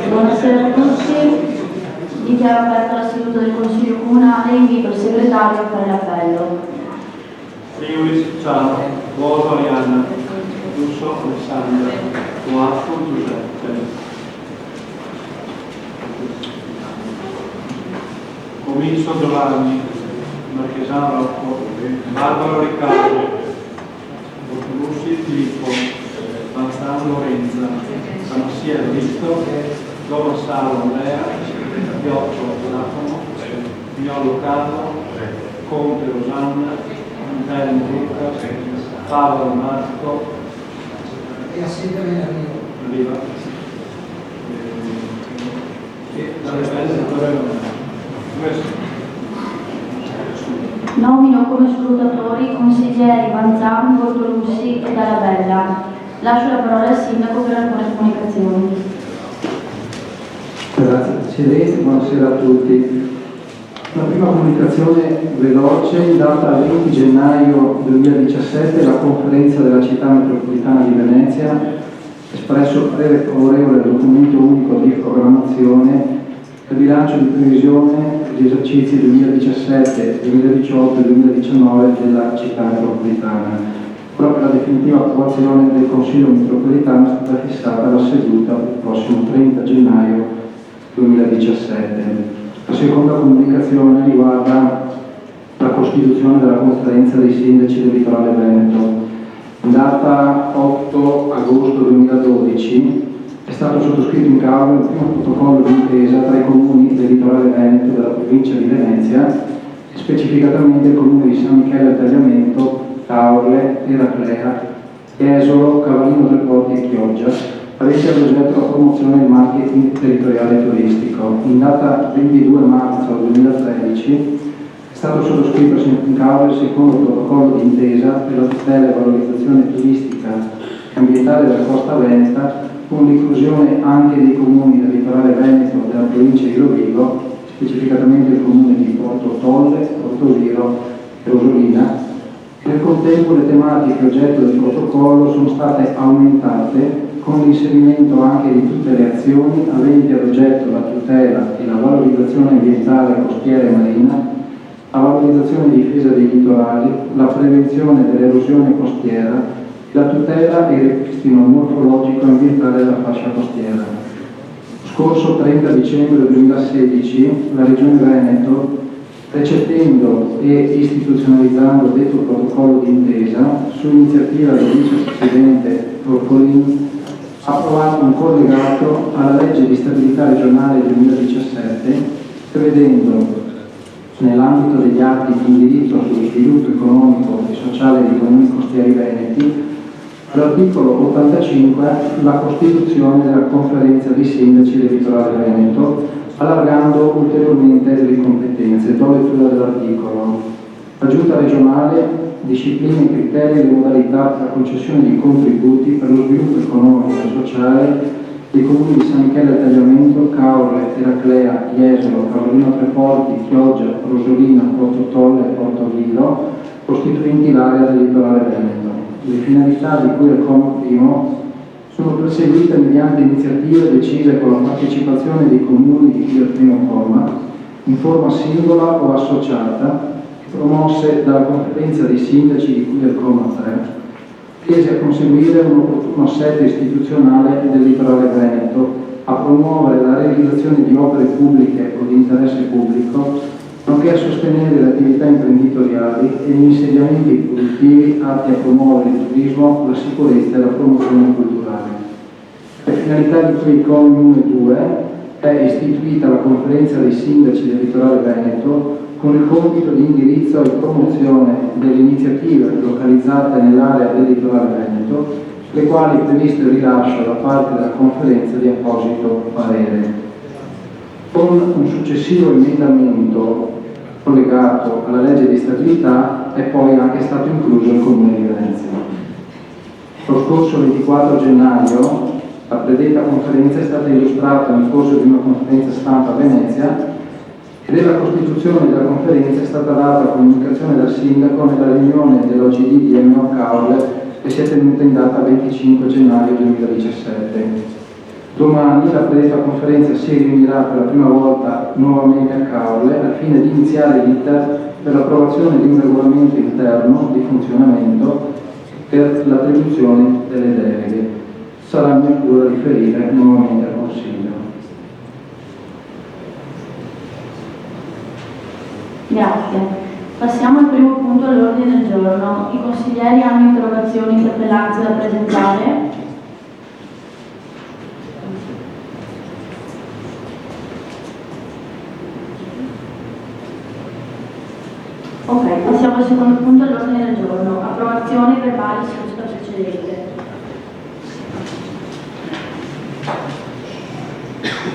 Buonasera a tutti, dichiaro aperta la seduta del Consiglio Comunale e invito il segretario a fare l'appello. Friuli, Ciao, Voto Arianna, Russo Alessandra, Coatto Giuseppe, Comisso Giovanni, Marchesano Rocco, Barbaro Riccardo, Bortolucci Filippo, Manzano Lorenza, Samassiero Vitto, Domassaro Andrea, Piotto Giacomo, Miolo Carlo, Conte Rosanna, Antelmo Luca, Paolo Marco e Arriva e dalle belle questo. Nominano come scrutatori i consiglieri Vanzan, Bortolussi e Dalabella. Lascio la parola al Sindaco per alcune comunicazioni. Grazie Presidente, buonasera a tutti. La prima comunicazione veloce, in data 20 gennaio 2017, la conferenza della città metropolitana di Venezia ha espresso parere favorevole al documento unico di programmazione del bilancio di previsione degli esercizi 2017, 2018 e 2019 della città metropolitana. Ora per la definitiva approvazione del Consiglio metropolitano è stata fissata la seduta del prossimo 30 gennaio 2017. La seconda comunicazione riguarda la costituzione della conferenza dei sindaci del litorale veneto. In data 8 agosto 2012 è stato sottoscritto in causa il primo protocollo d'intesa tra i comuni del litorale veneto della provincia di Venezia e specificatamente il comune di San Michele al Tagliamento, Caorle, Eraclea, Jesolo, Cavallino del Porti e Chioggia, avesse ad oggetto la promozione del marketing territoriale turistico. In data 22 marzo 2013 è stato sottoscritto in causa il secondo protocollo d'intesa per la tutela e valorizzazione turistica e ambientale della costa veneta, con l'inclusione anche dei comuni del litorale veneto della provincia di Rovigo, specificatamente il comune di Porto Tolle, Porto Viro e Rosolina. Nel contempo le tematiche oggetto del protocollo sono state aumentate con l'inserimento anche di tutte le azioni aventi ad oggetto la tutela e la valorizzazione ambientale costiera e marina, la valorizzazione e difesa dei litorali, la prevenzione dell'erosione costiera, la tutela e il ripristino morfologico e ambientale della fascia costiera. Scorso 30 dicembre 2016 la Regione Veneto, recependo e istituzionalizzando detto protocollo d'intesa, su iniziativa del vicepresidente Orcolini, ha approvato un collegato alla legge di stabilità regionale 2017, prevedendo, nell'ambito degli atti di indirizzo sullo sviluppo economico e sociale dei comuni costieri veneti, all'articolo 85 la costituzione della conferenza dei sindaci del litorale veneto, allargando ulteriormente le competenze. Do lettura dell'articolo. La Giunta regionale disciplina i criteri e le modalità per la concessione di contributi per lo sviluppo economico e sociale dei comuni di San Michele al Tagliamento, Caorle, Eraclea, Jesolo, Cavallino Tre Porti, Chioggia, Rosolina, Porto Tolle e Porto Viro, costituenti l'area del litorale veneto. Le finalità di cui al comma primo sono perseguite mediante iniziative decise con la partecipazione dei comuni di cui al primo comma, in forma singola o associata, promosse dalla conferenza dei sindaci di cui al comma 3, tese a conseguire un opportuno assetto istituzionale del litorale veneto, a promuovere la realizzazione di opere pubbliche o di interesse pubblico, nonché a sostenere le attività imprenditoriali e gli insediamenti produttivi atti a promuovere il turismo, la sicurezza e la promozione culturale. Le finalità di cui i commi 1 e 2 è istituita la conferenza dei sindaci del litorale veneto con il compito di indirizzo e promozione delle iniziative localizzate nell'area del litorale veneto, le quali è previsto il rilascio da parte della conferenza di apposito parere. Con un successivo emendamento collegato alla legge di stabilità è poi anche stato incluso il Comune di Venezia. Lo scorso 24 gennaio la predetta conferenza è stata illustrata nel corso di una conferenza stampa a Venezia e della costituzione della conferenza è stata data comunicazione dal sindaco nella riunione dell'OGD di Ennio Caorle che si è tenuta in data 25 gennaio 2017. Domani la predetta conferenza si riunirà per la prima volta nuovamente a Caorle al fine di iniziare l'iter per l'approvazione di un regolamento interno di funzionamento per l'attribuzione delle deleghe. Sarà mia cura riferire nuovamente al Consiglio. Grazie. Passiamo al primo punto all'ordine del giorno. I consiglieri hanno interrogazioni e interpellanze da presentare? Ok, passiamo al secondo punto all'ordine del giorno. Approvazione verbale seduta precedente.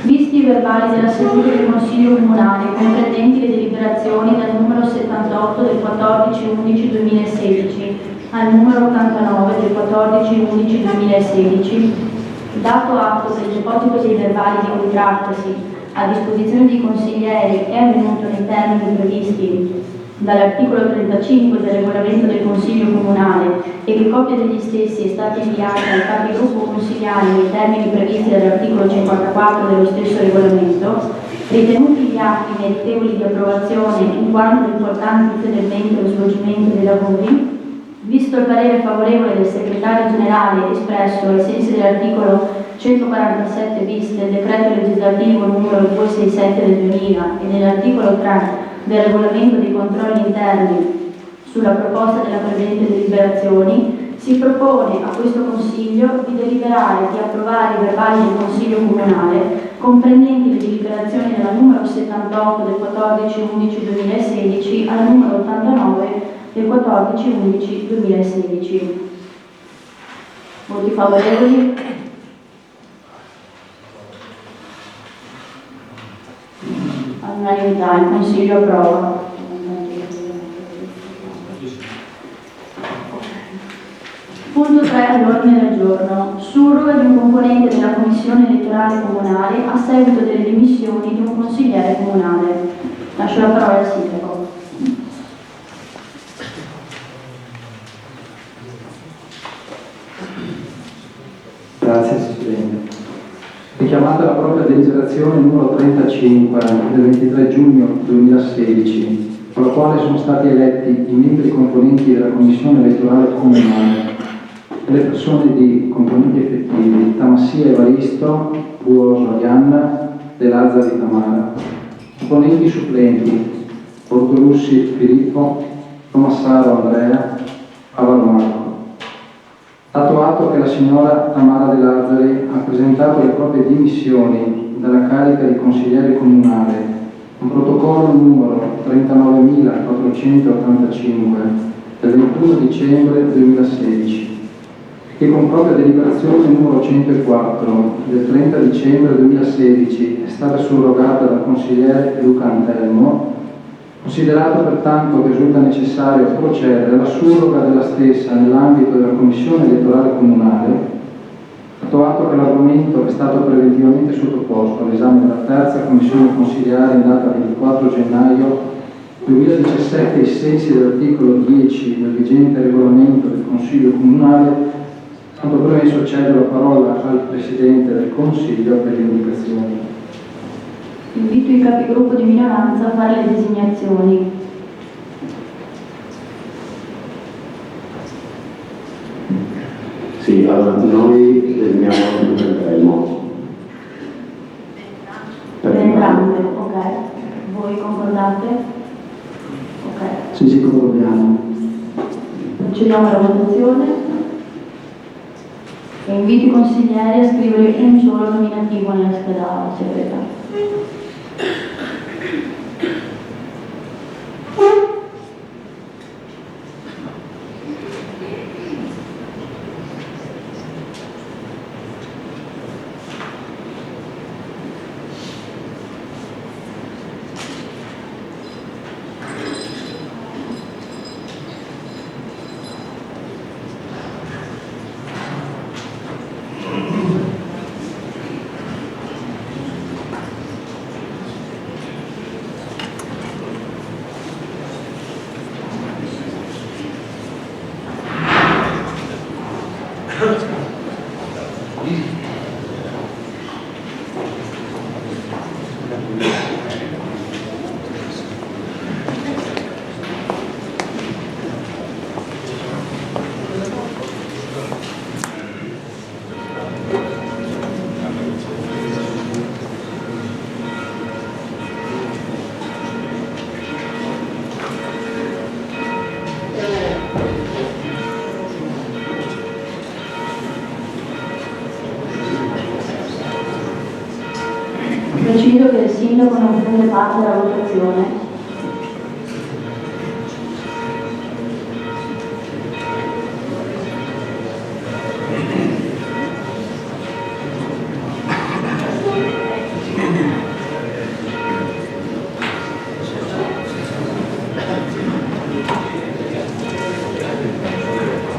Visti i verbali della seduta del Consiglio Comunale, comprendenti le deliberazioni dal numero 78 del 14/11/2016 al numero 89 del 14/11/2016, dato atto del deposito dei verbali di cui trattasi a disposizione dei consiglieri è avvenuto nei termini previsti dall'articolo 35 del regolamento del Consiglio Comunale e che copia degli stessi è stata inviata ai capigruppo consigliari nei termini previsti dall'articolo 54 dello stesso regolamento, ritenuti gli atti meritevoli di approvazione in quanto importanti ulteriormente lo svolgimento dei lavori, visto il parere favorevole del segretario generale espresso ai sensi dell'articolo 147 bis del decreto legislativo numero 267 del 2000 e dell'articolo 3 del regolamento dei controlli interni sulla proposta della presente deliberazioni, si propone a questo Consiglio di deliberare di approvare i verbali del Consiglio Comunale comprendenti le deliberazioni dalla numero 78 del 14/11/2016 al numero 89 del 14/11/2016. Voti favorevoli? All'unanimità, il Consiglio approva. Punto 3 all'ordine del giorno. Surroga di un componente della Commissione elettorale comunale a seguito delle dimissioni di un consigliere comunale. Lascio la parola al Sindaco. Grazie Presidente. Richiamata la propria deliberazione numero 35 del 23 giugno 2016, con la quale sono stati eletti i membri componenti della Commissione elettorale comunale e le persone di componenti effettivi: Tamassia Evaristo, Buoso Arianna, De Lazzari Tamara. Componenti supplenti: Bortolussi Filippo, Tomassaro Andrea, Avaro Marco. Dato atto che la signora Tamara De Lazzari ha presentato le proprie dimissioni dalla carica di consigliere comunale con protocollo numero 39.485 del 21 dicembre 2016 e con propria deliberazione numero 104 del 30 dicembre 2016 è stata surrogata dal consigliere Luca Antelmo, considerato pertanto che risulta necessario procedere alla surroga della stessa nell'ambito della Commissione elettorale comunale, dato atto che l'argomento è stato preventivamente sottoposto all'esame della terza Commissione consiliare in data 24 gennaio 2017 ai sensi dell'articolo 10 del vigente regolamento del Consiglio comunale. Quanto premesso, cedo la parola al Presidente del Consiglio per le indicazioni. Invito i capigruppo di minoranza a fare le designazioni. Sì, allora noi designiamo Luca Antelmo. Per entrambe, ok. Voi concordate? Ok. Sì, concordiamo. Procediamo alla votazione. E invito i consiglieri a scrivere un solo nominativo nella scheda segreta. Preciso che il sindaco non prende parte alla votazione.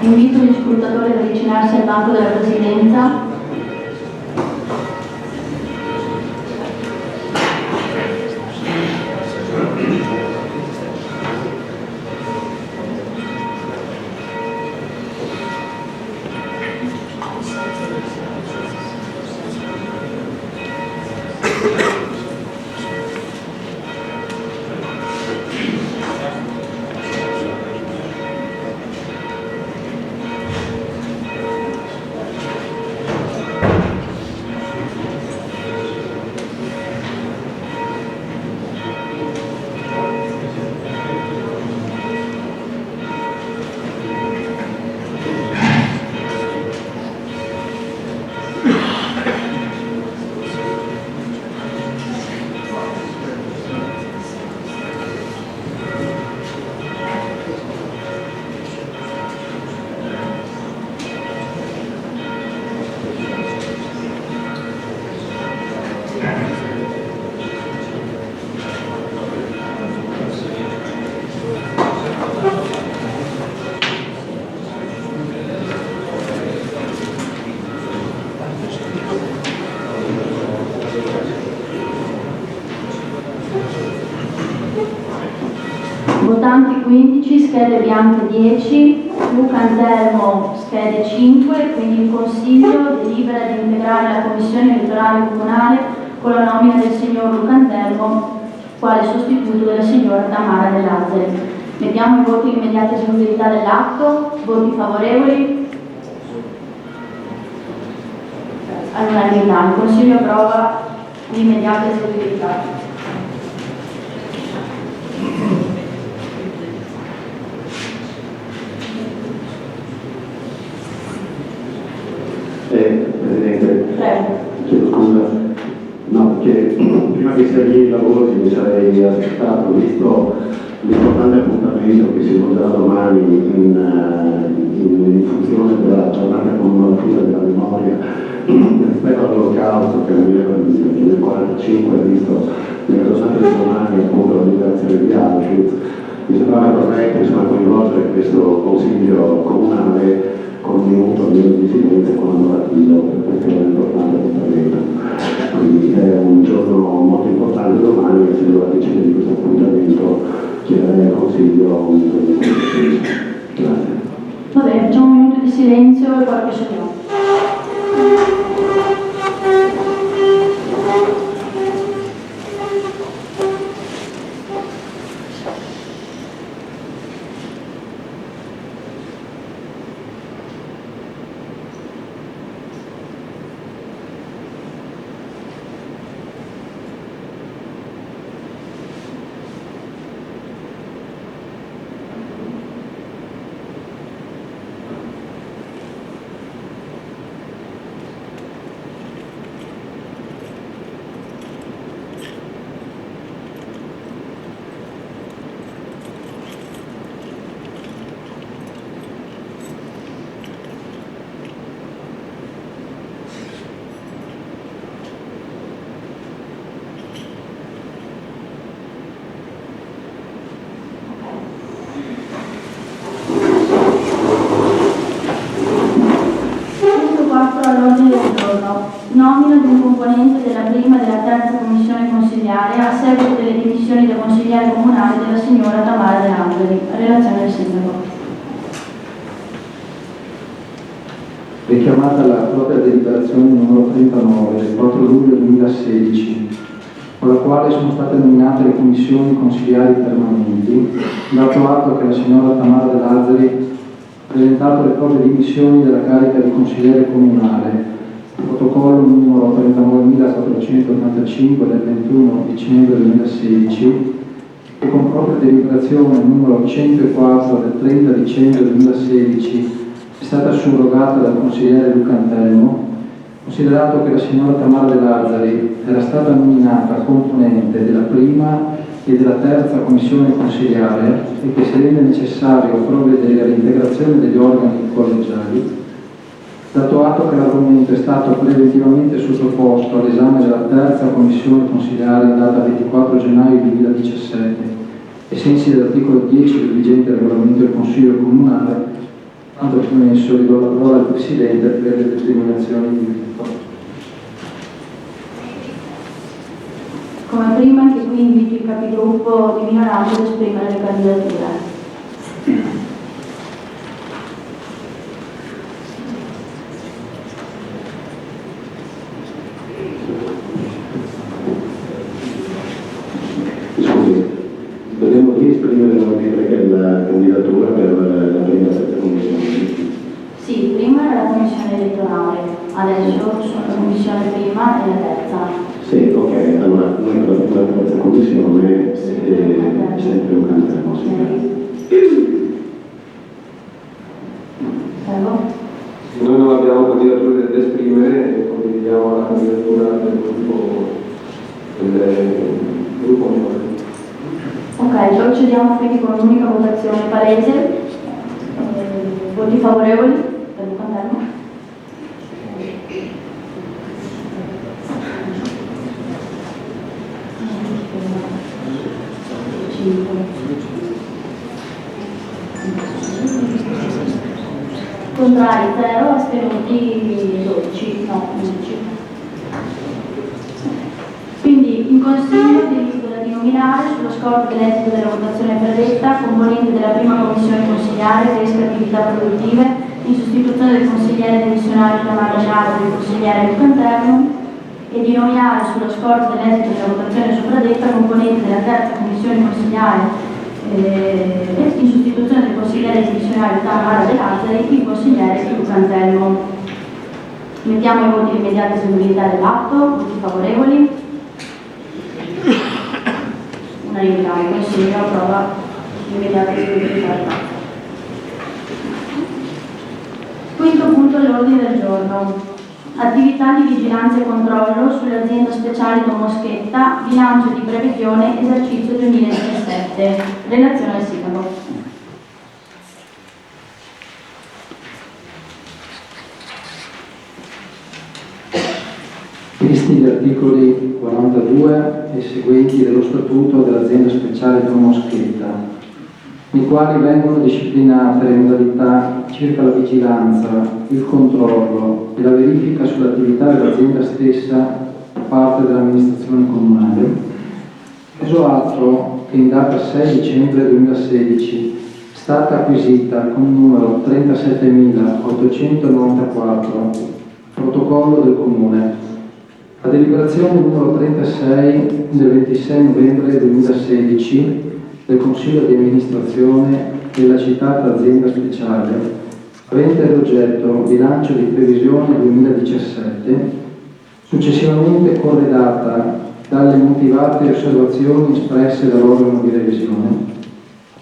Invito gli scrutatori ad avvicinarsi al banco della Presidenza. Votanti 15, schede bianche 10, Luca Anselmo schede 5, quindi il Consiglio delibera di integrare la Commissione elettorale comunale con la nomina del signor Luca Anselmo quale sostituto della signora Tamara De Lazzari. Mettiamo i voti di immediata eseguibilità dell'atto, voti favorevoli. All'unanimità, il Consiglio approva l'immediata eseguibilità. Presidente, Prego. chiedo scusa, no, perché prima che si avvii il lavoro mi sarei aspettato, visto l'importante appuntamento che si svolgerà domani in funzione della giornata commemorativa della memoria rispetto all'Olocausto che avviene nel 1945, visto nella giornata di domani appunto la liberazione di Auschwitz, mi sembrava corretto coinvolgere questo Consiglio comunale con un minuto almeno di silenzio commemorativo per questo importante appuntamento. Quindi è un giorno molto importante domani, essendo la decisione di questo appuntamento chiederei al Consiglio un minuto di silenzio. Grazie. Va bene, facciamo un minuto di silenzio e poi proseguiamo. All'ordine del giorno, nomina di un componente della prima e della terza commissione consiliare a seguito delle dimissioni da consigliere comunale della signora Tamara De Lazzari. Relazione del sindaco. Richiamata la propria deliberazione numero 39 del 4 luglio 2016, con la quale sono state nominate le commissioni consiliari permanenti, dato atto che la signora Tamara De Lazzari ha presentato le proprie dimissioni dalla carica di consigliere comunale, protocollo numero 39.485 del 21 dicembre 2016, e con propria deliberazione numero 104 del 30 dicembre 2016 è stata surrogata dal consigliere Luca Anselmo, considerato che la signora Tamara De Lazzari era stata nominata componente della prima e della terza commissione consiliare e che si rende necessario provvedere all'integrazione degli organi collegiali, dato atto che l'argomento è stato preventivamente sottoposto all'esame della terza commissione consiliare in data 24 gennaio 2017 e sensi dell'articolo 10 del vigente regolamento del Consiglio Comunale, Quanto permesso, ridò la parola al Presidente per le determinazioni di voto. Come prima, anche qui invito i capigruppo di minoranza ad esprimere le candidature. Scusi, dobbiamo esprimere nuovamente la candidatura per la prima commissione. Sì, prima era la commissione elettorale, adesso sono la commissione prima e la terza. Sì, ok, allora noi per la terza commissione sempre un candidato. Prego. Noi non abbiamo candidature da esprimere e condividiamo la candidatura del gruppo minore. Ok, procediamo quindi con un'unica votazione palese. Voti favorevoli? Per il confermo. Contrari 0, astenuti 12, no, 11. Quindi in Consiglio delibera di nominare, sullo scorto dell'esito della votazione predetta, componente della prima commissione consiliare pesca e attività produttive, in sostituzione del consigliere dimissionario Tamara Giaro e del consigliere Luca Interno, e di nominare, sullo scorto dell'esito della votazione sopradetta, componente della terza commissione consiliare in sostituzione del consigliere dimissionario Tamara De Lazzari, il consigliere Luca Anselmo. Mettiamo i voti di immediata eseguibilità dell'atto. Voti favorevoli? Unanimità. Il Consiglio approva l'immediata eseguibilità dell'atto. Quinto punto all'ordine del giorno. Attività di vigilanza e controllo sull'azienda speciale Don Moschetta, bilancio di previsione esercizio 2017. Relazione al sindaco. Visti gli articoli 42 e seguenti dello Statuto dell'azienda speciale Don Moschetta, nei quali vengono disciplinate le modalità circa la vigilanza, il controllo e la verifica sull'attività dell'azienda stessa da parte dell'amministrazione comunale, preso atto che in data 6 dicembre 2016 è stata acquisita con il numero 37.894 protocollo del Comune, la deliberazione numero 36 del 26 novembre 2016 del Consiglio di amministrazione della citata azienda speciale, avente ad oggetto bilancio di previsione 2017, successivamente corredata dalle motivate osservazioni espresse dall'organo di revisione,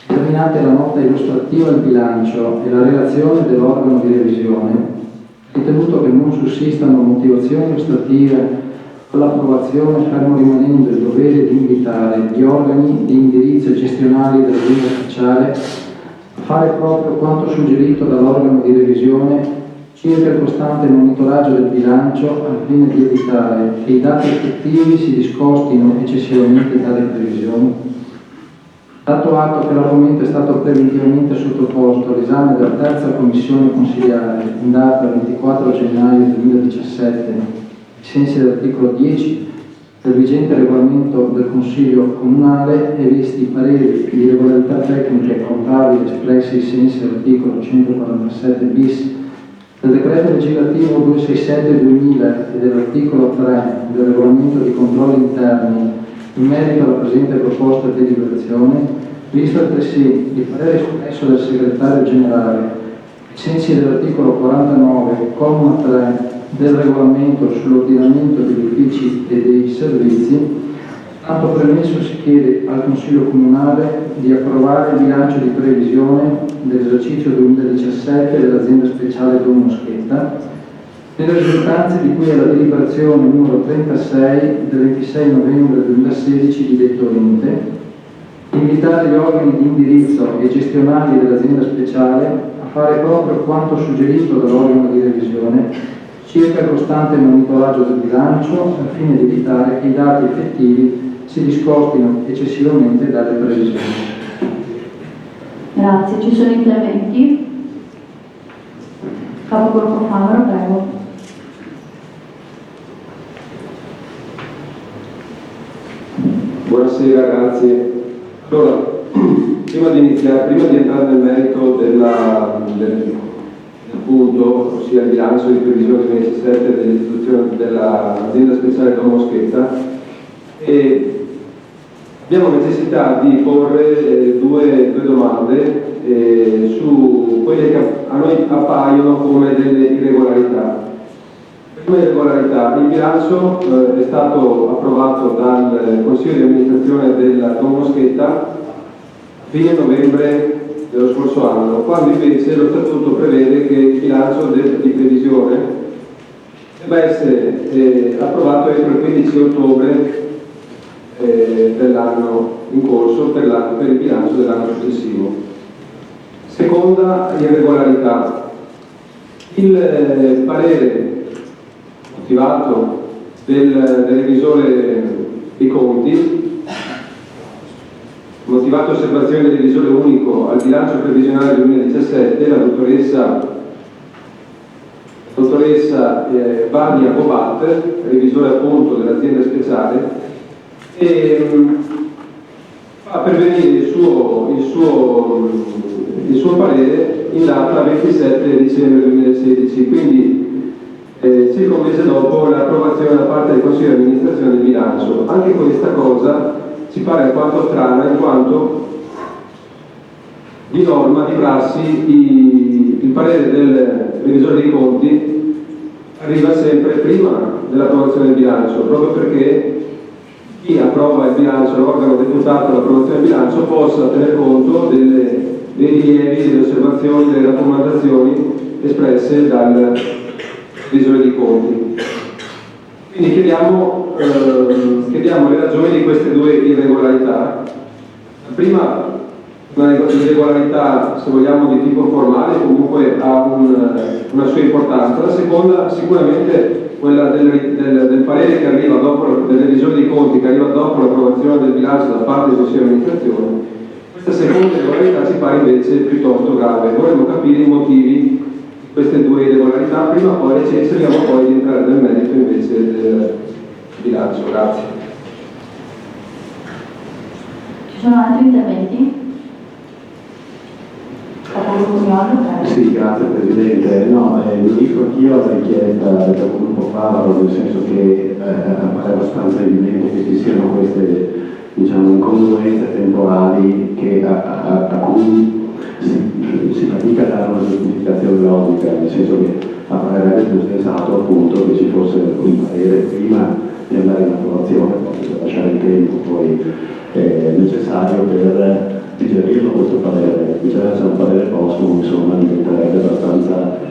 terminate la nota illustrativa al bilancio e la relazione dell'organo di revisione, ritenuto che non sussistano motivazioni ostative all'approvazione, fermo rimanendo il dovere di invitare gli organi di indirizzo gestionali dell'azienda speciale a fare proprio quanto suggerito dall'organo di revisione circa il costante monitoraggio del bilancio al fine di evitare che i dati effettivi si discostino eccessivamente dalle previsioni. Dato atto che l'argomento è stato preventivamente sottoposto all'esame della terza commissione consiliare in data 24 gennaio 2017, ai sensi dell'articolo 10 del vigente regolamento del Consiglio Comunale, e visti i pareri di regolarità tecniche e contabili espressi ai sensi dell'articolo 147 bis del decreto legislativo 267/2000 e dell'articolo 3 del regolamento di controlli interni in merito alla presente proposta di deliberazione, visto altresì il parere espresso dal segretario generale ai sensi dell'articolo 49, comma 3 del regolamento sull'ordinamento degli uffici e dei servizi, tanto premesso si chiede al Consiglio Comunale di approvare il bilancio di previsione dell'esercizio 2017 dell'azienda speciale Don Moschetta, nelle risultanze di cui è la deliberazione numero 36 del 26 novembre 2016 di detto ente, invitare gli organi di indirizzo e gestionali dell'azienda speciale a fare proprio quanto suggerito dall'organo di revisione circa il costante monitoraggio del bilancio al fine di evitare che i dati effettivi si discostino eccessivamente dalle previsioni. Grazie. Ci sono interventi? Capogruppo Favaro, prego. Buonasera, grazie. Allora, prima di entrare nel merito del punto, ossia il bilancio di previsione 2017 dell'istituzione dell'azienda speciale Don Moschetta, abbiamo necessità di porre due domande su quelle che a noi appaiono come delle irregolarità. Prima irregolarità, il bilancio è stato approvato dal Consiglio di amministrazione della Don Moschetta a fine novembre dello scorso anno, quando invece lo statuto prevede che il bilancio di previsione debba essere approvato entro il 15 ottobre dell'anno in corso per il bilancio dell'anno successivo. Seconda irregolarità, il parere motivato del revisore dei conti, motivato osservazione del revisore unico al bilancio previsionale 2017, la dottoressa Valia Bobat, revisore appunto dell'azienda speciale, e fa pervenire il suo parere in data 27 dicembre 2016, quindi circa un mese dopo l'approvazione da parte del Consiglio di amministrazione del bilancio. Anche questa cosa ci pare alquanto strana, in quanto di norma, di prassi, il parere del revisore dei conti arriva sempre prima dell'approvazione del bilancio, proprio perché chi approva il bilancio, l'organo deputato all'approvazione del bilancio, possa tener conto dei rilievi, delle osservazioni, delle raccomandazioni espresse dal revisore dei conti. Quindi chiediamo le ragioni di queste due irregolarità. La prima, una irregolarità, se vogliamo, di tipo formale, comunque ha una sua importanza. La seconda, sicuramente, quella del parere che arriva dopo, del revisore dei conti che arriva dopo l'approvazione del bilancio da parte del Consiglio di amministrazione. Questa seconda irregolarità ci pare invece piuttosto grave. Vorremmo capire i motivi di queste due irregolarità, prima o poi cerchiamo poi di entrare nel merito invece del bilancio. Grazie. Ci sono altri interventi? Capogruppo Miolo, prego. Sì, grazie Presidente. No, lo dico anch'io alla richiesta del Capogruppo Favaro, nel senso che appare abbastanza evidente che ci siano queste, diciamo, incongruenze temporali a cui si fatica a dare una giustificazione logica, nel senso che apparirebbe più sensato appunto che ci fosse un parere prima di andare in approvazione, per lasciare il tempo poi necessario per digerirlo questo parere. Viceversa un parere postumo insomma diventerebbe abbastanza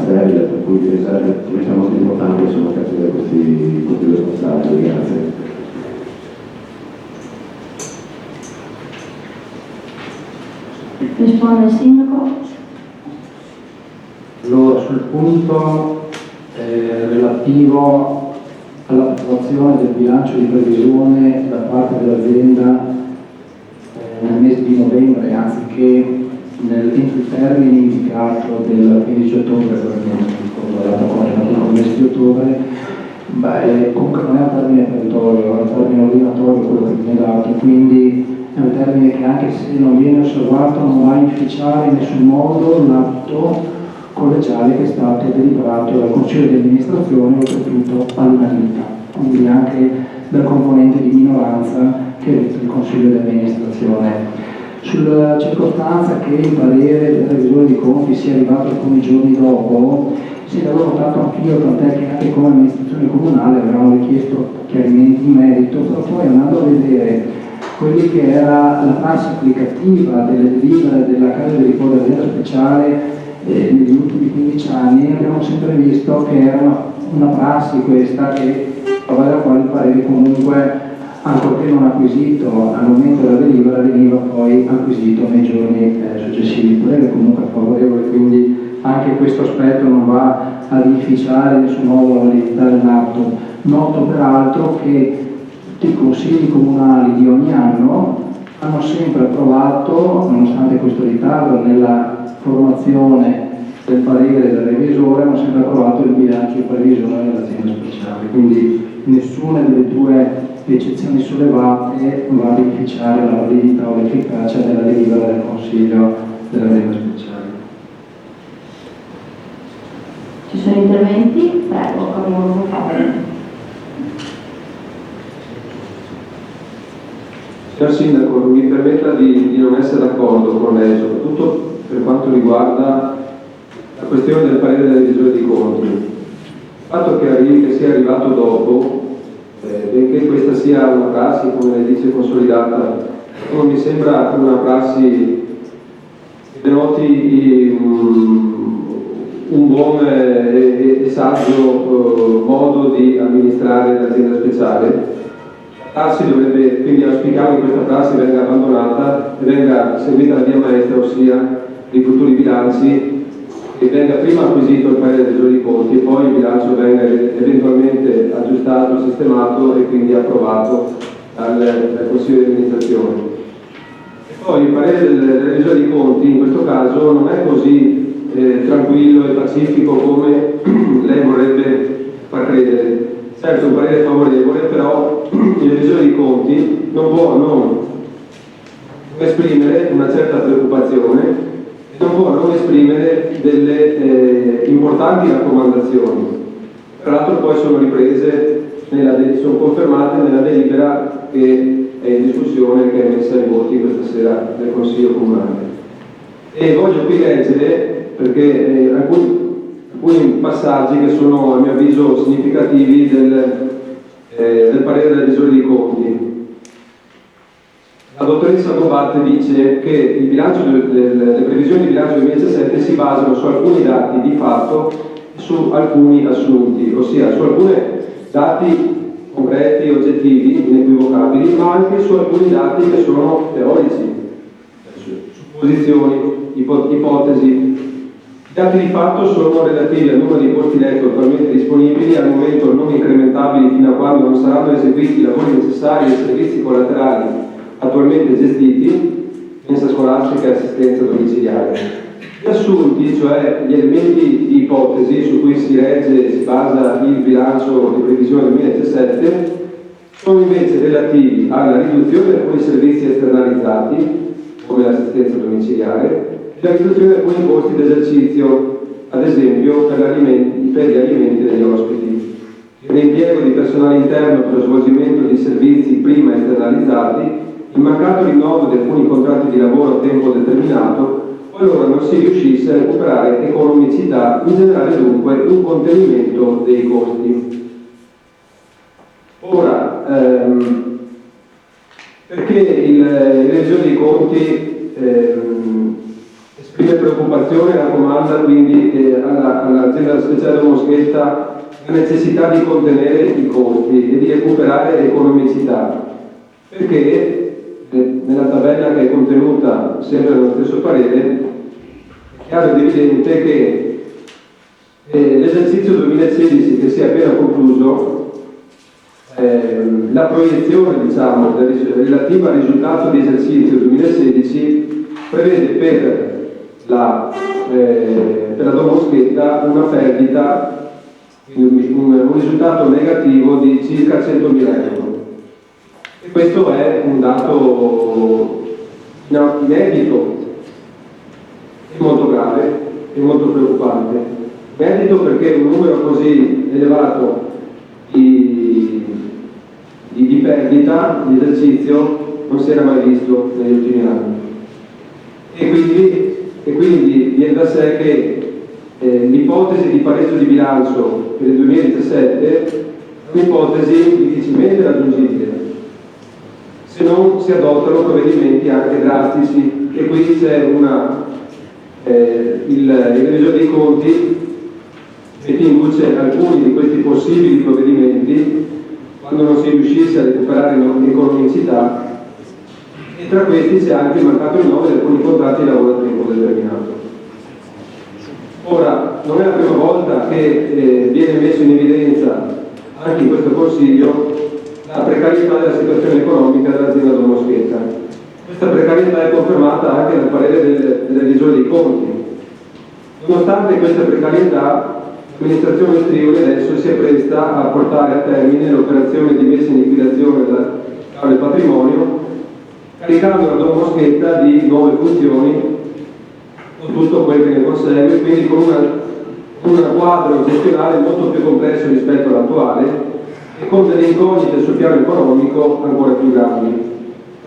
sterile, per cui mi sembra molto importante insomma capire questi due passaggi. Grazie. Risponde il Sindaco. Allora, sul punto relativo all'approvazione del bilancio di previsione da parte dell'azienda nel mese di novembre, anziché entro i termini indicato del 15 ottobre, il mese di ottobre, comunque non è un termine peritorio, è un termine ordinatorio quello che viene dato, quindi è un termine che anche se non viene osservato non va a inficiare in nessun modo l'atto collegiale che è stato deliberato dal Consiglio di amministrazione, oltretutto all'unanimità, quindi anche dal componente di minoranza che è il Consiglio di amministrazione. Sulla circostanza che il parere del revisore dei conti sia arrivato alcuni giorni dopo, sì, l'avevo notato anch'io, tant'è che anche come amministrazione comunale avevamo richiesto chiarimenti in merito, però poi andando a vedere quelli che era la prassi applicativa delle delibere della Casa di Riposo dell'azienda speciale negli ultimi 15 anni, abbiamo sempre visto che era una prassi questa che la quale il parere comunque, ancorché non acquisito al momento della delibera, veniva poi acquisito nei giorni successivi. Il parere comunque favorevole, quindi anche questo aspetto non va ad inficiare in nessun modo la validità dell'atto. Noto peraltro che tutti i consigli comunali di ogni anno hanno sempre approvato, nonostante questo ritardo nella formazione del parere del revisore, ma sempre approvato il bilancio di previsione dell'azienda speciale. Quindi nessuna delle due eccezioni sollevate va a beneficiare la validità o l'efficacia della delibera del Consiglio dell'azienda speciale. Ci sono interventi? Prego, avvocato. Signor Sindaco, mi permetta di non essere d'accordo con lei, soprattutto per quanto riguarda la questione del parere del revisore dei conti. Il fatto che sia arrivato dopo, benché questa sia una prassi, come lei dice, consolidata, non mi sembra una prassi che denoti un buon e saggio modo di amministrare l'azienda speciale. La prassi dovrebbe, quindi auspicare che questa prassi venga abbandonata e venga seguita la via maestra, ossia dei futuri bilanci, che venga prima acquisito il parere del revisore dei conti e poi il bilancio venga eventualmente aggiustato, sistemato e quindi approvato dal Consiglio di amministrazione. E poi il parere del revisore dei conti in questo caso non è così tranquillo e pacifico come lei vorrebbe far credere. Certo, un parere favorevole, però il revisore dei conti non può non esprimere una certa preoccupazione e non può non esprimere delle importanti raccomandazioni. Tra l'altro poi sono riprese, sono confermate nella delibera che è in discussione, che è messa ai voti questa sera del Consiglio Comunale. E voglio qui leggere, perché alcuni passaggi che sono a mio avviso significativi del parere del revisore dei conti. La dottoressa Gobatte dice che il bilancio le previsioni di bilancio 2017 si basano su alcuni dati di fatto e su alcuni assunti, ossia su alcuni dati concreti, oggettivi, inequivocabili, ma anche su alcuni dati che sono teorici, supposizioni, ipotesi. I dati di fatto sono relativi al numero di posti letto attualmente disponibili, al momento non incrementabili fino a quando non saranno eseguiti i lavori necessari ai servizi collaterali attualmente gestiti, mensa scolastica e assistenza domiciliare. Gli assunti, cioè gli elementi di ipotesi su cui si regge e si basa il bilancio di previsione 2017, sono invece relativi alla riduzione di alcuni servizi esternalizzati, come l'assistenza domiciliare, e la riduzione di alcuni costi d'esercizio, ad esempio per gli alimenti degli ospiti, l'impiego di personale interno per lo svolgimento di servizi prima esternalizzati, il mancato rinnovo di alcuni contratti di lavoro a tempo determinato, qualora non si riuscisse a recuperare economicità, in generale dunque un contenimento dei costi. Ora, perché il revisore dei conti esprime preoccupazione e raccomanda quindi all'azienda speciale Moschetta la necessità di contenere i costi e di recuperare economicità? Perché nella tabella che è contenuta sempre nello stesso parere è chiaro ed evidente che l'esercizio 2016 che si è appena concluso, la proiezione diciamo relativa al risultato di esercizio 2016 prevede per la Domoschetta una perdita, un risultato negativo di circa 100.000 euro. E questo è un dato inedito e molto grave e molto preoccupante. Inedito perché un numero così elevato di perdita di esercizio non si era mai visto negli ultimi anni. E quindi viene da sé che l'ipotesi di pareggio di bilancio per il 2017 è un'ipotesi difficilmente raggiungibile se non si adottano provvedimenti anche drastici. E qui c'è il revisore dei conti mette in luce alcuni di questi possibili provvedimenti quando non si riuscisse a recuperare economicità, e tra questi c'è anche il mancato rinnovo di alcuni contratti di lavoro a tempo determinato. Ora, non è la prima volta che viene messo in evidenza anche in questo Consiglio la precarietà della situazione economica dell'azienda Domoschetta. Questa precarietà è confermata anche nel parere del revisore dei conti. Nonostante questa precarietà, l'amministrazione Strioli adesso si appresta a portare a termine l'operazione di messa in liquidazione del patrimonio, caricando la Don Moschetta di nuove funzioni, con tutto quel che ne consegue, quindi con un quadro gestionale molto più complesso rispetto all'attuale e con delle incognite sul piano economico ancora più grandi.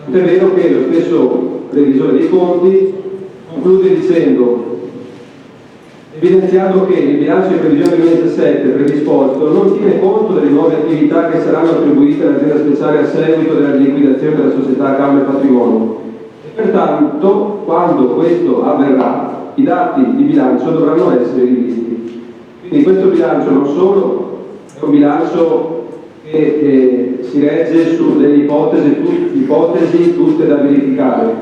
Tant'è vero che lo stesso revisore dei conti conclude dicendo: evidenziando che il bilancio di previsione 2017 predisposto non tiene conto delle nuove attività che saranno attribuite all'azienda speciale a seguito della liquidazione della società Cambio Patrimonio. E pertanto, quando questo avverrà, i dati di bilancio dovranno essere rivisti. Quindi questo bilancio non solo è un bilancio che si regge su delle ipotesi tutte da verificare,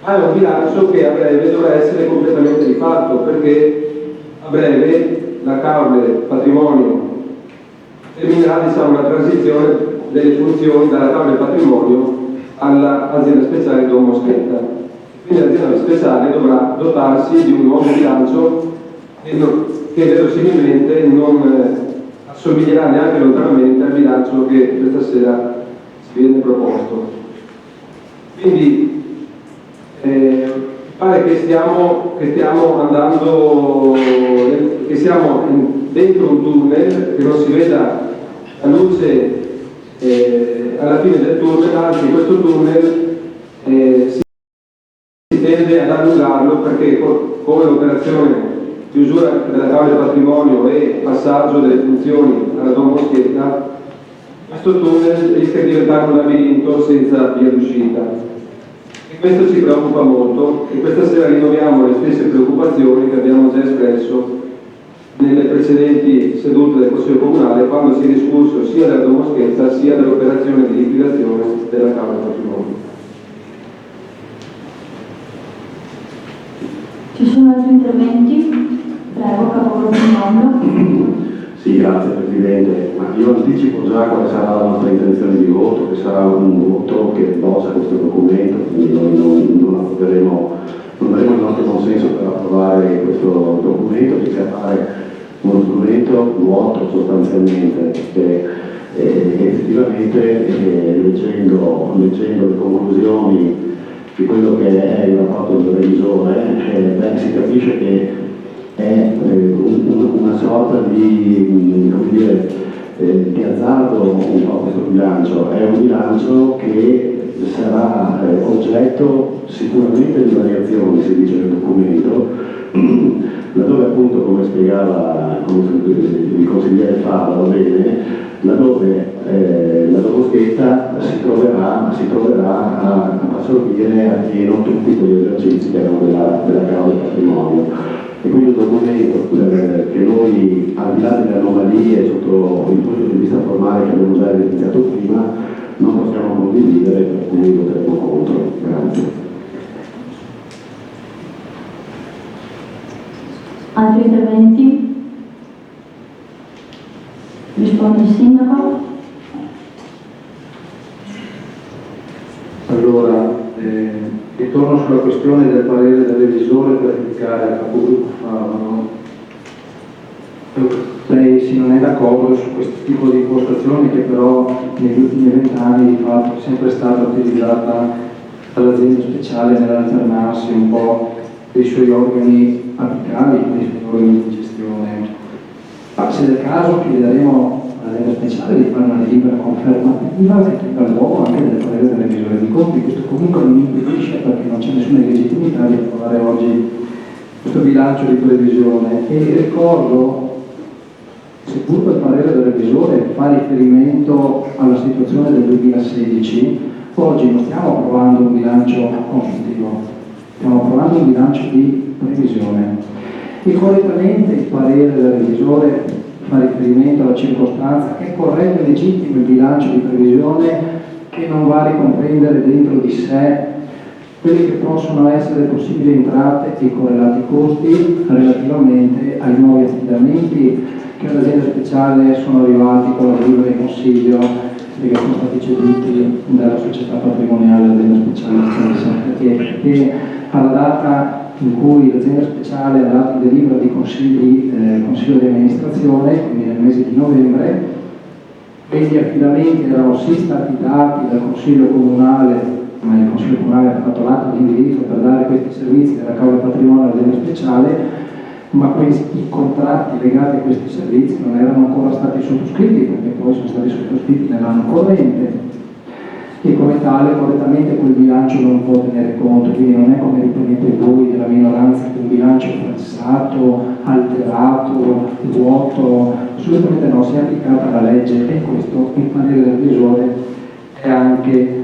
ma è un bilancio che a breve dovrà essere completamente rifatto, perché a breve la Cambio Patrimonio terminerà la transizione delle funzioni dalla Cambio Patrimonio all'azienda speciale Don Moschetta. Quindi l'azienda speciale dovrà dotarsi di un nuovo bilancio che verosimilmente non assomiglierà neanche lontanamente al bilancio che questa sera ci viene proposto. Quindi pare che stiamo andando, che siamo dentro un tunnel, che non si veda la luce alla fine del tunnel, anzi questo tunnel si tende ad allungarlo, perché come l'operazione chiusura della Cambio Patrimonio e passaggio delle funzioni alla Don Moschetta, questo tunnel rischia di diventare un labirinto senza via d'uscita. E questo ci preoccupa molto, e questa sera rinnoviamo le stesse preoccupazioni che abbiamo già espresso nelle precedenti sedute del Consiglio Comunale, quando si è discusso sia della Don Moschetta sia dell'operazione di liquidazione della Cambio Patrimonio. Ci sono altri interventi? Prego, capogruppo Mondo. Sì, grazie Presidente. Ma io anticipo già quale sarà la nostra intenzione di voto, che sarà un voto che boccia questo documento, quindi noi non daremo il nostro consenso per approvare questo documento, che appare uno strumento vuoto sostanzialmente, che effettivamente leggendo le conclusioni di quello che è il rapporto del revisore, si capisce che è una sorta di, come dire, di azzardo un po' questo bilancio. È un bilancio che sarà oggetto sicuramente di variazioni, si dice nel documento, laddove appunto, come spiegava il consigliere Fava, va bene, laddove la Moschetta si troverà a assorbire a pieno tutti quegli esercizi che erano della Cambio Patrimonio. E quindi un documento che noi, al di là delle anomalie sotto il punto di vista formale che abbiamo già evidenziato prima, non possiamo condividere, per cui voteremo contro. Grazie. Altri interventi? Risponde il Sindaco. Allora, ritorno sulla questione del parere del revisore per indicare al capogruppo Favano. Lei sì, non è d'accordo su questo tipo di impostazione, che però negli ultimi 20 anni di fatto è sempre stata utilizzata dall'azienda speciale nell'alternarsi un po' dei suoi organi apicali, dei suoi organi di gestione. Ma se del caso chiederemo all'azienda speciale di fare una delibera confermativa che tenga luogo anche del parere del revisore di conti. Questo comunque non impedisce, perché non c'è nessuna illegittimità, di approvare oggi questo bilancio di previsione. E ricordo, seppur quel parere del revisore fa riferimento alla situazione del 2016, oggi non stiamo approvando un bilancio consuntivo, stiamo approvando un bilancio di previsione. E correttamente il parere del revisore fa riferimento alla circostanza che è corretto e legittimo il bilancio di previsione, che non va a ricomprendere dentro di sé quelle che possono essere possibili entrate e correlati costi relativamente ai nuovi affidamenti che all'azienda speciale sono arrivati con la delibera di consiglio e che sono stati ceduti dalla società patrimoniale dell'azienda speciale stessa, perché alla data in cui l'azienda speciale ha dato il delibera di consiglio di amministrazione, quindi nel mese di novembre, e gli affidamenti erano sì stati dati dal Consiglio Comunale, ma il Consiglio Comunale ha fatto l'atto di indirizzo per dare questi servizi della causa patrimonio all'azienda speciale, ma i contratti legati a questi servizi non erano ancora stati sottoscritti, perché poi sono stati sottoscritti nell'anno corrente, e come tale correttamente quel bilancio non può tenere conto, quindi non è come ritenete voi della minoranza che un bilancio falsato, alterato, vuoto, assolutamente no, si è applicata la legge e questo il parere del revisore è anche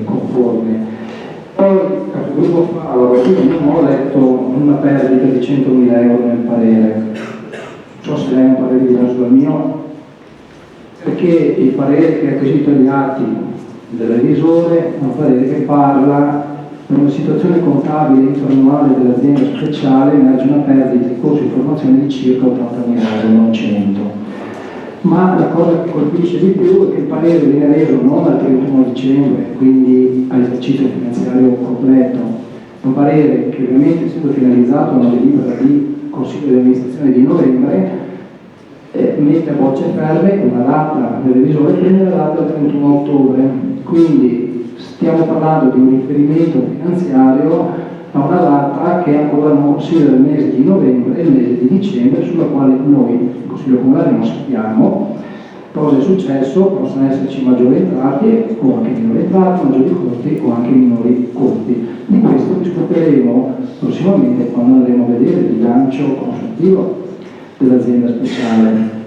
conforme. Poi, capogruppo Fava, io non ho letto una perdita di 100.000 euro nel parere, non so se lei ha un parere diverso dal mio, perché il parere che ha acquisito gli atti del revisore è un parere che parla per una situazione contabile interannuale dell'azienda speciale, emerge una perdita in corso di formazione di circa 80.000 euro, non 100. Ma la cosa che colpisce di più è che il parere viene reso non al 31 dicembre, quindi all'esercizio finanziario completo, un parere che ovviamente essendo finalizzato a una delibera di Consiglio di amministrazione di novembre mette a bocce ferme una data del revisore che è la data del 31 ottobre, quindi stiamo parlando di un riferimento finanziario a una data che ancora non considera il mese di novembre e il mese di dicembre, sulla quale noi, il Consiglio Comunale, non sappiamo cosa è successo, possono esserci maggiori entrate o anche minori entrate, maggiori costi o anche minori costi. Di questo discuteremo prossimamente quando andremo a vedere il bilancio consuntivo dell'azienda speciale.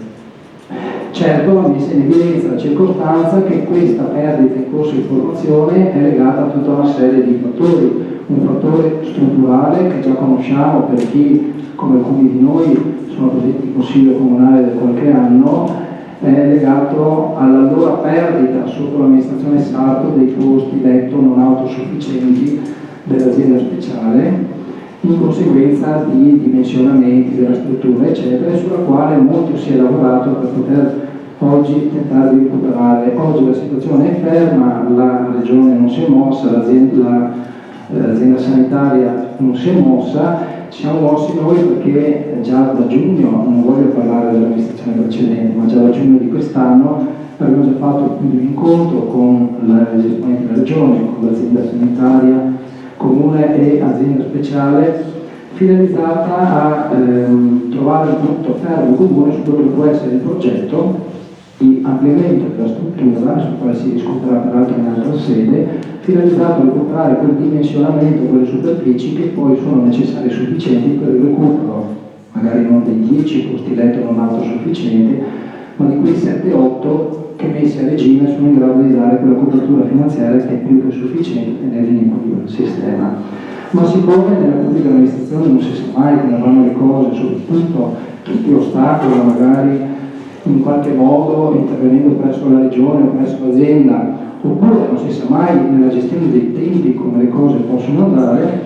Certo, va messa in evidenza la circostanza che questa perdita in corso di formazione è legata a tutta una serie di fattori. Un fattore strutturale che già conosciamo per chi, come alcuni di noi, sono presenti in Consiglio Comunale da qualche anno, è legato all'allora perdita sotto l'amministrazione Sarto dei posti letto non autosufficienti dell'azienda speciale, in conseguenza di dimensionamenti della struttura, eccetera, sulla quale molto si è lavorato per poter oggi tentare di recuperare. Oggi la situazione è ferma, la Regione non si è mossa, l'azienda sanitaria non si è mossa, ci siamo mossi noi perché già da giugno, non voglio parlare dell'amministrazione precedente, ma già da giugno di quest'anno abbiamo già fatto più di un incontro con gli esponenti della Regione, con l'azienda sanitaria, comune e azienda speciale, finalizzata a trovare un punto fermo comune su quello che può essere il progetto di ampliamento della struttura, sul quale si discuterà peraltro in altra sede, finalizzato a recuperare quel dimensionamento, quelle superfici che poi sono necessarie e sufficienti per il recupero, magari non dei 10 posti letto non autosufficienti, ma di quei 7-8 che messi a regime sono in grado di dare quella copertura finanziaria che è più che sufficiente a tenere in equilibrio il sistema. Ma siccome nella pubblica amministrazione non si sa mai come vanno le cose, soprattutto chi ti ostacola magari in qualche modo intervenendo presso la regione o presso l'azienda, oppure non si sa mai nella gestione dei tempi come le cose possono andare,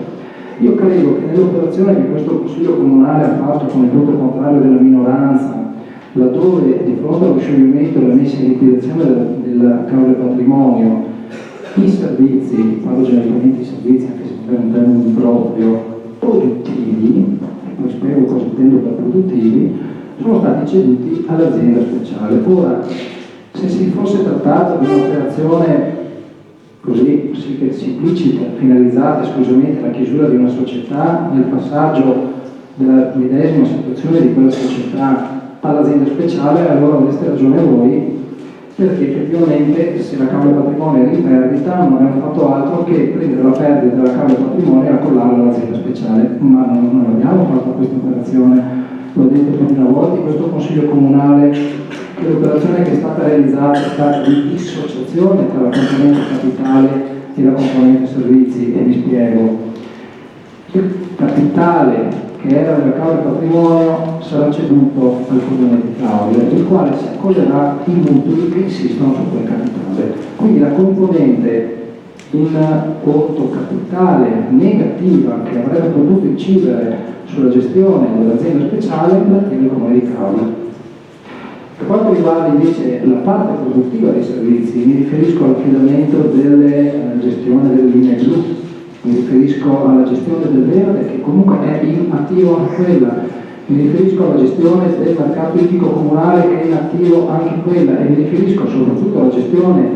io credo che nell'operazione che questo Consiglio Comunale ha fatto con il voto contrario della minoranza, laddove di fronte allo scioglimento e alla messa in liquidazione della causa patrimonio, i servizi, parlo generalmente di servizi anche se non è un termine proprio, produttivi, poi spiego cosa intendo per produttivi, sono stati ceduti all'azienda speciale. Ora, se si fosse trattato di un'operazione così semplicita, finalizzata esclusivamente alla chiusura di una società, nel passaggio della medesima situazione di quella società all'azienda speciale, allora avreste ragione voi, perché effettivamente se la causa patrimonio era in perdita non abbiamo fatto altro che prendere la perdita della causa patrimonio e accollarla all'azienda speciale, ma non abbiamo fatto questa operazione. L'ho detto per una volta in questo Consiglio Comunale che l'operazione che è stata realizzata è stata di dissociazione tra la componente capitale e la componente servizi, e mi spiego. Il capitale che era nella causa patrimonio sarà ceduto al comune di Claudia, il quale si accollerà i mutui che insistono su quel capitale. Quindi la componente in conto capitale negativa che avrebbe potuto incidere sulla gestione dell'azienda speciale la tiene il comune di Claudia. Per quanto riguarda invece la parte produttiva dei servizi, mi riferisco all'affidamento della gestione delle linee blu mi riferisco alla gestione del verde, che comunque è inattivo anche quella, mi riferisco alla gestione del mercato ittico comunale, che è inattivo anche quella, e mi riferisco soprattutto alla gestione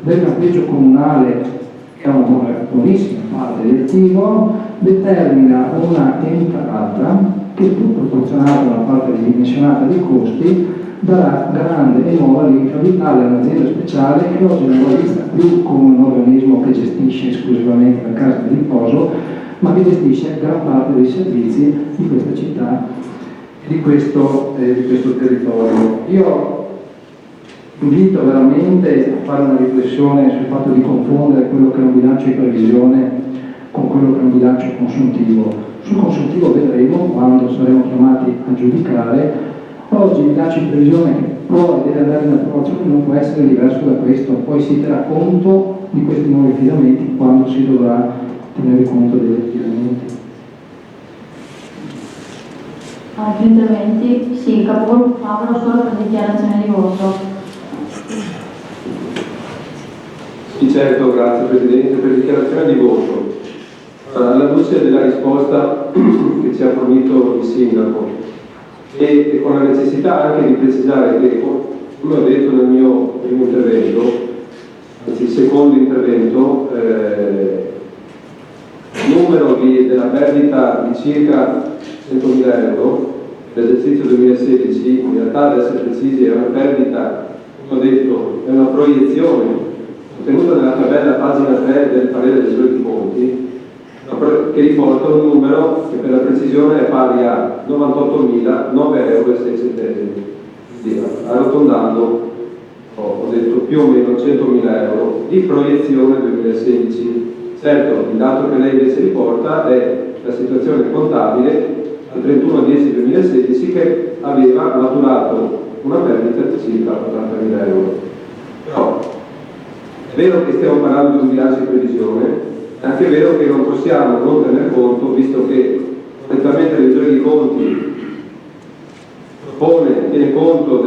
del campeggio comunale, che è una buonissima parte di attivo, determina una entrata che, pur proporzionata a una parte ridimensionata dei costi, darà grande e nuova linfa vitale all'azienda speciale, che oggi non va vista più come un organismo che gestisce esclusivamente la casa di riposo, ma che gestisce gran parte dei servizi di questa città e di questo territorio. Io invito veramente a fare una riflessione sul fatto di confondere quello che è un bilancio di previsione con quello che è un bilancio consuntivo. Sul consuntivo vedremo quando saremo chiamati a giudicare. Oggi il bilancio di previsione che può e deve andare in approvazione non può essere diverso da questo, poi si terrà conto di questi nuovi affidamenti quando si dovrà tenere conto degli affidamenti. Altri interventi? Sì, Capogruppo Paolo, solo per dichiarazione di voto. Sì, certo, grazie Presidente. Per dichiarazione di voto, alla luce della risposta che ci ha fornito il Sindaco e con la necessità anche di precisare che, come ho detto nel mio primo intervento, anzi il secondo intervento, il numero della perdita di circa 100.000 euro nell'esercizio 2016, in realtà ad essere precisi è una perdita, come ho detto, è una proiezione contenuta nella tabella pagina 3 del parere dei suoi conti, che riporta un numero che per la precisione è pari a 98.009,06 euro. Quindi, arrotondando, ho detto più o meno 100.000 euro di proiezione 2016. Certo, il dato che lei invece riporta è la situazione contabile al 31/10/2016, che aveva maturato una perdita di circa 80.000 euro. Però è vero che stiamo parlando di un bilancio di previsione, è anche vero che non possiamo non tener conto, visto che correttamente la revisione dei conti tiene conto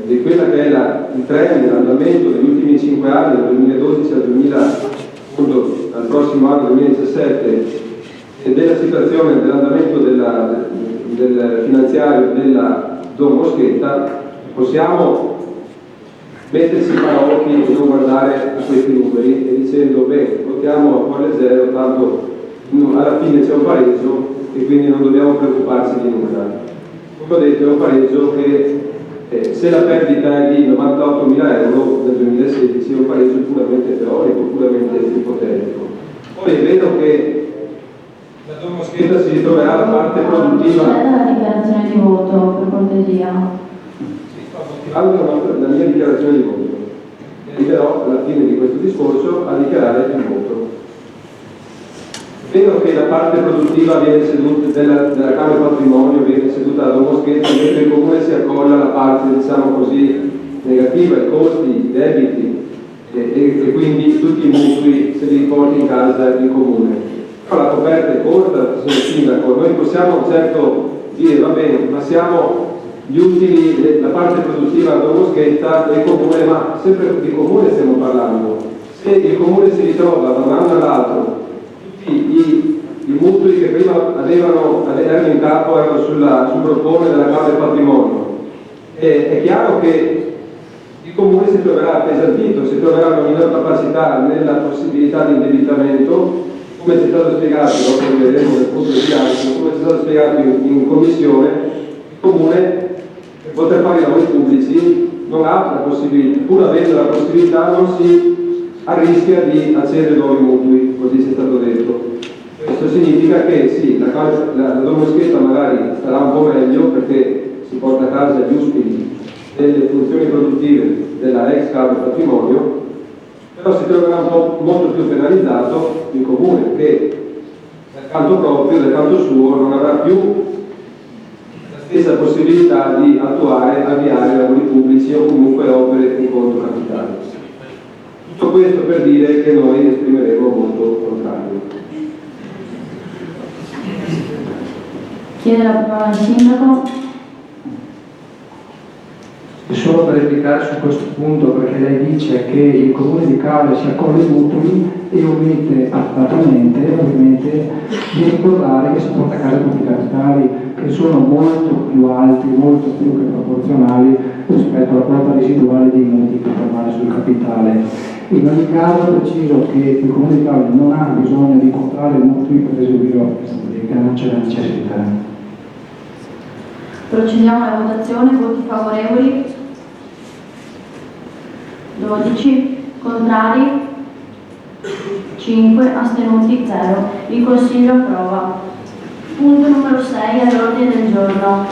di quella che è il trend, l'andamento degli ultimi 5 anni, dal 2012 al prossimo anno 2017, e della situazione dell'andamento del finanziario della Don Moschetta, possiamo mettersi i paraocchi e non guardare a questi numeri e dicendo beh, votiamo a cuore zero, tanto alla fine c'è un pareggio e quindi non dobbiamo preoccuparci di nulla. Come ho detto, è un pareggio che se la perdita è di 98.000 euro nel 2016 è un pareggio puramente teorico, puramente ipotetico. Poi è vero che la Don Moschetta si ritroverà la parte produttiva. La dichiarazione di voto, per cortesia. La mia dichiarazione di voto. Arriverò alla fine di questo discorso a dichiarare il voto. È vero che la parte produttiva viene ceduta della Camera Patrimonio, viene ceduta da Don Moschetta, mentre il Comune si accolla la parte, diciamo così, negativa, i costi, i debiti e quindi tutti i mutui se li porti in casa il Comune. Però la coperta è corta, signor Sindaco, noi possiamo certo dire va bene, ma siamo gli ultimi, la parte produttiva a Don Moschetta del Comune, ma sempre di Comune stiamo parlando. Se il Comune si ritrova da un anno all'altro, tutti i mutui che prima erano in capo erano sul groppone della Camera del Patrimonio, è chiaro che il Comune si troverà appesantito, si troverà una minore capacità nella possibilità di indebitamento, come ci è stato spiegato, dopo vedremo nel punto di bilancio, come ci è stato spiegato in commissione, il Comune per poter fare i lavori pubblici non ha la possibilità, pur avendo la possibilità non si arrischia di accedere nuovi mutui, così ci è stato detto. Questo significa che sì, la Don Moschetta magari starà un po' meglio perché si porta a casa gli utili delle funzioni produttive della ex Camera Patrimonio, però si troverà un po' molto più penalizzato il Comune che dal canto proprio, dal canto suo, non avrà più la stessa possibilità di avviare lavori pubblici o comunque opere in conto capitale. Tutto questo per dire che noi esprimeremo voto contrario. Chiede la parola al Sindaco. Ci sono solo per replicare su questo punto, perché lei dice che il Comune di Cave si accoglie i mutui e omette astrattamente ovviamente di ricordare che si porta a casa tutti i capitali che sono molto più alti, molto più che proporzionali rispetto alla quota residuale dei mutui che permane sul capitale. In ogni caso preciso che il Comune di Cave non ha bisogno di comprare mutui per eseguire questa politica, non c'è la necessità. Procediamo alla votazione. Voti favorevoli? 12. Contrari? 5. Astenuti? 0. Il Consiglio approva. Punto numero 6 all'ordine del giorno.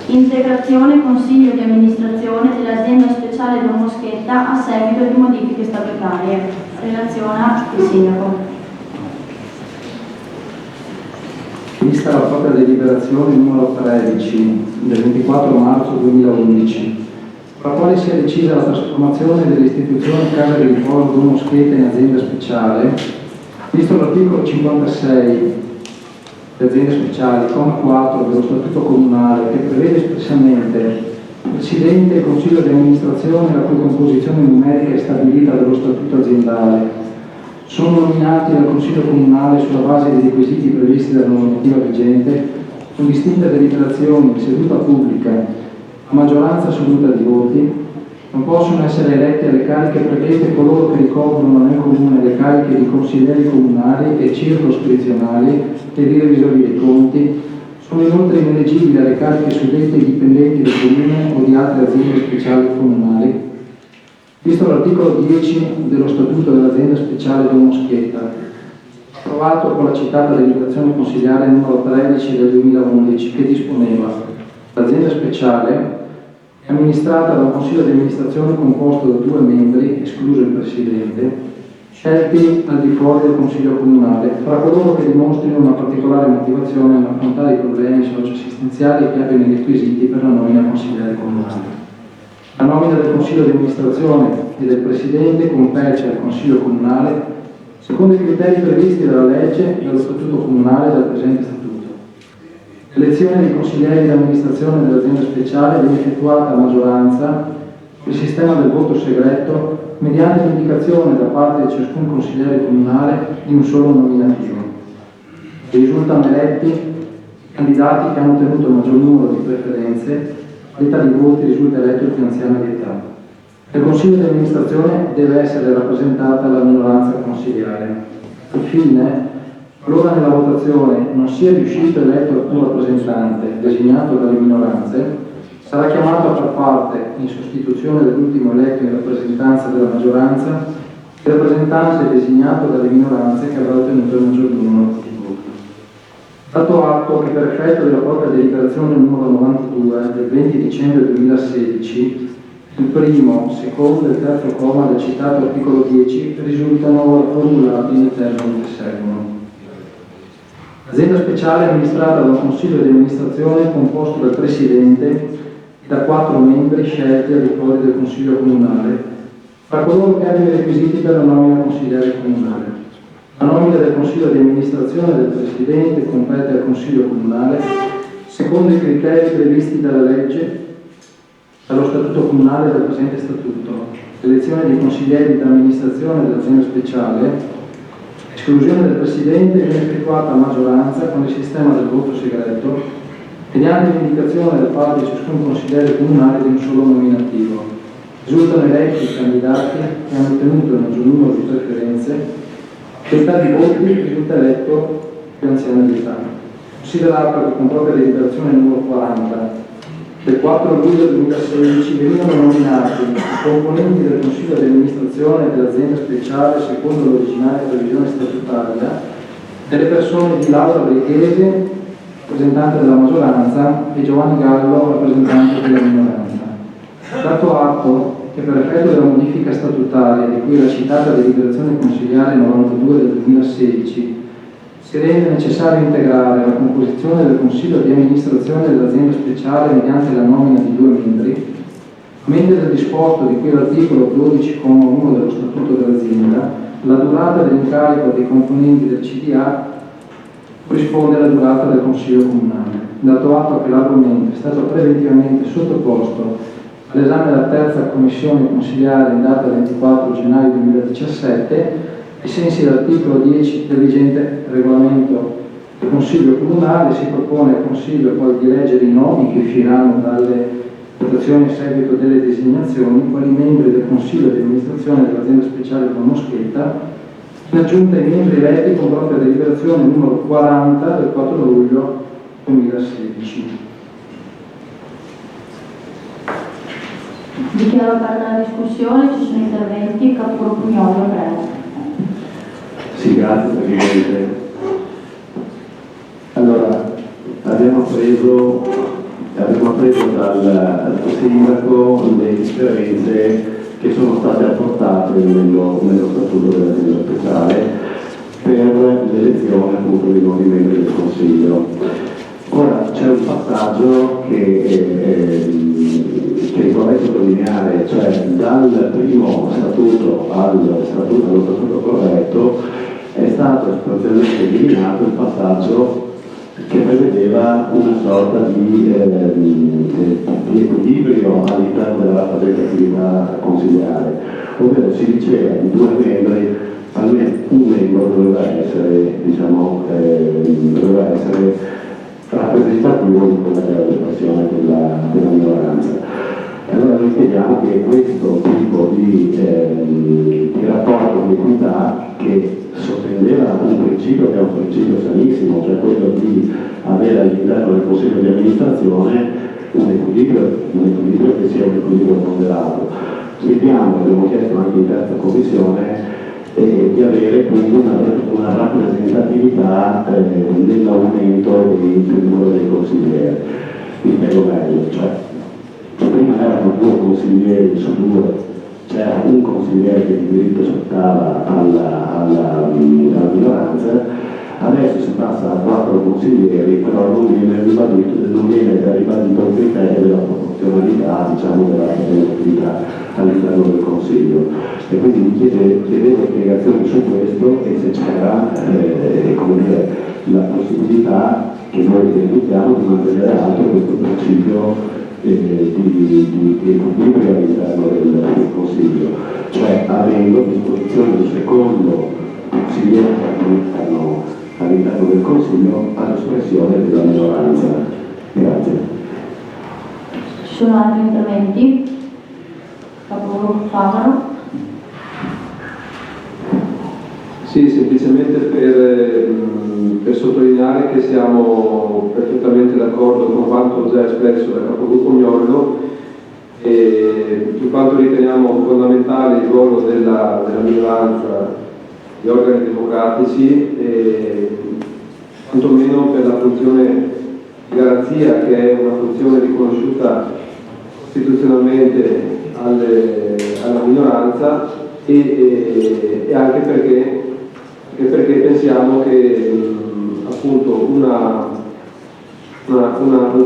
Integrazione Consiglio di amministrazione dell'azienda speciale Don Moschetta a seguito di modifiche statutarie. Relaziona il Sindaco. Vista la propria deliberazione numero 13 del 24 marzo 2011, con la quale si è decisa la trasformazione dell'istituzione Casa di Riposo Don Moschetta in azienda speciale, visto l'articolo 56 di aziende speciali, comma 4 dello Statuto Comunale, che prevede espressamente Presidente e Consiglio di amministrazione la cui composizione numerica è stabilita dallo Statuto aziendale. Sono nominati dal Consiglio Comunale sulla base dei requisiti previsti dalla normativa vigente, con distinte deliberazioni in seduta pubblica, a maggioranza assoluta di voti. Non possono essere eletti alle cariche predette coloro che ricoprono nel Comune le cariche di consiglieri comunali e circoscrizionali e di revisori dei conti. Sono inoltre ineleggibili alle cariche suddette i dipendenti del Comune o di altre aziende speciali comunali. Visto l'articolo 10 dello Statuto dell'azienda speciale Don Moschetta, approvato con la citata deliberazione consigliare numero 13 del 2011, che disponeva: l'azienda speciale è amministrata da un consiglio di amministrazione composto da 2 membri, escluso il presidente, scelti al di fuori del consiglio comunale, fra coloro che dimostrino una particolare motivazione nell'affrontare i problemi socio-assistenziali e che abbiano i requisiti per la nomina consigliere comunale. La nomina del Consiglio di amministrazione e del Presidente compete al Consiglio Comunale secondo i criteri previsti dalla legge e dallo Statuto Comunale e dal presente Statuto. L'elezione dei consiglieri di amministrazione dell'azienda speciale viene effettuata a maggioranza il sistema del voto segreto mediante l'indicazione da parte di ciascun consigliere comunale di un solo nominativo. Risultano eletti i candidati che hanno ottenuto il maggior numero di preferenze. L'età di voti risulta eletto il più anziano di età. Nel Consiglio di amministrazione deve essere rappresentata la minoranza consigliare. Infine, qualora nella votazione non sia riuscito eletto alcun rappresentante designato dalle minoranze, sarà chiamato a far parte, in sostituzione dell'ultimo eletto in rappresentanza della maggioranza, il rappresentante designato dalle minoranze che avrà ottenuto il maggior numero di voti. Dato atto che per effetto della propria deliberazione numero 92 del 20 dicembre 2016, il primo, secondo e terzo comma del citato articolo 10 risultano formulati nei termini che seguono. L'azienda speciale è amministrata da un consiglio di amministrazione composto dal presidente e da 4 membri scelti al di fuori del consiglio comunale, fra coloro che hanno i requisiti per la nomina consigliere comunale. La nomina del consiglio di amministrazione del presidente compete al consiglio comunale secondo i criteri previsti dalla legge, dallo statuto comunale e dal presente statuto. L'elezione dei consiglieri d'amministrazione dell'azienda speciale, esclusione del presidente, viene effettuata a maggioranza con il sistema del voto segreto mediante l'indicazione da parte di ciascun consigliere comunale di un solo nominativo. Risultano eletti i candidati che hanno ottenuto il maggior numero di preferenze. L'età di voti risulta eletto più anziano di età. Considerato che con propria deliberazione numero 40 del 4 luglio 2016 venivano nominati i componenti del Consiglio di amministrazione dell'azienda speciale secondo l'originaria previsione statutaria delle persone di Laura Brighese, rappresentante della maggioranza, e Giovanni Gallo, rappresentante della minoranza. Dato atto che per effetto della modifica statutaria di cui la citata deliberazione consigliare 92 del 2016 si rende necessario integrare la composizione del Consiglio di amministrazione dell'azienda speciale mediante la nomina di 2 membri, a mente del disposto di cui l'articolo 12,1 dello Statuto dell'azienda, la durata dell'incarico dei componenti del CDA corrisponde alla durata del Consiglio Comunale. Dato atto che l'argomento è stato preventivamente sottoposto all'esame della terza commissione consiliare in data 24 gennaio 2017, ai sensi dell'articolo 10 del vigente regolamento del Consiglio Comunale, si propone al Consiglio poi di leggere i nomi che usciranno dalle votazioni a seguito delle designazioni quali membri del Consiglio di amministrazione dell'azienda speciale con Moschetta, in aggiunta ai membri eletti con propria deliberazione numero 40 del 4 luglio 2016. Dichiaro aperta la discussione, ci sono interventi. Capogruppo Pugnolo, prego. Sì, grazie Presidente. Allora, abbiamo preso dal sindaco le differenze che sono state apportate nello statuto dell'azienda speciale per l'elezione appunto dei nuovi membri del Consiglio. Ora c'è un passaggio che vorrei sottolineare, cioè dal primo statuto allo statuto corretto è stato sostanzialmente eliminato il passaggio che prevedeva una sorta di equilibrio all'interno della rappresentatività consigliare, ovvero si diceva di 2 membri, almeno un membro doveva essere rappresentativo di quella che era l'espressione della minoranza. Allora noi chiediamo che questo tipo di rapporto di equità, che sottendeva un principio che è un principio sanissimo, cioè quello di avere all'interno del Consiglio di amministrazione un equilibrio che sia un equilibrio ponderato. Chiediamo, abbiamo chiesto anche in terza commissione, di avere quindi una rappresentatività nell'aumento del numero dei consiglieri. Mi spiego meglio, cioè prima erano 2 consiglieri su 2, c'era un consigliere che di diritto sottava alla minoranza, adesso si passa a 4 consiglieri, però non viene ribadito il criterio della proporzionalità, diciamo, della rappresentatività all'interno del Consiglio. E quindi mi chiedevo spiegazioni su questo e se c'era la possibilità che noi rivendichiamo di mantenere alto questo principio di equilibrio all'interno del Consiglio, cioè avendo a disposizione un secondo consigliere all'interno del Consiglio all'espressione della minoranza. Grazie. Ci sono altri interventi? Capogruppo Favaro. Sì, semplicemente per sottolineare che siamo perfettamente d'accordo con quanto già espresso dal capogruppo Gnorlo, in quanto riteniamo fondamentale il ruolo della minoranza di organi democratici, quantomeno per la funzione di garanzia, che è una funzione riconosciuta costituzionalmente alla minoranza, e anche perché pensiamo che appunto un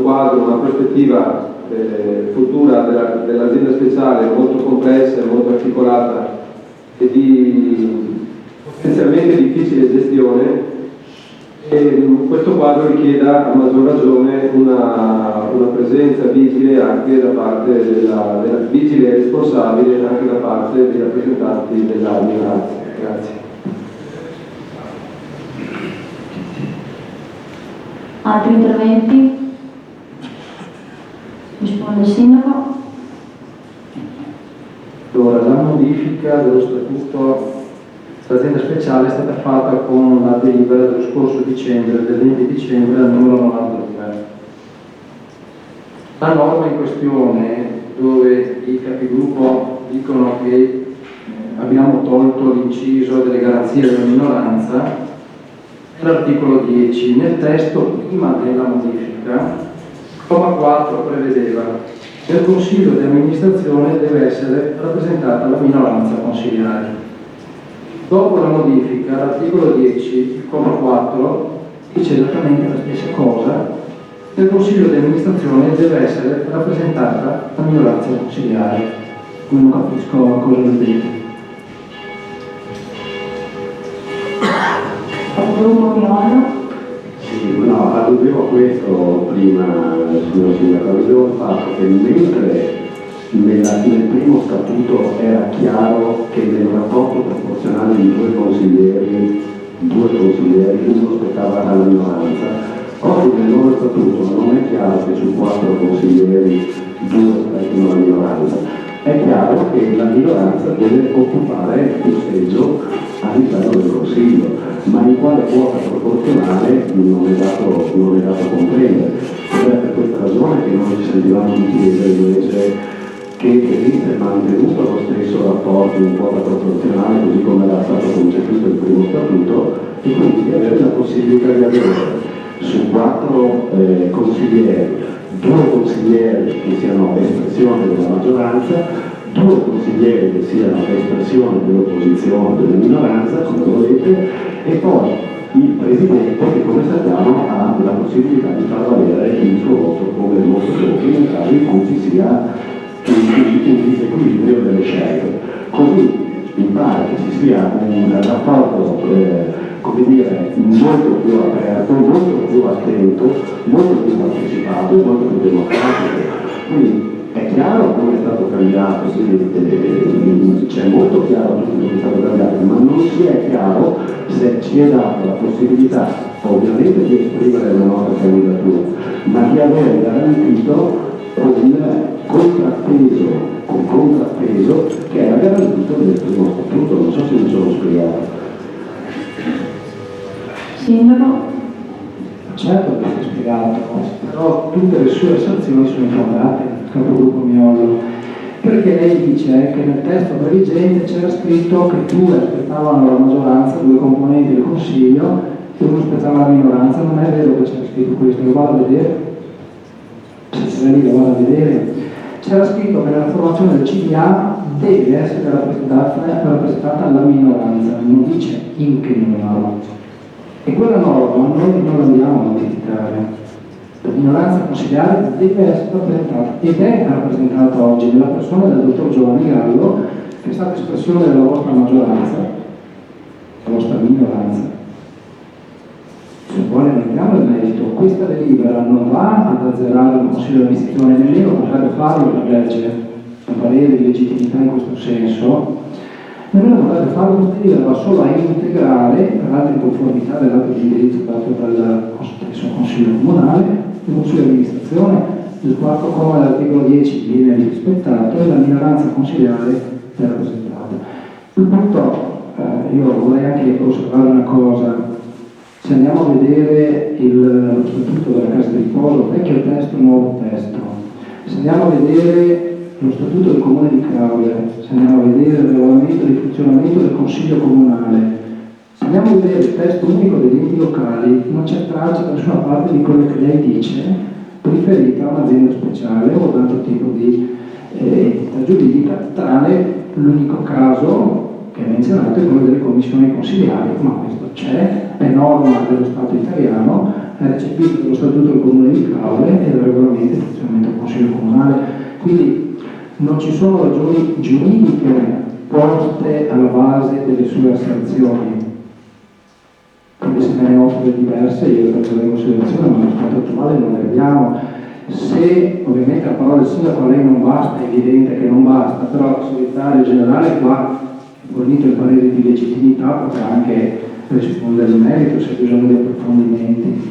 quadro, una prospettiva futura dell'azienda speciale molto complessa e molto articolata e di potenzialmente difficile gestione, e questo quadro richieda a maggior ragione una presenza vigile anche da parte della vigile e responsabile anche da parte dei rappresentanti della minoranza. Grazie. Altri interventi? Risponde il sindaco. Allora, la modifica dello statuto dell'azienda speciale è stata fatta con la delibera dello scorso dicembre, del 20 dicembre, al numero 92. La norma in questione, dove i capigruppo dicono che abbiamo tolto l'inciso delle garanzie della minoranza, è l'articolo 10. Nel testo, prima della modifica, comma 4 prevedeva: nel Consiglio di amministrazione deve essere rappresentata la minoranza consigliare. Dopo la modifica, l'articolo 10, il comma 4, dice esattamente la stessa cosa: nel Consiglio di amministrazione deve essere rappresentata la minoranza consigliare. Come non capisco cosa vuol dire. Sì, no, alludevo a questo prima, signor Sindaco, alludevo al fatto che mentre nel primo statuto era chiaro che nel rapporto proporzionale di due consiglieri uno spettava alla minoranza. Oggi nel nuovo statuto non è chiaro che su 4 consiglieri 2 spettino alla minoranza, è chiaro che la minoranza deve occupare un seggio all'interno del Consiglio, ma in quale quota proporzionale non è dato comprendere. Ed è per questa ragione che noi ci sentivamo di chiedere invece che venisse mantenuto lo stesso rapporto in quota proporzionale così come era stato concepito il primo statuto, e quindi di avere la possibilità di avere su 4 consiglieri 2 consiglieri che siano espressione della maggioranza, 2 consiglieri che siano espressione dell'opposizione, della minoranza, come volete, e poi il Presidente che, come sappiamo, ha la possibilità di far valere il suo voto come voto proprio nel caso in cui ci sia un disequilibrio delle scelte. Così mi pare che ci sia un rapporto come dire, molto più aperto, molto più attento, molto più partecipato, molto più democratico. Quindi è chiaro come è stato cambiato, c'è molto chiaro tutto come è stato cambiato, ma non si è chiaro se ci è data la possibilità ovviamente di esprimere la nostra candidatura, ma di avere garantito un contrappeso che era garantito nel primo statuto. Non so se mi sono spiegato. Sindaco? Certo che si è spiegato, però tutte le sue asserzioni sono infondate, capogruppo Miolo, perché lei dice che nel testo previgente c'era scritto che 2 aspettavano la maggioranza, 2 componenti del Consiglio, e 1 aspettava la minoranza. Non è vero che c'era scritto questo, lo vado a vedere. Se c'era lì, lo vado a vedere. C'era scritto che nella formazione del CDA deve essere rappresentata la minoranza, non dice in che numero. E quella norma noi non l'andiamo a modificare. La minoranza consigliare deve essere rappresentata ed è rappresentata oggi nella persona del dottor Giovanni Gallo, che è stata espressione della vostra maggioranza, la vostra minoranza. Se vuole ne andiamo al merito. Questa delibera non va ad azzerare il Consiglio di amministrazione, nemmeno potrebbe farlo la legge, un parere di legittimità in questo senso. Nemmeno potrebbe fare questa delibera, va solo a integrare, peraltro in conformità dell'atto di indirizzo dato dal stesso Consiglio Comunale, il Consiglio di amministrazione, il 4 comma dell'articolo 10 viene rispettato e la minoranza consigliare è rappresentata. Il punto, io vorrei anche osservare una cosa. Se andiamo a vedere lo statuto della Casa di Riposo, vecchio testo, nuovo testo, se andiamo a vedere lo statuto del Comune di Craude, se andiamo a vedere il regolamento di funzionamento del Consiglio Comunale, se andiamo a vedere il testo unico degli enti locali, non c'è traccia da nessuna parte di quello che lei dice riferita a un'azienda speciale o ad altro tipo di entità giuridica, tranne l'unico caso che è menzionato è quello delle commissioni consigliari, ma questo c'è, è norma dello Stato italiano, è recepito dallo Statuto del Comune di Craude e dal regolamento di funzionamento del Consiglio Comunale. Quindi non ci sono ragioni giuridiche poste alla base delle sue asserzioni. Quindi se me ne offre diverse io le prenderò in considerazione, ma allo stato attuale non ne abbiamo. Se ovviamente la parola del sindaco a lei non basta, è evidente che non basta, però il segretario generale qua fornito il parere di legittimità potrà anche rispondere in merito se ha bisogno di approfondimenti.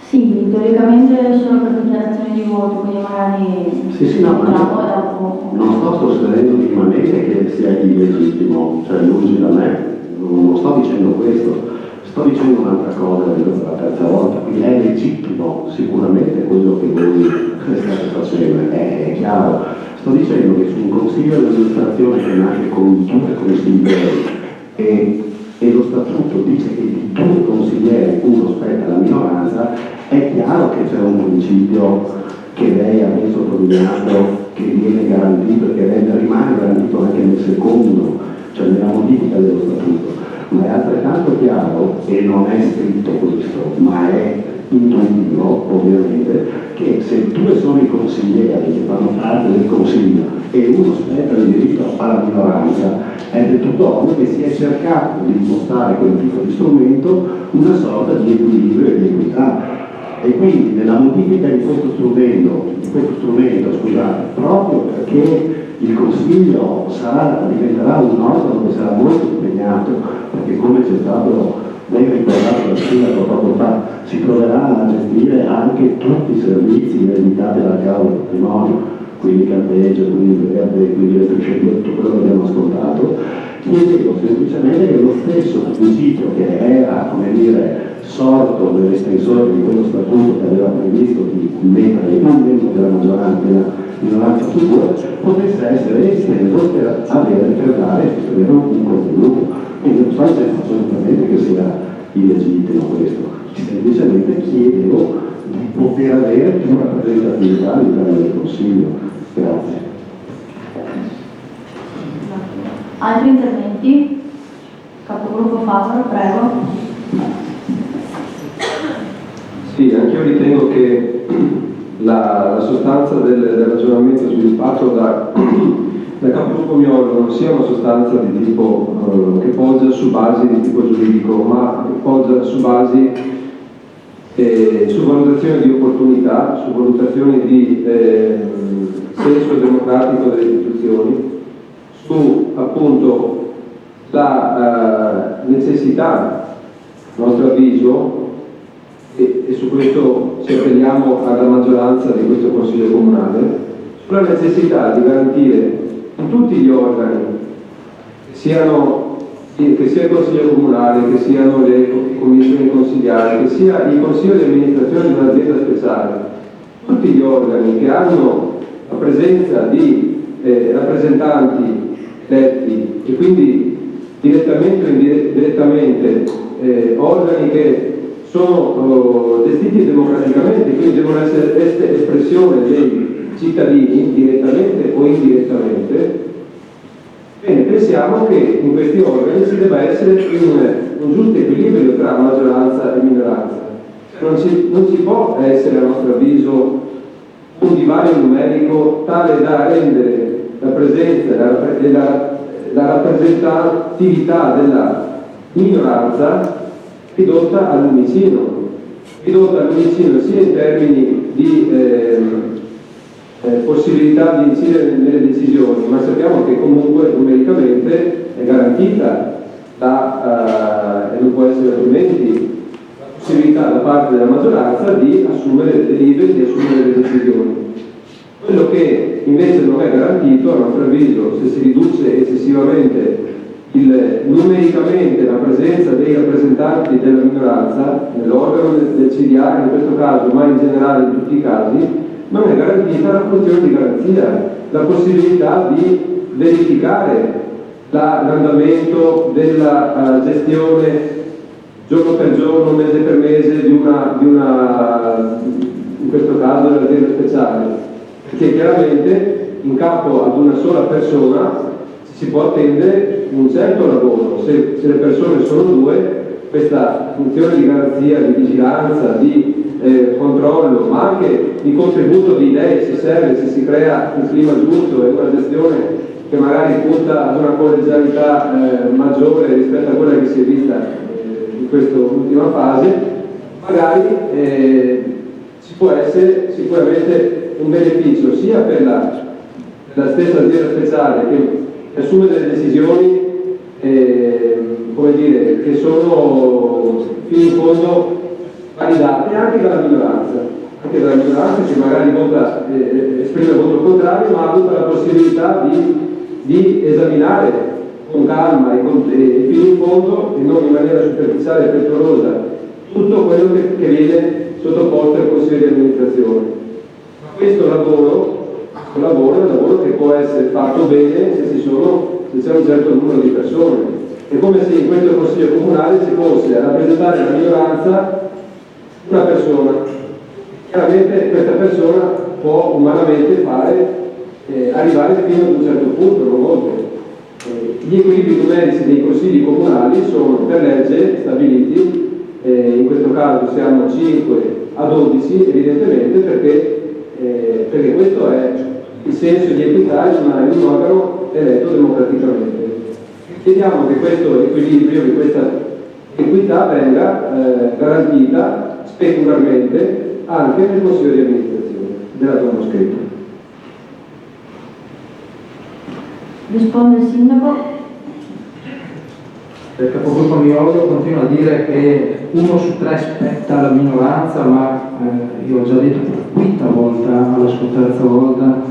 Sì, teoricamente solo per dichiarazione di voto, quindi magari Sì, no, non sto sostenendo minimamente che sia illegittimo, cioè lungi da me, non sto dicendo questo, sto dicendo un'altra cosa per la terza volta, quindi è legittimo sicuramente quello che voi state facendo, è chiaro. Sto dicendo che su un consiglio di amministrazione che nasce con 2 consiglieri e lo statuto dice che di 2 consiglieri 1 spetta alla minoranza, è chiaro che c'è un principio che lei ha ben sottolineato che viene garantito e che rimane garantito anche nel secondo, cioè nella modifica dello statuto, ma è altrettanto chiaro, e non è scritto questo, ma è intuitivo ovviamente, che se 2 sono i consiglieri che fanno parte del consiglio e 1 spetta il diritto alla minoranza, è del tutto ovvio che si è cercato di impostare quel tipo di strumento una sorta di equilibrio e di equità. E quindi nella modifica di questo strumento, scusate, proprio perché il Consiglio diventerà un organo che sarà molto impegnato, perché come c'è stato ben ricordato dal sindaco poco fa, si troverà a gestire anche tutti i servizi ereditati dalla causa del patrimonio, quindi carteggio, quindi verde, quindi elettricità, tutto quello che abbiamo ascoltato. Chiedevo semplicemente che lo stesso principio che era, come dire, sorto nell'estensore di quello statuto che aveva previsto di mettere un membro della minoranza su due, potesse essere esteso per dare un contenuto. Quindi non so se assolutamente che sia illegittimo questo, semplicemente chiedevo di poter avere più rappresentatività all'interno del Consiglio. Grazie. Altri interventi? Capogruppo Favaro, prego. Sì, anche io ritengo che la sostanza del ragionamento sviluppato da capogruppo Miolo non sia una sostanza di tipo che poggia su basi di tipo giuridico, ma che poggia su basi su valutazioni di opportunità, su valutazioni di senso democratico delle istituzioni, su appunto la necessità, a nostro avviso, e su questo ci appelliamo alla maggioranza di questo Consiglio Comunale, sulla necessità di garantire in tutti gli organi, che sia il Consiglio Comunale, che siano le commissioni consigliari, che sia il Consiglio di amministrazione di un'azienda speciale, tutti gli organi che hanno la presenza di rappresentanti eletti e quindi direttamente o indirettamente organi che sono gestiti democraticamente, quindi devono essere espressione dei cittadini, direttamente o indirettamente. Bene, pensiamo che in questi organi ci debba essere un giusto equilibrio tra maggioranza e minoranza. Non ci può essere, a nostro avviso, un divario numerico tale da rendere la presenza e la rappresentatività della minoranza ridotta all'unicino sia in termini di possibilità di incidere nelle decisioni, ma sappiamo che comunque numericamente è garantita e non può essere altrimenti la possibilità da parte della maggioranza di assumere delibere, di assumere le decisioni. Quello che invece non è garantito, a nostro avviso, se si riduce eccessivamente numericamente la presenza dei rappresentanti della minoranza nell'organo del CDA in questo caso, ma in generale in tutti i casi, non è garantita la funzione di garanzia, la possibilità di verificare l'andamento della gestione giorno per giorno, mese per mese di una in questo caso dell'azienda speciale, perché chiaramente in capo ad una sola persona si può attendere un certo lavoro. Se le persone sono due, questa funzione di garanzia, di vigilanza, di controllo, ma anche di contributo di idee, se serve, se si crea un clima giusto e una gestione che magari punta ad una collegialità maggiore rispetto a quella che si è vista in questa ultima fase, magari ci può essere sicuramente un beneficio sia per la stessa azienda speciale che assume delle decisioni come dire, che sono fino in fondo validate anche dalla minoranza che magari esprime il voto contrario, ma ha avuto la possibilità di esaminare con calma e fino in fondo, e non in maniera superficiale e frettolosa, tutto quello che viene sottoposto al Consiglio di amministrazione. Ma questo lavoro è un lavoro che può essere fatto bene se c'è un certo numero di persone. È come se in questo Consiglio Comunale ci fosse a rappresentare la minoranza una persona. Chiaramente questa persona può umanamente arrivare fino ad un certo punto, non oltre. Gli equilibri numerici dei consigli comunali sono per legge stabiliti, in questo caso siamo 5 a 12 evidentemente perché questo è il senso di equità in un organo eletto democraticamente. Chiediamo che questo equilibrio, che questa equità venga garantita specularmente anche nel consiglio di amministrazione della Don Moschetta. Risponde il sindaco. Il capogruppo Miolio continua a dire che 1 su 3 spetta alla minoranza, ma io ho già detto per la quinta volta, alla sua terza volta,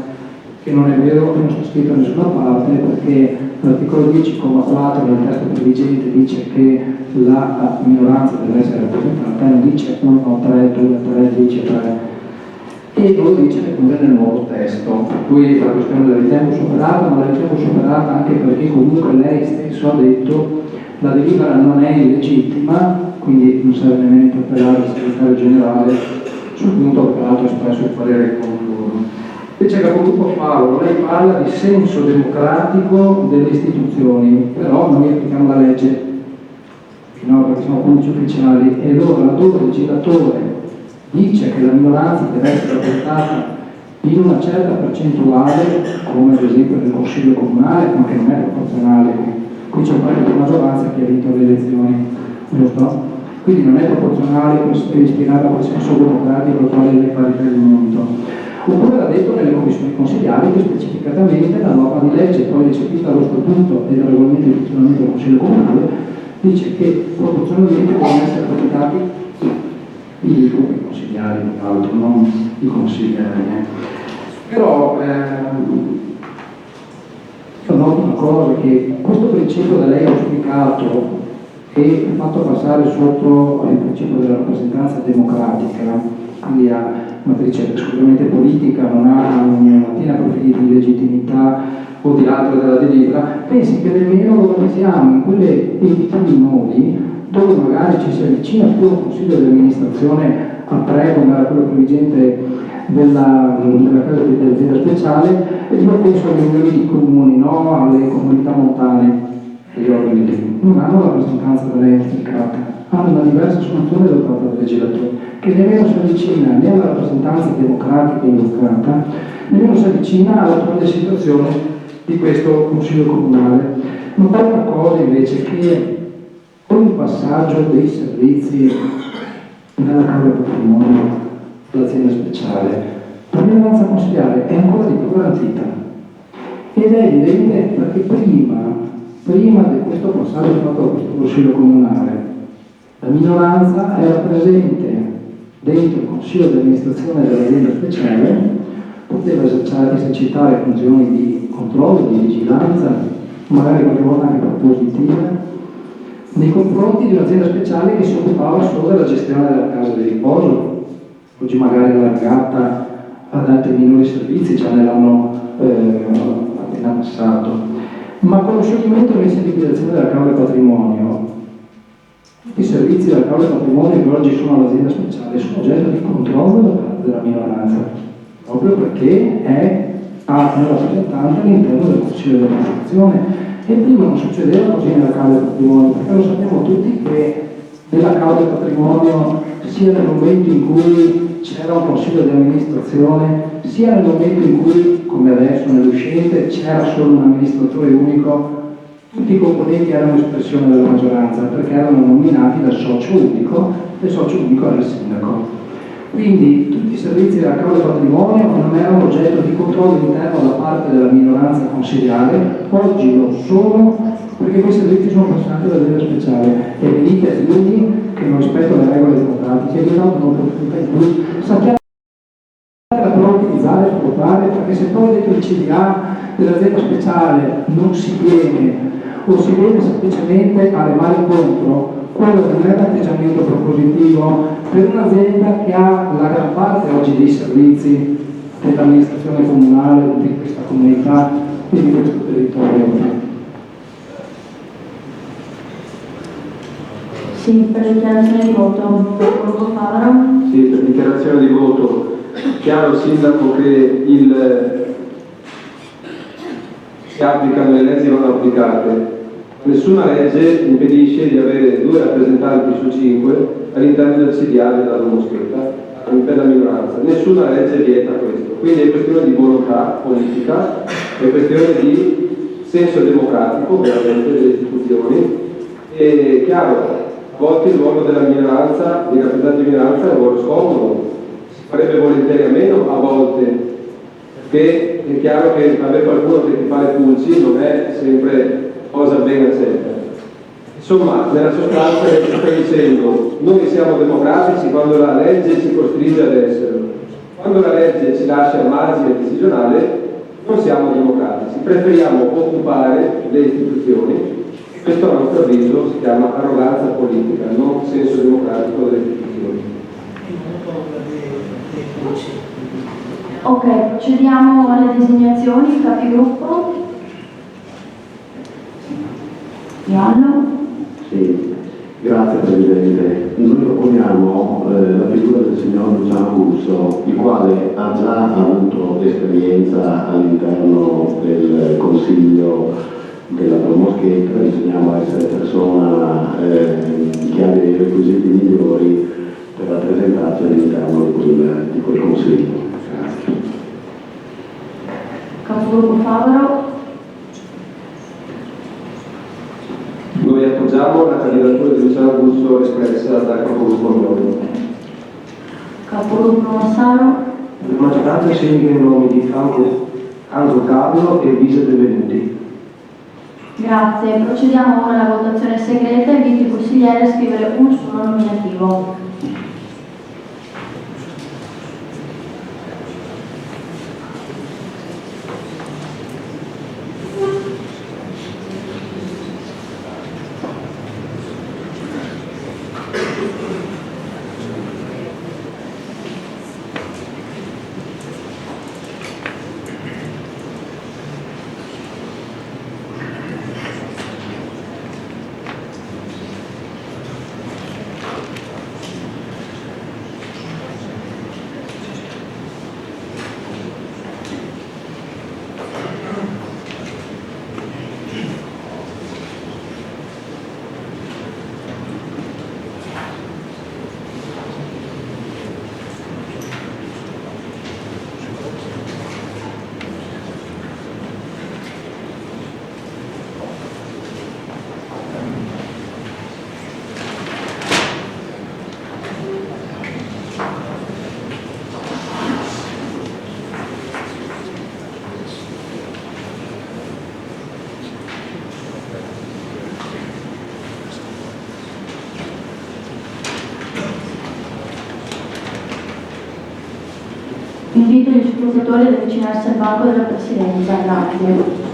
che non è vero, che non sta scritto da nessuna parte, perché l'articolo 10,4 del testo previgente dice che la minoranza deve essere rappresentata, non dice 1, 3, 2, 3, 10, 3. E lo dice pure nel nuovo testo, per cui la questione la ritengo superata, ma la ritengo superata anche perché comunque lei stesso ha detto la delibera non è illegittima, quindi non serve nemmeno interpellare il segretario generale sul punto, peraltro ha espresso il parere concluso. Invece capogruppo Paolo, lei parla di senso democratico delle istituzioni, però noi applichiamo la legge, finora perché siamo 15 ufficiali, e allora laddove il legislatore dice che la minoranza deve essere rappresentata in una certa percentuale, come ad esempio nel Consiglio Comunale, ma che non è proporzionale. Qui c'è un paio di maggioranza che ha vinto le elezioni, giusto? Quindi non è proporzionale, è ispirata a quel senso democratico al quale lei fa riferimento. Oppure l'ha detto nelle commissioni consigliari che specificatamente la norma di legge, poi recepita allo statuto e dal regolamento di funzionamento del Consiglio Comunale, dice che proporzionalmente devono essere rappresentati i gruppi consigliari, altro, non i consiglieri. Però io noto una cosa, che questo principio da lei auspicato e fatto passare sotto il principio della rappresentanza democratica, quindi a matrice esclusivamente politica, non ha mattina profili di legittimità o di altro della delibera, pensi che nemmeno dove siamo in quelle entità minori, dove magari ci si avvicina più al consiglio di amministrazione a 3, come era quello previgente della casa dell'azienda speciale, e io penso alle unioni di comuni, no? Alle comunità montane, gli organi lì, non hanno la rappresentanza da lei auspicata, hanno una diversa soluzione adottata dal legislatore, che nemmeno si avvicina né alla rappresentanza democratica invocata, nemmeno si avvicina all'attuale situazione di questo Consiglio Comunale. Notare una cosa invece, che ogni passaggio dei servizi dalla Camera Patrimonio all'azienda speciale, la minoranza consigliare è ancora di più garantita. Ed è evidente perché prima di questo passaggio fatto da questo Consiglio Comunale, la minoranza era presente dentro il Consiglio di amministrazione dell'azienda speciale, poteva esercitare funzioni di controllo, di vigilanza, magari qualche volta anche propositive, nei confronti di un'azienda speciale che si occupava solo della gestione della casa di riposo, oggi magari allargata ad altri minori servizi, già nell'anno appena passato. Ma con lo scioglimento invece di liquidazione della Camera Patrimonio, tutti i servizi della Camera Patrimonio che oggi sono all'azienda speciale sono oggetto di controllo da parte della minoranza, proprio perché ha un rappresentante all'interno del Consiglio di amministrazione. E prima non succedeva così nella Camera del Patrimonio, perché lo sappiamo tutti che nella Camera del Patrimonio, sia nel momento in cui c'era un consiglio di amministrazione, sia nel momento in cui, come adesso nell'uscente, c'era solo un amministratore unico, tutti i componenti erano espressione della maggioranza, perché erano nominati dal socio unico, e il socio unico era il sindaco. Quindi tutti i servizi della Camera del Patrimonio non erano oggetto di controllo interno da parte della minoranza consigliare, oggi lo sono, perché quei servizi sono passati dall'azienda speciale, e venite a dirmi che non rispettano le regole democratiche, e vi danno un'opportunità in più. Sappiamo da però utilizzare e sfruttare, perché se poi dentro il CDA dell'azienda speciale non si viene, o si viene semplicemente a remare contro, quello non è un atteggiamento propositivo per un'azienda che ha la gran parte oggi dei servizi dell'amministrazione comunale di questa comunità e di questo territorio. Sì, per dichiarazione di voto, Borgo Favaro. Sì, per dichiarazione di voto. Chiaro, Sindaco, che si applicano le leggi non applicate. Nessuna legge impedisce di avere 2 rappresentanti su 5 all'interno del CDA della Don Moschetta per la minoranza. Nessuna legge vieta questo. Quindi è questione di volontà politica, è questione di senso democratico veramente delle istituzioni. E chiaro, a volte il ruolo della minoranza, dei rappresentanti di minoranza è un ruolo scomodo. farebbe volentieri a meno a volte, perché è chiaro che avere qualcuno che ti fa le pulci non è sempre cosa ben accetta. Insomma, nella sostanza che sta dicendo, noi siamo democratici quando la legge ci costringe ad esserlo. Quando la legge ci lascia margine decisionale, non siamo democratici, preferiamo occupare le istituzioni. Questo a nostro avviso si chiama arroganza politica, non senso democratico delle istituzioni. Ok, procediamo alle designazioni, capigruppo. Gianno? Sì, grazie Presidente. Noi proponiamo la figura del signor Luciano Russo, il quale ha già avuto esperienza all'interno del Consiglio della Promoschetta, riteniamo essere persona che ha dei requisiti migliori per rappresentarci all'interno di quel Consiglio. Grazie. Capogruppo Favaro? Noi appoggiamo la candidatura di Luciano Russo espressa dal capogruppo Agnolo. Capogruppo Massaro? La maggioranza sceglie i nomi di Franco Carlo e Elvisa Benvenuti. Grazie, procediamo ora alla votazione segreta. Invito i consiglieri a scrivere un solo nominativo. Invito gli scrutatori ad avvicinarsi al banco della Presidenza. Grazie.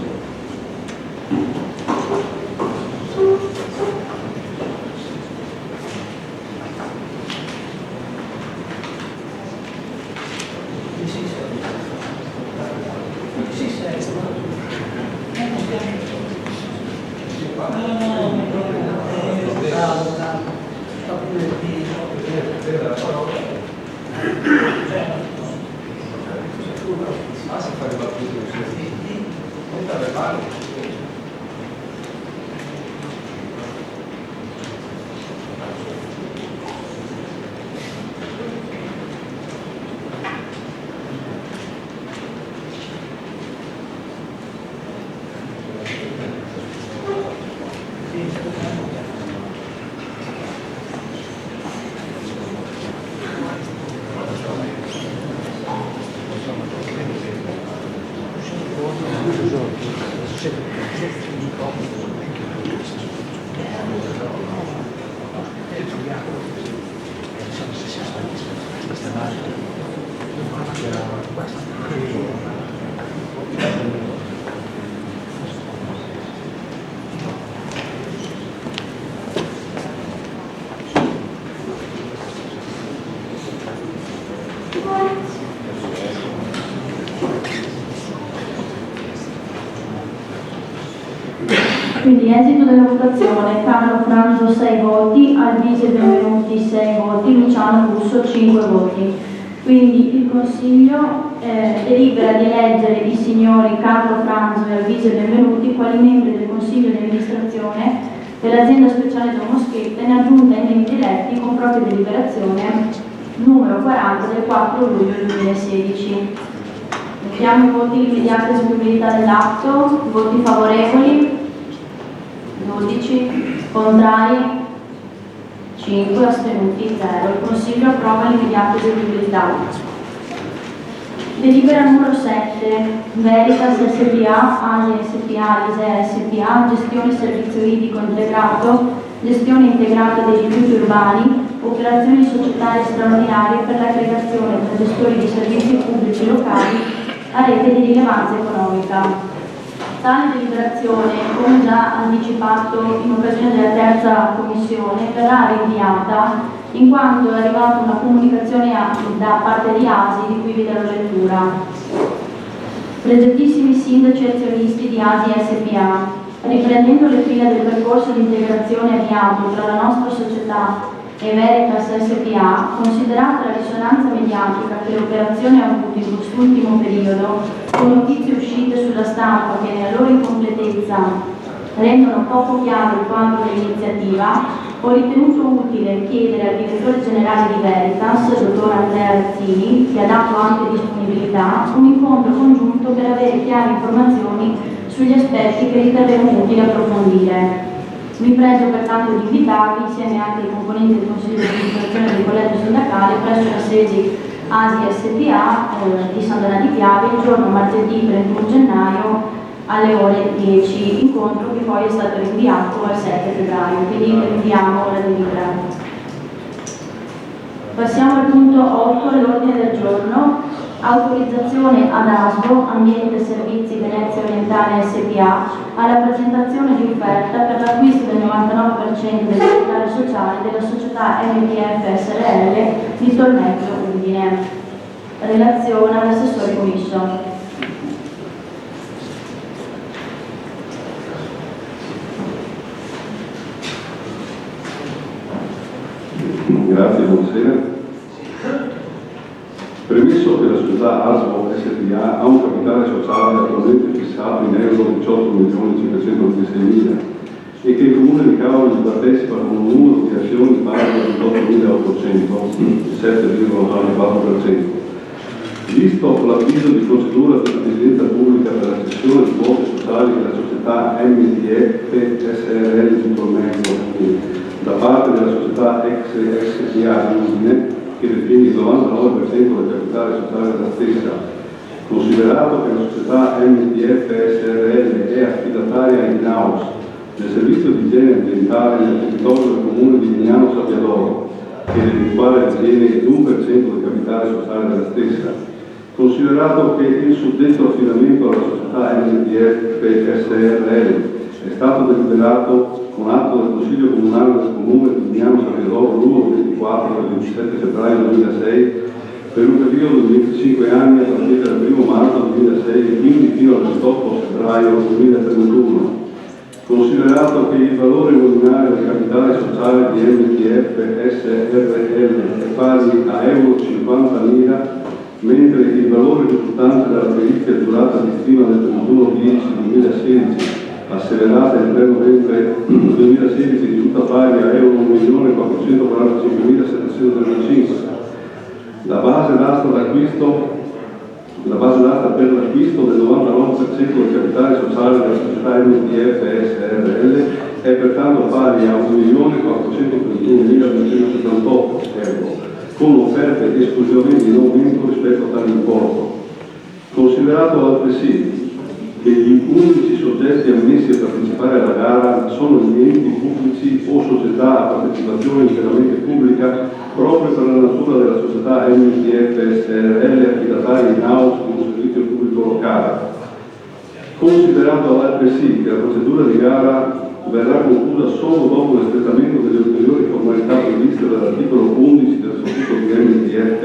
Quindi esito della votazione: Carlo Franzo 6 voti, Alvise Benvenuti 6 voti, Luciano Russo 5 voti. Quindi il Consiglio delibera di eleggere i signori Carlo Franzo e Alvise Benvenuti quali membri del Consiglio di amministrazione dell'azienda speciale Promoschetta in aggiunta ai membri eletti con propria deliberazione numero 40 del 4 luglio 2016. Mettiamo i voti di immediata eseguibilità dell'atto. Voti favorevoli 12, contrari 5, astenuti 0. Il Consiglio approva l'immediata eseguibilità. Delibera numero 7, Veritas SPA, ASI SPA, ISEA SPA, gestione servizio idrico integrato, gestione integrata dei rifiuti urbani, operazioni societarie straordinarie per l'aggregazione tra gestori di servizi pubblici locali a rete di rilevanza economica. Tale deliberazione, come già anticipato in occasione della terza commissione, verrà rinviata in quanto è arrivata una comunicazione da parte di ASI di cui vi darò lettura. Pregiatissimi sindaci e azionisti di ASI SPA, riprendendo le fila del percorso di integrazione avviato tra la nostra società e Veritas SPA, considerata la risonanza mediatica che l'operazione ha avuto in quest'ultimo periodo, con notizie uscite sulla stampa che nella loro incompletezza rendono poco chiaro il quadro dell'iniziativa, ho ritenuto utile chiedere al direttore generale di Veritas, dottor Andrea Razzini, che ha dato anche disponibilità, un incontro congiunto per avere chiare informazioni sugli aspetti che riterremo utile approfondire. Mi pregio pertanto di invitarvi, insieme anche ai componenti del Consiglio di amministrazione del collegio sindacale, presso la sede ASI SPA di San Donà di Piave il giorno martedì 31 gennaio alle ore 10, incontro che poi è stato rinviato al 7 febbraio, quindi rinviamo la delibera. Passiamo al punto 8 dell'ordine del giorno, autorizzazione ad ASBO, Ambiente e Servizi Venezia Orientale SPA, alla presentazione di offerta per l'acquisto del 99% del capitale sociale della società MTF SRL di Tolmezzo Udine. Relazione all'assessore Comisso. Grazie, buonasera. Premesso che la società ASBO SPA ha un capitale sociale attualmente fissato in euro 18.526.000 e che il Comune di Caorle partecipa con un numero di azioni pari a 28.800, il 7,94%. Visto l'avviso di procedura per l'esigenza pubblica per la cessione di quote sociali della società MTF SRL di Tolmezzo da parte della società ex SPA di Udine, che detiene il 99% del capitale sociale della stessa, considerato che la società MTF SRL è affidataria in-house del servizio di igiene ambientale nel territorio del comune di Vignano Sabbiadoro, che del quale detiene il 1% del capitale sociale della stessa, considerato che il suddetto affidamento alla società MTF SRL è stato deliberato con atto del Consiglio Comunale del Comune di Vignano Sabbiadoro numero 24 del 27 febbraio 2006 per un periodo di 25 anni a partire dal 1 marzo 2006 e quindi fino al 28 febbraio 2031. Considerato che il valore nominale del capitale sociale di MTF SRL è pari a euro 50.000, mentre il valore risultante dalla perizia durata di stima del 31/10/2016 asseverata il 3 novembre 2016 risulta pari a euro 1.445.735. La base d'asta per l'acquisto del 99% del capitale sociale della società MTF SRL è pertanto pari a 1.431.278 euro, con offerte esclusivamente in aumento rispetto a tale importo. Considerato altresì che gli unici soggetti ammessi a partecipare alla gara sono gli enti pubblici o società a partecipazione interamente pubblica proprio per la natura della società MTF SRL affidataria in-house di un servizio pubblico locale. Considerato altresì che la procedura di gara verrà conclusa solo dopo l'espletamento delle ulteriori formalità previste dall'articolo 11 del Statuto di MTF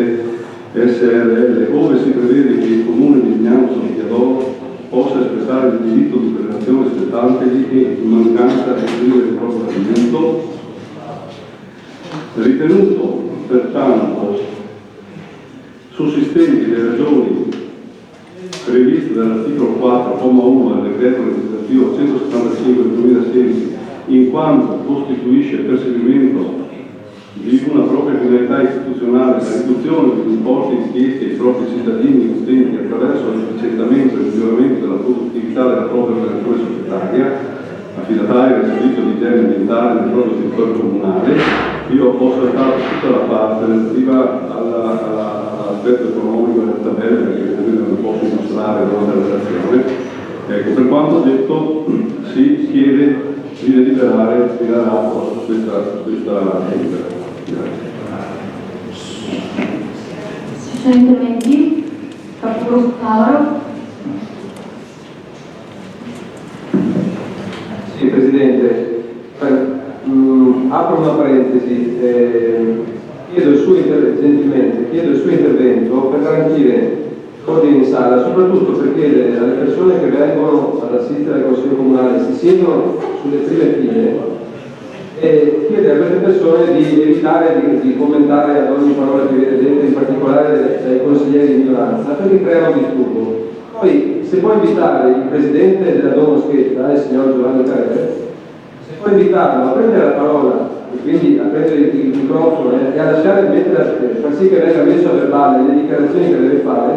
SRL, ove si prevede che il Comune di Vignano Sabbiadoro possa espressare il diritto di prelazione spettantegli e, in mancanza di esprimere il proprio argumento, ritenuto pertanto sussistenti le ragioni previste dall'articolo 4, comma 1 del decreto legislativo 175 del 2016, in quanto costituisce il perseguimento di una propria finalità istituzionale, la riduzione degli importi richiesti ai propri cittadini e utenti attraverso l'efficientamento e il miglioramento della produttività della propria operazione societaria, affidataria del servizio di igiene ambientale nel proprio territorio comunale. Io ho saltato tutta la parte relativa alla l'aspetto economico delle tabelle, perché non lo posso illustrare durante la relazione. Ecco, per quanto detto, si chiede di deliberare di dare atto a questa delibera. Ci sono interventi? Capogruppo Tauro. Sì, Presidente. Apro una parentesi. Chiedo il suo intervento per garantire ordine in sala, soprattutto per chiedere alle persone che vengono ad assistere al Consiglio Comunale, si siedono sulle prime file, e chiedere a queste persone di evitare di commentare ad ogni parola che viene detta, in particolare dai consiglieri di minoranza, perché creano disturbo. Poi, se può invitare il Presidente della Domoschetta, il signor Giovanni Carrere, se può invitarlo a prendere la parola, e quindi a prendere il microfono e a lasciare far sì che venga messo a verbale le dichiarazioni che deve fare,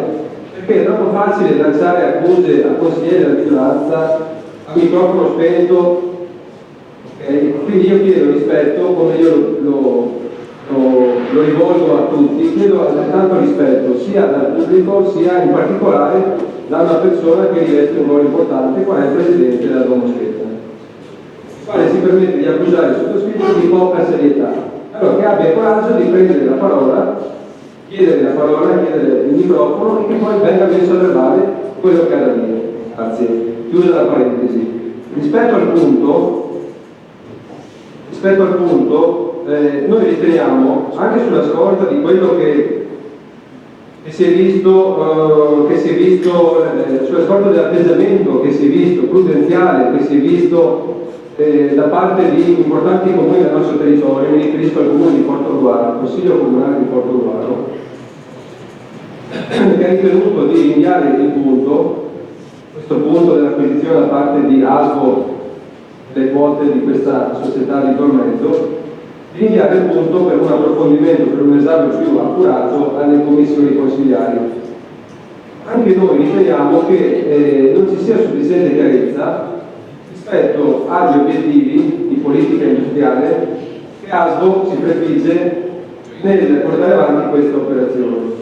perché è troppo facile lanciare accuse a consiglieri della minoranza a microfono spento. Okay? Quindi io chiedo rispetto, come io lo rivolgo a tutti, chiedo altrettanto rispetto sia dal pubblico sia in particolare da una persona che riveste un ruolo importante, qual è il Presidente della Domoschetta, il quale si permette di accusare il sottoscritto di poca serietà. Allora che abbia il coraggio di prendere la parola, chiedere la parola, chiedere il microfono e che poi venga messo a verbale quello che ha da dire. Grazie. Chiusa la parentesi. Rispetto al punto, noi riteniamo, anche sulla scorta di quello che si è visto, sulla scorta dell'atteggiamento che si è visto, prudenziale, che si è visto da parte di importanti comuni del nostro territorio, mi riferisco al comune di Portogruaro, al Consiglio Comunale di Portogruaro, che ha ritenuto di rinviare questo punto dell'acquisizione da parte di ASBO delle quote di questa società di tormento, di rinviare il punto per un approfondimento, per un esame più accurato alle commissioni consigliari. Anche noi riteniamo che non ci sia sufficiente chiarezza rispetto agli obiettivi di politica industriale che ASBO si prefigge nel portare avanti questa operazione.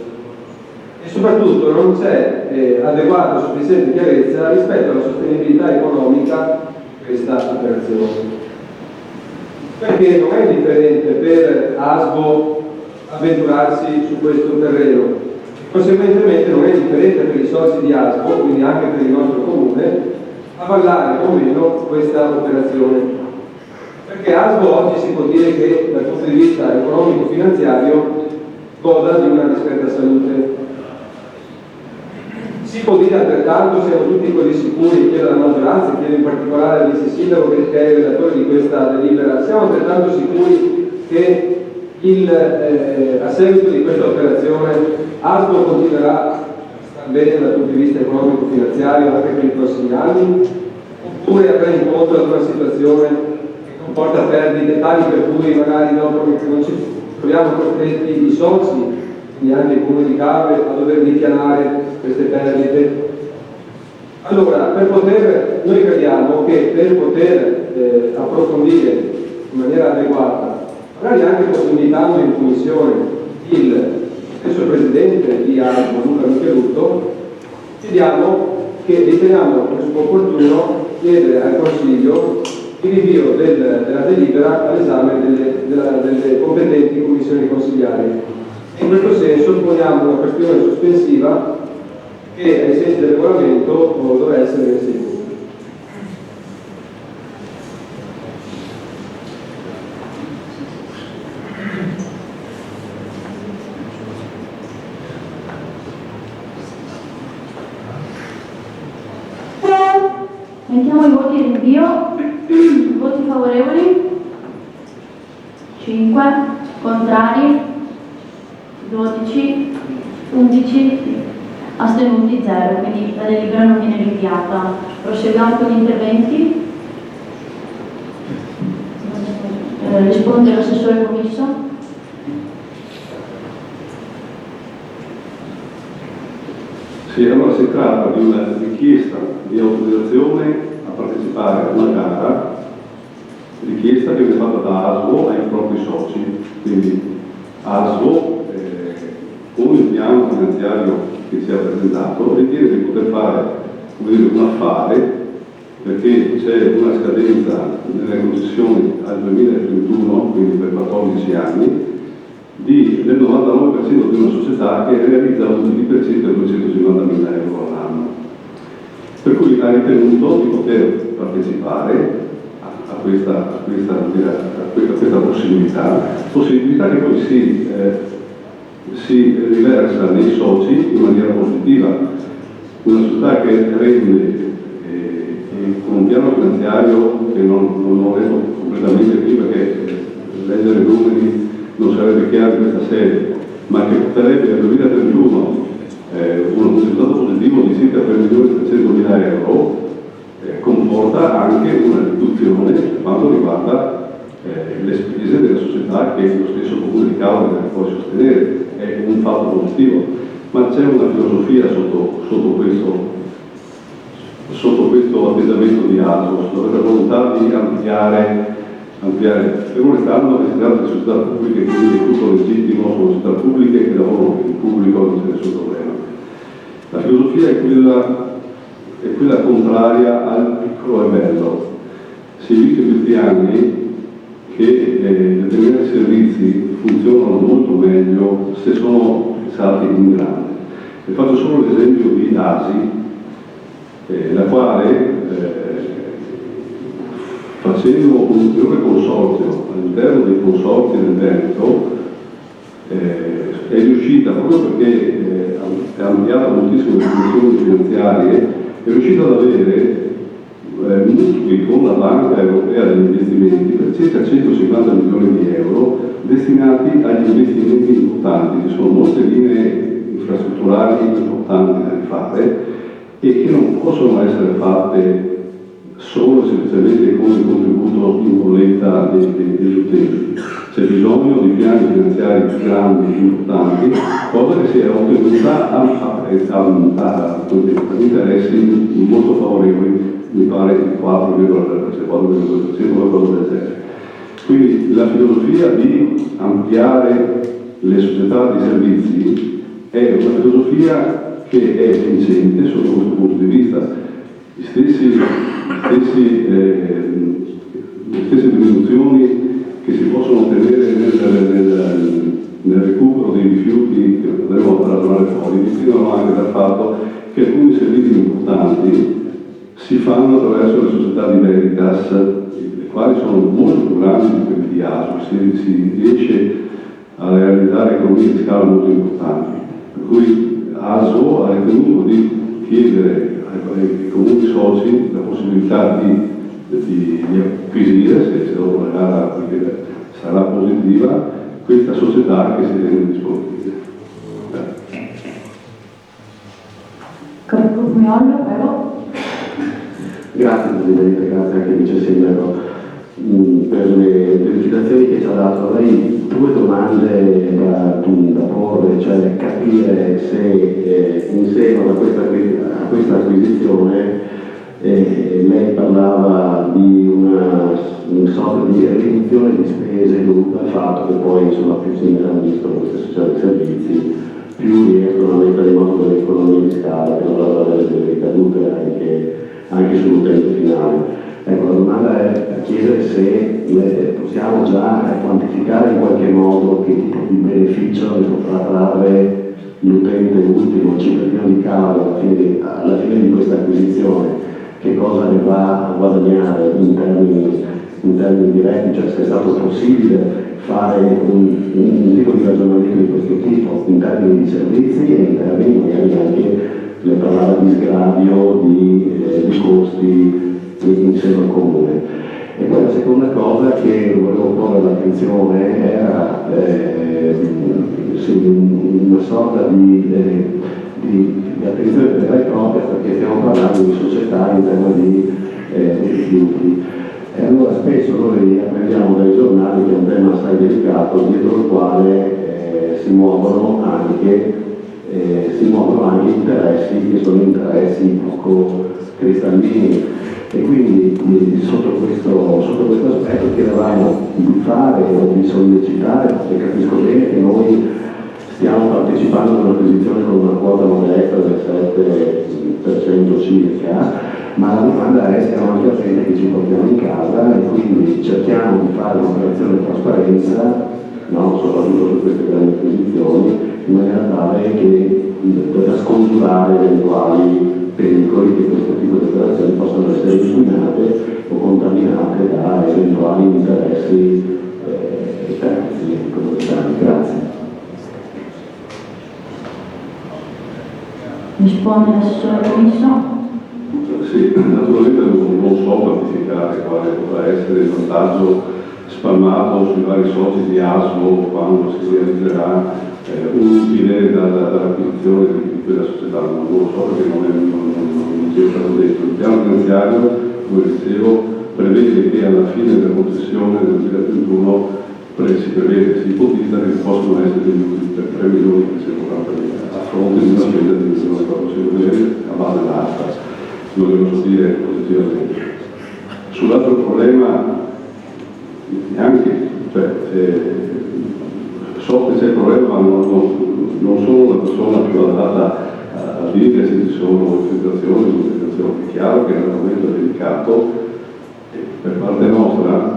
E soprattutto non c'è adeguata o sufficiente chiarezza rispetto alla sostenibilità economica di questa operazione. Perché non è indifferente per ASBO avventurarsi su questo terreno, conseguentemente non è indifferente per i soci di ASBO, quindi anche per il nostro comune, avallare o meno questa operazione. Perché ASBO oggi si può dire che dal punto di vista economico-finanziario goda di una discreta salute. Si può dire altrettanto, siamo tutti così sicuri, chiedo alla maggioranza, chiedo in particolare al vice sindaco che è il redattore di questa delibera, siamo altrettanto sicuri che a seguito di questa operazione ASBO continuerà a star bene dal punto di vista economico-finanziario anche per i prossimi anni, oppure andrà incontro ad una situazione che comporta perdite tali per cui magari dopo non ci troviamo costretti i soci, quindi anche il comune di Cave, a dover ripianare queste perdite. Allora, noi crediamo che per poter approfondire in maniera adeguata, magari anche invitando in commissione il stesso presidente di ASBO, Luca Michelutto, riteniamo opportuno chiedere al Consiglio il rinvio della delibera all'esame delle competenti commissioni consigliari. In questo senso poniamo una questione sospensiva che ai sensi del regolamento dovrà essere messa in voto. Mettiamo i voti di rinvio. Voti favorevoli? 5. Contrari? 12. 11. Astenuti 0, quindi la delibera non viene rinviata. Proseguiamo con gli interventi. Risponde l'assessore Commisso. Sì, allora si tratta di una richiesta di autorizzazione a partecipare a una gara, richiesta che viene fatta da ASBO ai propri soci, quindi ASBO con il piano finanziario che ci ha presentato, ritiene di poter fare, come dire, un affare, perché c'è una scadenza nelle concessioni al 2031, quindi per 14 anni, del 99% di una società che realizza utili per circa 250.000 euro all'anno. Per cui ha ritenuto di poter partecipare a questa possibilità che poi si riversa nei soci in maniera positiva. Una società che rende con un piano finanziario che non ho letto completamente qui perché leggere numeri non sarebbe chiaro in questa sede, ma che porterebbe nel 2031 un risultato positivo di circa 3.300.000 euro, comporta anche una riduzione per quanto riguarda le spese della società che lo stesso Comune di Caorle deve poi sostenere. È un fatto positivo, ma c'è una filosofia sotto questo atteggiamento di ASO, la volontà di ampliare, fermo restando che si tratta di società pubbliche, quindi è tutto legittimo, sono società pubbliche che lavorano per il pubblico, non c'è nessun problema. La filosofia è quella contraria al piccolo e bello. Si è visto in questi anni che determinati servizi funzionano molto meglio se sono fissati in grande. Vi faccio solo l'esempio di ASI, la quale facendo un ulteriore consorzio all'interno dei consorzi del Veneto è riuscita, proprio perché ha ampliato moltissimo le funzioni finanziarie, è riuscita ad avere mutui con la Banca Europea degli Investimenti per circa 150 milioni di euro destinati agli investimenti importanti. Ci sono molte linee infrastrutturali importanti da rifare e che non possono essere fatte solo e semplicemente con il contributo in bolletta degli utenti. C'è bisogno di piani finanziari più grandi e importanti, cosa che si è ottenuta a interessi molto favorevoli, mi pare il 4,2%, qualcosa del genere. Quindi la filosofia di ampliare le società di servizi è una filosofia che è vincente sotto questo punto di vista. Le stesse diminuzioni che si possono ottenere nel recupero dei rifiuti, che andremo a ragionare fuori, dipendono anche dal fatto che alcuni servizi importanti si fanno attraverso le società di Veritas, le quali sono molto più grandi di quelle di ASO, si riesce a realizzare economie di scala molto importanti. Per cui ASO ha ritenuto di chiedere ai comuni soci la possibilità di acquisire, se dopo la gara sarà positiva, questa società che si rende disponibile. Capogruppo Miollo, prego. Grazie Presidente, grazie anche Vice Sindaco per le delucidazioni che ci ha dato. Avrei due domande da porre, cioè capire se in seno a questa acquisizione lei parlava di una sorta di riduzione di spese dovuta al fatto che poi più si ingrandiscono queste società di servizi, più riescono a mettere in moto delle economie di scala che dovrebbero avere delle ricadute anche sull'utente finale. Ecco, la domanda è chiedere se possiamo già quantificare in qualche modo che tipo di beneficio ne potrà trarre l'utente ultimo, il cittadino di Caorle alla fine di questa acquisizione, che cosa ne va a guadagnare in termini diretti, cioè se è stato possibile fare un tipo di ragionamento di questo tipo in termini di servizi e in termini magari anche, le parlava di sgravio di costi in seno al comune. E poi la seconda cosa che volevo porre l'attenzione era una sorta di attenzione vera e propria, perché stiamo parlando di società in tema di rifiuti. E allora spesso noi apprendiamo dai giornali che è un tema assai delicato, dietro il quale si muovono anche interessi che sono interessi poco cristallini. E quindi sotto questo aspetto chiedevamo di fare o di sollecitare, perché capisco bene che noi stiamo partecipando partecipando all'acquisizione con una quota modesta del 7% circa, ma la domanda è: siamo anche attenti che ci portiamo in casa e quindi cerchiamo di fare un'operazione di trasparenza, no? Soprattutto su queste grandi acquisizioni, in maniera tale che per scongiurare eventuali pericoli che questo tipo di operazioni possano essere inquinate o contaminate da eventuali interessi terzi. Grazie. Risponde l'assessore Comisso. Sì, naturalmente non so quantificare quale potrà essere il vantaggio spalmato sui vari soci di ASMO quando si realizzerà un utile dall'acquisizione di quella società. Non lo so perché non ci è stato detto. Il piano finanziario, come dicevo, prevede che alla fine della concessione del 2021 si prevede, si ipotizza che possono essere degli utili per 3 milioni e 340 mila a fronte di una spesa di 1.400.000 a base d'asta. Non devo so dire positivamente. Sull'altro problema, neanche, so che c'è il problema, ma non sono la persona più adatta a dire se ci sono infiltrazioni o infiltrazioni. È chiaro che l'argomento è delicato e per parte nostra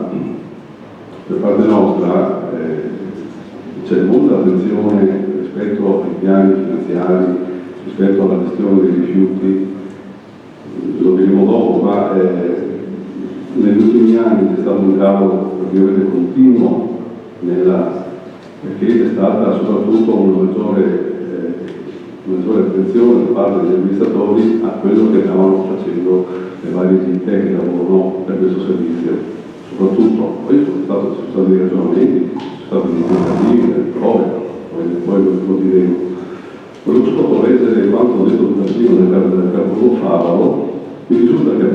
c'è molta attenzione rispetto ai piani finanziari, rispetto alla gestione dei rifiuti. Lo diremo dopo, ma negli ultimi anni c'è stato un calo praticamente continuo perché c'è stata soprattutto una maggiore attenzione da parte degli amministratori a quello che stavano facendo le varie ditte che lavorano per questo servizio. Soprattutto, poi sono stati dei ragionamenti, sono stati dei tentativi, delle prove, poi lo diremo. Volevo solo leggere quanto ho detto prima del capoluogo Favaro. Mi risulta che è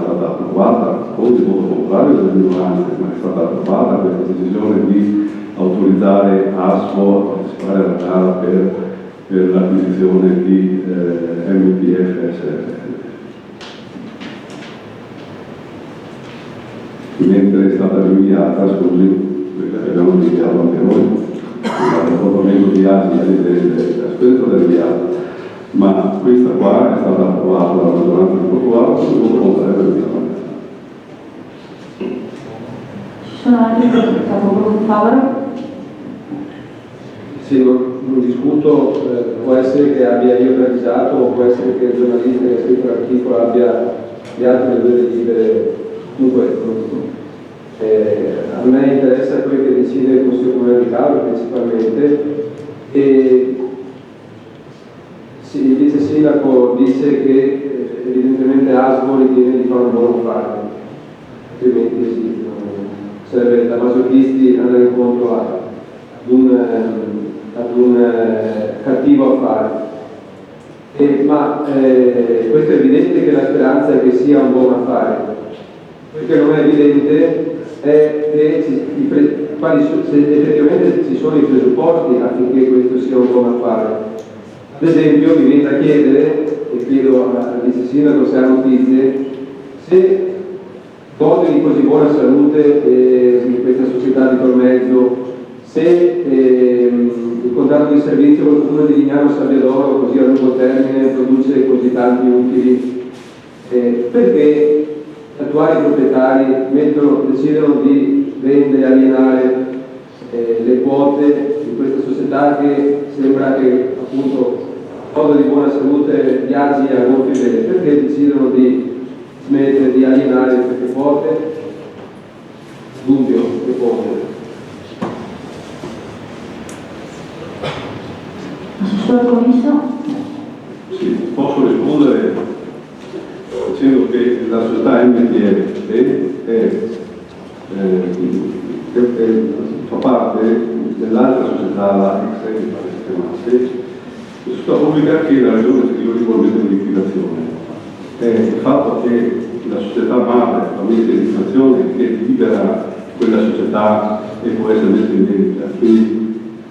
stata approvata con il voto contrario delle minoranze, ma è stata approvata questa decisione di autorizzare ASMO a partecipare alla gara per l'acquisizione di MPF SRL. Mentre è stata rinviata, scusi, perché abbiamo rinviato anche noi, il proponimento di ASI è stata rinviata. Ma questa qua è stata approvata dalla maggioranza di Portugallo con il voto contrario del Parlamento. Ci sono altri capogruppo in favore? Sì, non discuto, può essere che abbia io precisato o può essere che il giornalista che ha scritto l'articolo abbia dato le due delibere. Comunque, a me interessa quello che decide il Consiglio Comunale di Calabria principalmente, e il vice sindaco dice che evidentemente ASMO ritiene di fare un buon affare, altrimenti sì, sarebbe da masochisti andare incontro ad un cattivo affare. Ma questo è evidente che la speranza è che sia un buon affare. Quello che non è evidente è che se effettivamente ci sono i presupposti affinché questo sia un buon affare. Ad esempio mi viene da chiedere, e chiedo al vice sindaco se ha notizie, se gode di così buona salute in questa società di Tolmezzo, se il contratto di servizio con il comune di Lignano Sabbiadoro così a lungo termine produce così tanti utili, perché gli attuali proprietari decidono di vendere e alienare le quote di questa società che sembra che appunto cosa di buona salute viaggi a gonfie vele, perché decidono di smettere di alienare queste quote? Dubbio, risponde. Assessore Comisso? Sì, posso rispondere dicendo che la società MTF fa parte dell'altra società, la XL, la società pubblica che la Regione scrive rivolgendo in liquidazione. Il fatto che la società madre fa messa in liquidazione che libera quella società e può essere messa in vendita. Quindi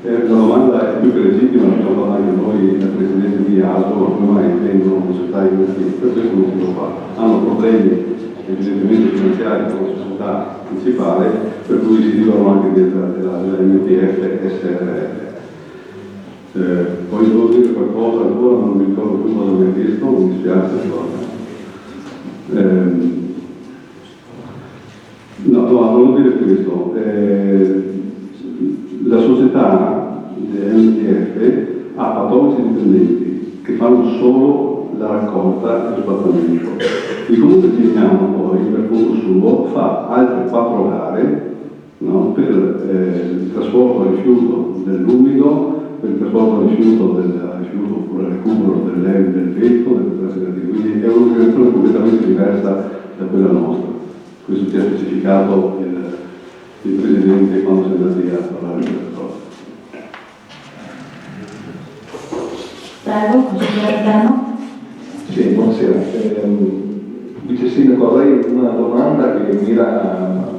la domanda è più che legittima, l'abbiamo fatto anche noi al Presidente di ASO, ma come mai vengono una società investita? Per questo non si può fare. Hanno problemi evidentemente finanziari con la società principale, per cui si dicono anche della MPF SRL. Poi devo dire qualcosa ancora, non mi ricordo più cosa mi ha chiesto, mi dispiace. No, volevo dire questo. La società MTF ha 14 dipendenti che fanno solo la raccolta e lo sbattimento. Il comune di Milano poi, per conto suo, fa altre 4 gare, no, per il trasporto a rifiuto dell'umido, per il trasporto a rifiuto oppure il recupero del vetro, quindi è un'organizzazione completamente diversa da quella nostra. Questo ci ha specificato il Presidente quando si è andati a parlare di questa cosa. Prego, consigliere Interno. Sì, buonasera. Vice Sindaco, avrei una domanda che mira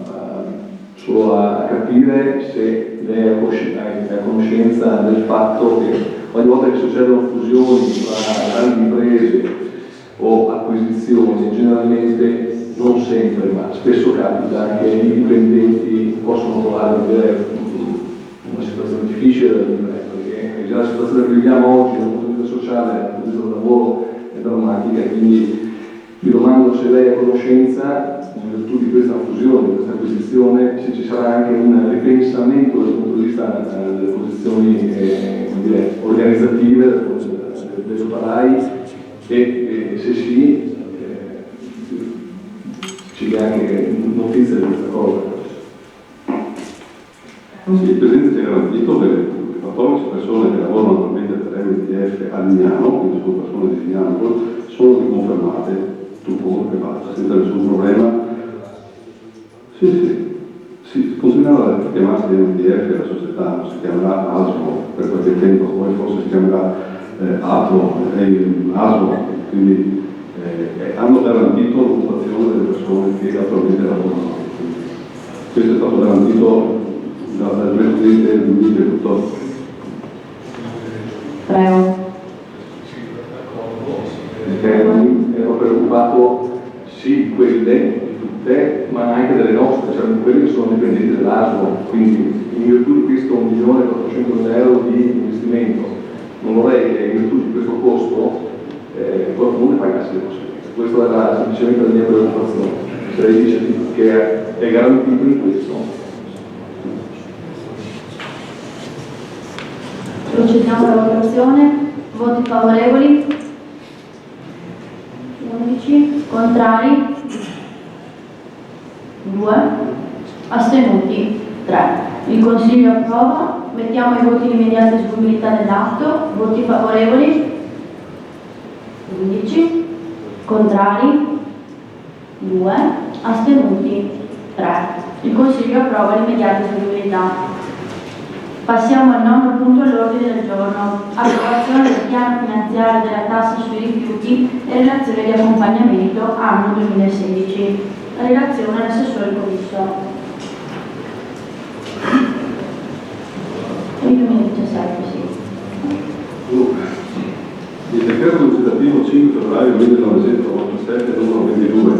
solo a capire se lei è a conoscenza del fatto che ogni volta che succedono fusioni tra grandi imprese o acquisizioni, generalmente, non sempre, ma spesso capita che i dipendenti possono trovare una situazione difficile da vivere, perché già la situazione che viviamo oggi dal punto di vista sociale, dal punto di vista del lavoro, è drammatica, e quindi mi domando se lei è a conoscenza, in virtù di questa fusione, di questa acquisizione, se ci sarà anche un ripensamento dal punto di vista delle posizioni organizzative degli operai, e se sì, ci dia anche notizie di questa cosa. Sì, il Presidente ci ha garantito che le 14 persone che lavorano attualmente per MTF a Lignano, quindi sono persone di Lignano, sono riconfermate tutto che basta, senza nessun problema. Sì, continuerà a chiamarsi MTF, la società non si chiamerà ASMO per qualche tempo, poi forse si chiamerà ASMO, quindi hanno garantito l'occupazione delle persone che attualmente lavorano. Questo è stato garantito dal Presidente del 2018. Prego. Ero preoccupato sì quelle tutte, ma anche delle nostre, cioè quelle che sono dipendenti dell'ASMO, quindi in virtù di questo 1.400.000 euro di investimento non vorrei che in virtù di questo costo qualcuno pagasse le conseguenze. Questa era semplicemente la mia preoccupazione. Se lei dice che è garantito in questo. Procediamo alla votazione. Voti favorevoli? 11. Contrari? 2. Astenuti? 3. Il Consiglio approva. Mettiamo i voti di immediata disponibilità dell'atto. Voti favorevoli? 15. Contrari? 2. Astenuti? 3. Il Consiglio approva l'immediata disponibilità. Passiamo al 9 punto all'ordine del giorno. Approvazione del piano finanziario della tassa sui rifiuti e relazione di accompagnamento anno 2016. La relazione all'assessore Comisso. Il 2017, sì. Il decreto legislativo 5 febbraio 1987 numero 22,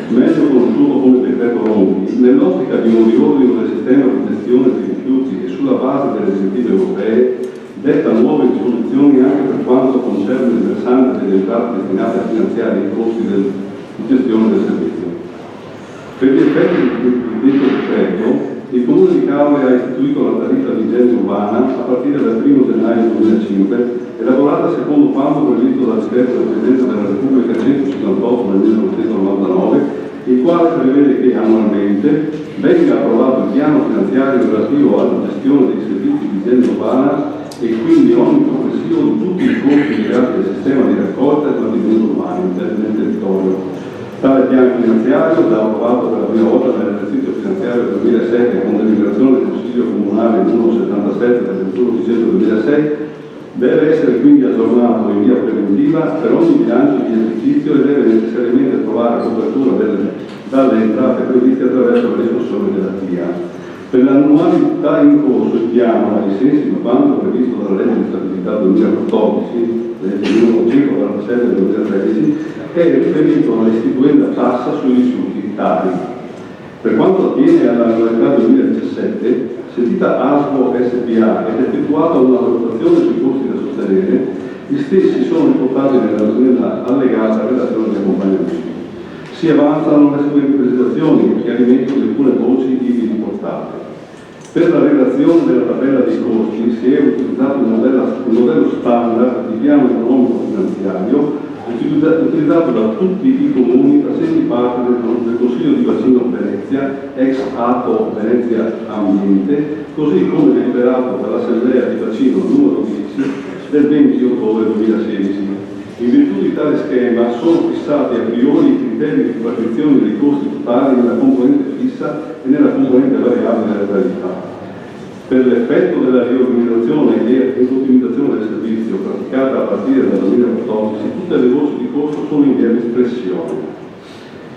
meglio conosciuto come decreto Ronchi, nell'ottica di un riordino del sistema di gestione dei rifiuti e sulla base delle direttive europee, detta nuove disposizioni anche per quanto concerne il versante delle entrate destinate a finanziare i costi di gestione del servizio. Per gli effetti di questo decreto, il Comune di Caore ha istituito la tariffa di igiene urbana a partire dal 1 gennaio 2005, elaborata secondo quanto previsto dal decreto del Presidente della Repubblica 158 del 1999, il quale prevede che annualmente venga approvato il piano finanziario relativo alla gestione dei servizi di igiene urbana e quindi ogni progressivo di tutti i costi legati al sistema di raccolta e mantenimento urbano nel territorio. Tale piano finanziario, già approvato per la prima volta nell'esercizio finanziario 2007 con deliberazione del Consiglio Comunale numero 77 del 21 dicembre 2006, deve essere quindi aggiornato in via preventiva per ogni bilancio di esercizio e deve necessariamente trovare copertura dalle entrate previste attraverso la riscossione della TIA. Per l'annualità in corso il piano, ai sensi di quanto previsto dalla legge di stabilità 2014, legge numero 147 del 2013, è riferito alla istituenda tassa sui rifiuti tali. Per quanto attiene all'annualità 2017, Sentita ASVO SPA ed effettuata una valutazione sui costi da sostenere, gli stessi sono riportati nella allegata relazione di accompagnamento. Si avanzano le seguenti precisazioni e chiarimento di alcune voci ivi riportate. Per la redazione della tabella dei costi si è utilizzato un modello standard di piano economico finanziario utilizzato da tutti i comuni facenti parte del Consiglio di Bacino Venezia, ex ATO Venezia Ambiente, così come deliberato dall'Assemblea di Bacino numero 10 del 20 ottobre 2016. In virtù di tale schema sono fissati a priori i criteri di ripartizione dei costi totali nella componente fissa e nella componente variabile della tariffa. Per l'effetto della riorganizzazione e ottimizzazione del servizio praticata a partire dal 2014, tutte le voci di costo sono in via di espressione.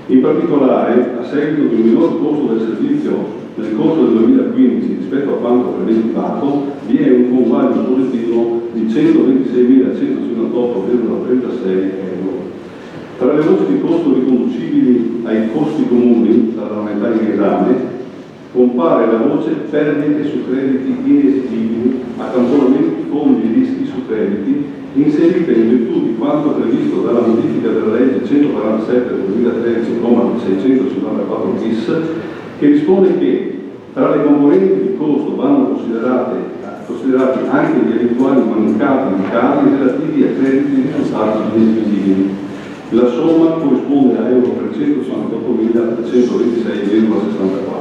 In particolare, a seguito di un minor costo del servizio nel corso del 2015 rispetto a quanto preventivato, vi è un conguaglio positivo di 126.158,36 euro. Tra le voci di costo riconducibili ai costi comuni da aumentare in esame, compare la voce perdite su crediti inesigibili, accantonamenti fondi e rischi su crediti, inserite in virtù di quanto previsto dalla modifica della legge 147 del 2013, 654 bis, che dispone che tra le componenti di costo vanno considerati anche gli eventuali mancati ricavi relativi a crediti risultati inesigibili. La somma corrisponde a euro 368.326,64.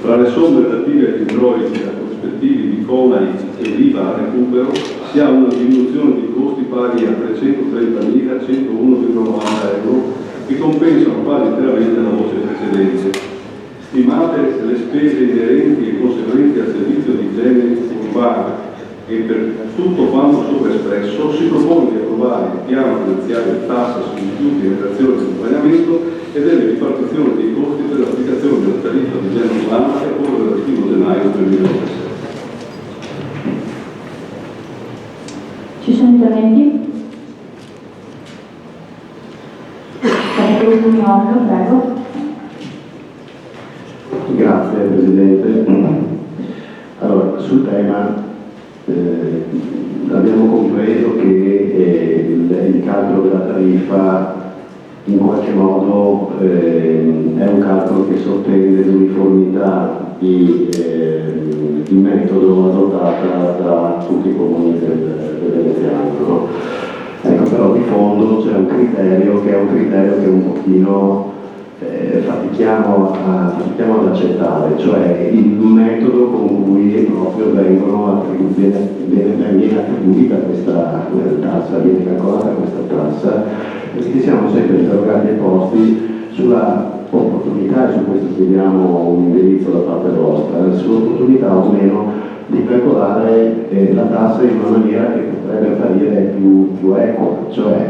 Tra le somme relative agli introiti corrispettivi di CONAI e l'IVA a recupero si ha una diminuzione di costi pari a 330.101,90 euro che compensano quasi interamente la voce precedente. Stimate le spese inerenti e conseguenti al servizio di igiene urbana e per tutto quanto sopra espresso si propone di approvare il piano finanziario di tassa sui rifiuti e redazione di accompagnamento e delle ripartizioni dei costi per l'applicazione della tariffa di igiene urbana che occorre dal 1 gennaio 2017. Ci sono interventi? Prego. Grazie Presidente. Allora, sul tema abbiamo compreso che il calcolo della tariffa in qualche modo è un calcolo che sottende l'uniformità di metodo adottata da tutti i comuni del Veneziano. No? Ecco, però di fondo c'è un criterio che è un pochino fatichiamo ad accettare, cioè il metodo con cui proprio viene attribuita questa tassa, viene calcolata questa tassa, perché siamo sempre interrogati e posti sulla opportunità, e su questo chiediamo un indirizzo da parte vostra, sull'opportunità o meno di calcolare la tassa in una maniera che potrebbe apparire più equa, cioè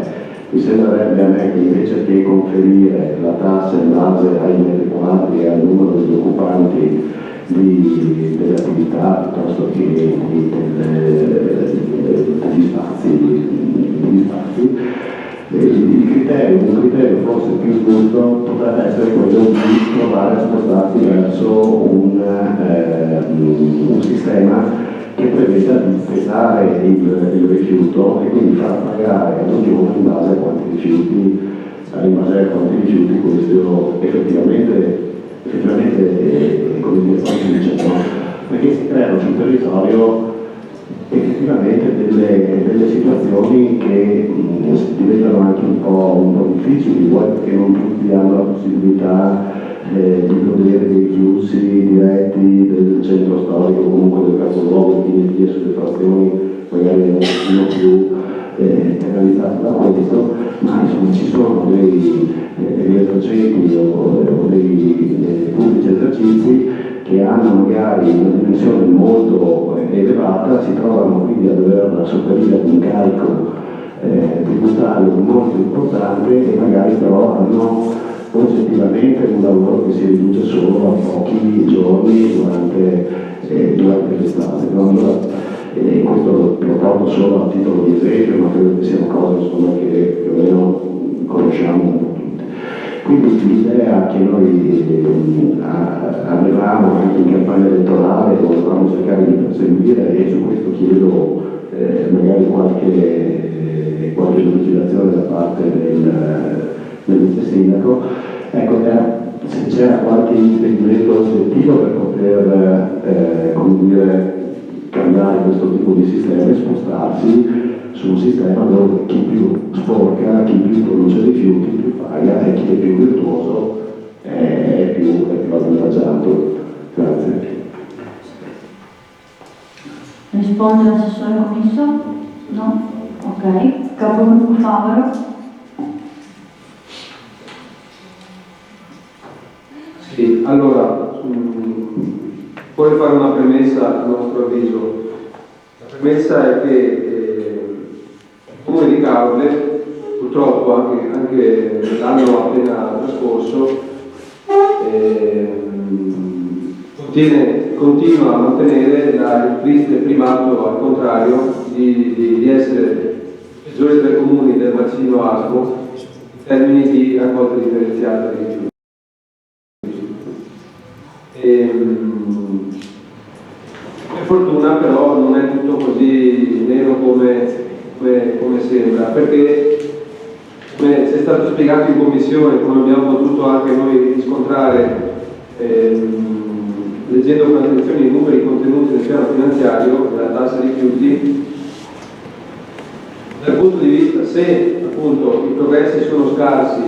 mi sembrerebbe a me che invece che conferire la tassa in base ai metri quadri e al numero degli occupanti delle attività piuttosto che degli spazi, un criterio forse più giusto potrebbe essere quello di provare a spostarsi verso un sistema che preveda di pesare il rifiuto e quindi far pagare ad ognuno in base a quanti rifiuti questo effettivamente come dire, no? Perché si creano sul territorio effettivamente delle situazioni che diventano anche un po' difficili, vuoi perché non tutti hanno la possibilità di godere dei flussi diretti del centro storico, comunque del capoluogo, quindi di associazioni magari un pochino più penalizzate da questo, ma insomma ci sono degli esercenti o dei pubblici esercizi che hanno magari una dimensione molto elevata, si trovano quindi a dover sopperire ad un carico tributario molto importante e magari però hanno oggettivamente un lavoro che si riduce solo a pochi giorni durante l'estate. No? Allora, questo lo porto solo a titolo di esempio, ma credo che siano cose insomma, che più o meno conosciamo un po' tutte. Quindi l'idea che noi avevamo anche in campagna elettorale e qualche legislazione da parte del vice sindaco. Ecco, se c'era qualche impedimento oggettivo per poter come dire, cambiare questo tipo di sistema e spostarsi su un sistema dove chi più sporca, chi più produce rifiuti, più paga, e chi è più virtuoso è più avvantaggiato. Grazie. Risponde l'assessore Commisso? No? Ok. Capogruppo Favaro? Sì, allora, vorrei fare una premessa a nostro avviso. La premessa è che il Comune di Caorle, purtroppo anche l'anno appena trascorso, continua a mantenere il triste primato, al contrario, di essere il peggiore tra i comuni del bacino Aspo in termini di raccolta differenziata di rifiuti. Per fortuna però non è tutto così nero come sembra, perché come ci è stato spiegato in commissione, come abbiamo potuto anche noi riscontrare leggendo con attenzione i numeri contenuti nel piano finanziario della tassa rifiuti, dal punto di vista, se appunto i progressi sono scarsi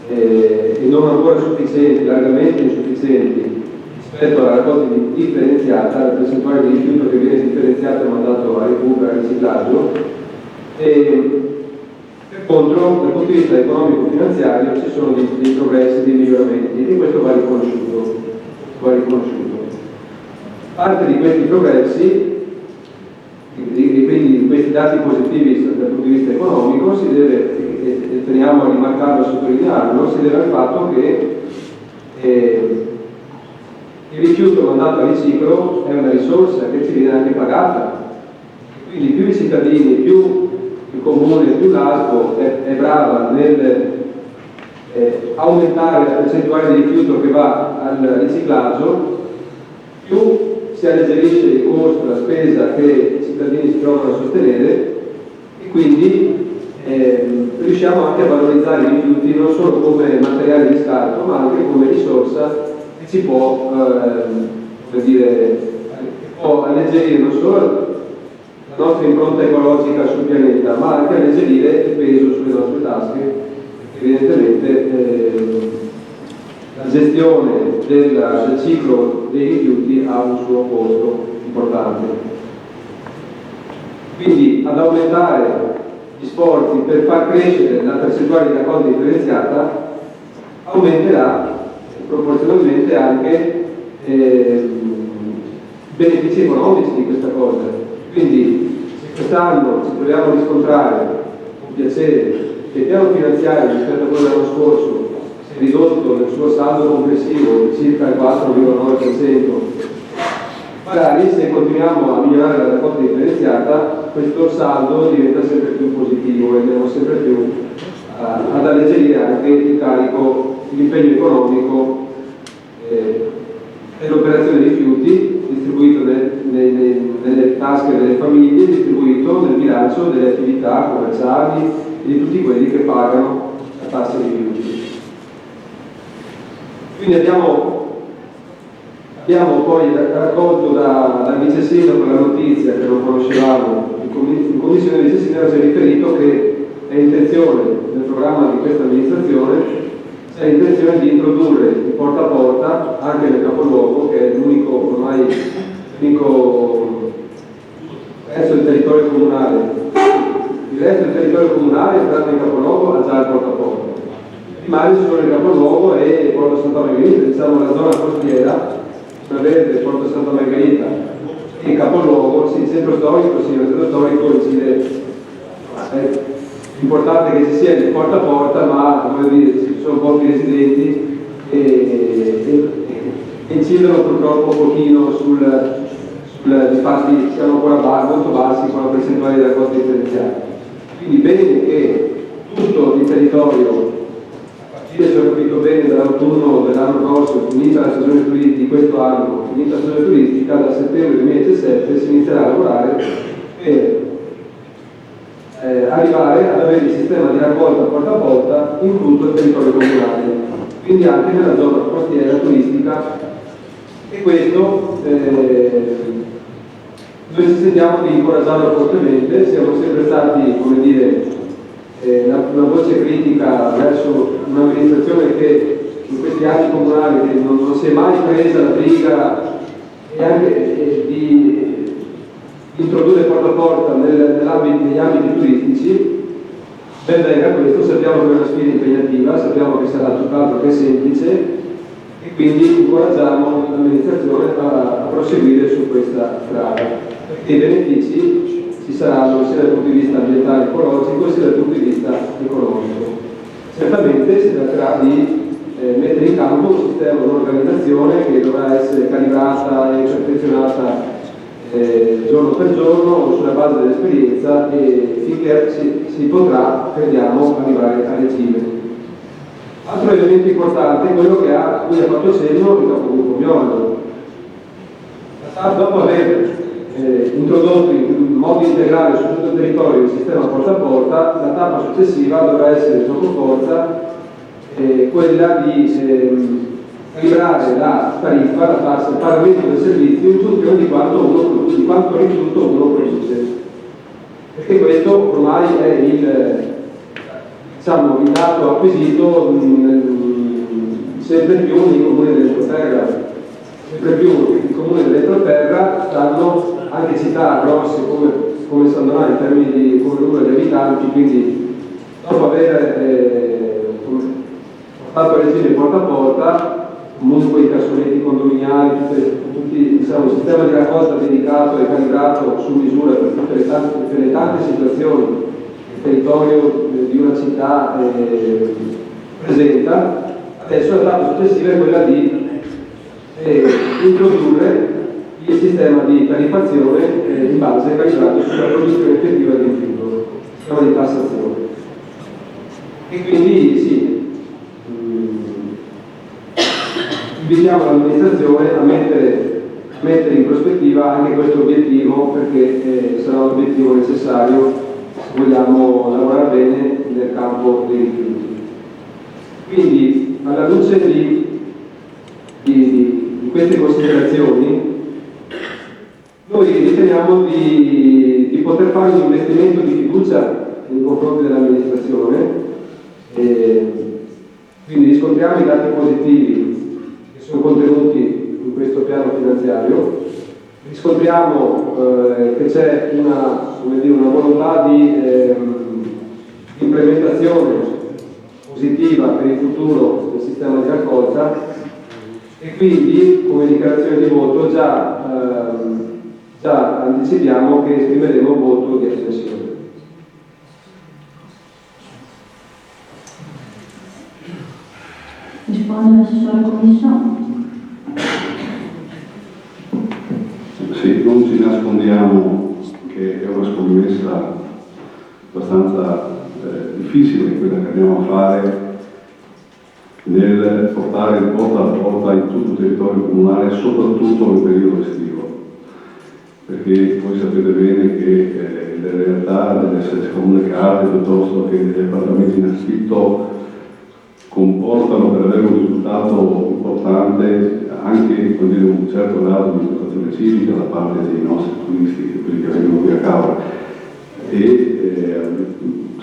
e non ancora sufficienti, largamente insufficienti rispetto alla raccolta differenziata, la percentuale di rifiuto che viene differenziata e mandato a recupero e riciclaggio, per contro dal punto di vista economico-finanziario ci sono dei progressi, dei miglioramenti, e questo va riconosciuto. Parte di questi progressi, e quindi questi dati positivi dal punto di vista economico, si deve, e teniamo a rimarcarlo e sottolinearlo, si deve al fatto che il rifiuto mandato a riciclo è una risorsa che ci viene anche pagata, quindi più i cittadini, più il comune, più l'ASPO è brava nel aumentare la percentuale di rifiuto che va al riciclaggio, più si alleggerisce il costo, la spesa che i cittadini si trovano a sostenere, e quindi riusciamo anche a valorizzare i rifiuti non solo come materiale di scarto, ma anche come risorsa che ci può, può alleggerire non solo la nostra impronta ecologica sul pianeta, ma anche alleggerire il peso sulle nostre tasche. Evidentemente la gestione del ciclo dei rifiuti ha un suo costo importante. Quindi ad aumentare gli sforzi per far crescere la percentuale di raccolta differenziata aumenterà proporzionalmente anche benefici economici di questa cosa. Quindi se quest'anno ci troviamo a riscontrare con piacere che il piano finanziario rispetto a quello dell'anno scorso si è ridotto nel suo saldo complessivo di circa il 4,9%, magari se continuiamo a migliorare la raccolta differenziata questo saldo diventa sempre più positivo e andiamo sempre più ad alleggerire anche il carico, l'impegno economico dell'operazione dei rifiuti distribuito nelle tasche delle famiglie, distribuito nel bilancio delle attività commerciali e di tutti quelli che pagano la tassa dei rifiuti. Quindi abbiamo poi raccolto dal vice sindaco la notizia che non conoscevamo. In commissione il vice sindaco ci ha riferito che è intenzione nel programma di questa amministrazione c'è intenzione di introdurre il porta a porta anche nel capoluogo, che è l'unico resto del territorio comunale. Il resto del territorio comunale, entrato in capoluogo, ha già il porta a porta. I mari sono il capoluogo e Porto Santa Margherita, diciamo la zona costiera, Verde, Porto Santa Margherita e il capoluogo, sì, il centro storico, sì, il centro storico incide. È importante che ci sia il porta a porta, ma come dire, ci sono pochi residenti e incidono purtroppo un pochino infatti siamo ancora molto bassi con la percentuale della raccolta differenziata. Quindi bene che tutto il territorio, a partire, se ho capito bene, dall'autunno dell'anno prossimo, finita la stagione turistica di questo anno, finita la stagione turistica, da settembre 2017 si inizierà a lavorare per arrivare ad avere il sistema di raccolta porta a porta in tutto il territorio comunale, quindi anche nella zona costiera turistica, e questo noi ci sentiamo di incoraggiarlo fortemente. Siamo sempre stati, come dire, una voce critica verso un'amministrazione che in questi anni comunali che non si è mai presa la briga e anche di introdurre porta a porta negli ambiti turistici. Ben venga questo, sappiamo che è una sfida impegnativa, sappiamo che sarà tutt'altro che semplice, e quindi incoraggiamo l'amministrazione a proseguire su questa strada, perché i benefici ci saranno sia dal punto di vista ambientale e ecologico sia dal punto di vista economico. Certamente si tratterà di mettere in campo un sistema, un'organizzazione che dovrà essere calibrata e perfezionata giorno per giorno sulla base dell'esperienza, e finché si potrà, crediamo, arrivare a regime. Altro elemento importante è quello a cui ha fatto cenno il capogruppo Miolo. Dopo aver introdotto in modo integrale su tutto il territorio il sistema porta a porta, la tappa successiva dovrà essere sotto forza quella di calibrare la tariffa, la tassa, il pagamento del servizio in funzione di quanto rifiuto uno produce. Perché questo ormai è il dato acquisito sempre più nei comuni dell'entroterra. Sempre più i comuni dell'entroterra stanno anche città grosse come San Donato in termini di come numero di abitanti, quindi dopo aver portato a regime porta a porta, comunque i cassonetti condominiali, tutti il sistema di raccolta dedicato e calibrato su misura per tutte le tante situazioni che il territorio di una città presenta. Adesso la tappa successiva è quella di introdurre il sistema di tariffazione in base calibrato sulla produzione effettiva di rifiuto, il sistema di tassazione. E quindi sì, invitiamo l'amministrazione a mettere in prospettiva anche questo obiettivo, perché sarà un obiettivo necessario se vogliamo lavorare bene nel campo dei rifiuti. Quindi, alla luce di queste considerazioni, noi riteniamo di poter fare un investimento di fiducia nei confronti dell'amministrazione, quindi riscontriamo i dati positivi che sono contenuti in questo piano finanziario, riscontriamo che c'è una volontà di implementazione positiva per il futuro del sistema di raccolta, e quindi come dichiarazione di voto già anticipiamo che esprimeremo un voto di astensione. Risponde l'assessore commissione. Sì, non ci nascondiamo che è una scommessa abbastanza difficile quella che andiamo a fare nel portare il porta a porta in tutto il territorio comunale, soprattutto nel periodo estivo, perché voi sapete bene che le realtà delle seconde case piuttosto che degli appartamenti in affitto comportano, per avere un risultato importante, anche un certo grado di educazione civica da parte dei nostri turisti, quelli che vengono qui a Cavour. E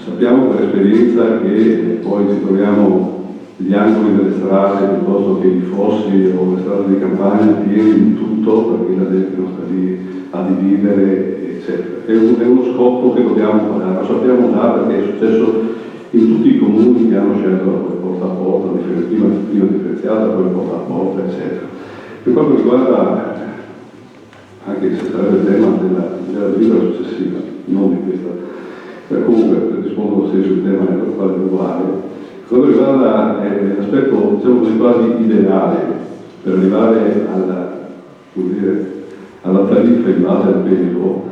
sappiamo per esperienza che poi ci troviamo gli angoli delle strade piuttosto che i fossi o le strade di campagna pieni di tutto, perché la gente non sta lì a dividere, eccetera. È uno scopo che dobbiamo pagare, lo sappiamo già perché è successo in tutti i comuni che hanno scelto la porta a porta, prima differenziata, poi porta a porta, eccetera. Per quanto riguarda, anche se sarebbe il tema della delibera successiva, non di questa, comunque rispondo lo stesso, il tema è uguale. Per quanto riguarda l'aspetto, diciamo così, quasi ideale per arrivare alla tariffa in base al peso,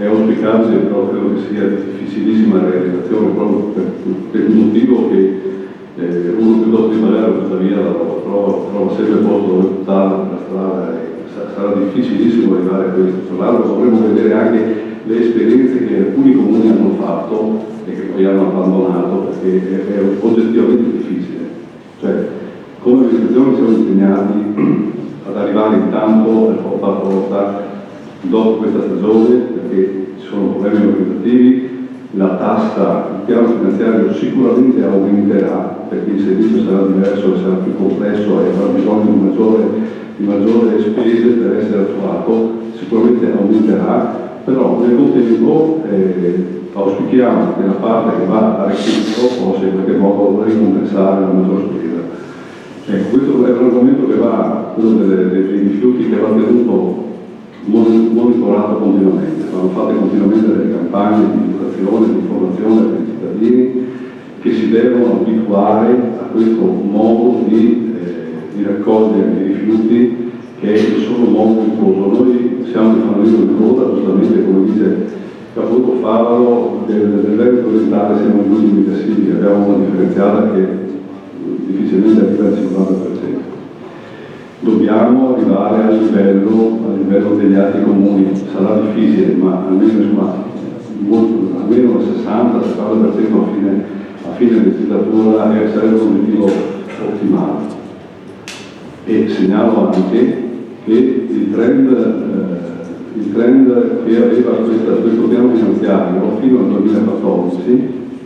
è auspicabile, però credo che sia di difficilissima realizzazione, proprio per il motivo che uno piuttosto di pagare questa via trova sempre posto dove buttarla per la strada, e sarà difficilissimo arrivare a questo. Tra l'altro dovremmo vedere anche le esperienze che alcuni comuni hanno fatto e che poi hanno abbandonato perché è oggettivamente difficile. Cioè, come amministrazione siamo impegnati ad arrivare intanto al porta a porta dopo questa stagione, perché ci sono problemi organizzativi, la tassa, il piano finanziario sicuramente aumenterà, perché il servizio sarà diverso, sarà più complesso e avrà bisogno di maggiori spese per essere attuato, sicuramente aumenterà, però nel contempo auspichiamo che la parte che va a recupero possa in qualche modo ricompensare la maggior spesa. Ecco, questo è un argomento che va, quello dei rifiuti, che va tenuto monitorato continuamente, vanno fatte continuamente delle campagne di educazione, di informazione per i cittadini che si devono abituare a questo modo di raccogliere i rifiuti, che è il solo modo virtuoso. Noi siamo di Fanalino di Coda, giustamente come dice il capoluogo Favaro, del Veneto orientale siamo gli ultimi residui, abbiamo una differenziata che difficilmente arriva al 50%. Dobbiamo arrivare a livello degli altri comuni, sarà difficile, ma almeno il 60-70% a fine legislatura sarebbe un obiettivo ottimale. E segnalo anche che il trend che aveva questo piano finanziario fino al 2014,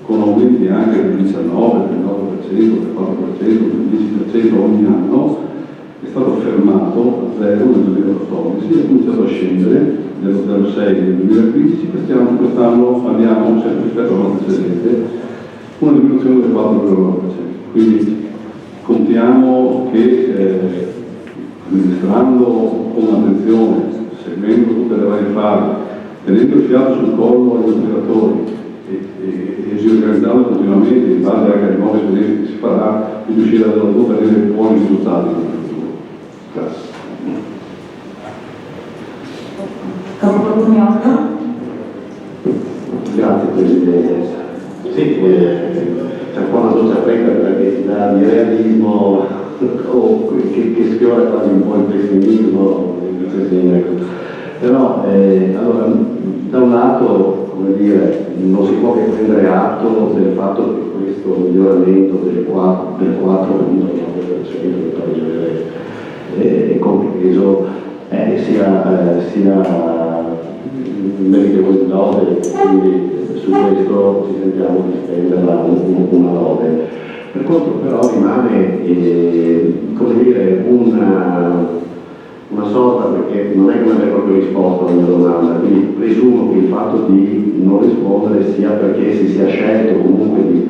con aumenti anche del 19, del 9%, del 4%, del 10% ogni anno, è stato fermato a 0 nel 2014, è cominciato a scendere dello 0,6 nel 2015, quest'anno abbiamo, sempre rispetto all'anno precedente, una diminuzione del 4,9%. Quindi contiamo che amministrando con attenzione, seguendo tutte le varie fasi, tenendo il fiato sul collo agli operatori e riorganizzando continuamente in base anche alle nuove esperienze che si farà, di riuscire ad ottenere buoni risultati nel futuro. Grazie. Grazie Presidente. Sì, c'è un po' una doccia fredda perché si dà di realismo o che sfiora quasi un po' il pessimismo, però allora, da un lato, come dire, non si può che prendere atto del fatto che questo miglioramento del 4,9% che poi è compreso sia meritevole di lode, quindi su questo ci sentiamo di spenderla una lode. Per contro però rimane come dire, una sorta, perché non è che non abbia proprio risposto alla mia domanda, quindi presumo che il fatto di non rispondere sia perché si sia scelto comunque di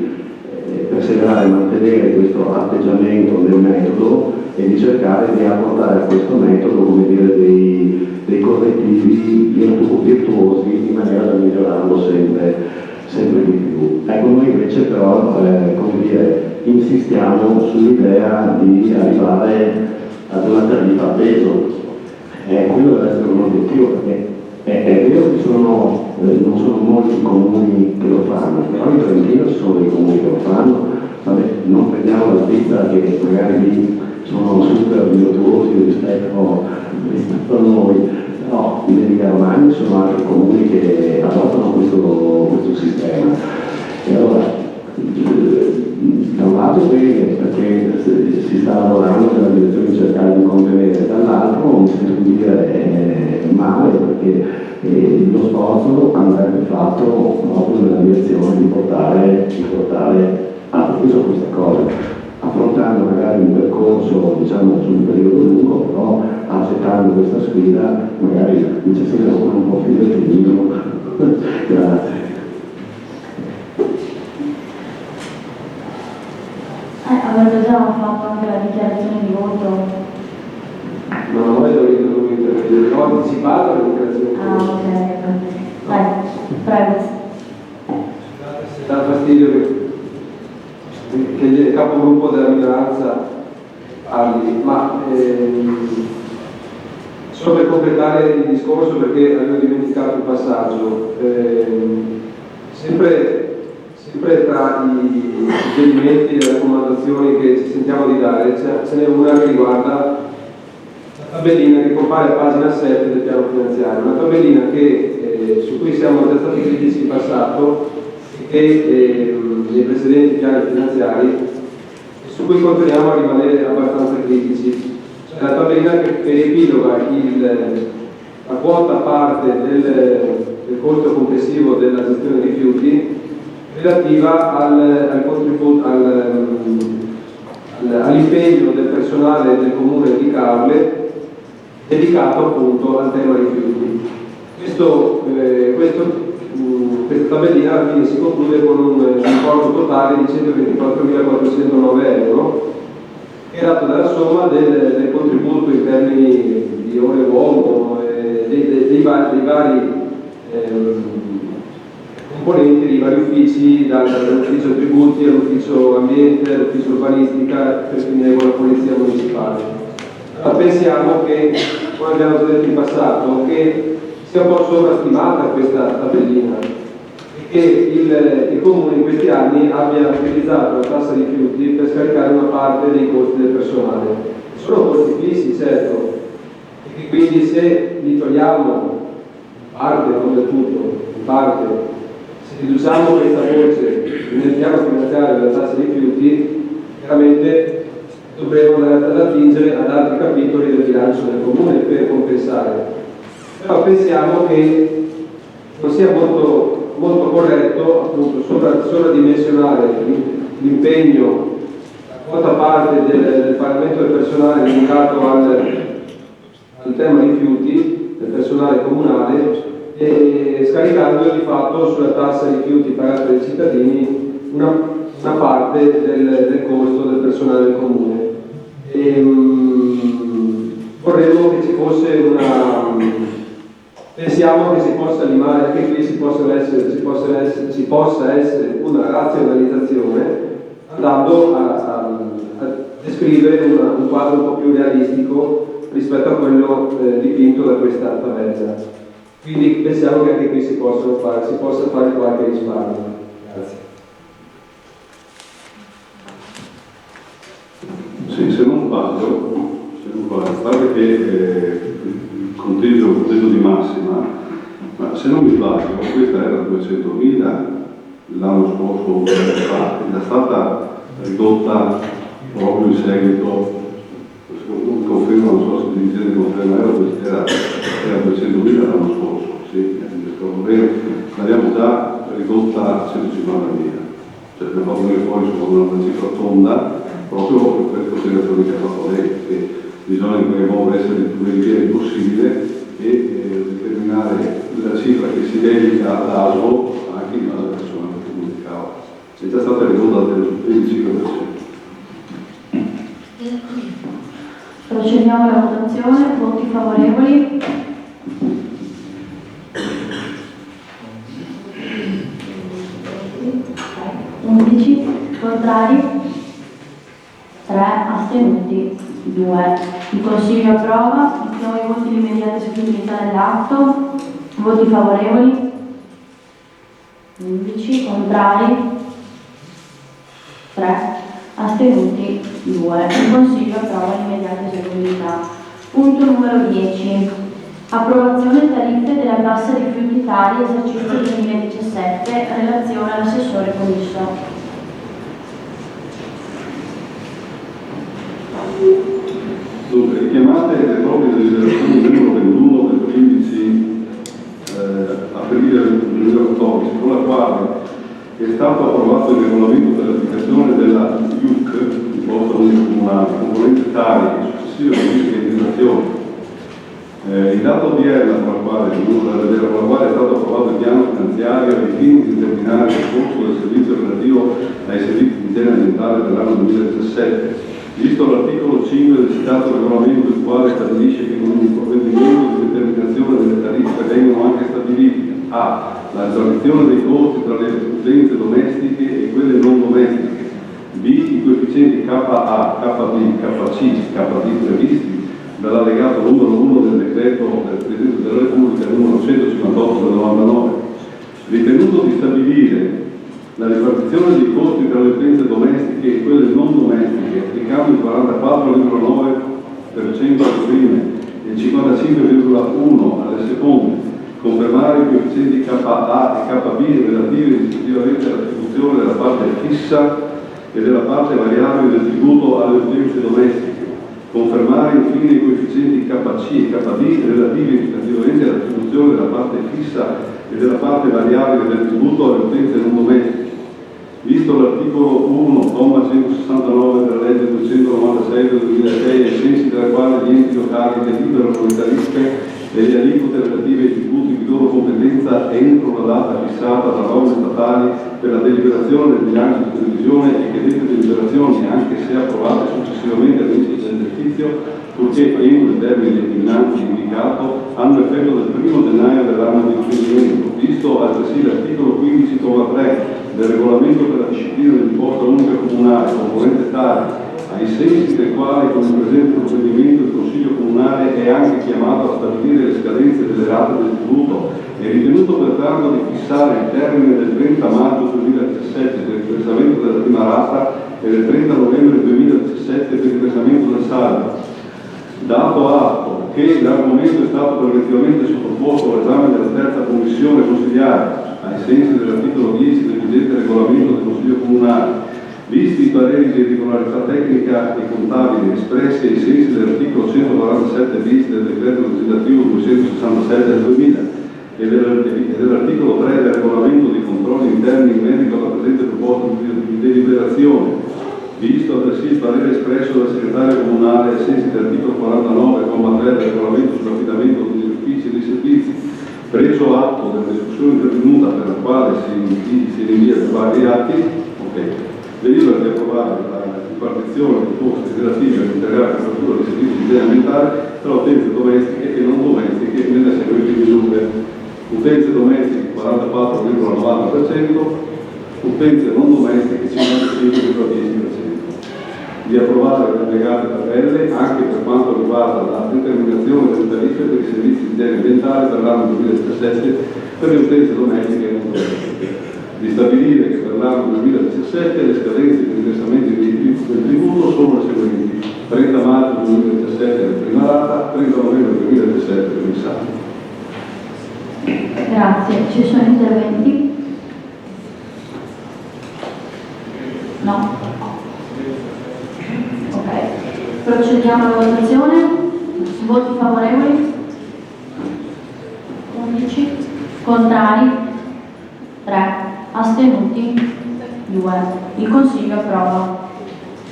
perseverare e mantenere questo atteggiamento nel metodo e di cercare di apportare a questo metodo, come dire, dei correttivi virtuosi in maniera da migliorarlo sempre di più. Ecco, noi invece però, come dire, insistiamo sull'idea di arrivare ad una tariffa a peso. Quello deve essere un obiettivo, perché è vero che non sono molti i comuni che lo fanno, però in Trentino ci sono dei comuni che lo fanno. Vabbè, non prendiamo la Svizzera, che magari lì sono super virtuosi rispetto a noi, no, in Emilia Romagna ci sono altri comuni che adottano questo sistema. E allora, da un lato bene, perché si sta lavorando nella direzione di cercare di contenere, dall'altro mi sento di dire male, perché lo sforzo andrebbe fatto proprio nella direzione di portare a peso questa cosa, affrontando magari un percorso, diciamo, sul periodo lungo, però accettando questa sfida, magari mi ci con un po' più di ottimismo. Grazie. Avete già fatto anche la dichiarazione di voto? No, noi dobbiamo intervenire. Ho anticipato la dichiarazione di voto. Ok. Vai, prego. Dà fastidio che il capogruppo della minoranza parli, ma solo per completare il discorso, perché avevo dimenticato un passaggio. Sempre tra i suggerimenti e le raccomandazioni che ci sentiamo di dare, ce n'è una che riguarda la tabellina che compare a pagina 7 del piano finanziario, una tabellina che, su cui siamo già stati critici in passato e che nei precedenti piani finanziari, su cui continuiamo a rimanere abbastanza critici. C'è la tabella che riepiloga la quota parte del costo complessivo della gestione dei rifiuti relativa al contributo, all'impegno del personale del comune di Caorle dedicato appunto al tema rifiuti. Questa tabellina alla fine si conclude con un importo totale di 124.409 euro, che è dato dalla somma del contributo in termini di ore uomo, dei vari componenti dei vari uffici, dall'ufficio tributi all'ufficio ambiente, all'ufficio urbanistica, per finire con la polizia municipale. Ma pensiamo che, come abbiamo già detto in passato, che sia un po' sovrastimata questa tabellina e che il Comune in questi anni abbia utilizzato la tassa di rifiuti per scaricare una parte dei costi del personale. Sono costi fissi, certo, e che quindi se li togliamo parte, non del tutto, in parte, se riduciamo questa voce nel piano finanziario della tassa di rifiuti, chiaramente dovremo andare ad attingere ad altri capitoli del bilancio del Comune per compensare. Però pensiamo che non sia molto corretto appunto sovradimensionare l'impegno, la quota parte del pagamento del personale dedicato al tema rifiuti, del personale comunale, e scaricando di fatto sulla tassa rifiuti pagata dai cittadini una parte del costo del personale del comune. Vorremmo che ci fosse pensiamo che si possa limare, anche qui ci possa essere una razionalizzazione, andando a descrivere un quadro un po' più realistico rispetto a quello dipinto da questa tabella. Quindi pensiamo che anche qui si possa fare qualche risparmio. Grazie. Sì, se non sbaglio, pare che il conteggio di massima, ma se non mi sbaglio, questa era 200.000 l'anno scorso, era stata ridotta proprio in seguito, confermo, non so se dirigente conferma, era 200.000 l'anno scorso, sì, l'abbiamo già ridotta a 150.000, cioè per non venire fuori su una cifra tonda, proprio per queste considerazioni che ha fatto lei, che bisogna in qualche modo essere il più veritieri possibile e determinare la cifra che si dedica all'ASVO anche in base alla persona che comunicava. È già stata ridotta del 25%. Procediamo alla votazione. Voti favorevoli? Contrari? 3. Astenuti? 2. Il Consiglio approva. Mettiamo i voti di immediata eseguibilità dell'atto. Voti favorevoli? 11. Contrari? 3. Astenuti? 2. Il Consiglio approva l'immediata eseguibilità. Punto numero 10. Approvazione tariffe della cassa rifiuti tali esercizio 2017, relazione all'assessore Commisso. Dunque, richiamate le proprie deliberazioni numero 21 del 15 aprile 2014, con la quale è stato approvato il regolamento per l'applicazione della IUC, imposta una componente tale e successiva modifica di legislazione. Il dato odierno con la quale è stato approvato il piano finanziario ai fini di determinare il costo del servizio relativo ai servizi di igiene ambientale per l'anno 2017, visto l'articolo 5 del citato regolamento, il quale stabilisce che con un provvedimento di determinazione delle tariffe vengono anche stabiliti a. La ripartizione dei costi tra le utenze domestiche e quelle non domestiche, b. I coefficienti KA, KB, KC, KD previsti dall'allegato numero 1 del decreto del Presidente della Repubblica numero 158 del 99, ritenuto di stabilire la ripartizione dei costi tra le utenze domestiche e quelle non domestiche, applicando il 44,9% alle prime e il 55,1% alle seconde, confermare confermare i coefficienti KA e KB relativi rispettivamente all'attribuzione della parte fissa e della parte variabile del tributo alle utenze domestiche, confermare infine i coefficienti KC e KB relativi rispettivamente all'attribuzione della parte fissa e della parte variabile del tributo alle utenze non domestiche. Visto l'articolo 1, comma 169 della legge 296 del 2006, ai sensi della quale gli enti locali deliberano le tariffe e le aliquote relative ai tributi di loro competenza entro la data fissata da norme statali per la deliberazione del bilancio di previsione e che dette deliberazioni, anche se approvate successivamente all'inizio dell'esercizio, purché entro il termine innanzi indicato, hanno effetto del 1 gennaio dell'anno di riferimento, visto altresì l'articolo 15,3 del regolamento per la disciplina dell'imposta unica comunale, componente tale, ai sensi del quale con il presente provvedimento il Consiglio Comunale è anche chiamato a stabilire le scadenze delle rate del tributo, è ritenuto pertanto di fissare il termine del 30 maggio 2017 per il versamento della prima rata e del 30 novembre 2017 per il versamento del saldo. Dato atto che l'argomento è stato preventivamente sottoposto all'esame della terza commissione consigliare, ai sensi dell'articolo 10 del vigente regolamento del Consiglio Comunale, visti i pareri di regolarità tecnica e contabile espressi ai sensi dell'articolo 147 bis del decreto legislativo 267 del 2000 e dell'articolo 3 del regolamento dei controlli interni in merito alla presente proposta di deliberazione, visto altresì il parere espresso dal segretario comunale ai sensi dell'articolo 49,3 del regolamento sull'affidamento degli uffici e dei servizi, preso atto della discussione intervenuta per la quale si rinvia per vari atti, delibera di approvare la ripartizione di costi relativi all'integrale copertura dei servizi di igiene ambientale tra utenze domestiche e non domestiche nelle seguenti misure: utenze domestiche 44,90%, utenze non domestiche 55,10%. Di approvare le allegate tabelle anche per quanto riguarda la determinazione delle tariffe per i servizi di igiene ambientale per l'anno 2017 per le utenze domestiche e non domestiche. Di stabilire che per l'anno 2017 le scadenze per i versamenti del tributo sono le seguenti: 30 maggio 2017 per prima rata, 30 novembre 2017 per il saldo. Grazie. Ci sono interventi? No? Ok. Procediamo alla votazione. Voti favorevoli? 11. Contrari? 3. Astenuti? 2. Il Consiglio approva.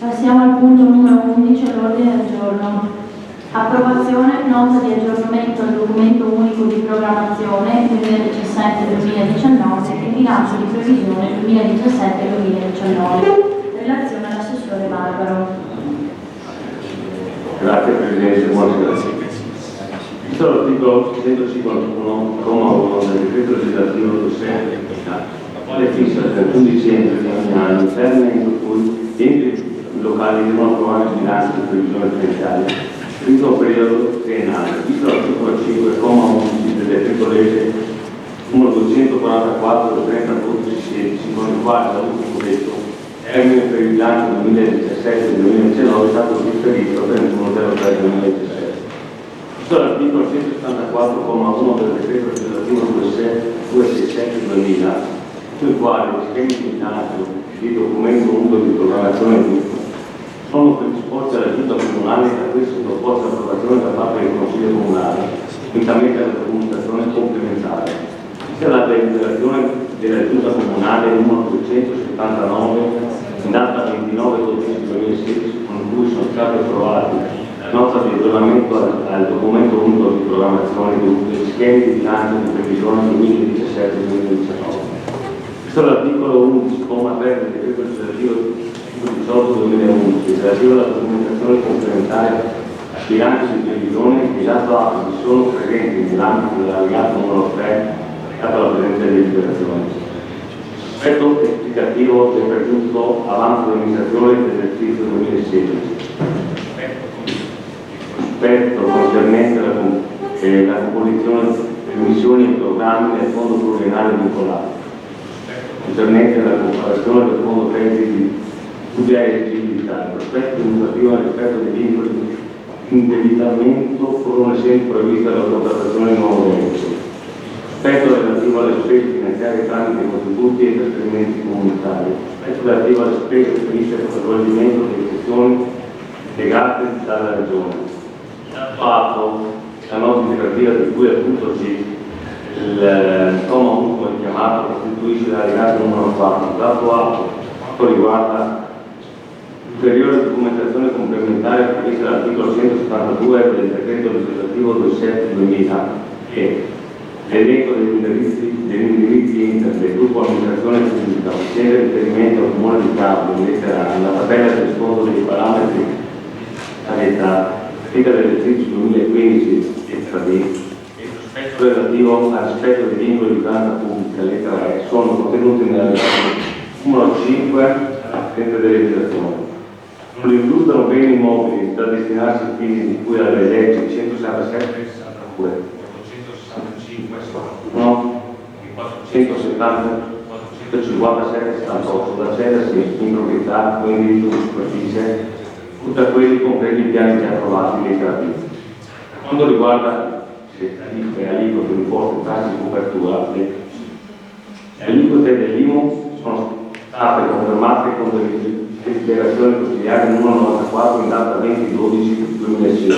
Passiamo al punto numero 11 all'ordine del giorno. Approvazione nota di aggiornamento al documento unico di programmazione 2017-2019 e bilancio di previsione 2017-2019. Relazione all'assessore Barbaro. Grazie Presidente, buonasera. Visto l'articolo 151,1 del decreto legislativo 26, quale fissa il 31 dicembre di ogni anno il termine entro cui gli enti locali devono approvare il bilancio di previsione finanziaria entro un periodo triennale. Visto l'articolo 5,11 del decreto legge numero 244 del 30 agosto 2016, con il quale da ultimo detto termine per il bilancio 2017-2019 è stato differito al 31/03/2017. Visto l'articolo 174,1 del decreto legislativo 267/2000, sul quale gli schemi di bilancio di documento unico di programmazione sono predisposti alla Giunta Comunale e da questo sottoposti all'approvazione da parte del Consiglio Comunale, unitamente alla comunicazione complementare. Vista la deliberazione della Giunta Comunale numero 279 in data 29/12/2016, con cui sono stati approvati la nota di aggiornamento al documento unico di programmazione degli schemi di bilancio di previsione 2017-2019. Visto l'articolo 11,3 del decreto legislativo 18/2011 relativo alla comunicazione complementare al bilancio di previsione che già sono presenti nell'ambito dell'allegato numero 3 dato alla presente deliberazione. Aspetto esplicativo del pregiunto avanzo di amministrazione dell'esercizio 2016. Aspetto concernente la composizione delle missioni e programmi del Fondo Pluriennale vincolato. Concernente la comparazione del Fondo Crediti di eleggibilità, il prospetto dimostrativo rispetto dei vincoli di indebitamento furono esenti previste dalla contrattazione di nuovo debito. Rispetto relativo alle spese finanziarie tramite contributi e trasferimenti comunitari, l'aspetto relativo alle spese previste per lo svolgimento delle funzioni legate dalla Regione. Fatto la nota integrativa di cui appunto il comma 1 richiamato costituisce l'allegato numero 4, dato atto quanto riguarda l'ulteriore documentazione complementare prevista dall'articolo 172 del decreto legislativo 27/2000 che l'elenco degli indirizzi internet del gruppo amministrazione pubblica facendo riferimento al comune di Capri in lettera A, la tabella del riscontro dei parametri sanità dell'esercizio 2015 lettera B e il sospetto relativo al rispetto dei vincoli di finanza pubblica lettera E sono contenuti nella numero 5 alla presente delegazione. Non risultano beni immobili da destinarsi ai fini di cui alle leggi 167 e 62, 465 1, 470, 457 e 78 da cedersi in proprietà o in diritto di superficie tutti quelli compresi i piani già approvati lettera B. Per quanto riguarda le tariffe e aliquote di imposte e tasse di copertura, le aliquote dell'IMU sono state confermate con deliberazione consigliare numero 94 in data 20/12/2016.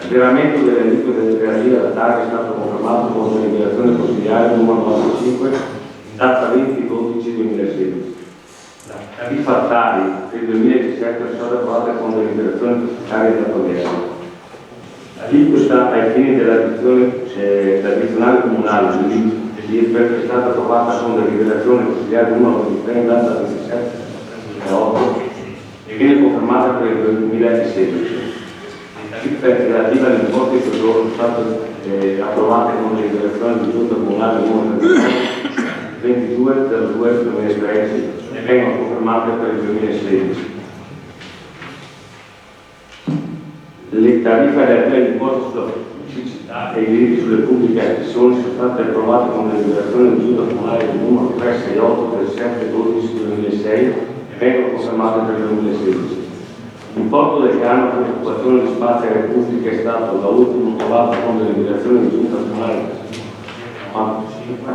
L'azzeramento delle aliquote relative alla TAC è stato confermato con deliberazione consigliare numero 95 in data 20/12/2016. La tariffa Tari del 2017 è stata approvata con deliberazione consigliare della Provincia. L'aliquota ai fini dell'addizionale comunale dell'IRPEF è stata approvata con deliberazione consigliare numero 23 in data 27/2008 e viene confermata per il 2016. Le tariffe relative alle imposte di soggiorno sono state approvate con deliberazione di giunta comunale numero 22/02/2013 e vengono confermate per il 2016. Le tariffe relative agli imposti sulla pubblicità e i diritti sulle pubbliche accessioni sono state approvate con deliberazione di giunta comunale numero 368 del 7/12/2006 e vengono confermate per il 2016. L'importo del canone per l'occupazione di spazi e aree pubbliche è stato da ultimo approvato con deliberazione di giunta comunale 95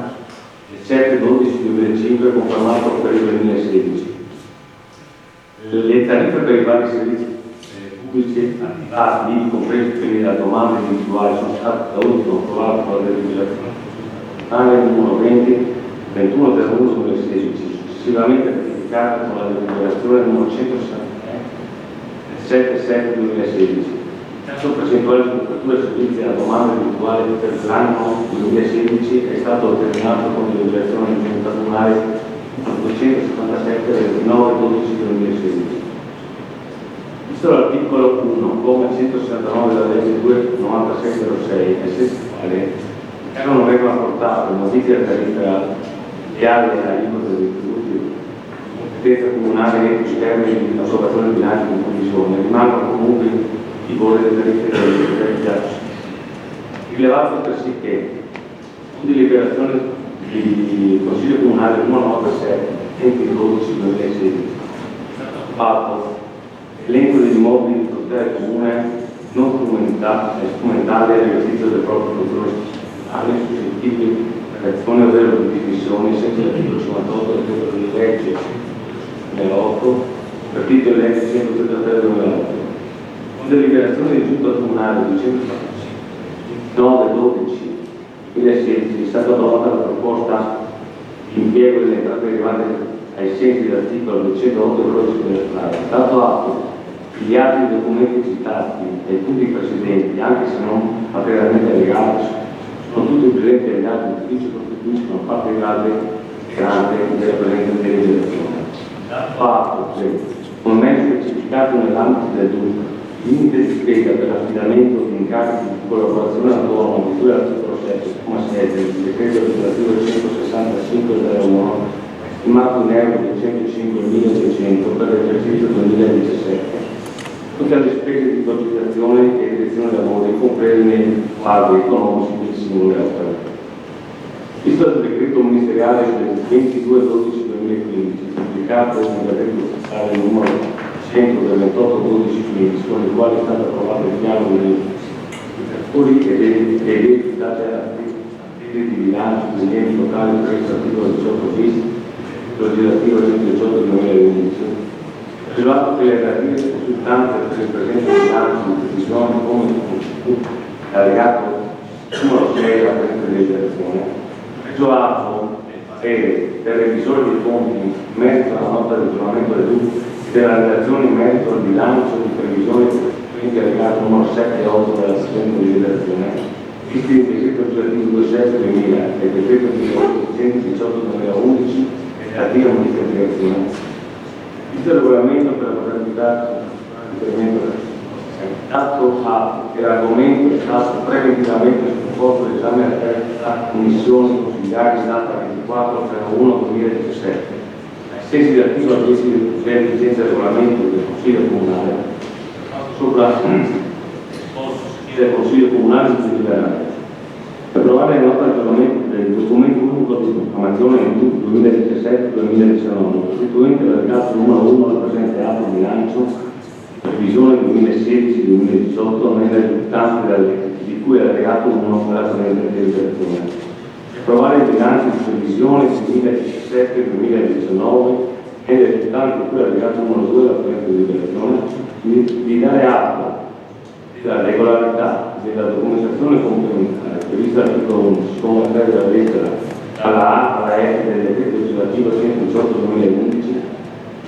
del 7/12/2005 e confermato per il 2016. Le tariffe per i vari servizi pubblici attivati, compresi quelli della domanda individuale, sono state da ultimo approvate con la deliberazione numero 21/01/2016, successivamente ratificata con la deliberazione numero 163 del 7/7/2016. Il tasso percentuale di copertura dei servizi alla domanda individuale per l'anno 2016 è stato determinato con deliberazione di giunta comunale 277 del 29/12/2016. Visto l'articolo 1, comma 169 della legge 29606, nel senso quale non vengono apportate modifiche alla tariffa leale e aliquote dei tributi competenza comunale e i termini di approvazione del bilancio di commissione, rimangono comunque i valori delle tariffe delle già rilevato altresì che con deliberazione di Consiglio Comunale 197 20/12/2016 è stato fatto l'elenco degli immobili di proprietà del comune non strumentali all'esercizio del proprio controllo istituzionale suscettibili di azione ovvero di dismissione senza l'articolo 58 del decreto di legge 2008 per titolo legge 133 del 2008. Con deliberazione di giunta comunale 209/12/2016 è stata approvata la proposta di impiego delle entrate derivanti ai sensi dell'articolo 208 del codice delle strade. Dato atto gli altri documenti citati e punti precedenti, anche se non materialmente allegati, sono tutti presenti agli altri uffici che costituiscono parte integrante della presente deliberazione. Dato atto che, come meglio specificato nell'ambito del DUC, il limite di spesa per l'affidamento di incarichi di collaborazione autonoma di cui all'articolo 7,7 del decreto legislativo 165 del 1 stimato in euro 205.200 per l'esercizio 2017. Tutte le spese di progettazione e direzione dei lavori comprese nei quadri economici delle singole opere. Visto il decreto ministeriale del 22/12/2015, pubblicato nel decreto fiscale numero 100 del 28/12/15, con il quale è stato approvato il piano dei settori e dei dati di bilancio degli enti locali previsto l'articolo 18 bis legislativo 118 del 2011, rilevato che le relative risultanze per il presente bilancio di previsione come allegato numero 6 della presente legislazione, preso atto del revisore dei conti in merito alla nota di aggiornamento della relazione in merito al bilancio di previsione quindi allegato numero 7 e 8 della presente legislazione, visti il decreto legislativo 27/2000 e il decreto legislativo 118/2011 e la prima modificazione. Il regolamento per la modalità di riferimento dato che l'argomento è stato preventivamente sottoposto all'esame della terza commissione consigliare in data 24/01/2017, ai sensi dell'articolo 10 del vigente regolamento del Consiglio Comunale, sopra del Consiglio Comunale di deliberare. Per approvare la nota di aggiornamento del documento unico di proclamazione 2017-2019, costituente l'allegato numero 1 del presente atto bilancio previsione 2016-2018 nelle risultanze di cui è allegato 1 della presente legislazione. Approvare il bilancio di previsione 2017-2019 e le risultanze di cui è allegato numero 2 della presente legislazione, di dare atto della regolarità della documentazione complementare prevista dall'articolo 11, comma 3 della lettera dalla A alla F del decreto legislativo 118/2011,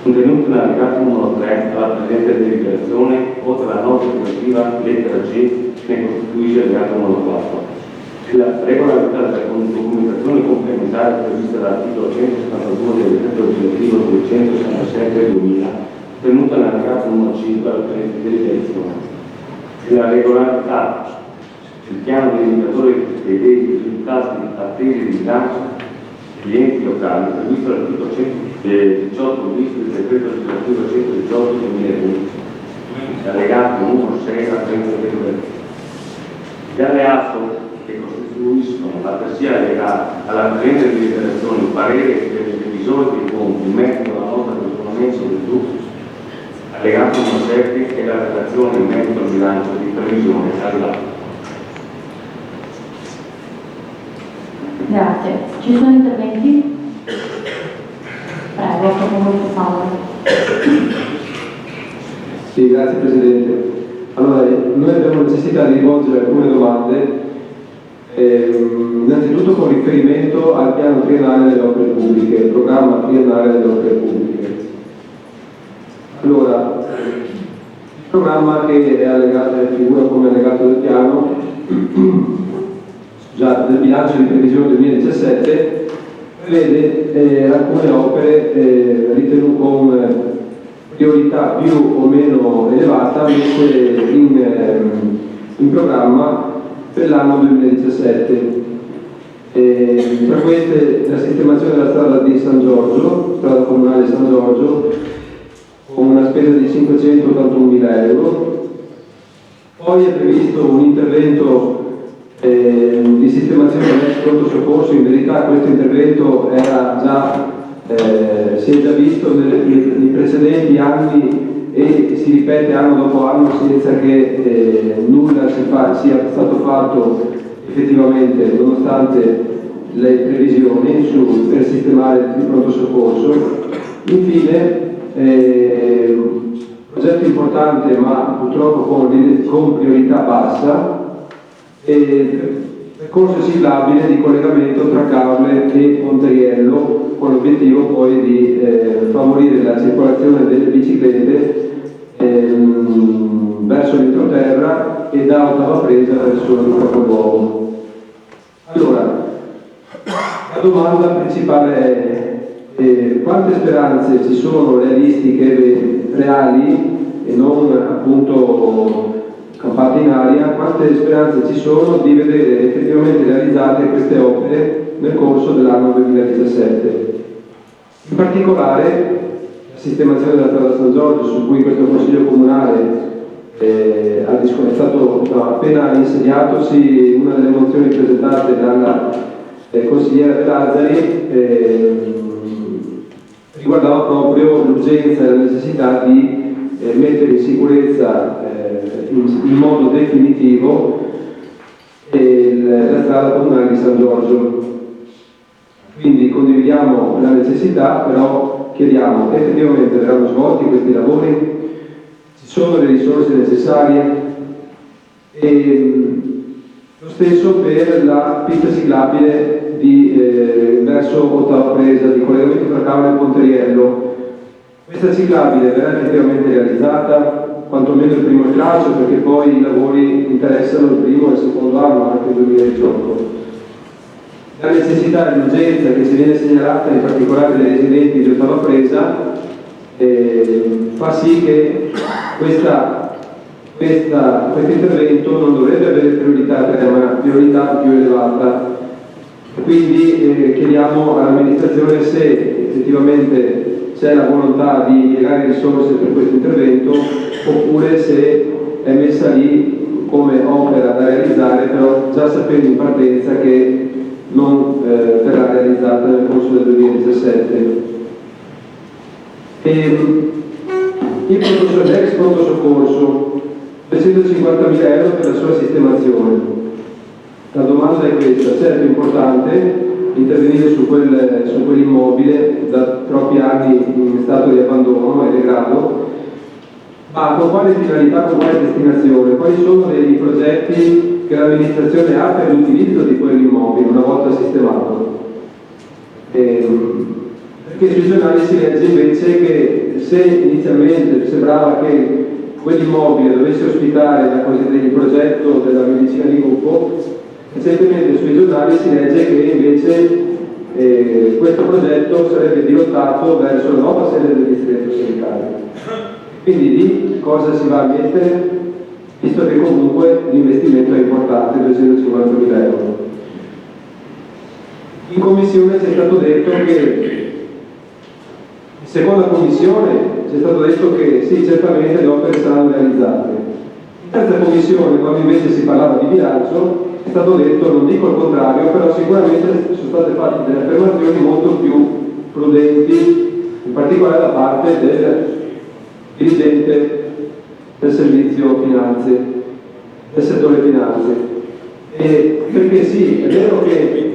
contenuto nell'allegato numero 3 dalla presente deliberazione, oltre alla nota correttiva lettera G, ne costituisce l'allegato numero 4. La regolarità della documentazione complementare prevista dall'articolo 172 del decreto legislativo 267/2000, tenuta nell'allegato numero 5 dalla presente deliberazione. La regolarità del piano degli indicatori e dei risultati attesi di bilancio degli enti locali previsto dall'articolo 118 bis del decreto legislativo 118 del 2011, allegato numero 6 alla presente deliberazione. Gli alleato che costituiscono altresì allegati alla presente deliberazione il parere del revisore dei conti in merito alla nota di aggiornamento del gruppo allegato numero 7 e la relazione in merito al bilancio di previsione allegato. Grazie. Ci sono interventi? Prego, molto Paolo. Sì, grazie Presidente. Allora, noi abbiamo necessità di rivolgere alcune domande, innanzitutto con riferimento al piano triennale delle opere pubbliche, il programma triennale delle opere pubbliche. Allora, il programma che è allegato, figura come allegato del piano, già del bilancio di previsione 2017, prevede alcune opere ritenute con priorità più o meno elevata messe in programma per l'anno 2017. Tra queste la sistemazione della strada di San Giorgio, strada comunale di San Giorgio, con una spesa di 581.000 euro. Poi è previsto un intervento di sistemazione del pronto soccorso. In verità questo intervento era già, si è già visto nei precedenti anni e si ripete anno dopo anno senza che nulla sia stato fatto effettivamente, nonostante le previsioni per sistemare il pronto soccorso. Infine, progetto importante ma purtroppo con priorità bassa, percorso ciclabile di collegamento tra Caorle e Ponteriello, con l'obiettivo poi di favorire la circolazione delle biciclette verso l'entroterra e da Ottava Presa verso il capoluogo. Allora, la domanda principale è quante speranze ci sono realistiche, reali e non appunto campate in aria, quante speranze ci sono di vedere effettivamente realizzate queste opere nel corso dell'anno 2017. In particolare la sistemazione della strada San Giorgio, su cui questo Consiglio Comunale è stato appena insediatosi, una delle mozioni presentate dalla consigliera Lazzari riguardava proprio l'urgenza e la necessità di mettere in sicurezza in modo definitivo e la strada comunale di San Giorgio. Quindi condividiamo la necessità, però chiediamo effettivamente verranno svolti questi lavori, ci sono le risorse necessarie, e lo stesso per la pista ciclabile verso Ottava Presa, di collegamento tra Cavolo e Ponteriello. Questa ciclabile verrà effettivamente realizzata, quantomeno il primo traccio, perché poi i lavori interessano il primo e il secondo anno, anche il 2018. La necessità e l'urgenza che ci viene segnalata in particolare dai residenti di Ottava Presa fa sì che questo intervento non dovrebbe avere priorità 3, ma priorità più elevata. Quindi chiediamo all'amministrazione se effettivamente c'è la volontà di impiegare risorse per questo intervento, oppure se è messa lì come opera da realizzare, però già sapendo in partenza che non verrà realizzata nel corso del 2017. L'ex pronto soccorso, 350.000 euro per la sua sistemazione. La domanda è questa: certo è importante intervenire su quell'immobile da troppi anni in stato di abbandono e degrado, ma con quale finalità, con quale destinazione? Quali sono dei progetti che l'amministrazione ha per l'utilizzo di quell'immobile una volta sistemato? Perché sui giornali si legge invece che se inizialmente sembrava che quell'immobile dovesse ospitare il progetto della medicina di gruppo, recentemente sui giornali si legge che invece questo progetto sarebbe dirottato verso la nuova sede del distretto sanitario. Quindi lì cosa si va a mettere, visto che comunque l'investimento è importante, 250.000 euro. In commissione c'è stato detto che, in seconda commissione c'è stato detto che sì, certamente le opere saranno realizzate. In terza commissione, quando invece si parlava di bilancio, è stato detto, non dico il contrario, però sicuramente sono state fatte delle affermazioni molto più prudenti, in particolare da parte del dirigente del servizio finanze, del settore finanze. Perché sì, è vero che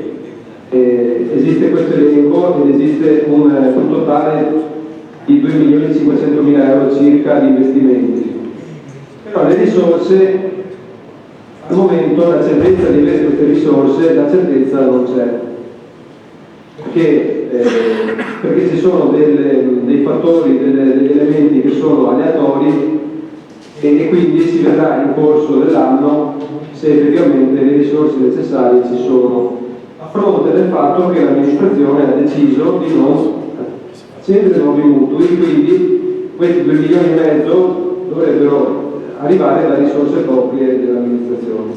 esiste questo elenco ed esiste un totale di 2.500.000 euro circa di investimenti, però le risorse al momento, la certezza di avere queste risorse, la certezza non c'è, perché ci sono dei fattori, degli elementi che sono aleatori, e quindi si vedrà in corso dell'anno se effettivamente le risorse necessarie ci sono, a fronte del fatto che l'amministrazione ha deciso di non accendere nuovi mutui, quindi questi 2,5 milioni dovrebbero arrivare da risorse proprie dell'amministrazione.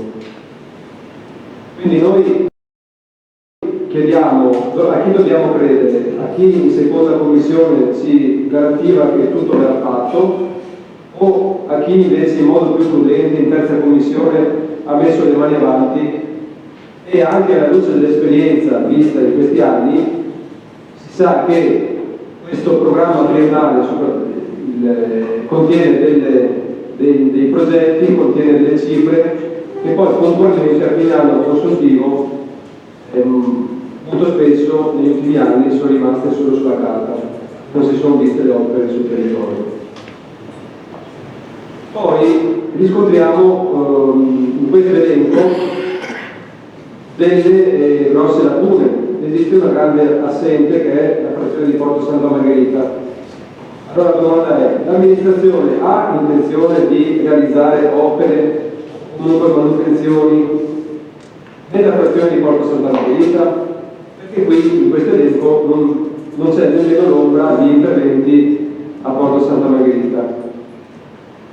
Quindi noi chiediamo a chi dobbiamo credere, a chi in seconda commissione ci garantiva che tutto verrà fatto, o a chi invece in modo più prudente in terza commissione ha messo le mani avanti, e anche alla luce dell'esperienza vista in questi anni si sa che questo programma triennale contiene dei progetti, contiene delle cifre che poi puntualmente a fine anno consuntivo molto spesso negli ultimi anni sono rimaste solo sulla carta, non si sono viste le opere sul territorio. Poi riscontriamo in questo elenco delle grosse lacune. Esiste una grande assente che è la frazione di Porto Santa Margherita. Allora la domanda è: l'amministrazione ha intenzione di realizzare opere, comunque manutenzioni nella frazione di Porto Santa Margherita? Perché qui in questo elenco non c'è nemmeno l'ombra di interventi a Porto Santa Margherita.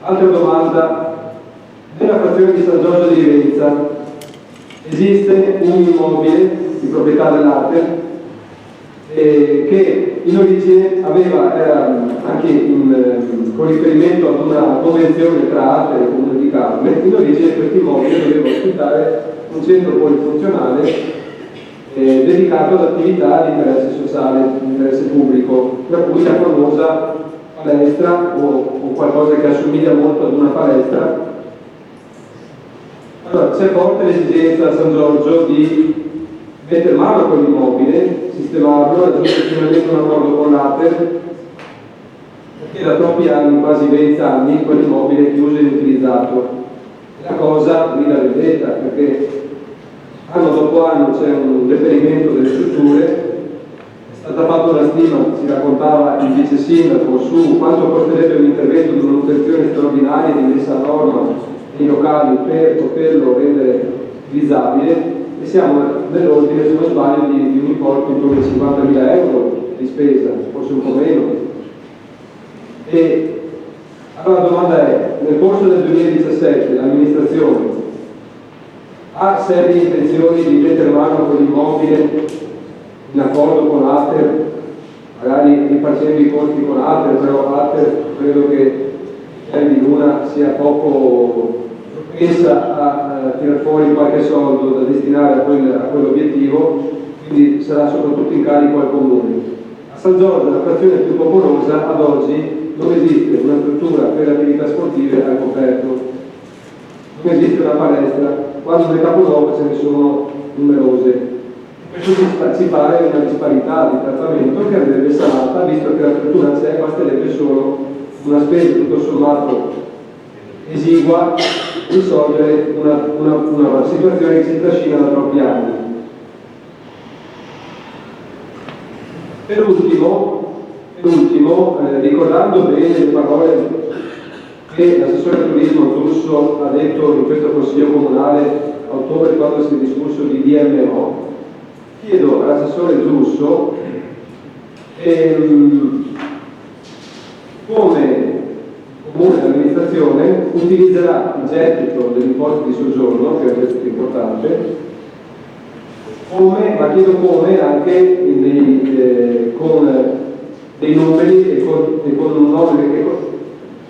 Altra domanda: nella frazione di San Giorgio di Rivenza esiste un immobile di proprietà dell'ATE che in origine era anche con riferimento ad una convenzione tra ATE e il Comune di Carme. In origine questo immobile doveva ospitare un centro polifunzionale dedicato ad attività di interesse sociale, di interesse pubblico, tra cui la famosa palestra o qualcosa che assomiglia molto ad una palestra Allora, c'è forte l'esigenza a San Giorgio di mettere mano a quell'immobile, sistemarlo, raggiungere finalmente un accordo con l'ATER, perché da troppi anni, quasi 20 anni, quell'immobile è chiuso e inutilizzato. La cosa grida vendetta, perché anno dopo anno c'è un deperimento delle strutture, è stata fatta una stima, si raccontava il vice sindaco, su quanto costerebbe un intervento di manutenzione straordinaria di messa a norma dei locali per poterlo rendere utilizzabile, e siamo nell'ordine, se non sbaglio, di un importo intorno ai 50.000 euro di spesa, forse un po' meno. E allora la domanda è, nel corso del 2017 l'amministrazione ha serie intenzioni di mettere mano a quell'immobile in accordo con l'ATER, magari rifacendo i conti con l'ATER, però l'ATER credo che di Luna sia poco pensa a tirar fuori qualche soldo da destinare a quell'obiettivo, quindi sarà soprattutto in carico al comune. A San Giorgio, la frazione più popolosa, ad oggi non esiste una struttura per le attività sportive al coperto, non esiste una palestra, quando nel capoluogo ce ne sono numerose. Questo ci pare una disparità di trattamento che andrebbe sanata, visto che la struttura c'è, basterebbe solo una spesa tutto sommato esigua risolvere una situazione che si trascina da troppi anni. Per ultimo, ricordando bene le parole che l'assessore turismo Giusso ha detto in questo consiglio comunale a ottobre, quando si è discusso di DMO, chiedo all'assessore Giusso come comune amministrazione utilizzerà il gettito dell'imposta di soggiorno, che è un gettito importante, ma chiedo come anche con dei numeri e con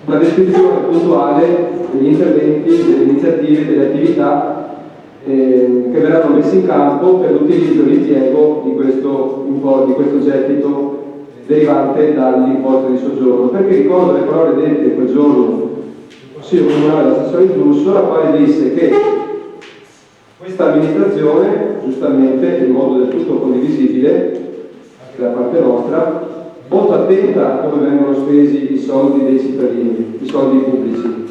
una descrizione puntuale degli interventi, delle iniziative, delle attività che verranno messe in campo per l'utilizzo e l'impiego di questo gettito derivante dall'imposta di soggiorno, perché ricordo le parole dette quel giorno nel Consiglio Comunale dell'assessore Giusso, la quale disse che questa amministrazione, giustamente, in modo del tutto condivisibile, anche da parte nostra, molto attenta a come vengono spesi i soldi dei cittadini, i soldi pubblici.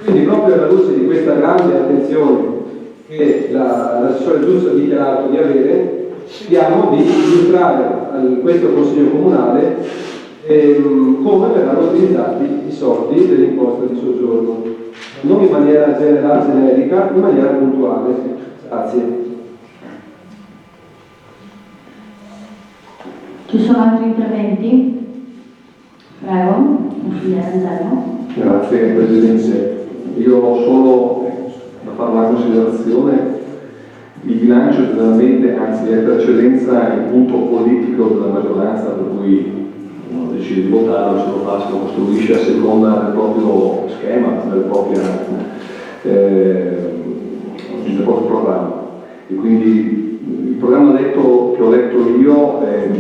Quindi proprio alla luce di questa grande attenzione che l'assessore Giusso ha dichiarato di avere, chiediamo di illustrare a questo Consiglio Comunale come verranno utilizzati i soldi dell'imposta di soggiorno, non in maniera generica, in maniera puntuale. Grazie. Ci sono altri interventi? Prego, consigliere Anselmo. Grazie Presidente. Io ho solo da fare una considerazione. Il bilancio generalmente, anzi è per eccellenza il punto politico della maggioranza, per cui uno decide di votare, se lo fa, se lo costruisce a seconda del proprio schema, del proprio programma. E quindi il programma che ho letto io è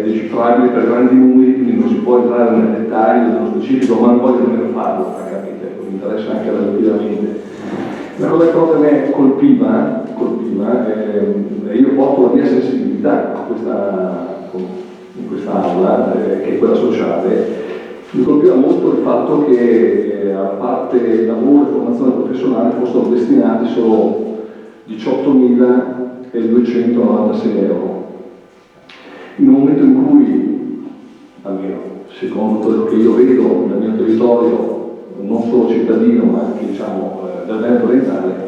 decifrabile per grandi numeri, quindi non si può entrare nel dettaglio dello specifico, ma non voglio nemmeno farlo, francamente, mi interessa anche relativamente. La cosa che proprio me colpiva, io porto la mia sensibilità in questa aula, che è quella sociale. Mi colpiva molto il fatto che a parte lavoro e formazione professionale fossero destinati solo 18.296 euro. In un momento in cui, almeno secondo quello che io vedo nel mio territorio, non solo cittadino ma anche del Veneto orientale,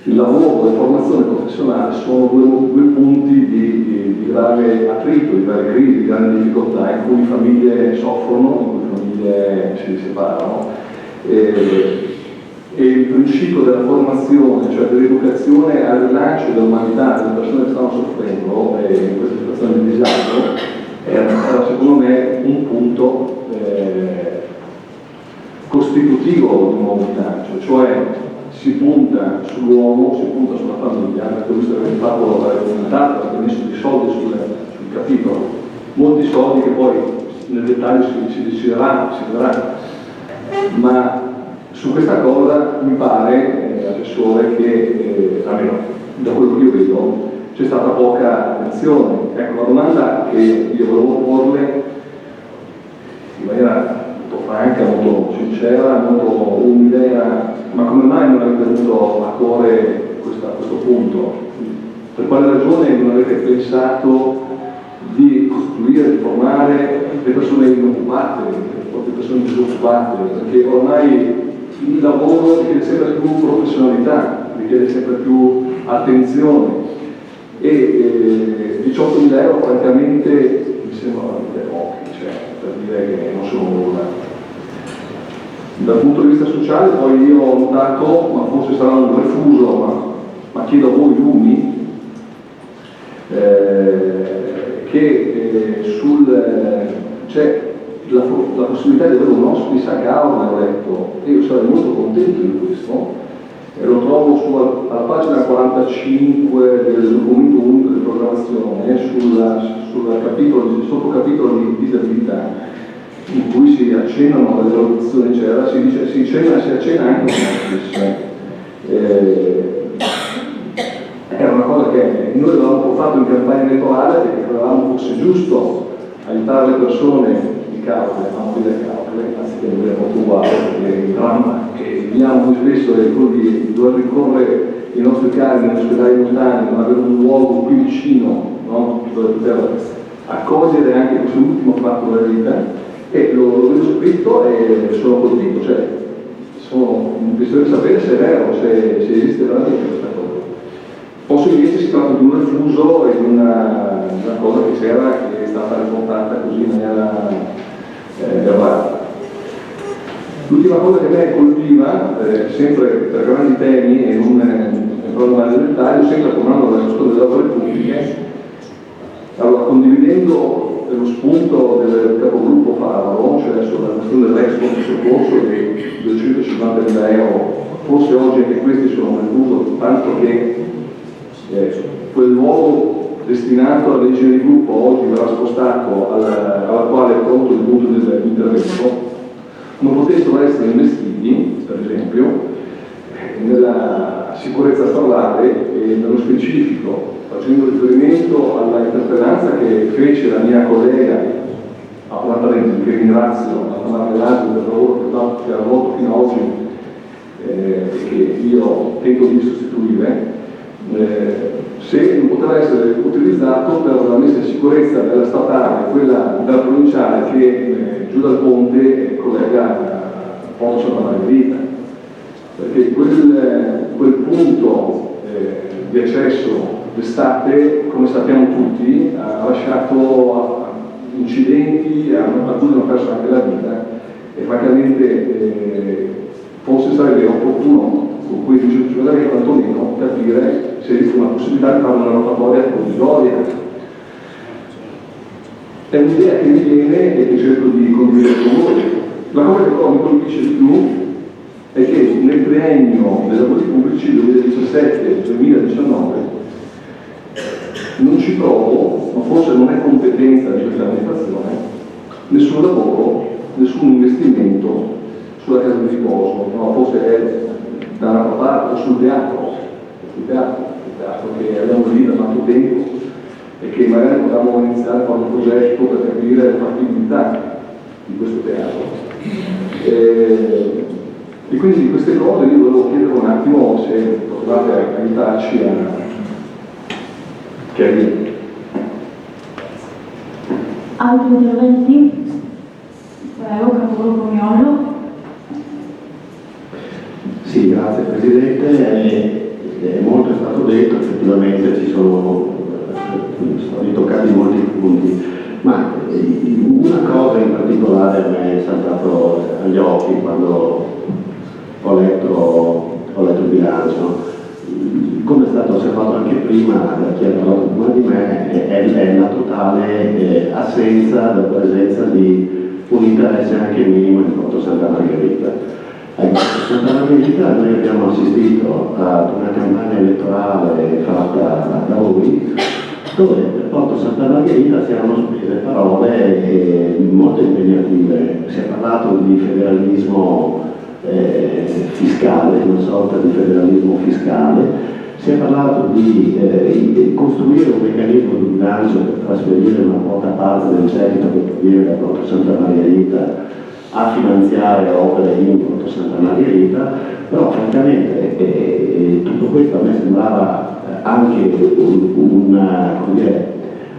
il lavoro e la formazione professionale sono due punti di grave attrito, di grave crisi, di grande difficoltà, in cui famiglie soffrono, in cui famiglie si separano. E il principio della formazione, cioè dell'educazione al rilancio dell'umanità delle persone che stanno soffrendo in questa situazione di disagio, era secondo me un punto costitutivo di un nuovo bilancio, cioè si punta sull'uomo, si punta sulla famiglia, perché visto che ha messo dei soldi sul capitolo, molti soldi che poi nel dettaglio si deciderà, ma su questa cosa mi pare, assessore che, almeno da quello che io vedo, c'è stata poca attenzione. Ecco, la domanda che io volevo porle in maniera molto franca, molto sincera, molto umile, ma come mai non avete avuto a cuore questo punto? Per quale ragione non avete pensato di costruire, di formare le persone inoccupate, le persone disoccupate? Perché ormai il lavoro richiede sempre più professionalità, richiede sempre più attenzione e 18.000 euro francamente mi sembrano veramente pochi, cioè, per dire che non sono nulla. Dal punto di vista sociale poi io ho notato, ma forse sarà un refuso, ma chiedo a voi lumi, che c'è la possibilità di avere un hospice a causa, ho letto, e io sarei molto contento di questo, e lo trovo alla pagina 45 del documento unico di programmazione, sul sottocapitolo di disabilità, in cui si accennano alle valutazioni, si accenna anche un hospice. Era una cosa che noi avevamo portato in campagna elettorale perché credevamo fosse giusto aiutare le persone di Caule, a morire a Caule, anziché morire molto uguale, perché il dramma che viviamo noi spesso è quello di dover ricorrere i nostri cari negli ospedali lontani, non avere un luogo qui vicino, no? Dove poter accogliere anche questo ultimo fatto della vita, e lo vedo scritto e sono colpito, cioè mi piacerebbe sapere se è vero, se esiste veramente questa cosa. Forse invece si tratta di un refuso e di una cosa che c'era, che è stata riportata così in maniera errata. L'ultima cosa che a me colpiva, sempre per grandi temi e non entrando nel dettaglio, sempre tornando alla questione delle opere pubbliche, allora condividendo lo spunto del capogruppo Favaro, cioè sulla questione dell'expo di soccorso dei 250.000 euro, forse oggi anche questi sono nel uso, tanto che quel luogo destinato alla legge di gruppo oggi verrà spostato all'attuale pronto del punto dell'intervento, non potessero essere investiti, per esempio, nella sicurezza stradale e nello specifico, facendo riferimento alla interpellanza che fece la mia collega, una parentesi che ringrazio, la Marmellati, per il lavoro che ha svolto fino ad oggi e che io tento di sostituire, se non potrà essere utilizzato per la messa in sicurezza della statale, quella della provinciale che giù dal ponte collega Ponte Santa Margherita, perché quel punto di accesso d'estate, come sappiamo tutti, ha lasciato incidenti, alcuni hanno perso anche la vita e francamente forse sarebbe opportuno con cui bisognerebbe quantomeno capire se esiste una possibilità di fare una rotatoria provvisoria. È un'idea che mi viene e che cerco di condividere con voi. La cosa che però mi colpisce di più è che nel triennio dei lavori pubblici 2017-2019 non ci trovo, ma forse non è competenza di questa amministrazione, nessun lavoro, nessun investimento sulla casa di riposo, no, forse è da un'altra parte, o sul teatro che abbiamo lì da tanto tempo e che magari potremmo iniziare a fare un progetto per capire la fattibilità di questo teatro. E quindi di queste cose io volevo chiedere un attimo se potevate aiutarci a chiarire. Altri interventi? Prego, capogruppo Miolo. Sì, grazie Presidente. Molto è stato detto, effettivamente sono ritoccati molti punti, ma una cosa in particolare a me è saltato agli occhi quando ho letto il bilancio. Come è stato osservato anche prima da chi ha parlato prima di me, è la totale assenza della presenza di un interesse anche minimo di Porto Santa Margherita. Ecco, Santa Margherita noi abbiamo assistito ad una campagna elettorale fatta da voi, dove per Porto Santa Margherita si erano spese parole molto impegnative. Si è parlato di federalismo fiscale, una sorta di federalismo fiscale. Si è parlato di costruire un meccanismo di bilancio per trasferire una quota parte del gettito che proviene da Porto Santa Margherita a finanziare opere in Porto Santa Margherita, però francamente tutto questo a me sembrava anche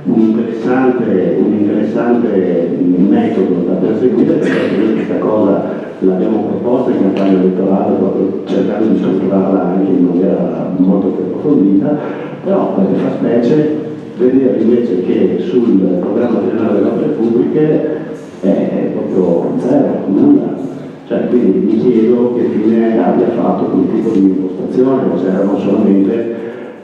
un interessante metodo da perseguire, perché noi questa cosa l'abbiamo proposta in campagna elettorale proprio cercando di strutturarla anche in maniera molto più approfondita, però fa specie vedere invece che sul programma generale delle opere pubbliche è proprio zero, nulla. Cioè, quindi mi chiedo che fine abbia fatto quel tipo di impostazione, o se erano solamente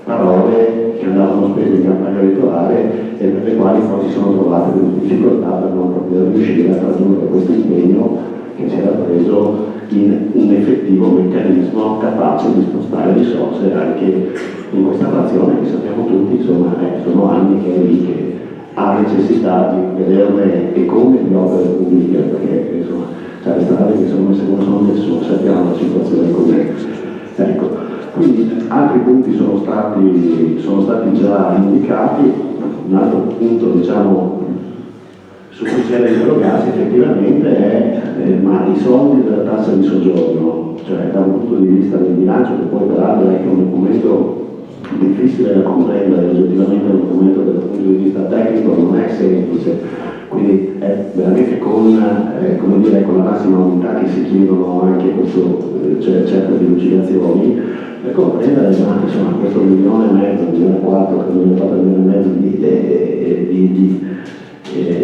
parole che andavano spese in campagna elettorale e per le quali poi si sono trovate delle difficoltà per non poter riuscire a raggiungere questo impegno che si era preso in un effettivo meccanismo capace di spostare risorse anche in questa frazione che sappiamo tutti, insomma, sono anni che è lì che ha necessità di vederne e come di opere pubbliche, perché insomma, cioè, le strade che sono messe come sono messe, sappiamo la situazione com'è. Ecco, quindi altri punti sono stati già indicati. Un altro punto, diciamo, su cui c'è da interrogarsi effettivamente è ma i soldi della tassa di soggiorno, cioè da un punto di vista del bilancio, che poi peraltro è anche un documento difficile da comprendere, oggettivamente un documento che dal punto di vista tecnico non è semplice, quindi è veramente con la massima umiltà che si chiedono anche certe delucidazioni per comprendere, ma insomma questo 1,5 milioni, 1,4 milioni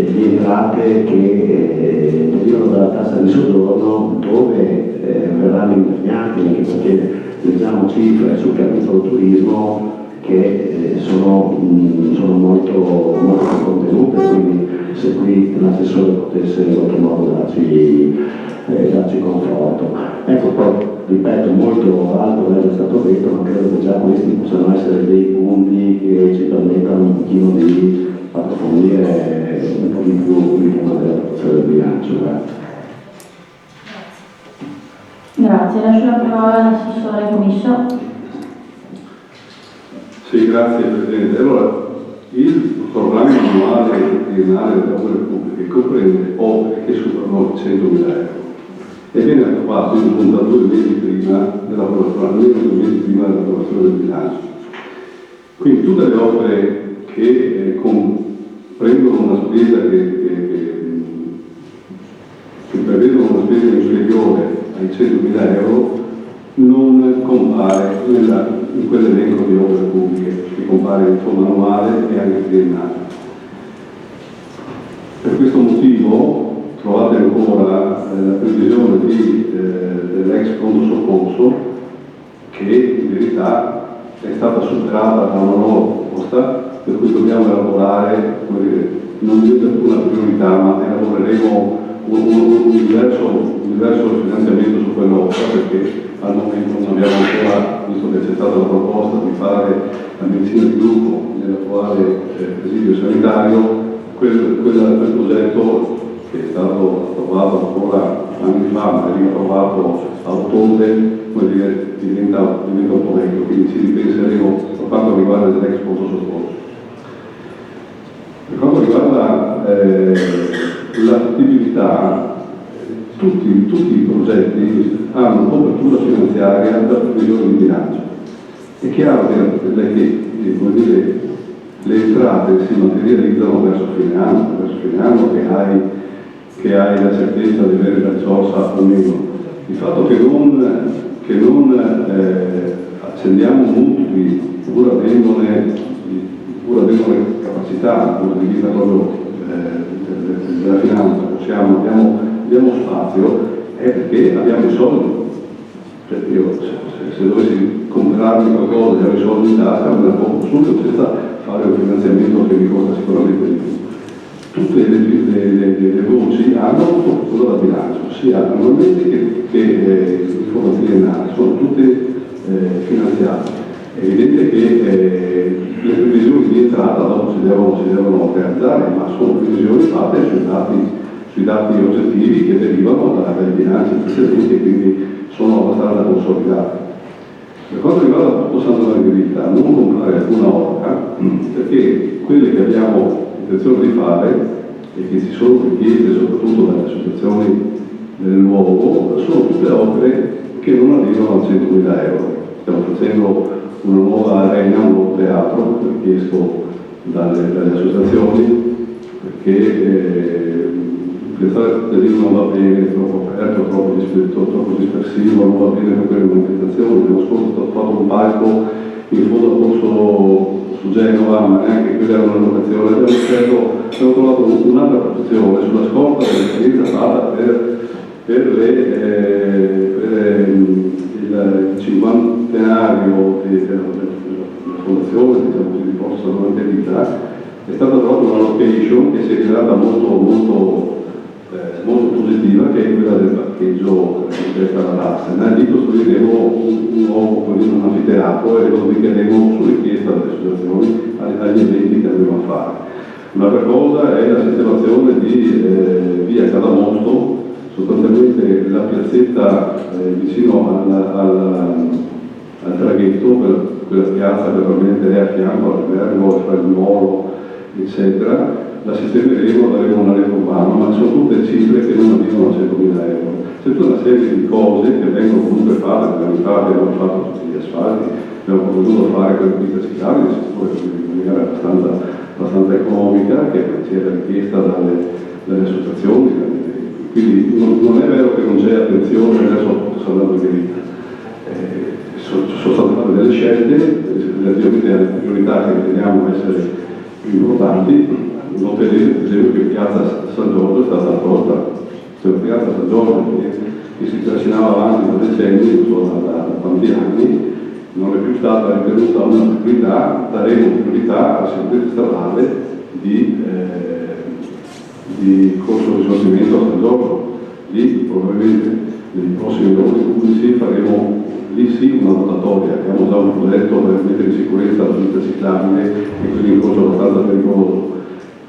di entrate che derivano dalla tassa di soggiorno, dove verranno impegnati, anche perché leggiamo cifre sul capitolo turismo che sono molto contenute, quindi se qui l'assessore potesse in qualche modo darci conforto. Ecco, poi ripeto, molto altro è già stato detto, ma credo che già questi possano essere dei punti che ci permettano un pochino di approfondire un po' di più il tema della produzione del bilancio. Grazie, lascio la parola all'assessore Comisso. Sì, grazie Presidente. Allora, il programma annuale triennale delle opere pubbliche comprende opere che superano 100.000 euro e viene approvato in giunta 2 mesi prima dell'approvazione del bilancio. Quindi tutte le opere che comprendono una spesa che prevedono una spesa inferiore ai 100.000 euro non compare in quell'elenco di opere pubbliche che compare in forma annuale e anche triennale. Per questo motivo trovate ancora la previsione dell'ex fondo soccorso, che in verità è stata superata da una nuova proposta, per cui dobbiamo elaborare, non dico una priorità, ma elaboreremo un diverso finanziamento su quell'opera, perché al momento non abbiamo ancora, visto che c'è stata la proposta di fare la medicina di gruppo nell'attuale presidio sanitario, quel progetto che è stato approvato ancora anni fa, ma è riapprovato a ottobre, diventa un po' vecchio, quindi ci ripenseremo per quanto riguarda l'ex fondo soccorso. Per quanto riguarda la fattibilità, tutti i progetti hanno copertura finanziaria da previsione di bilancio. È chiaro che le entrate si materializzano verso fine anno che hai la certezza di avere la risorsa o meno. Il fatto che non accendiamo mutui pur avendone capacità dal punto di vista proprio della finanza, abbiamo spazio, è perché abbiamo i soldi. Cioè io se dovessi comprarmi qualcosa e avere i soldi in tasca, me la compro subito senza fare un finanziamento che mi costa sicuramente di più. Tutte le voci hanno copertura da bilancio, sia annualmente che in forma triennale, sono tutte finanziate. È evidente che le previsioni di entrata dopo si devono realizzare, ma sono previsioni fatte sui dati oggettivi che derivano dai bilanci precedenti e quindi sono abbastanza consolidati. Per quanto riguarda Porto Santa Margherita, non comprare alcuna opera, perché quelle che abbiamo intenzione di fare e che ci sono richieste soprattutto dalle associazioni del luogo, sono tutte opere che non arrivano a 100.000 euro. Stiamo facendo una nuova arena, un nuovo teatro richiesto dalle associazioni, perché pensare al cittadino non va bene, è troppo aperto, troppo dispersivo, non va bene per quelle manifestazioni. L'anno scorso ho fatto un palco in fondo al corso su Genova, ma neanche quella era una locazione. Abbiamo trovato un'altra professione sulla scorta dell'esperienza fatta per il 50° della fondazione, diciamo così, di Porto Santa Margherita. È stata trovata una location che si è rivelata molto positiva, che è quella del parcheggio che è stata l'Arsenal. Lì costruiremo un nuovo un anfiteatro e lo dedicheremo su richiesta delle associazioni agli eventi che andremo a fare. Un'altra cosa è la sistemazione di via Cadamosto, sostanzialmente la piazzetta vicino al traghetto, quella piazza che probabilmente è a fianco all'albergo, il molo, eccetera. La sistemeremo, daremo un elenco urbano, ma sono tutte cifre che non arrivano a 100.000 euro. C'è tutta una serie di cose che vengono comunque fatte, abbiamo fatto tutti gli asfalti, abbiamo potuto fare quelle piste ciclabili, in maniera abbastanza economica, che ci era richiesta dalle associazioni. Quindi non è vero che non c'è attenzione adesso a Porto Santa Margherita. Sono state fatte delle scelte, relativamente alle priorità che riteniamo essere più importanti. Noterete per esempio che Piazza San Giorgio è stata tolta, cioè Piazza San Giorgio che si trascinava avanti da decenni, non so da quanti anni, non è più stata ritenuta una priorità. Daremo priorità alla sicurezza stradale di corso risorgimento a San Giorgio. Lì probabilmente nei prossimi lavori pubblici faremo lì sì una rotatoria, abbiamo già un progetto per mettere in sicurezza la pista ciclabile e quindi un corso abbastanza pericoloso.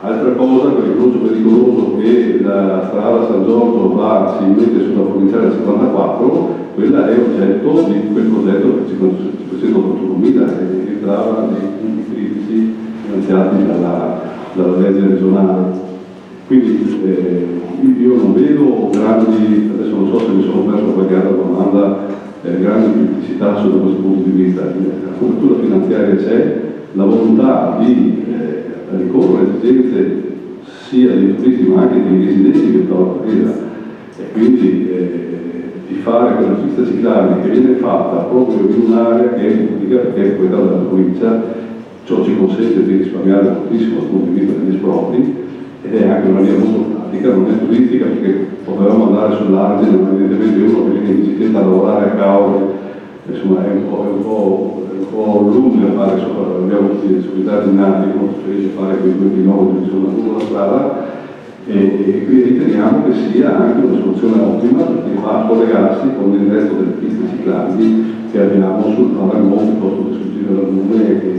Altra cosa, per il corso pericoloso che la strada San Giorgio si mette sulla provinciale 54, quella è oggetto di quel progetto per 581.000 che entrava nei punti critici finanziati dalla legge regionale. Quindi io non vedo grandi, adesso non so se mi sono perso qualche altra domanda, grandi criticità sotto questo punto di vista. La copertura finanziaria c'è, la volontà di ricorrere a esigenze sia dei turisti ma anche dei residenti che trovano presa, e quindi di fare quella pista ciclabile che viene fatta proprio in un'area che è pubblica perché è proprietà della provincia. Ciò ci consente di risparmiare moltissimo dal punto di vista degli espropri ed è anche una via molto pratica, non è turistica perché potevamo andare sull'argine, ma evidentemente uno che viene in bicicletta a lavorare a Caori, insomma è un po' lungo da fare, abbiamo tutti solitati nati, non si riesce a fare quei 2 km che sono lungo la strada, e quindi riteniamo che sia anche una soluzione ottima perché va a collegarsi con il resto delle piste ciclabili che abbiamo sul Palermo piuttosto che sul Giro della Luna e che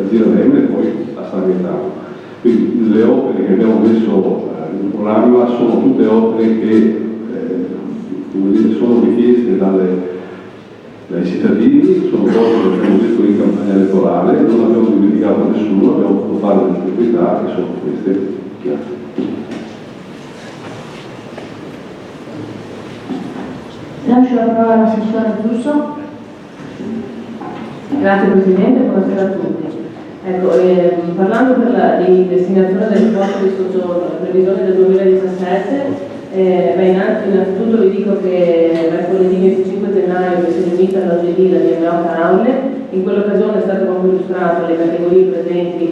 si Remme e poi a Sargentano. Quindi le opere che abbiamo messo in programma sono tutte opere che sono richieste dai cittadini, sono cose che abbiamo detto in campagna elettorale, non abbiamo dimenticato nessuno, abbiamo potuto fare delle priorità che sono queste. Lascio la parola all'assessore Russo. Grazie Presidente, buonasera a tutti. Ecco, parlando di destinazione del posto di soggiorno, la previsione del 2017, innanzitutto vi dico che mercoledì 25 gennaio che si è riunita all'OGD la DMO Aule, in quell'occasione è stato proprio illustrato le categorie presenti,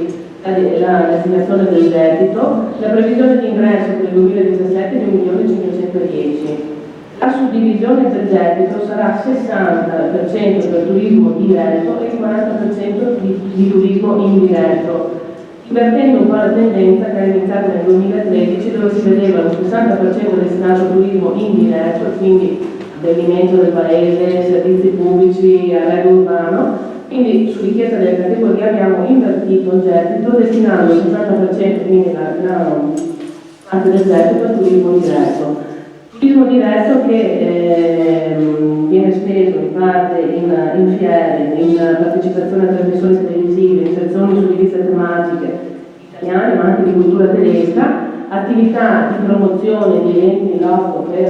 la destinazione del gettito, la previsione di ingresso per il 2017 di 1.510.000. La suddivisione del gettito sarà 60% per turismo diretto e il 40% di turismo indiretto, invertendo un po' la tendenza che era iniziata nel 2013 dove si vedeva un 60% destinato al turismo indiretto, quindi abbellimento del paese, servizi pubblici, arredo urbano. Quindi su richiesta delle categorie abbiamo invertito il gettito destinando il 60%, quindi la parte del gettito al turismo diretto. turismo diretto che viene speso in parte in fiere, in partecipazione a trasmissioni televisive, in sezioni su riviste tematiche italiane ma anche di cultura tedesca, attività di promozione di eventi in loco per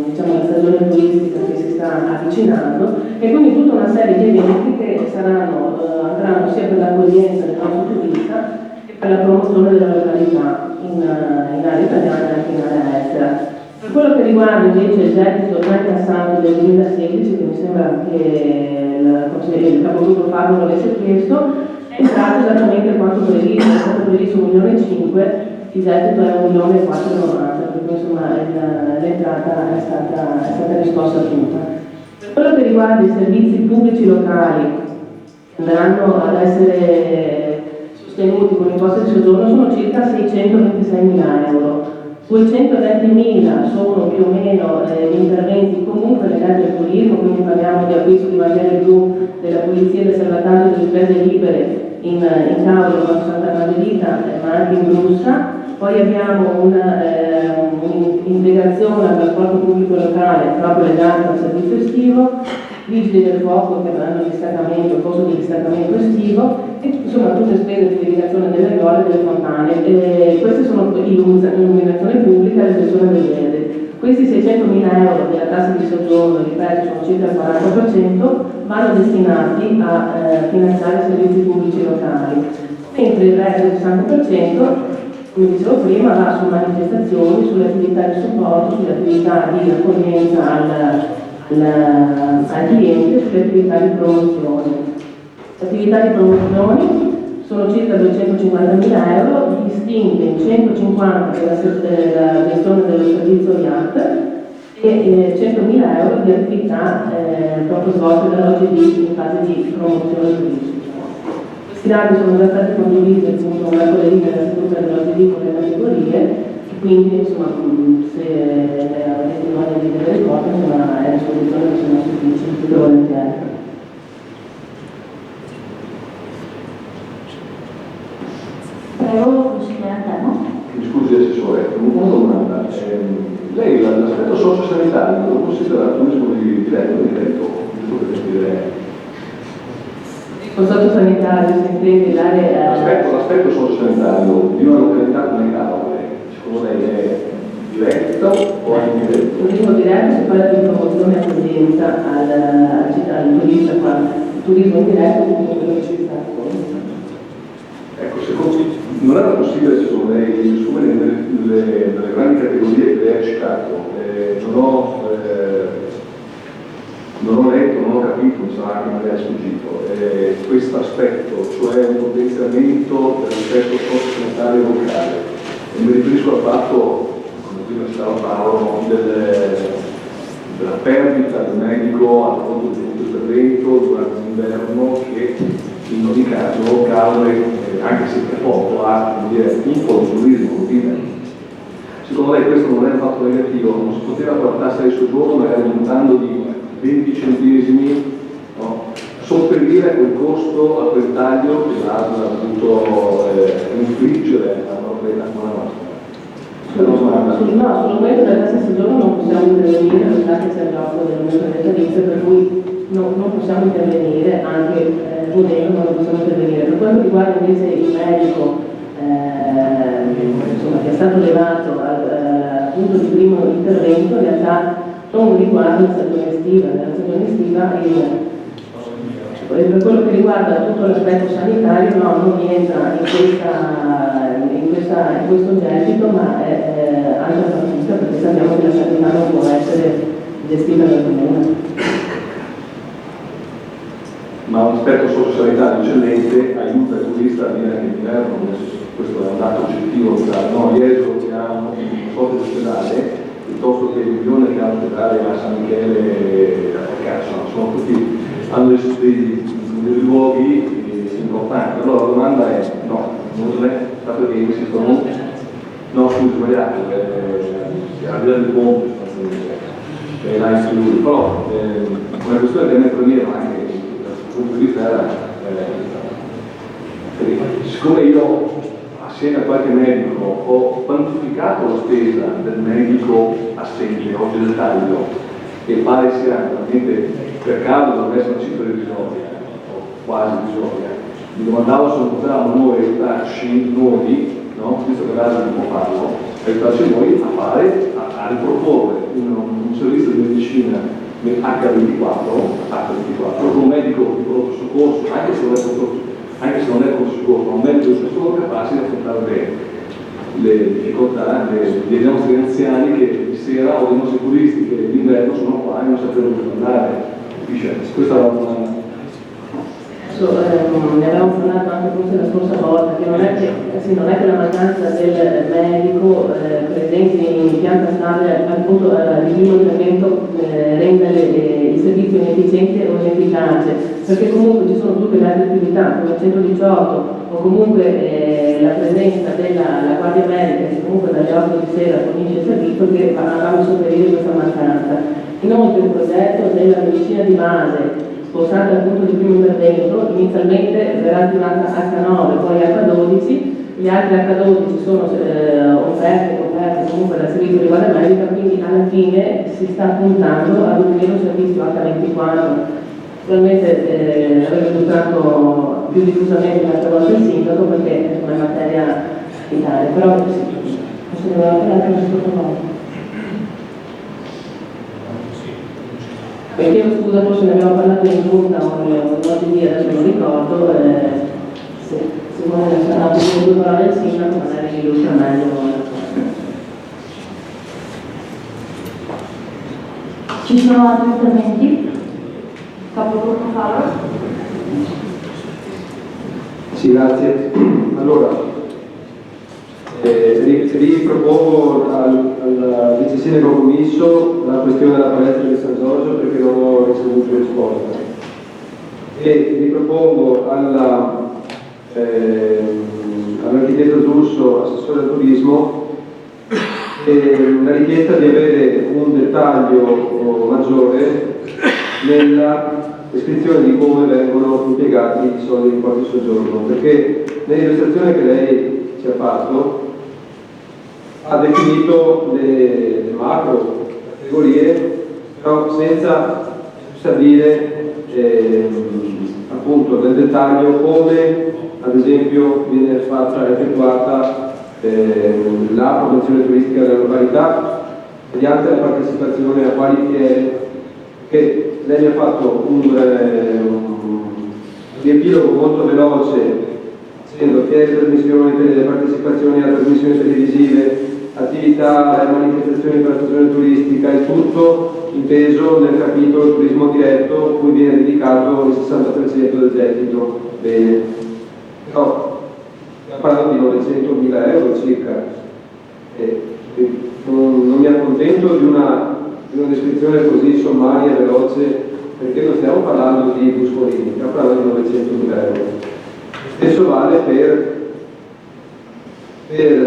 diciamo, la stagione turistica che si sta avvicinando, e quindi tutta una serie di eventi che andranno sia per l'accoglienza del nostro turista che per la promozione della località in area italiana e anche in area estera. Per quello che riguarda invece il gettito già incassato del 2016, che mi sembra che il capogruppo Fabio l'avesse chiesto, è stato esattamente quanto previsto, è stato previsto 1,5 milioni, il gettito è 1,490 milioni, per cui insomma l'entrata è stata risposta tutta. Per quello che riguarda i servizi pubblici locali che andranno ad essere sostenuti con l'imposta di soggiorno sono circa 626.000 euro. 220.000 sono più o meno gli interventi comunque legati al turismo, quindi parliamo di acquisto di bandiere blu della polizia del salvataggio delle imprese libere in Cavolo, con Santa Margherita, ma anche in Brussa. Poi abbiamo un'integrazione al trasporto pubblico locale proprio legata al servizio estivo, vigili del fuoco che avranno il distaccamento, il costo di distaccamento estivo, e insomma tutte spese di irrigazione delle aiuole e delle fontane. Queste sono illuminazione pubblica e l'estensione del verde. Questi 600.000 euro della tassa di soggiorno, ripeto, sono circa il 40%, vanno destinati a finanziare i servizi pubblici locali, mentre il resto del 60%, come dicevo prima, va su manifestazioni, sulle attività di supporto, sulle attività di accoglienza al cliente, sulle attività di promozione. Le attività di promozione sono circa 250.000 euro, distinte in 150 per la gestione dello servizio yacht e 100.000 euro di attività proprio svolte dall'OGD in fase di promozione turistica. Questi dati sono già stati condivisi appunto con la collega della seduta dell'OGD con le categorie, quindi insomma se avete voglia di vedere il copia insomma è a disposizione dei nostri uffici più che volentieri. Prego, consigliere Anterno. Mi scusi Assessore, una domanda. Lei l'aspetto socio-sanitario lo considera turismo di diretto, giusto per capire? Con socio-sanitario si intende dare... L'aspetto socio-sanitario di una località come Cavole, secondo lei è diretto o è indiretto? Turismo diretto si parla di promozione e accoglienza al turista, il turismo indiretto è comunque quello che ci sta. Ecco, non era possibile secondo lei assumere nelle grandi categorie che lei ha citato? Non ho letto, non ho capito, mi sarà che magari è sfuggito, questo aspetto, cioè un potenziamento dell'aspetto socio-sanitario locale. E mi riferisco al fatto, come prima stava Paolo, della perdita del medico a fronte di questo evento durante l'inverno che in ogni caso Cavole, anche se per poco, ha un po' di turismo vive. Secondo lei questo non è un fatto negativo? Non si poteva con la tassa di soggiorno magari aumentando di 20 centesimi, no? Sopperire quel costo a quel taglio che ha dovuto infliggere a una località come la nostra? No, sul momento della tassa di soggiorno non possiamo intervenire, lo sa che c'è il gioco dell'aumento delle tariffe, per cui non possiamo intervenire, anche volendo ma non possiamo intervenire. Per quanto riguarda invece il medico insomma, che è stato levato al punto di primo intervento, in realtà non riguarda la stagione estiva, nella stagione estiva per quello che riguarda tutto l'aspetto sanitario non rientra in questo gettito, ma è altra partita, perché sappiamo che la sanità non può essere gestita dal comune. Ma un aspetto socio-sanitario eccellente aiuta il turista a venire anche in inverno, questo è un dato oggettivo, no? Jesolo che ha un sorta di ospedale piuttosto che il Milione che ha l'ospedale a San Michele a Cazzo, sono tutti, hanno dei luoghi importanti. Allora la domanda è no, non è stato che esistono, no scusi sbagliato, al di là del ponte che è là in Friuli, però una questione che mi prendeva anche dal punto di vista era siccome io assieme a qualche medico, ho quantificato la spesa del medico assente, oggi del taglio, che pare sia veramente, per caso dovrebbe essere una cifra irrisoria, o quasi irrisoria. Mi domandavo se non potevamo noi aiutarci, no? Visto che l'ASL non può farlo, aiutarci noi a riproporre un servizio di medicina H24 con un medico di pronto soccorso, anche se non è pronto soccorso, ma un medico di soccorso capace di affrontare bene le difficoltà dei nostri anziani che di sera o dei nostri turisti che d'inverno sono qua e non sappiamo dove andare. Questa è la domanda. Ne avevamo parlato anche forse la scorsa volta, che non è che la mancanza del medico presente in pianta stabile appunto di primo intervento renda il servizio inefficiente o inefficace, perché comunque ci sono tutte le altre attività come 118 o comunque la presenza della Guardia Medica che comunque dalle 8 di sera fornisce il servizio che vanno a sopperire questa mancanza. Inoltre il progetto della medicina di base spostata al punto di primo intervento, inizialmente verrà attivata H9, poi H12, gli altri H12 sono offerte comunque dal servizio di guardia medica, quindi alla fine si sta puntando ad un vero servizio H24. Probabilmente l'avevo illustrato più diffusamente un'altra volta il sindaco perché è una materia vitale, però sì, se ne aveva parlato la scorsa volta. Chiedo scusa, forse ne abbiamo parlato in giunta o di via, adesso non ricordo, se vuole lasciare due parole al sindaco magari illustra meglio. Ci sono altri interventi? Capogruppo Faro? Sì, grazie. Allora, ripropongo al vice sindaco commisso la questione della palestra di San Giorgio perché non ho ricevuto risposta e ripropongo all'architetto Giusso, assessore al turismo, la richiesta di avere un dettaglio maggiore nella descrizione di come vengono impiegati i soldi di porto soggiorno, perché nell'illustrazione che lei ci ha fatto ha definito le macro categorie, però senza stabilire appunto nel dettaglio come ad esempio viene effettuata la promozione turistica della località, mediante la partecipazione a quali fiere, che lei mi ha fatto un riepilogo molto veloce, essendo fiere di trasmissioni, partecipazioni a trasmissioni televisive, attività e manifestazioni per la stagione turistica, il tutto inteso nel capitolo turismo diretto, cui viene dedicato il 60% del gettito. Bene, però stiamo parlando di 900.000 euro circa. Non mi accontento di una descrizione così sommaria e veloce, perché non stiamo parlando di buscolini, stiamo parlando di 900.000 euro. Stesso vale per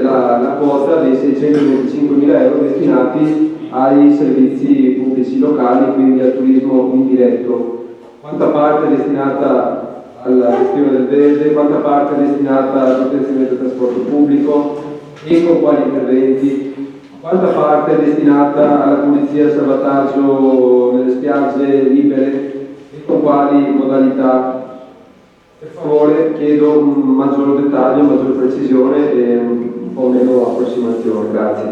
la quota dei 625.000 euro destinati ai servizi pubblici locali, quindi al turismo indiretto. Quanta parte è destinata alla gestione del verde, quanta parte è destinata al potenziamento del trasporto pubblico e con quali interventi, quanta parte è destinata alla pulizia e al salvataggio nelle spiagge libere e con quali modalità. Per favore chiedo un maggior dettaglio, una maggior precisione e un po' meno approssimazione. Grazie.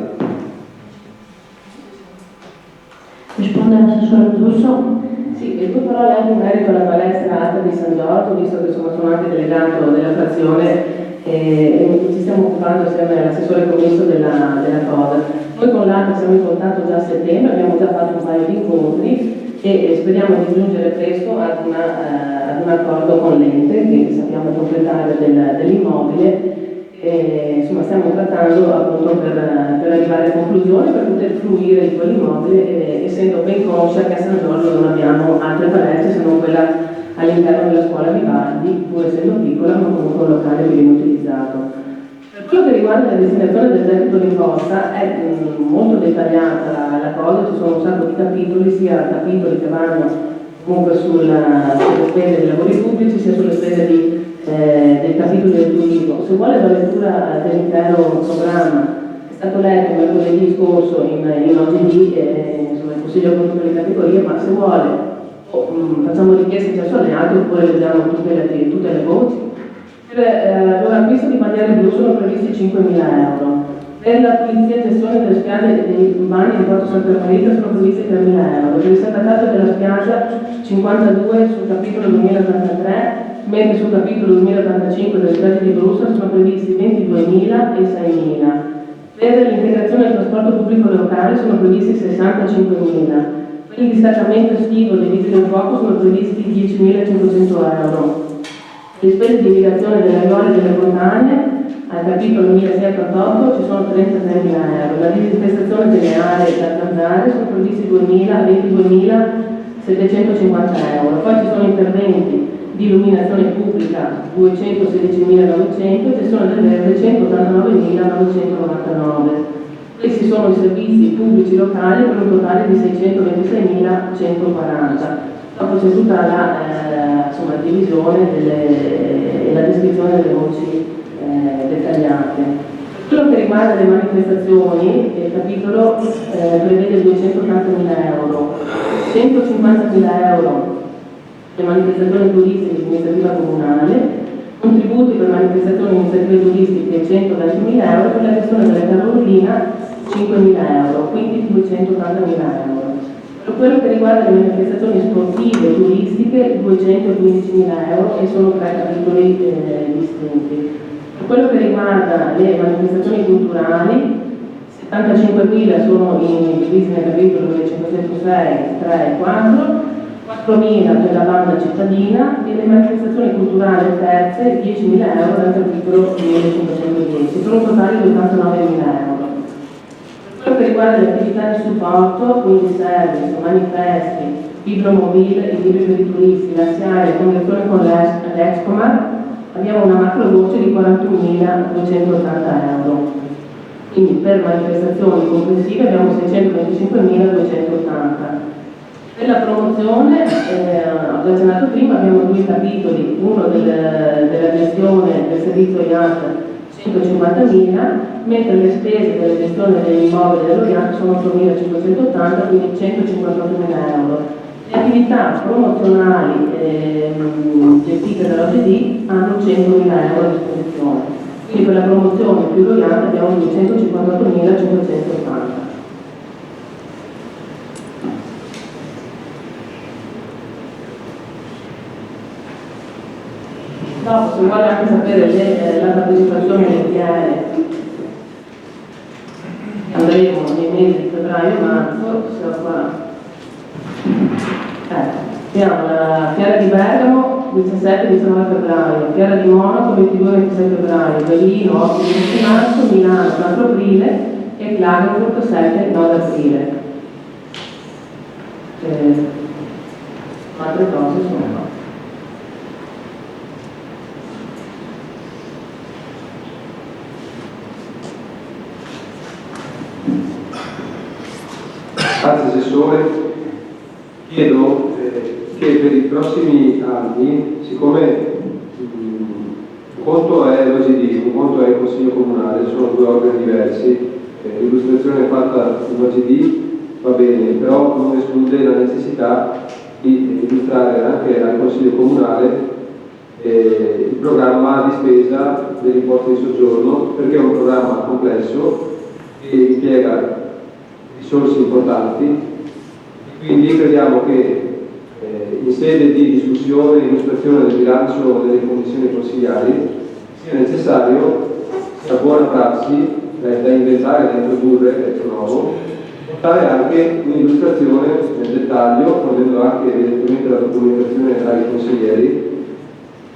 Risponde l'assessore Giusso. Sì, e due parole anche in merito alla palestra alta di San Giorgio, visto che sono anche delegato della frazione e ci stiamo occupando assieme all'assessore commisso della cosa. Noi con l'ATA siamo in contatto già a settembre, abbiamo già fatto un paio di incontri e speriamo di giungere presto ad un accordo con l'ente che sappiamo completare dell'immobile. Insomma, stiamo trattando appunto per arrivare a conclusione, per poter fruire di quell'immobile, essendo ben conscia che a San Giorgio non abbiamo altre palestre se non quella all'interno della scuola Vivaldi, pur essendo piccola, ma comunque un locale ben utilizzato. Per quello che riguarda la destinazione del gettito d'imposta è molto dettagliata la cosa, ci sono un sacco di capitoli, sia capitoli che vanno comunque sulle spese dei lavori pubblici, sia sulle spese di dei capitoli del turismo. Se vuole la lettura dell'intero programma, è stato letto mercoledì scorso in OGD, insomma, il Consiglio Economico delle Categorie, ma se vuole facciamo richieste già solleate oppure leggiamo tutte le voci. Per l'acquisto di bandiere blu sono previsti 5.000 euro. Per la pulizia e gestione delle spiagge e dei bagni di Porto Santa Margherita sono previsti 3.000 euro. Per il salvataggio della spiaggia 52 sul capitolo 2083, mentre sul capitolo 2085 delle spiagge di Bruxelles sono previsti 22.000 e 6.000. Per l'integrazione del trasporto pubblico locale sono previsti 65.000. Per il distaccamento estivo dei vigili del fuoco sono previsti 10.500 euro. Per le spese di irrigazione delle aiuole delle montagne, al capitolo 1688 ci sono 33.000 euro. La disinfestazione delle aree da zanzare sono previsti 22.750 euro. Poi ci sono interventi di illuminazione pubblica 216.900 e gestione del verde 189.999. Questi sono i servizi pubblici locali per un totale di 626.140. Dopo c'è tutta la divisione e la descrizione delle voci dettagliate. Quello che riguarda le manifestazioni, il capitolo prevede 280.000 euro, 150.000 euro le manifestazioni turistiche di iniziativa comunale, contributi per manifestazioni e iniziative turistiche 120.000 euro, per la gestione della carrollina 5.000 euro, quindi 280.000 euro. Per quello che riguarda le manifestazioni sportive e turistiche 215.000 euro e sono 3 capitoli distinti. Per quello che riguarda le manifestazioni culturali 75.000 sono divisi nel capitolo 506, 3 e 4, 4.000 per la banda cittadina e le manifestazioni culturali terze 10.000 euro dal capitolo 1510, per un totale di 89.000 euro. Per quello che riguarda le attività di supporto, quindi service, manifesti, fibromobile, i libri per i turisti, la SIAE, le convenzioni con l'Excomar, abbiamo una macro voce di 41.280 euro. Quindi per manifestazioni complessive abbiamo 625.280. Per la promozione, ho già accennato prima, abbiamo 2 capitoli, uno della gestione del servizio IAT 150.000, mentre le spese della gestione degli immobili dello IAT sono 8.580, quindi 158.000 euro. Le attività promozionali gestite dall'OGD hanno 100.000 euro a disposizione, quindi per la promozione più lo IAT abbiamo 258.580. Dopo, se vuole anche sapere la partecipazione del PL, andremo nei mesi di febbraio e marzo, siamo qua. Abbiamo la Fiera di Bergamo 17-19 febbraio, Fiera di Monaco 22-26 febbraio, Berlino 8-10 marzo, Milano 4 aprile e Klagenfurt 7-9 aprile. Altre cose sono. Grazie Assessore, chiedo che per i prossimi anni, siccome un conto è l'OGD, un conto è il Consiglio Comunale, sono 2 organi diversi, l'illustrazione fatta in OGD va bene, però non esclude la necessità di illustrare anche al Consiglio Comunale il programma di spesa dell'importo di soggiorno, perché è un programma complesso che impiega risorse importanti, quindi crediamo che in sede di discussione e illustrazione del bilancio delle commissioni consigliari sia necessario, sia buona prassi da inventare, da introdurre, è nuovo, portare anche un'illustrazione nel dettaglio, fornendo anche evidentemente la documentazione ai consiglieri,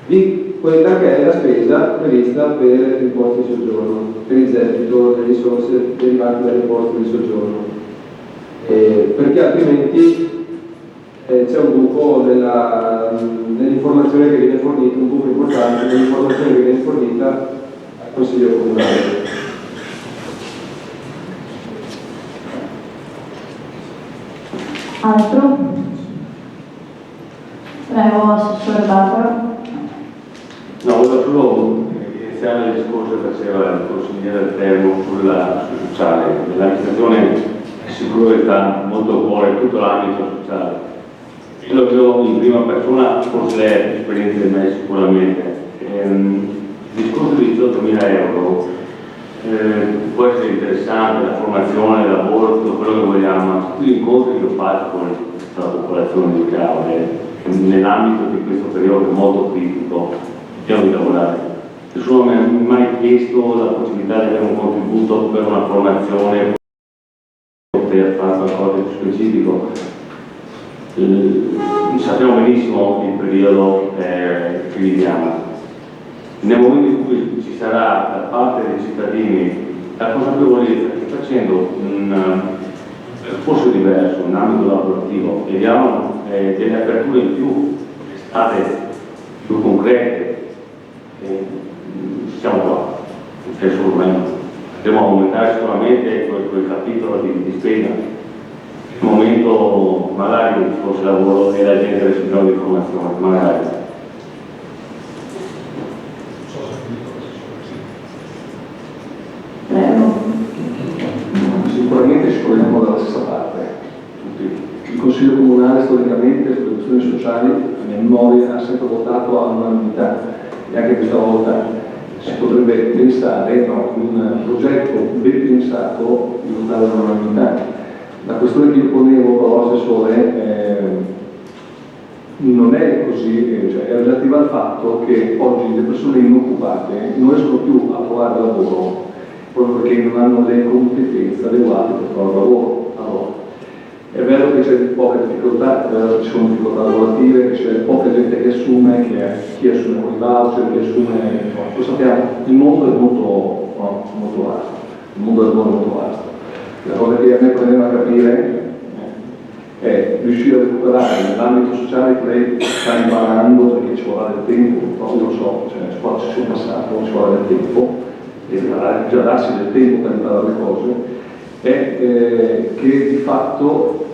di quella che è la spesa prevista per l'importo di soggiorno, per il gettito delle risorse derivanti dall'importo di soggiorno. Perché altrimenti c'è un buco nell'informazione che viene fornita, un buco importante nell'informazione che viene fornita al Consiglio Comunale. Altro? Prego, Assessore Barbaro. No, faceva il consigliere Alterno sul sociale. L'amministrazione è sicuro che sta molto a cuore tutto l'ambito sociale. Io lo vedo in prima persona, forse lei ha più esperienza di me sicuramente. Il discorso di 18.000 euro può essere interessante, la formazione, il lavoro, tutto quello che vogliamo, ma tutti gli incontri che ho fatto con la popolazione di Caore, nell'ambito di questo periodo molto critico, piano di lavorare. Nessuno mi ha mai chiesto la possibilità di avere un contributo per una formazione, per fare qualcosa di più specifico. Sappiamo benissimo il periodo che viviamo. Nel momento in cui ci sarà da parte dei cittadini la consapevolezza che facendo un corso diverso, un ambito lavorativo, vediamo delle aperture in più, strade più concrete, siamo qua, non c'è nessun problema. Dobbiamo aumentare sicuramente quel capitolo di spesa. Nel momento magari forse lavoro e la gente avesse bisogno di informazione, magari. Sicuramente ci troviamo dalla stessa parte. Il Consiglio Comunale storicamente sulle questioni sociali nel Modena ha sempre votato all'unanimità e anche questa volta si potrebbe pensare in un progetto ben pensato di votare all'unanimità. La questione che io ponevo però, Assessore, non è così, cioè è relativa al fatto che oggi le persone inoccupate non riescono più a trovare lavoro proprio perché non hanno le competenze adeguate per trovare lavoro. Allora, è vero che c'è poca difficoltà, è vero che ci sono difficoltà lavorative, che c'è poca gente che assume, chi assume con i voucher, chi assume, lo sappiamo, il mondo è molto vasto, il mondo del lavoro è molto vasto. La cosa che a me prendeva a capire è riuscire a recuperare nell'ambito sociale che lei sta imparando, perché ci vorrà del tempo, proprio lo so, cioè scuola ci sono passato, ci vorrà del tempo, e già darsi del tempo per imparare le cose, è che di fatto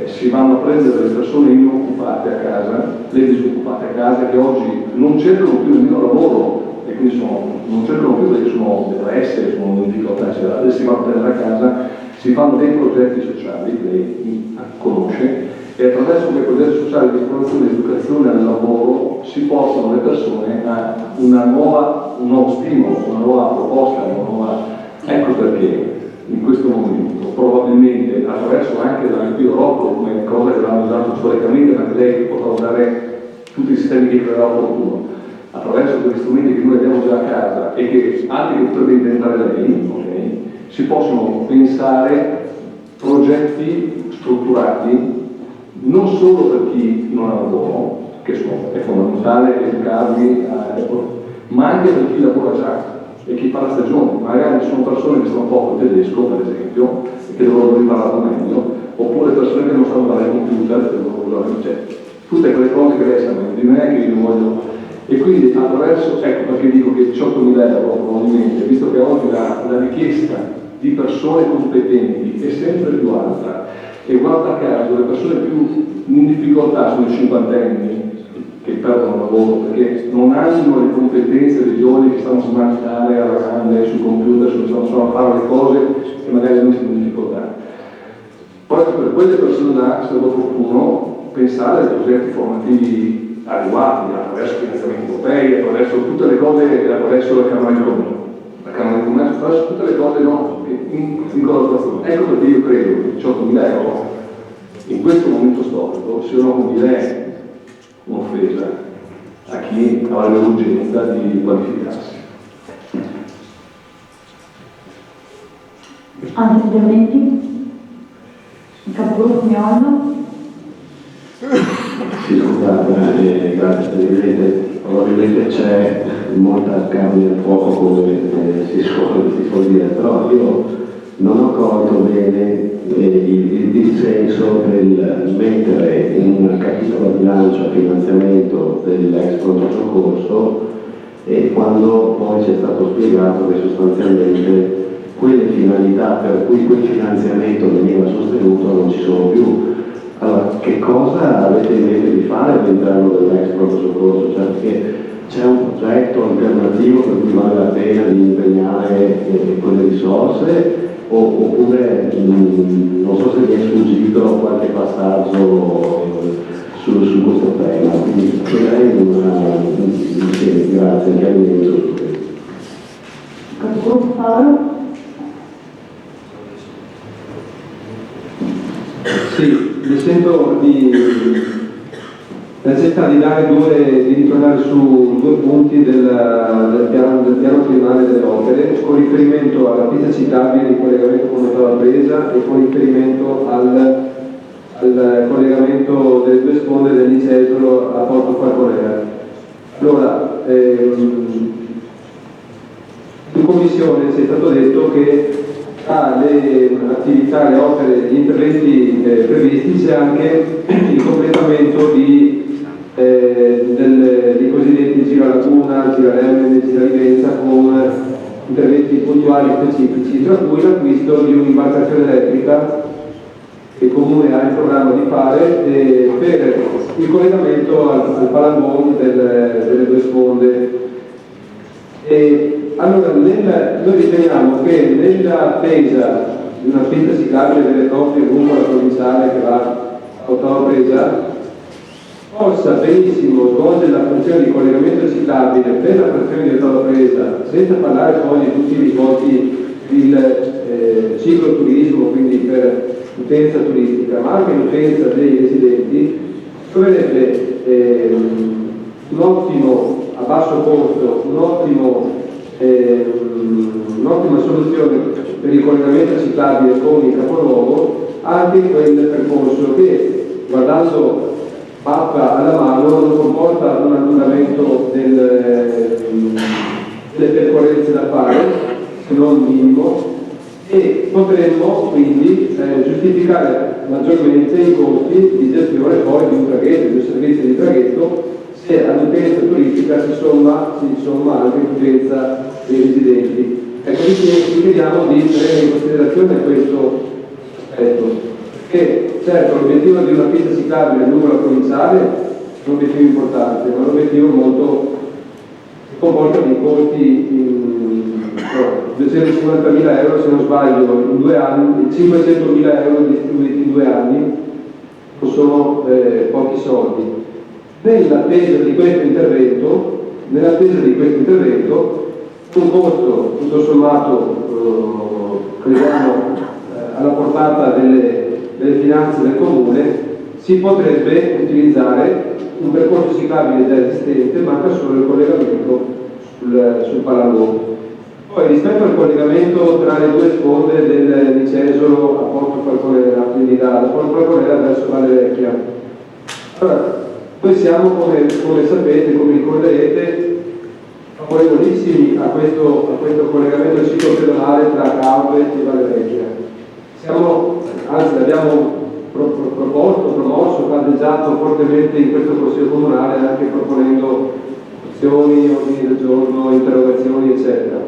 si vanno a prendere le persone inoccupate a casa, le disoccupate a casa, che oggi non cercano più nemmeno lavoro e quindi non cercano più perché sono depresse, sono in difficoltà, eccetera, si vanno a prendere a casa, si fanno dei progetti sociali che lei conosce e attraverso quei progetti sociali di formazione e educazione al lavoro si portano le persone a un nuovo stimolo, una nuova proposta, ecco perché in questo momento probabilmente attraverso anche l'ambito Rocco come cosa che avevamo usato storicamente, ma che lei potrà usare tutti i sistemi che crederà opportuno, attraverso quegli strumenti che noi abbiamo già a casa e che altri che potrebbe inventare lei, okay, si possono pensare progetti strutturati non solo per chi non ha lavoro, che è fondamentale educarli, ma anche per chi lavora già e chi fa la stagione. Magari ci sono persone che sanno poco tedesco, per esempio, e che dovrebbero impararlo meglio, oppure persone che non sanno usare il computer, che dovrebbero usare, cioè, tutte quelle cose che lei sa meglio, non è che io voglio. E quindi attraverso, ecco perché dico che 18.000 euro probabilmente, visto che oggi la richiesta di persone competenti è sempre più alta, e guarda caso le persone più in difficoltà sono i cinquantenni che perdono il lavoro perché non hanno le competenze dei giovani che stanno a smanettare alla grande sul computer, sanno fare le cose che magari noi siamo in difficoltà. Poi per quelle persone là sarebbe opportuno pensare ai progetti formativi adeguati attraverso finanziamenti europei, attraverso tutte le cose, attraverso la Camera di Commercio, attraverso tutte le cose in collaborazione. Ecco perché io credo che 18.000 euro in questo momento storico siano, come dire, un'offesa a chi avrebbe l'urgenza di qualificarsi. Altri interventi? Il capogruppo Miolno? Sì, scusate, grazie Presidente. Probabilmente c'è molta carne al fuoco come si suol dire, però io non ho colto bene il senso del mettere in un capitolo a bilancio a finanziamento dell'ex pronto soccorso e quando poi ci è stato spiegato che sostanzialmente quelle finalità per cui quel finanziamento veniva sostenuto non ci sono più. Allora, che cosa avete in mente di fare all'interno dell'ex pronto soccorso? Cioè, perché c'è un progetto alternativo per cui vale la pena di impegnare quelle risorse, oppure non so se mi è sfuggito qualche passaggio su questo tema, quindi chiederei grazie, chiarimento su questo. Capogruppo Paolo? Sì, mi sento di cercare di ritornare su due punti del piano triennale delle opere, con riferimento alla pista ciclabile di collegamento con Ottava Presa e con riferimento al collegamento delle due sponde del Nicesolo a Porto Falconera. Allora, in commissione ci è stato detto che tra le attività, le opere, gli interventi previsti c'è anche il completamento dei cosiddetti Giralaguna, Giraremene, Giralivenza, con interventi puntuali specifici, tra cui l'acquisto di un'imbarcazione elettrica che il Comune ha in programma di fare per il collegamento al palangone delle due sponde. Allora, noi riteniamo che nell'attesa di una pista ciclabile vere e proprie lungo la provinciale che va a Ottava Presa possa benissimo svolgere la funzione di collegamento ciclabile per la frazione di Ottava Presa, senza parlare poi di tutti i risvolti del cicloturismo, quindi per utenza turistica, ma anche l'utenza dei residenti, troverebbe un ottimo, a basso costo, un'ottima soluzione per il collegamento ciclabile con il capoluogo, anche quel percorso che, guardando mappa alla mano, non comporta un allungamento delle percorrenze da fare, se non minimo, e potremmo quindi giustificare maggiormente i costi di gestione poi di un traghetto, di un servizio di traghetto, se all'utenza turistica si somma anche l'utenza dei residenti. Ecco, vi chiediamo di prendere in considerazione questo aspetto, che certo l'obiettivo di una pista ciclabile lungo la provinciale è un obiettivo importante, ma l'obiettivo molto comporta dei costi 250.000 euro se non sbaglio in 2 anni, 500.000 euro distribuiti in 2 anni, non sono pochi soldi. Nell'attesa di questo intervento, un costo tutto sommato crediamo alla portata delle finanze del Comune, si potrebbe utilizzare un percorso ciclabile già esistente, manca solo il collegamento sul palangone. Poi rispetto al collegamento tra le due sponde del Nicesolo a Porto Falconera, quindi da Porto Falconera verso Valle Vecchia. Allora, noi siamo, come sapete, come ricorderete, favorevolissimi a questo collegamento ciclopedonale tra Cauve e Valle Vecchia. Anzi, l'abbiamo proposto, promosso, caldeggiato fortemente in questo Consiglio Comunale, anche proponendo mozioni, ordini del giorno, interrogazioni, eccetera.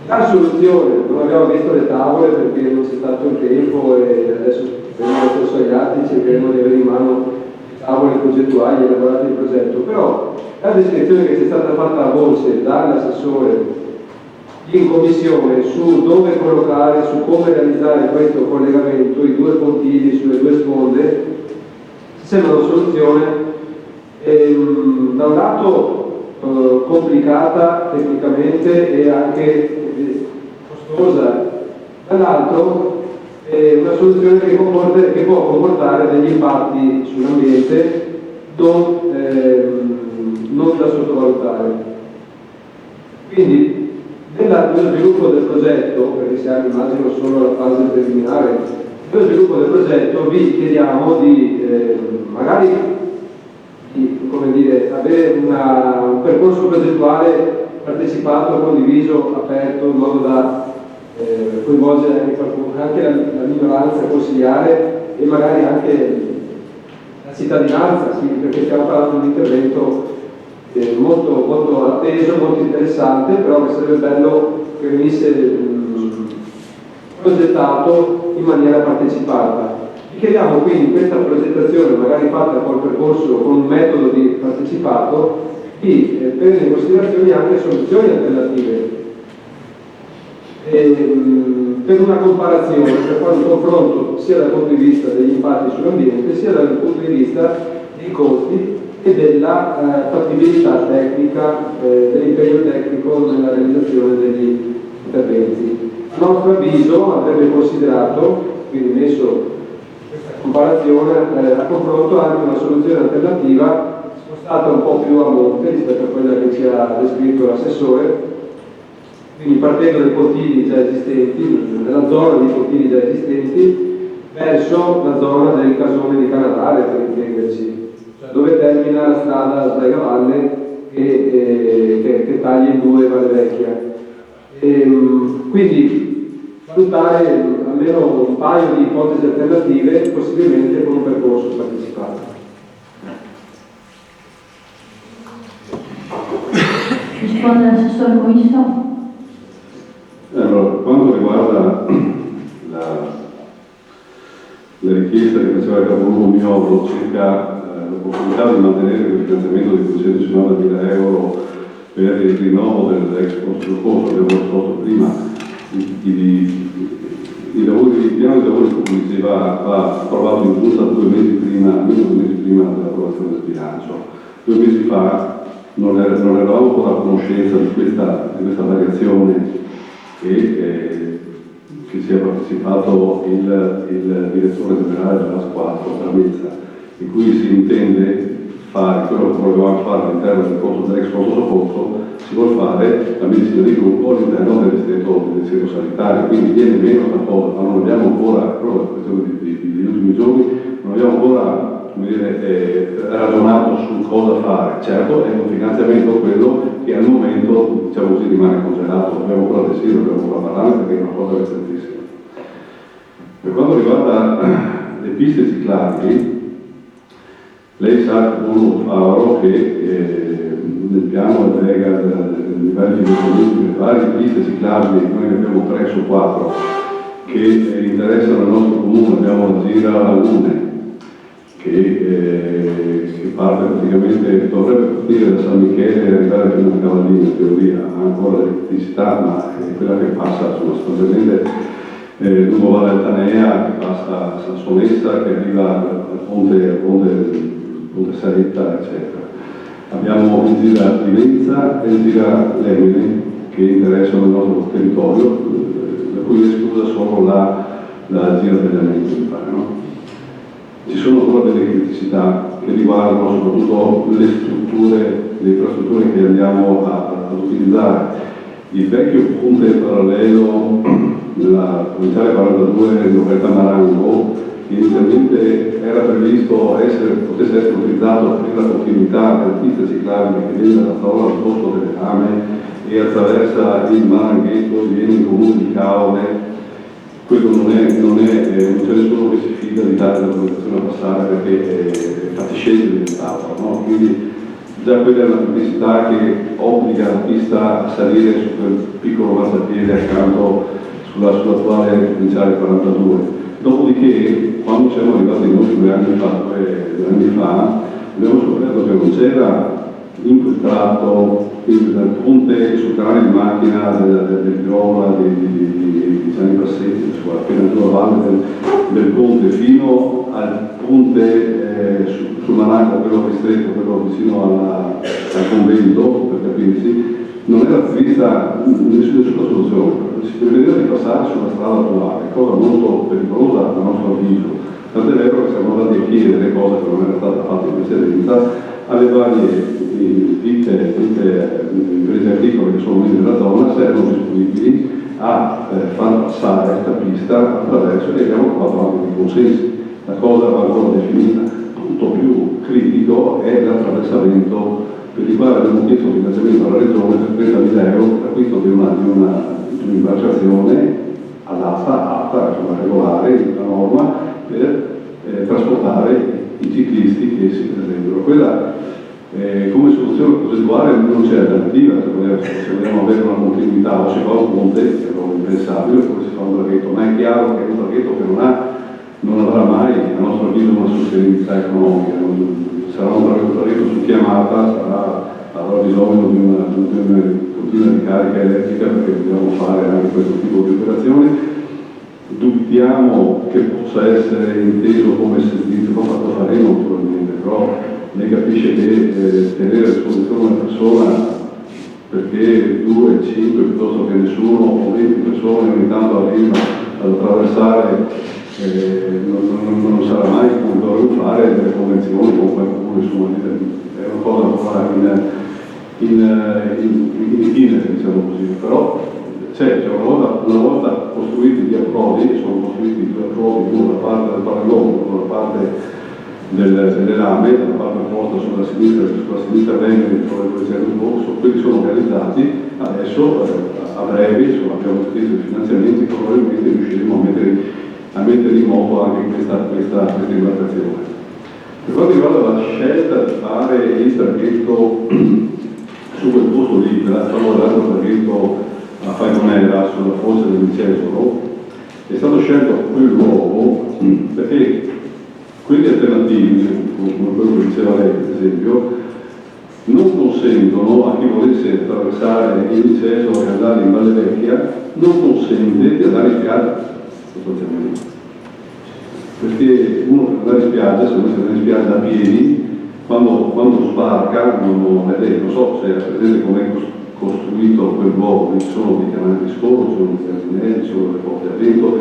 La soluzione, non abbiamo visto le tavole perché non c'è stato il tempo e adesso veniamo attraverso agli atti, cercheremo di avere in mano tavole progettuali elaborate il progetto, però la descrizione che è stata fatta a voce dall'assessore in commissione su dove collocare, su come realizzare questo collegamento, i due pontili sulle due sponde, sembra una soluzione da un lato complicata tecnicamente e anche costosa, dall'altro una soluzione che può comportare degli impatti sull'ambiente non da sottovalutare. Quindi nello sviluppo del progetto, perché siamo immagino solo alla fase preliminare, nello sviluppo del progetto vi chiediamo di magari avere un percorso progettuale partecipato, condiviso, aperto, in modo da coinvolgere anche la minoranza consigliare e magari anche la cittadinanza, sì, perché stiamo parlando di un intervento molto, molto atteso, molto interessante, però che sarebbe bello che venisse progettato in maniera partecipata. Vi chiediamo quindi questa progettazione, magari fatta col percorso con un metodo di partecipato, di prendere in considerazione anche soluzioni alternative. Per una comparazione, per fare un confronto sia dal punto di vista degli impatti sull'ambiente sia dal punto di vista dei costi e della fattibilità tecnica, dell'impegno tecnico nella realizzazione degli interventi. A nostro avviso andrebbe considerato, quindi messo questa comparazione a confronto, anche una soluzione alternativa spostata un po' più a monte rispetto a quella che ci ha descritto l'assessore, quindi partendo dai pontili già esistenti, dalla zona dei pontili già esistenti, verso la zona del casone di Canavale, per intenderci, cioè dove termina la strada Sdraigavalle che taglia in due Valle Vecchia. Quindi valutare almeno un paio di ipotesi alternative, possibilmente con un percorso partecipato. Risponde l'assessore Comisso? Allora, quanto riguarda la richiesta che faceva il capoluogo Miolo circa l'opportunità di mantenere il finanziamento di 250.000 euro per il rinnovo dell'Expo sul corso, abbiamo risposto prima, il piano di lavori pubblici va approvato in giunta almeno 2 mesi prima dell'approvazione del bilancio. 2 mesi fa non eravamo ancora a conoscenza di questa variazione che ci ha partecipato il direttore generale della Squadra, Bramezza, in cui si intende fare quello che volevamo fare all'interno del corso dell'Expo soccorso, si vuole fare la medicina di gruppo all'interno del distretto sanitario, quindi viene meno questa cosa, ma non abbiamo ancora, proprio la questione degli ultimi giorni, non abbiamo ancora ragionato su cosa fare. Certo è un finanziamento quello che al momento, diciamo così, rimane congelato, dobbiamo ancora decidere, dobbiamo ancora parlarne perché è una cosa recentissima. Per quanto riguarda le piste ciclabili, lei sa come Favaro che nel piano delega del livello di finanziamento delle varie piste ciclabili, noi ne abbiamo 3 su 4 che interessano il nostro comune. Abbiamo la Gira Lagune che parte praticamente, dovrebbe partire da San Michele e arrivare fino a Cavallino in teoria, ha ancora l'elettricità, ma è quella che passa sostanzialmente lungo Valle Altanea, che passa a Sansonessa, che arriva al ponte Saretta, eccetera. Abbiamo il Gira Divenza e il Gira Lemine che interessano il nostro territorio, da cui è esclusa solo la Gira Tagliamento, mi pare, no? Ci sono ancora delle criticità che riguardano soprattutto le infrastrutture che andiamo ad utilizzare. Il vecchio ponte parallelo nella provinciale 42 di Roberta Marango, che inizialmente era previsto potesse essere utilizzato per la continuità della pista ciclabile che viene dalla zona al posto delle Rame e attraversa il Maranghetto e viene in comune di Caone. Quello non c'è nessuno che si fida di dare l'autorizzazione a passare perché è fatiscente diventato, no? Quindi già quella è una pubblicità che obbliga la pista a salire su quel piccolo marciapiede accanto sull'attuale provinciale 42. Dopodiché, quando siamo arrivati noi 2 anni fa, abbiamo scoperto che non c'era in quel tratto, dal ponte sul canale di macchina del Viola di Gianni Passetti, appena giù a valle del ponte, fino al ponte sul Marango, quello ristretto, quello vicino al convento, per capirsi, non era prevista nessuna soluzione. Si prevedeva di passare sulla strada attuale, cosa molto pericolosa a nostro avviso. Tant'è vero che siamo andati a chiedere, cosa che non era stata fatta in precedenza, alle varie ditte imprese agricole che sono lì nella zona, se erano disponibili a far passare questa pista attraverso, e abbiamo trovato anche dei consensi. La cosa va ancora definita. Il punto più critico è l'attraversamento, per il quale abbiamo chiesto un finanziamento alla Regione per 30.000 euro per l'acquisto di un'imbarcazione atta, regolare, la norma, per trasportare i ciclisti che si presentano. Quella come soluzione progettuale non c'è alternativa, se vogliamo avere una continuità o si fa un ponte, che è proprio impensabile, oppure si fa un traghetto, ma è chiaro che è un traghetto che non avrà mai, a nostro avviso, una sostenibilità economica, sarà un traghetto su chiamata, sarà a avrà bisogno di una continua ricarica elettrica perché dobbiamo fare anche questo tipo di operazioni. Dubitiamo che possa essere inteso come servizio, non fatto faremo naturalmente, però lei capisce che tenere a disposizione una persona perché 2, 5 piuttosto che nessuno o 20 persone ogni tanto arrivano ad attraversare, non sarà mai come dovremmo fare delle convenzioni con qualcuno, insomma, è una cosa ancora in itinere, diciamo così, però una volta costruiti gli approdi, sono costruiti due approdi, uno da parte del Paragon, uno da parte delle lame, dalla parte opposta sulla sinistra vengono quelli sono realizzati, adesso a breve abbiamo scritto i finanziamenti, probabilmente riusciremo a mettere in moto anche questa imbarcazione. Per quanto riguarda la scelta di fare il traghetto su quel posto lì, stavo guardando il traghetto a Faionera sulla foce del Vicesolo, è stato scelto quel luogo perché quelli alternativi, come quello che diceva lei per esempio, non consentono a chi volesse attraversare il Vicesolo e andare in Valle Vecchia, non consente di andare in spiaggia sostanzialmente. Perché uno per andare in spiaggia, se volesse andare in spiaggia a piedi, quando sbarca, non so se è presente com'è costruito quel luogo, ci sono dei canali di scolo, ci sono dei giardinelli, ci sono delle porte a vento,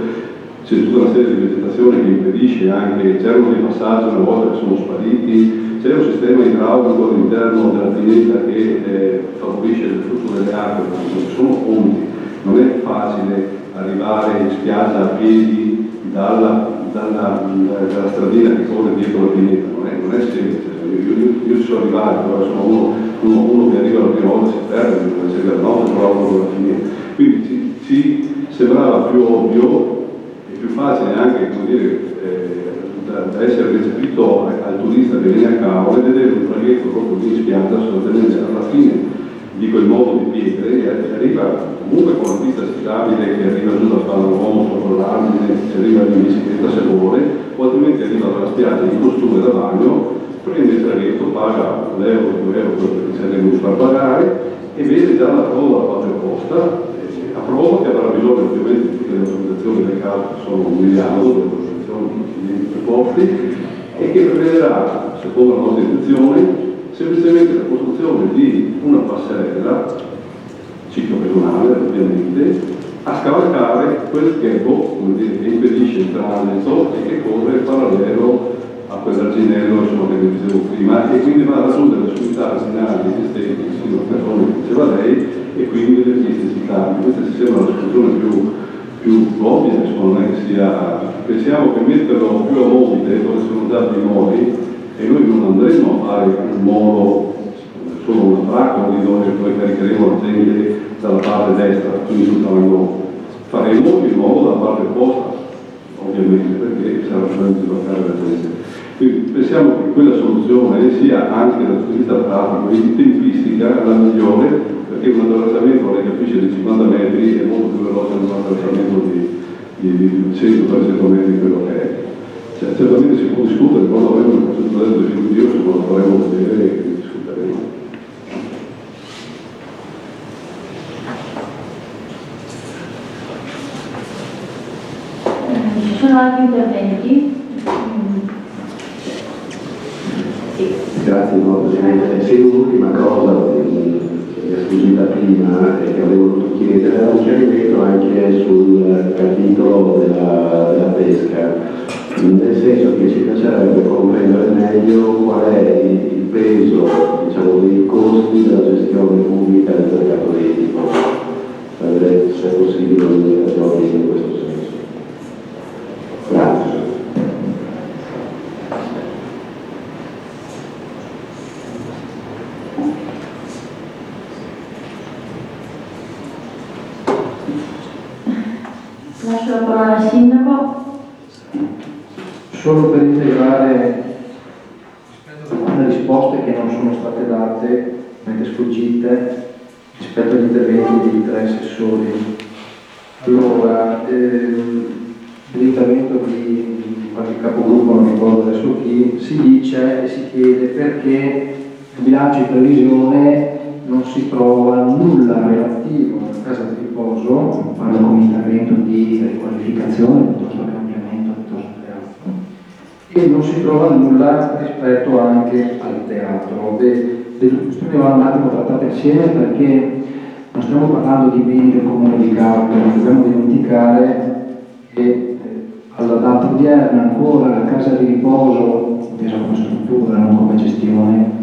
c'è tutta una serie di vegetazione che impedisce anche, c'erano dei passaggi una volta che sono spariti, c'è un sistema idraulico all'interno della pineta che favorisce il flusso delle acque, non ci sono ponti, non è facile arrivare in spiaggia a piedi dalla stradina che corre dietro la pineta, non è semplice. Io ci sono arrivato, però sono uno che arriva la prima volta si perde, se la notte trova uno da finire. Quindi ci sembrava più ovvio e più facile anche, come dire, da essere recepito al turista che viene a Cavo e vedere un traghetto proprio lì in spiaggia, sostanzialmente alla fine di quel modo di pietre e arriva comunque con una pista stabile che arriva giù da Palermo sopra l'Argine, si arriva in bicicletta se vuole, o altrimenti arriva dalla spiaggia in costume da bagno, prende il traghetto, paga l'euro, 2 euro, quello che ci arriva a far pagare e vede già la prova dalla parte opposta, a prova che avrà bisogno ovviamente di tutte le autorizzazioni del caso, che sono 1 miliardo di autorizzazioni per posti, e che prevederà, secondo la nostra intenzione, semplicemente la costruzione di una passerella ciclopedonale ovviamente a scavalcare quel ghetto che impedisce il transito e che corre parallelo a quell'arginello che vi dicevo prima e quindi va a raggiungere le unità arginali esistenti sino a persone che diceva lei e quindi le piste ciclabili. Questa ci sembra la soluzione più ovvia, non è che sia, pensiamo che metterlo più a monte dove sono già dei moli e noi non andremo a fare un molo solo un attacco dove poi caricheremo la gente dalla parte destra, quindi sul Tarango. Faremo il molo dalla parte opposta, ovviamente, perché sarà bisogno di bloccare la gente. Quindi pensiamo che quella soluzione sia anche dal punto di vista pratico e di tempistica la migliore, perché un attraversamento, lei capisce, di 50 metri è molto più veloce di un attraversamento di 100-300 metri, quello che è. Certamente si può discutere, quando avremo il processo definitivo, se non lo faremo vedere e discuteremo. Ci sono altri interventi? Sì. Grazie, no, Presidente. Sì, un'ultima cosa che è sfuggita prima e che avevo voluto chiedere era un chiarimento anche sul capitolo della pesca. Nel senso che ci piacerebbe comprendere meglio qual è il peso, diciamo, dei costi della gestione pubblica del mercato idrico, per vedere se è possibile un'indicazione in questo senso. Grazie. Lascio la parola al Sindaco. Solo per integrare le risposte che non sono state date, mentre sfuggite, rispetto agli interventi dei 3 assessori. Allora, l'intervento di qualche capogruppo, non ricordo adesso chi, si dice e si chiede perché il bilancio di previsione non si trova nulla relativo alla casa di riposo, parlo come intervento di riqualificazione piuttosto che cambiamento piuttosto che altro, e non si trova nulla rispetto anche al teatro. Le due questioni vanno un attimo trattate assieme perché non stiamo parlando di beni del comune di Capri, non dobbiamo dimenticare che alla data odierna ancora la casa di riposo, intesa come struttura, non come gestione,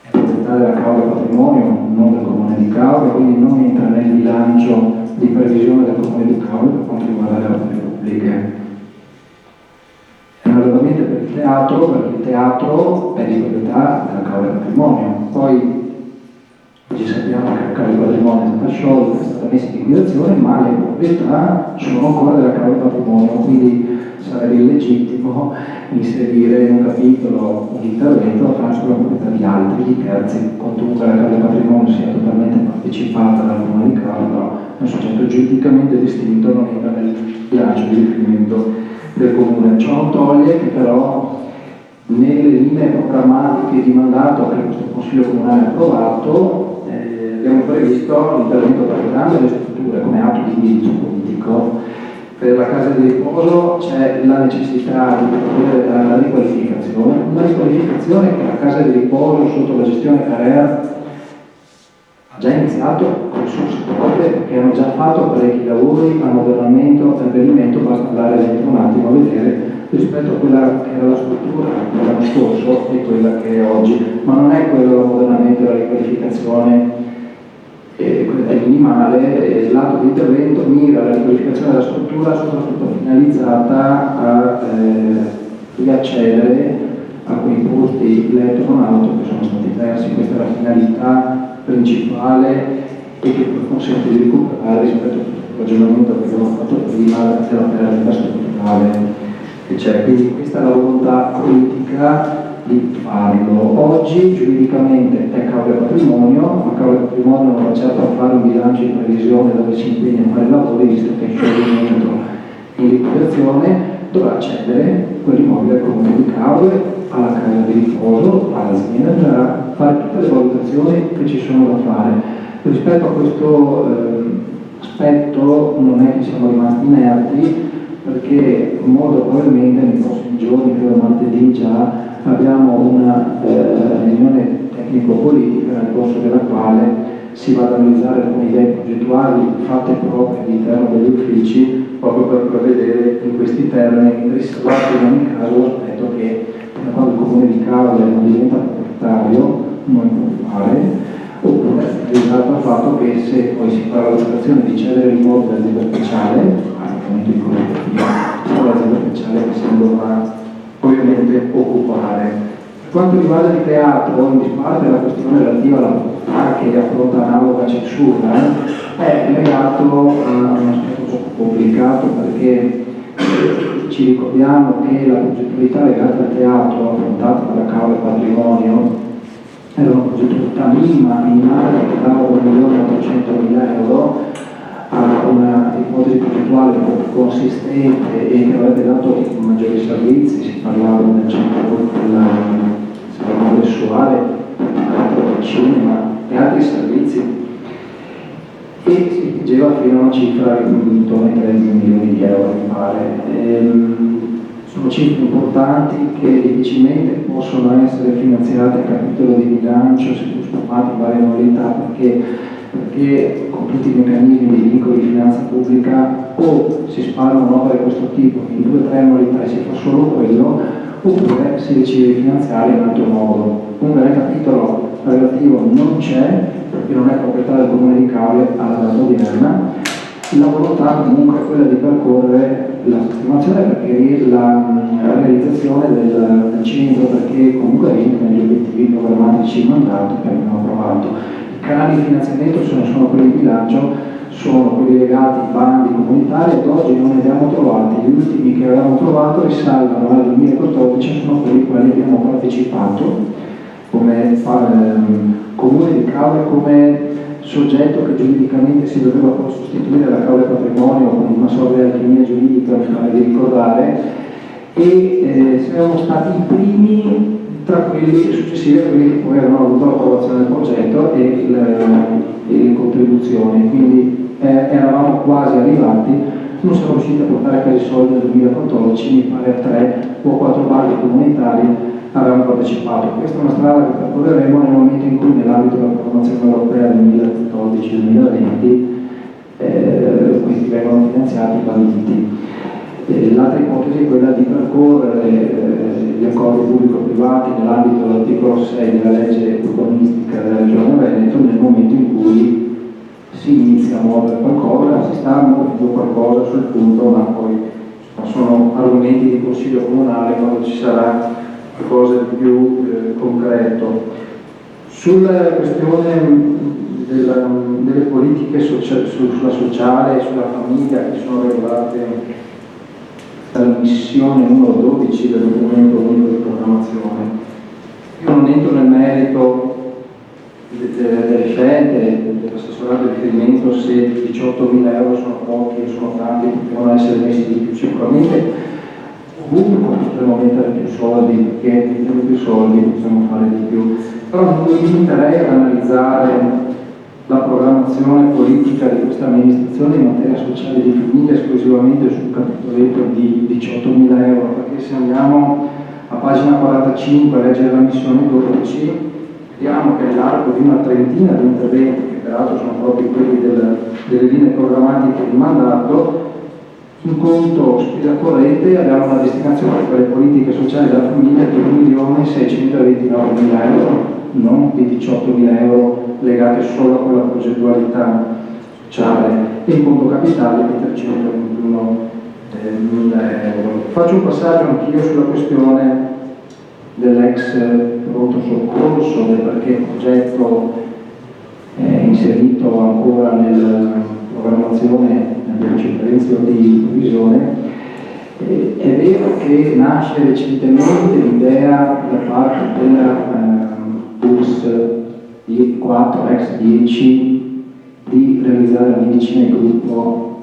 è proprietà della Cauve Patrimonio, non del comune di Cauve, quindi non entra nel bilancio di previsione del comune di Cauve per quanto riguarda le opere pubbliche. E analogamente per il teatro, perché il teatro è di proprietà della Cauve Patrimonio. Poi oggi sappiamo che la Cauve Patrimonio è stata sciolta, è stata messa in liquidazione, ma le proprietà sono ancora della Cauve Patrimonio, quindi sarebbe illegittimo inserire in un capitolo un intervento a fare sulla proprietà di altri, di terzi, quantunque la Cauve Patrimonio sia totalmente partecipata dal comune di Cauve, però è un soggetto giuridicamente distinto, non entra nel bilancio di riferimento del comune. Ciò non toglie che però nelle linee programmatiche di mandato che questo Consiglio Comunale ha approvato abbiamo previsto l'intervento paritario delle strutture come atto di indirizzo politico. Per la casa di riposo c'è la necessità di provvedere alla riqualificazione, una riqualificazione che la casa di riposo sotto la gestione Carrera ha già iniziato con risorse proprie, perché hanno già fatto parecchi lavori, ammodernamento e abbellimento, basta andare dentro un attimo a vedere rispetto a quella che era la struttura dell'anno scorso e quella che è oggi, ma non è quello l'ammodernamento e la riqualificazione è minimale. L'atto di intervento mira alla riqualificazione della struttura soprattutto finalizzata a riaccedere a quei posti letto con auto che sono stati persi. Questa è la finalità principale e che consente di recuperare rispetto a tutto il ragionamento che abbiamo fatto prima della perdita strutturale che c'è. Quindi questa è la volontà politica di farlo. Oggi giuridicamente è Cauve Patrimonio, ma Cauve Patrimonio non va certo a fare un bilancio di previsione dove si impegna a fare lavori, visto che è scioglimento in liquidazione, dovrà cedere quell'immobile al comune di Cauve, alla casa di riposo, all'azienda, bisognerà fare tutte le valutazioni che ci sono da fare. Rispetto a questo aspetto non è che siamo rimasti inerti, perché molto probabilmente nei prossimi giorni, credo martedì già, abbiamo una riunione tecnico-politica nel corso della quale si va ad analizzare alcune idee progettuali fatte proprie all'interno degli uffici, proprio per prevedere in questi termini, riservato in ogni caso l'aspetto che quando il comune di Cauve non diventa proprietario non può fare, oppure riservato al fatto che se poi si fa la valutazione di cedere l'immobile all'azienda speciale, al momento di colloquio, o l'azienda speciale che se ne dovrà ovviamente occupare. Per quanto riguarda il teatro, in disparte la questione relativa alla proprietà che affronta analoga censura, è legato a un aspetto poco complicato, perché ci ricordiamo che la progettualità legata al teatro affrontata dalla Cauve Patrimonio era una progettualità minimale che dava 1.800.000 euro a una ipotesi progettuale poco consistente e che avrebbe dato maggiori servizi. Si parlava del centro della sessuale, del cinema e altri servizi, e si spingeva fino a una cifra intorno ai 30 milioni di euro, mi pare. Sono cifre importanti che difficilmente possono essere finanziate a capitolo di bilancio, se trasformate in varie modalità, perché con tutti i meccanismi di vincoli di finanza pubblica o si spara un'opera di questo tipo in 2 o 3 annualità e si fa solo quello, oppure si decide di finanziare in altro modo. Comunque nel capitolo relativo non c'è, perché non è proprietà del comune di Cauve alla data odierna. La volontà comunque è quella di percorrere la sistemazione, perché la realizzazione del centro, perché comunque rientra negli obiettivi programmatici mandato che abbiamo approvato. I canali di finanziamento sono quelli di bilancio, sono quelli legati ai bandi comunitari, ad oggi non ne abbiamo trovati. Gli ultimi che avevamo trovato risalgono al 2014, sono quelli quali abbiamo partecipato come comune di Cauve, come soggetto che giuridicamente si doveva poi sostituire alla Cauve Patrimonio con una sorta di alchimia giuridica, mi pare di ricordare, e siamo stati i primi tra quelli successivi a quelli che poi avevano avuto l'approvazione del progetto e le contribuzioni, quindi eravamo quasi arrivati, non siamo riusciti a portare a casa i soldi nel 2014, mi pare 3 o 4 banchi comunitari avevano partecipato. Questa è una strada che percorreremo nel momento in cui nell'ambito della programmazione europea 2014-2020 questi vengono finanziati e banditi. L'altra ipotesi è quella di percorrere gli accordi pubblico-privati nell'ambito dell'articolo 6 della legge urbanistica della Regione Veneto nel momento in cui si inizia a muovere qualcosa, si sta muovendo qualcosa sul punto, ma poi sono argomenti di consiglio comunale quando ci sarà qualcosa di più concreto. Sulla questione delle politiche sulla sociale e sulla famiglia che sono regolate dalla missione numero 12 del documento unico di programmazione. Io non entro nel merito delle scelte dell'assessorato di riferimento se 18.000 euro sono pochi o sono tanti, potevano essere messi di più. Sicuramente ovunque potremmo mettere più soldi, perché mettiamo più soldi possiamo fare di più, però non mi limiterei ad analizzare la programmazione politica di questa amministrazione in materia sociale di famiglia esclusivamente sul capitoletto di 18.000 euro, perché se andiamo a pagina 45 a leggere la missione 12, vediamo che nell'arco di una trentina di interventi, che peraltro sono proprio quelli delle linee programmatiche di mandato, in conto spesa corrente abbiamo una destinazione per le politiche sociali della famiglia di 1.629.000 euro, non di 18.000 euro legate solo a quella progettualità sociale, e in conto capitale di 321.000 euro. Faccio un passaggio anch'io sulla questione dell'ex pronto soccorso, del perché il progetto è inserito ancora nella programmazione delle circostanze di previsione. È vero che nasce recentemente l'idea da parte della BUS di 4 ex 10 di realizzare la medicina di gruppo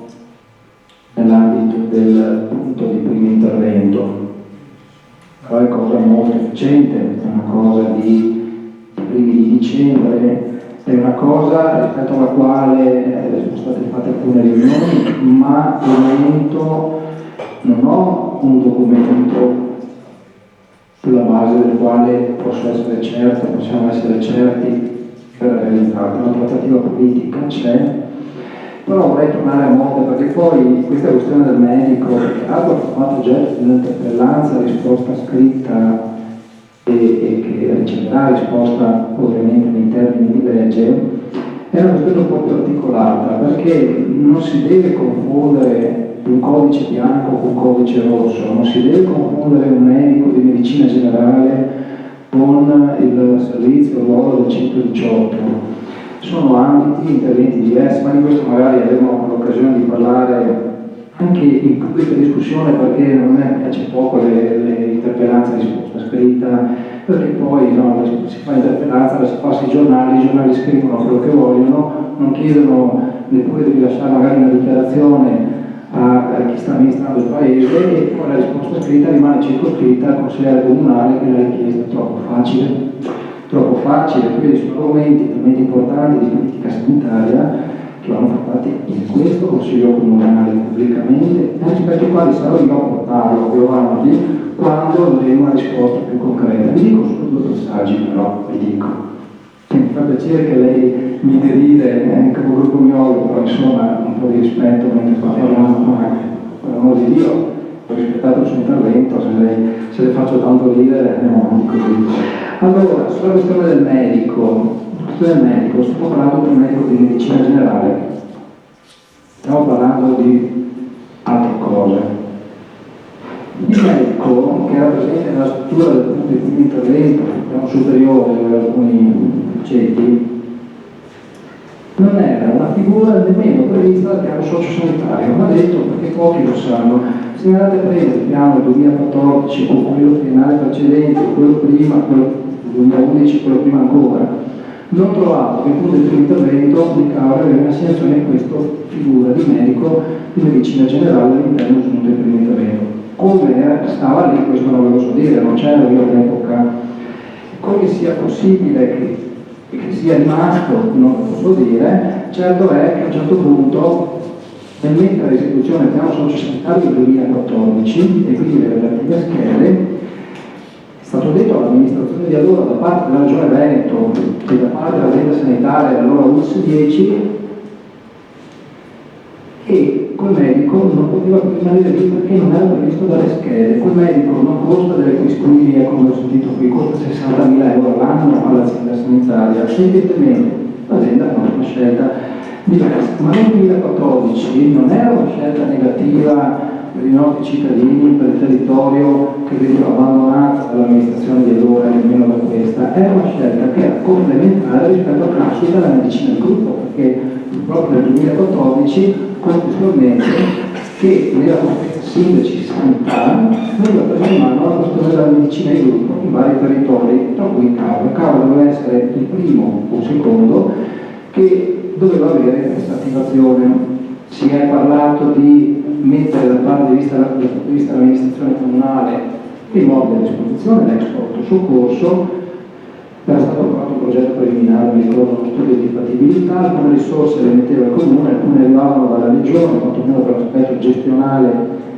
nell'ambito del punto di primo intervento. Però è cosa molto efficiente, è una cosa di primi di dicembre, è una cosa rispetto alla quale sono state fatte alcune riunioni, ma al momento non ho un documento sulla base del quale possiamo essere certi per realizzarla. Una trattativa politica c'è, però vorrei tornare a monte, perché poi questa questione del medico, che altro ha fatto oggetto di un'interpellanza, risposta scritta e che riceverà risposta ovviamente nei termini di legge, è una questione un po' più articolata, perché non si deve confondere un codice bianco con un codice rosso, non si deve confondere un medico di medicina generale con il servizio, il ruolo del 118. Sono ambiti, interventi diversi, ma di questo magari avremo l'occasione di parlare anche in pubblica discussione, perché a me piace poco le interpellanze a risposta scritta, perché poi no, si fa interpellanza, la si passa ai giornali, i giornali scrivono quello che vogliono, non chiedono neppure di rilasciare magari una dichiarazione a chi sta amministrando il paese, e poi la risposta scritta rimane circoscritta al consigliere comunale, che la richiesta è troppo facile, quindi sono argomenti talmente importanti di politica sanitaria che vanno trattati in questo consiglio comunale pubblicamente, rispetto ai quali sarò io a portarlo più avanti quando avremo una risposta più concreta. Vi dico solo 2 passaggi, però vi dico. Mi fa piacere che lei mi deride in capogruppo miolo, però insomma un po' di rispetto mentre parliamo, per l'amore di Dio, ho rispettato il suo intervento, se le faccio tanto ridere andiamo avanti così. Allora, sulla questione del medico, stiamo parlando di un medico di medicina generale, stiamo parlando di altre cose. Il medico che era presente nella struttura del punto di primo intervento, piano superiore dove alcuni ceti, non era una figura nemmeno prevista dal piano sociosanitario, ma detto perché pochi lo sanno. Se andate a prendere il piano 2014 o quello triennale precedente, quello prima, quello 2011, quello prima ancora, non trovato che il punto di primo intervento indicava avere un'assegnazione in questa figura di medico di medicina generale all'interno del punto di primo intervento. Come stava lì, questo non ve lo so dire, non c'era io all'epoca come sia possibile che sia rimasto, non lo posso dire. Certo è che a un certo punto, nel mettere all'esecuzione il piano sociosanitario del 2014 e quindi le relative schede, è stato detto all'amministrazione di allora da parte della Regione Veneto e da parte dell'azienda sanitaria dell'allora ULSS 10 che quel medico non poteva più rimanere lì perché non era previsto dalle schede. Quel medico non costa delle quisquilie, come ho sentito qui, costa 60.000 euro all'anno all'azienda sanitaria. Evidentemente l'azienda ha fatto una scelta diversa, ma nel 2014 non era una scelta negativa per i nostri cittadini, per il territorio che veniva abbandonato dall'amministrazione di allora e nemmeno da questa, era una scelta che era complementare rispetto alla nascita della medicina di gruppo, perché proprio nel 2014 contestualmente che nella conferenza sindaci sanità veniva presa in mano la questione della medicina di gruppo in vari territori, tra cui Cavo. Cavo doveva essere il primo o secondo che doveva avere questa attivazione. Si è parlato di mettere dal punto di vista dell'amministrazione comunale i mobili a disposizione, l'ex porto soccorso. Era stato fatto un progetto preliminare, mi ricordo, uno studio di fattibilità, alcune risorse le metteva il comune, alcune arrivavano dalla regione, quantomeno per l'aspetto gestionale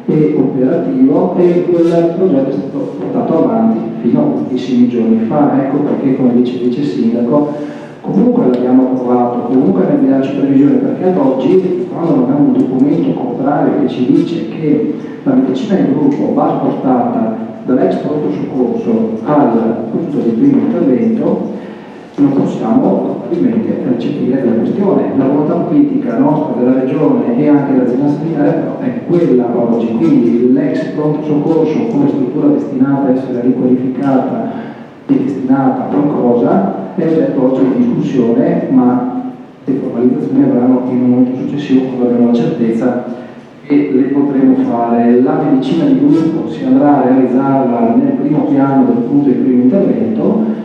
e operativo, e quel progetto è stato portato avanti fino a pochissimi giorni fa. Ecco perché, come dice il vice sindaco, comunque l'abbiamo approvato, comunque ne abbiamo previsione, perché ad oggi, quando non abbiamo un documento contrario che ci dice che la medicina di gruppo va spostata dall'ex pronto soccorso al punto di primo intervento, non possiamo probabilmente recepire la questione. La volontà politica nostra della regione e anche dell'azienda sanitaria però è quella oggi, quindi l'ex pronto soccorso come struttura destinata a essere riqualificata e destinata a qualcosa è oggetto oggi di discussione, ma le formalizzazioni avranno in un momento successivo quando avremo la certezza e le potremo fare. La medicina di gruppo si andrà a realizzarla nel primo piano del punto di primo intervento.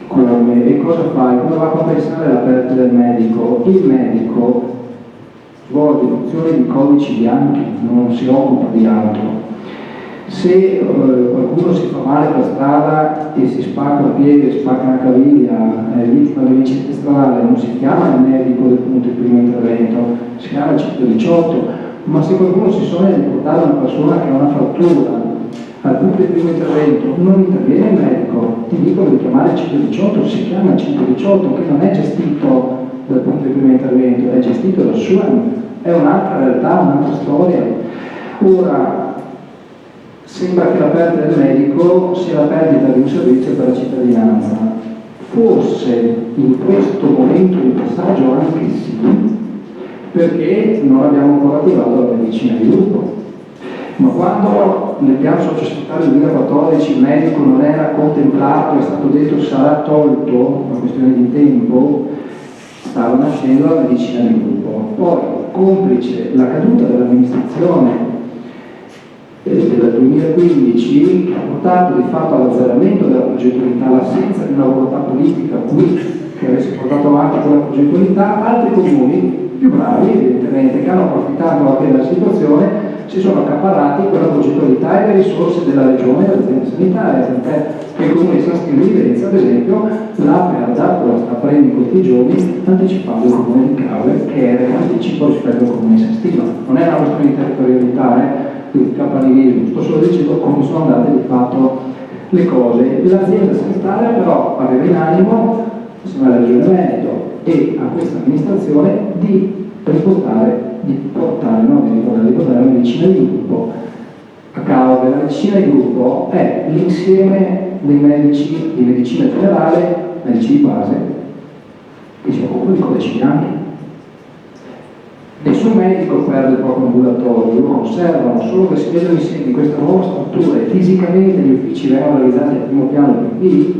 Come e cosa fai? Come va a compensare la perdita del medico? Il medico svolge funzioni di codici bianchi, non si occupa di altro. Se qualcuno si fa male per strada e si spacca un piede, spacca una caviglia, è vittima di un incidente stradale, non si chiama il medico del punto di primo intervento, si chiama il 118. Ma se qualcuno si sogna di portare una persona che ha una frattura al punto di primo intervento, non interviene il medico, ti dicono di chiamare il 118, si chiama il 118, che non è gestito dal punto di primo intervento, è gestito da SUAM, è un'altra realtà, un'altra storia. Ora, sembra che la perdita del medico sia la perdita di un servizio per la cittadinanza. Forse in questo momento di passaggio anche sì, perché non abbiamo ancora attivato la medicina di gruppo. Ma quando nel piano sociosanitario del 2014 il medico non era contemplato, è stato detto sarà tolto, una questione di tempo, stava nascendo la medicina di gruppo. Poi, complice la caduta dell'amministrazione del 2015, che ha portato di fatto all'azzeramento della progettualità, l'assenza di una volontà politica qui che avesse portato avanti quella progettualità, altri comuni più bravi evidentemente, che hanno approfittato anche della situazione, si sono accaparrati quella progettualità e le risorse della regione e dell'azienda sanitaria, perché il comune di San Stino di Venezia, ad esempio, l'ha aperta, la sta aprendo in questi giorni, anticipando il comune di Cave, che era in anticipo rispetto al comune di San Stino. Non è una questione di territorialità, di campanilismo, sto solo dicendo come sono andate di fatto le cose. L'azienda sanitaria però aveva in animo, insieme alla Regione Veneto e a questa amministrazione, di portare la medicina di gruppo a Cavo. La medicina di gruppo è l'insieme dei medici di medicina generale, medici di base, che si occupano di codici bianchi. Nessun medico perde il proprio ambulatorio, lo conservano, solo che si vedono insieme in questa nuova struttura e fisicamente gli uffici vengono realizzati al primo piano PP,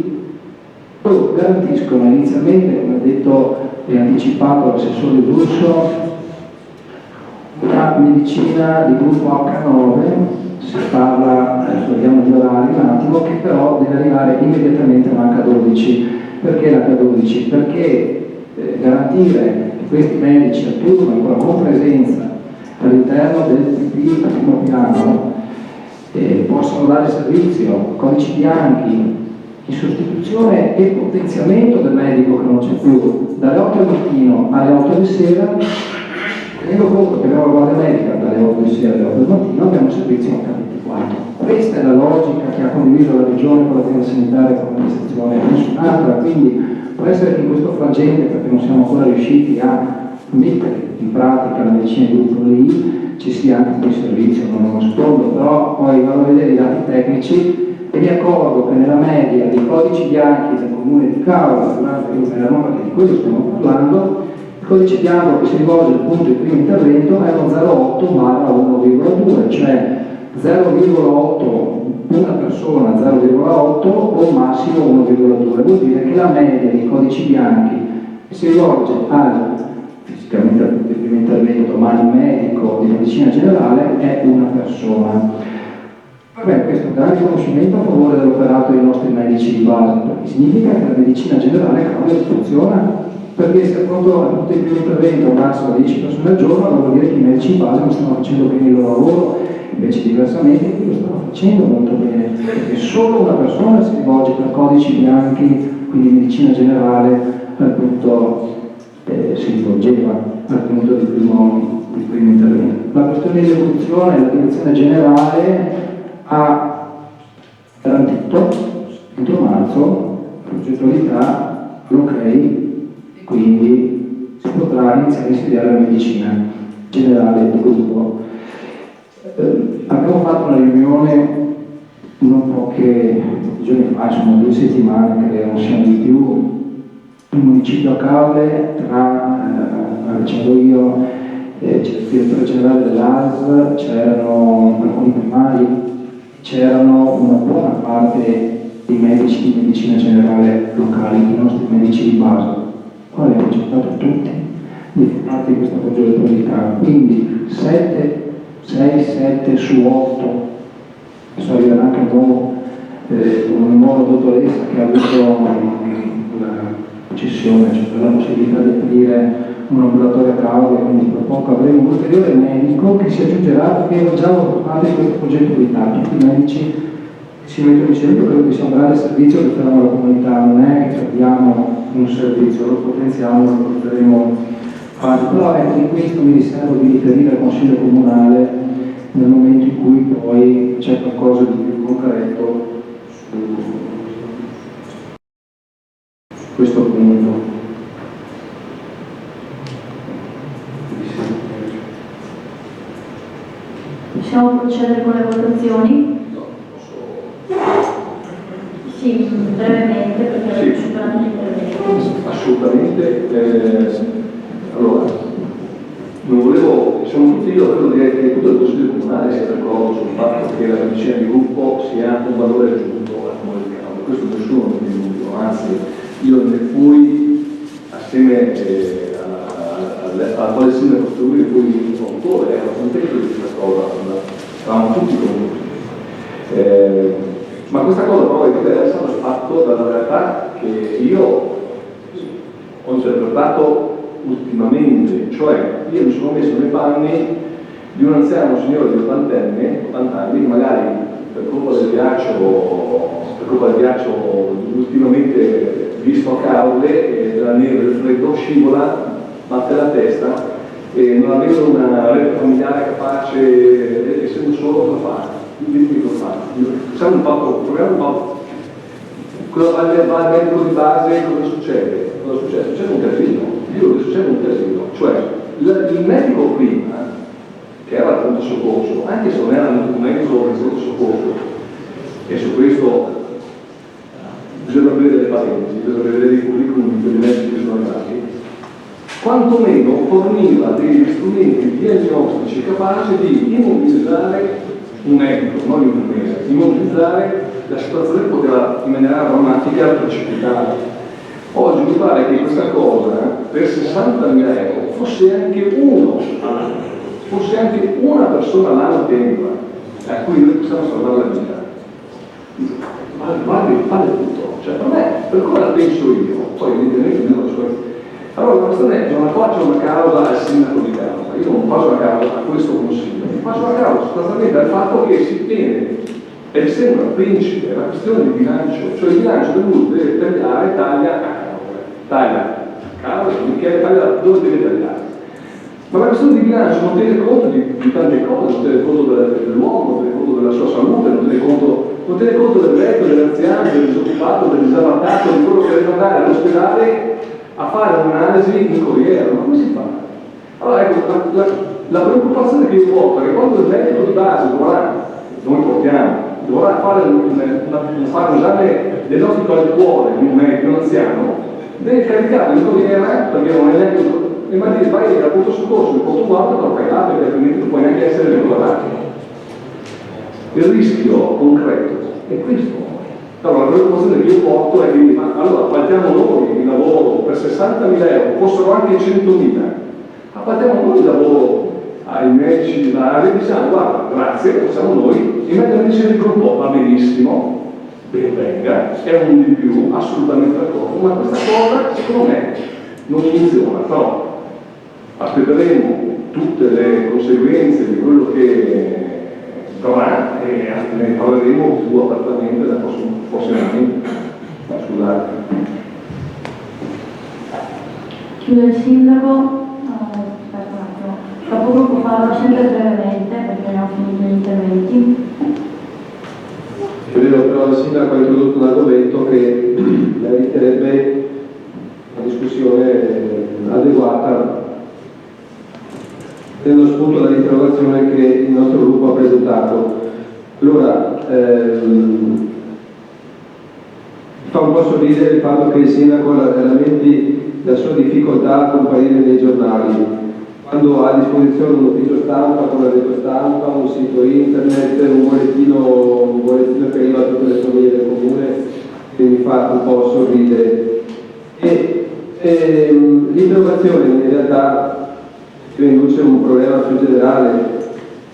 garantiscono inizialmente, come ha detto e anticipato l'assessore D'Urso, una medicina di gruppo H9, si parla, adesso vediamo gli orari un attimo, che però deve arrivare immediatamente a un H12. Perché l'H12? Perché garantire che questi medici a turno con la compresenza all'interno del PP primo piano possano dare servizio, codici bianchi in sostituzione e potenziamento del medico che non c'è più, dalle 8 del mattino alle 8 di sera, tenendo conto che abbiamo la guardia medica dalle 8 di sera alle 8 del mattino, abbiamo un servizio H24. Questa è la logica che ha condiviso la Regione con l'azienda sanitaria e con l'amministrazione, nessun'altra, quindi può essere che in questo frangente, perché non siamo ancora riusciti a mettere in pratica la medicina di gruppo lì, ci sia anche quel servizio, non lo nascondo, però poi vado a vedere i dati tecnici e mi accorgo che nella media dei codici bianchi del comune di Cavour, perché di quello stiamo parlando, il codice bianco che si rivolge al punto di primo intervento è uno 0,8/1,2, cioè 0,8 una persona 0,8 o massimo 1,2, vuol dire che la media dei codici bianchi che si rivolge al fisicamente al punto di primo intervento, ma al medico di medicina generale è una persona. Vabbè, questo è un grande riconoscimento a favore dell'operato dei nostri medici di base, perché significa che la medicina generale cambia e funziona, perché se appunto al punto di primo intervento massimo 10 persone al giorno, allora vuol dire che i medici di base non stanno facendo bene il loro lavoro, invece diversamente qui lo stanno facendo molto bene, perché solo una persona si rivolge per codici bianchi, quindi medicina generale, al punto si rivolgeva al punto di primo intervento. La questione di esecuzione, la direzione generale ha garantito entro marzo progettualità, l'ok, e quindi si potrà iniziare a studiare la medicina generale di gruppo. Abbiamo fatto una riunione non pochi giorni fa, insomma 2 settimane, credo non siano di più, il municipio a Caule, c'ero io, c'era il direttore generale dell'ASL, c'erano alcuni primari, c'erano una buona parte dei medici di medicina generale locali, i nostri medici di base, quali hanno accettato tutti di far parte di questa progettualità, quindi 6-7 su 8, adesso arriverà anche un nuovo dottoressa che ha avuto una cessione, cioè la possibilità di aprire un ambulatorio a Cavour, quindi tra poco avremo un ulteriore medico che si aggiungerà, perché ero già parte di questo progetto di tutti i medici si mettono insieme. Io credo che sia un grande servizio che faremo alla comunità, non è che perdiamo un servizio, lo potenziamo, lo porteremo avanti, però ecco, di questo mi riservo di riferire al Consiglio Comunale nel momento in cui poi c'è qualcosa di più concreto su questo punto. Possiamo procedere con le votazioni? Sì, brevemente, perché abbiamo superato l'intervento. Assolutamente. Allora, non volevo, siamo tutti, io credo che tutto il Consiglio Comunale sia d'accordo sul fatto che la medicina di gruppo sia un valore aggiunto al Comune di Cavour, questo nessuno non è dubbio, anzi io ne fui assieme alla quale sindaco Strumini, poi il autore, ero contento di questa cosa, eravamo tutti contenti. Ma questa cosa però è diversa dal fatto, dalla realtà che io ho interpretato ultimamente, cioè io mi sono messo nei panni di un anziano signore di 80 anni, magari per colpa del ghiaccio ultimamente visto a Cavour e della neve, del freddo, scivola, batte la testa e non avendo una rete familiare capace, essendo solo, cosa fa? Dimmi cosa fa. Proviamo un po'. Cosa va al medico di base? Cosa succede? Succede un casino. Dico che succede un casino. Cioè, il medico prima, che era al pronto soccorso, anche se non era un documento del pronto soccorso, e su questo bisogna vedere le patenti, bisogna vedere i curriculum per i medici che sono arrivati, quantomeno forniva degli strumenti diagnostici capaci di immobilizzare un medico, non l'infermiere, immobilizzare la situazione che poteva in maniera drammatica precipitare. Oggi mi pare che questa cosa per 60.000 euro fosse anche una persona all'anno che entra, a cui noi possiamo salvare la vita. Vale tutto, cioè per come la penso io, poi evidentemente non lo so. Allora la questione è: non faccio una causa al sindaco di Cavour, io non faccio una causa a questo consiglio, faccio una causa sostanzialmente al fatto che si tiene e sembra principe la questione di bilancio, cioè il bilancio dell'uso deve tagliare, taglia cavolo, Michele taglia dove deve tagliare. Ma la questione di bilancio non tiene conto di tante cose, non tiene conto dell'uomo, non tiene conto della sua salute, non tiene conto del vecchio, dell'anziano, del disoccupato, del disadattato, di quello che deve andare all'ospedale a fare un'analisi in corriere. Ma come si fa? Allora ecco, la preoccupazione che io porto è che quando il medico di base dovrà fare un esame dell'ottico al cuore di un medico, un anziano, deve caricarlo in corriere perché non è neanche, e magari vai al punto soccorso, il punto guardo, te lo fai là perché altrimenti non puoi neanche essere regolarato. Il rischio concreto è questo. Allora la preoccupazione che io porto è che allora partiamo noi il lavoro per 60.000 euro, fossero anche 100.000, ma partiamo noi il lavoro ai medici di base e diciamo guarda, grazie, facciamo noi, e mettere medicina di gruppo va benissimo, ben venga, è un di più, assolutamente d'accordo, ma questa cosa secondo me non funziona, però aspetteremo tutte le conseguenze di quello che dovrà e ne parleremo più apertamente dai prossimi anni. Scusate. Chiudo il sindaco. Aspetta un attimo. Capogruppo farlo sempre brevemente perché abbiamo finito gli interventi. È vero, però il sindaco ha introdotto un argomento che meriterebbe una discussione adeguata, prendo spunto dall'interrogazione che il nostro gruppo ha presentato. Allora, fa un po' sorridere il fatto che il sindaco lamenti la sua difficoltà a comparire nei giornali, quando ha a disposizione un ufficio stampa con la retro stampa, un sito internet, un bollettino che arriva a tutte le famiglie del comune, che mi fa un po' sorridere. L'interrogazione in realtà induce un problema più generale,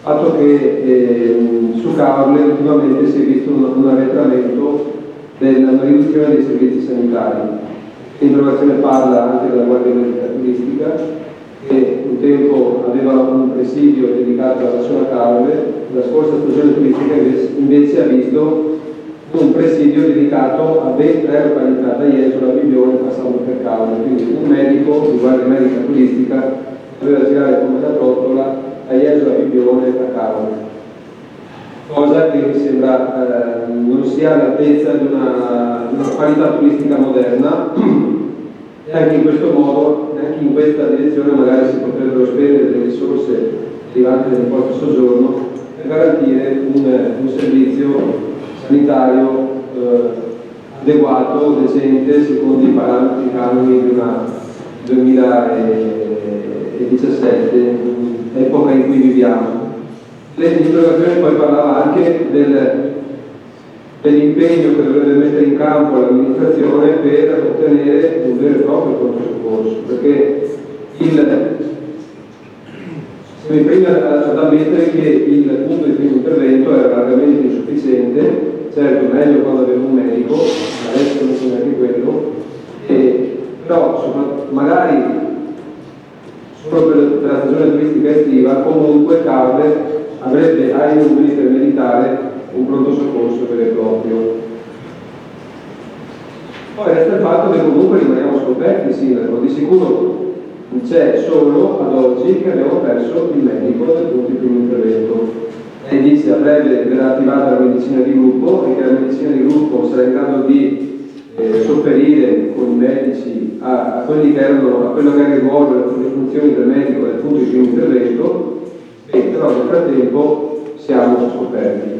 fatto che su Cavole ultimamente si è visto un arretramento della riduzione dei servizi sanitari. L'interrogazione parla anche della Guardia Medica Turistica, che un tempo aveva un presidio dedicato alla zona Cavole, la scorsa stagione turistica invece ha visto un presidio dedicato a ben 3 località, da Jesola a Bibione passando per Cavole, quindi un medico di Guardia Medica Turistica doveva girare come la trottola a Jesola, a Bibione e a Cavole, cosa che mi sembra non sia all'altezza di una qualità turistica moderna. E anche in questo modo, anche in questa direzione magari si potrebbero spendere delle risorse derivanti dall'imposto soggiorno per garantire un servizio sanitario adeguato, decente, secondo i parametri i canoni di una 2017, epoca in cui viviamo. L'interrogazione poi parlava anche dell'impegno che dovrebbe mettere in campo l'amministrazione per ottenere un vero e proprio pronto soccorso, perché siamo i primi ad ammettere che il punto di primo intervento era largamente insufficiente, certo meglio quando avevo un medico, adesso non so neanche quello, però magari solo per la stagione turistica estiva comunque Cavole avrebbe ai numeri per meritare un pronto soccorso vero e proprio. Poi resta il fatto che comunque rimaniamo scoperti, sindaco, di sicuro c'è solo ad oggi che abbiamo perso il medico del punto di primo intervento. Lei dice a breve verrà attivata la medicina di gruppo e che la medicina di gruppo sarà in grado di sopperire con i medici a quelli che erano, a quello che era il ruolo e le funzioni del medico del punto di primo intervento, e però nel frattempo siamo scoperti.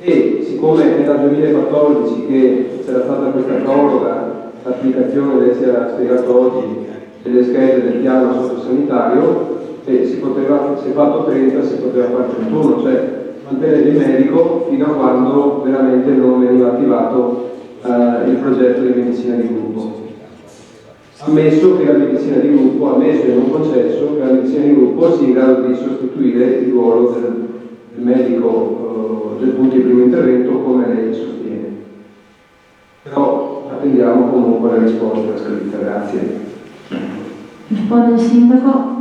E siccome è dal 2014 che c'era stata questa proroga, l'applicazione, lei si era spiegato oggi, delle schede del piano sociosanitario, si è fatto 30, si poteva fare 31, cioè mantenere il medico fino a quando veramente non veniva attivato il progetto di medicina di gruppo. Ammesso che la medicina di gruppo, ammesso e non concesso, che la medicina di gruppo sia in grado di sostituire il ruolo del medico del punto di primo intervento come lei sostiene. Però attendiamo comunque la risposta scritta. Grazie. Risponde il sindaco.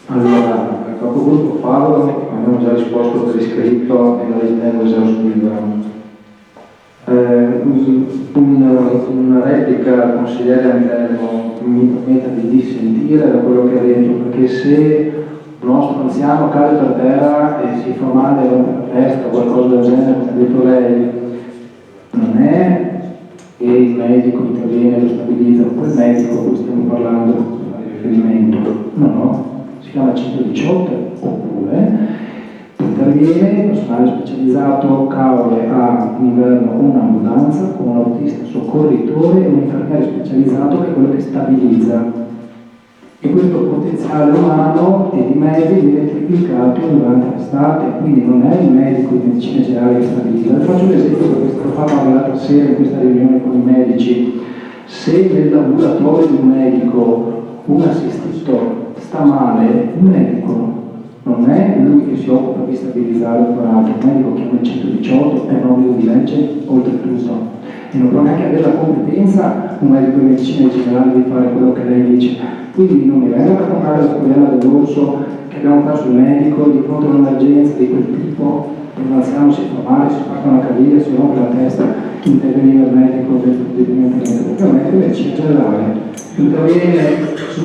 Allora, capogruppo Favo, abbiamo già risposto per iscritto e la ritengo esaustiva. Una replica al consigliere Antelmo mi permetta di dissentire da quello che ha detto, perché se un nostro anziano cade per terra e si fa male la testa o qualcosa del genere, come ha detto lei, non è che il medico interviene e lo stabilizza, quel medico a cui stiamo parlando di riferimento, no, si chiama 118, oppure interviene il personale specializzato, cavole a inverno un'ambulanza con un autista soccorritore e un infermiere specializzato che è quello che stabilizza. E questo potenziale umano e di mezzi viene triplicato durante l'estate, quindi non è il medico di medicina generale che stabilizza. Le faccio un esempio perché è stato fatto anche l'altra sera in questa riunione con i medici. Se nell'ambulatorio di un medico un assistito sta male, il medico non è lui che si occupa di stabilizzare il parato, il medico chiama il 118, è un obbligo di legge oltretutto. E non può neanche avere la competenza un medico di medicina generale di fare quello che lei dice. Quindi non mi venga a raccontare la storiella dell'orso che abbiamo perso il medico di fronte a un'emergenza di quel tipo, un anziano si fa male, si spacca una caviglia, si rompe la testa, interveniva il medico del dipartimento, perché un medico di medicina generale interviene,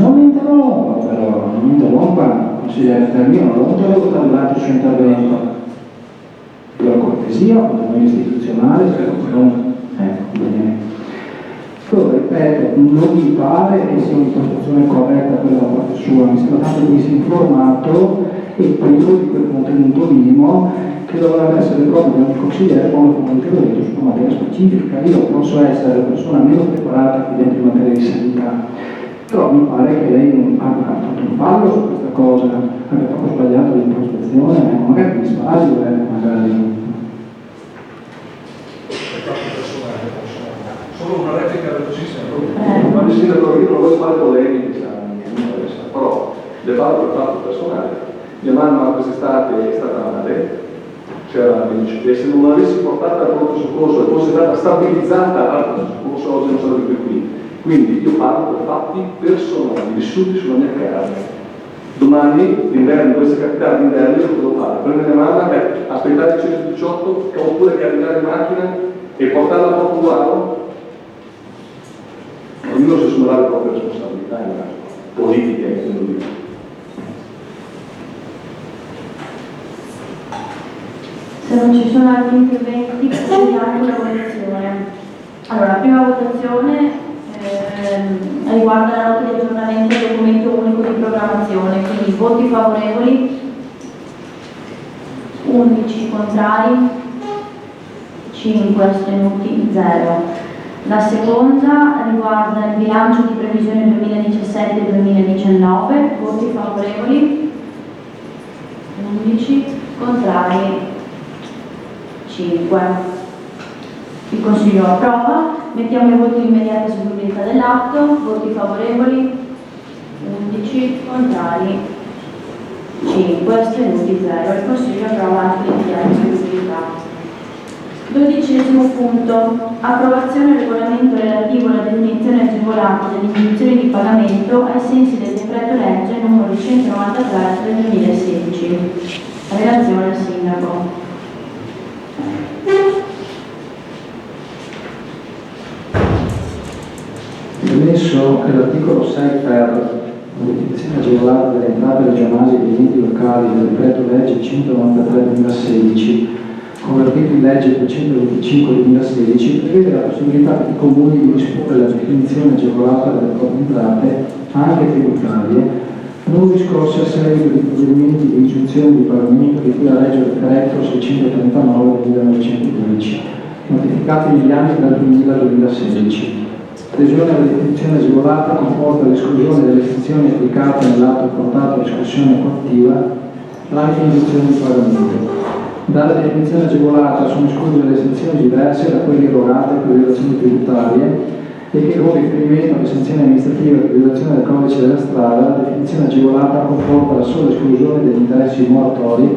non mi interrompa però, non mi interrompa, consigliere Termino, non lo interrompa durante il suo intervento. Per la cortesia, quantomeno istituzionale, non, bene. Però, ripeto, non mi pare che sia un'impostazione corretta quella da parte sua, mi sembra tanto che mi sia informato e privo di quel contenuto minimo che dovrebbe essere proprio di ogni consigliere quando fa un intervento su una materia specifica. Io posso essere la persona meno preparata qui dentro in materia di sanità, però mi pare che lei non abbia fatto un fallo su questa cosa, abbia proprio sbagliato l'impostazione, magari mi sbaglio, magari. Solo una replica velocissima. Ma il sindaco, io non voglio fare polemiche, però le parlo per fatto personale. Mia mamma quest'estate è stata male, c'era e se non l'avessi portata al pronto soccorso e fosse stata stabilizzata al pronto soccorso oggi non sarebbe più qui. Quindi io parlo per fatti personali, vissuti sulla mia carne. Domani l'inverno, dovesse capitare l'inverno, io cosa devo fare? Prendere mia mamma e aspettare il 118 oppure caricare in macchina e portarla a Portugallo? Ognuno si assumerà le proprie responsabilità politiche, intendo dire. Se non ci sono altri interventi, procediamo con la votazione. Allora, la prima votazione riguarda la nota di aggiornamento del documento unico di programmazione, quindi voti favorevoli, 11 contrari, 5 astenuti, 0. La seconda riguarda il bilancio di previsione 2017-2019, voti favorevoli, 11, contrari, 5. Il Consiglio approva. Mettiamo i voti in immediata eseguibilità dell'atto, voti favorevoli, 11, contrari, 5, astenuti 0. Il Consiglio approva anche l'immediata eseguibilità. 12° punto. Approvazione del regolamento relativo alla definizione agevolata delle indicazioni di pagamento ai sensi del decreto legge numero 193 del 2016. Relazione al Sindaco. Premesso che l'articolo 6 per modificazione agevolata delle entrate regionali e degli enti locali del decreto legge 193/2016 convertito in legge 225/2016 prevede la possibilità per i comuni di disporre la definizione agevolata delle proprie entrate, anche tributarie, non riscosse a seguito di provvedimenti di ingiunzione di pagamento di cui la legge decreto 639 del 1912, notificati negli anni dal 2000 al 2016. L'adesione alla definizione agevolata comporta l'esclusione delle sanzioni applicate nell'atto portato a discussione coattiva tramite ingiunzione di pagamento. Dalla definizione agevolata sono escluse le sanzioni diverse da quelle erogate per violazioni tributarie e che con riferimento alle sanzioni amministrative per violazione del codice della strada, la definizione agevolata comporta la sola esclusione degli interessi moratori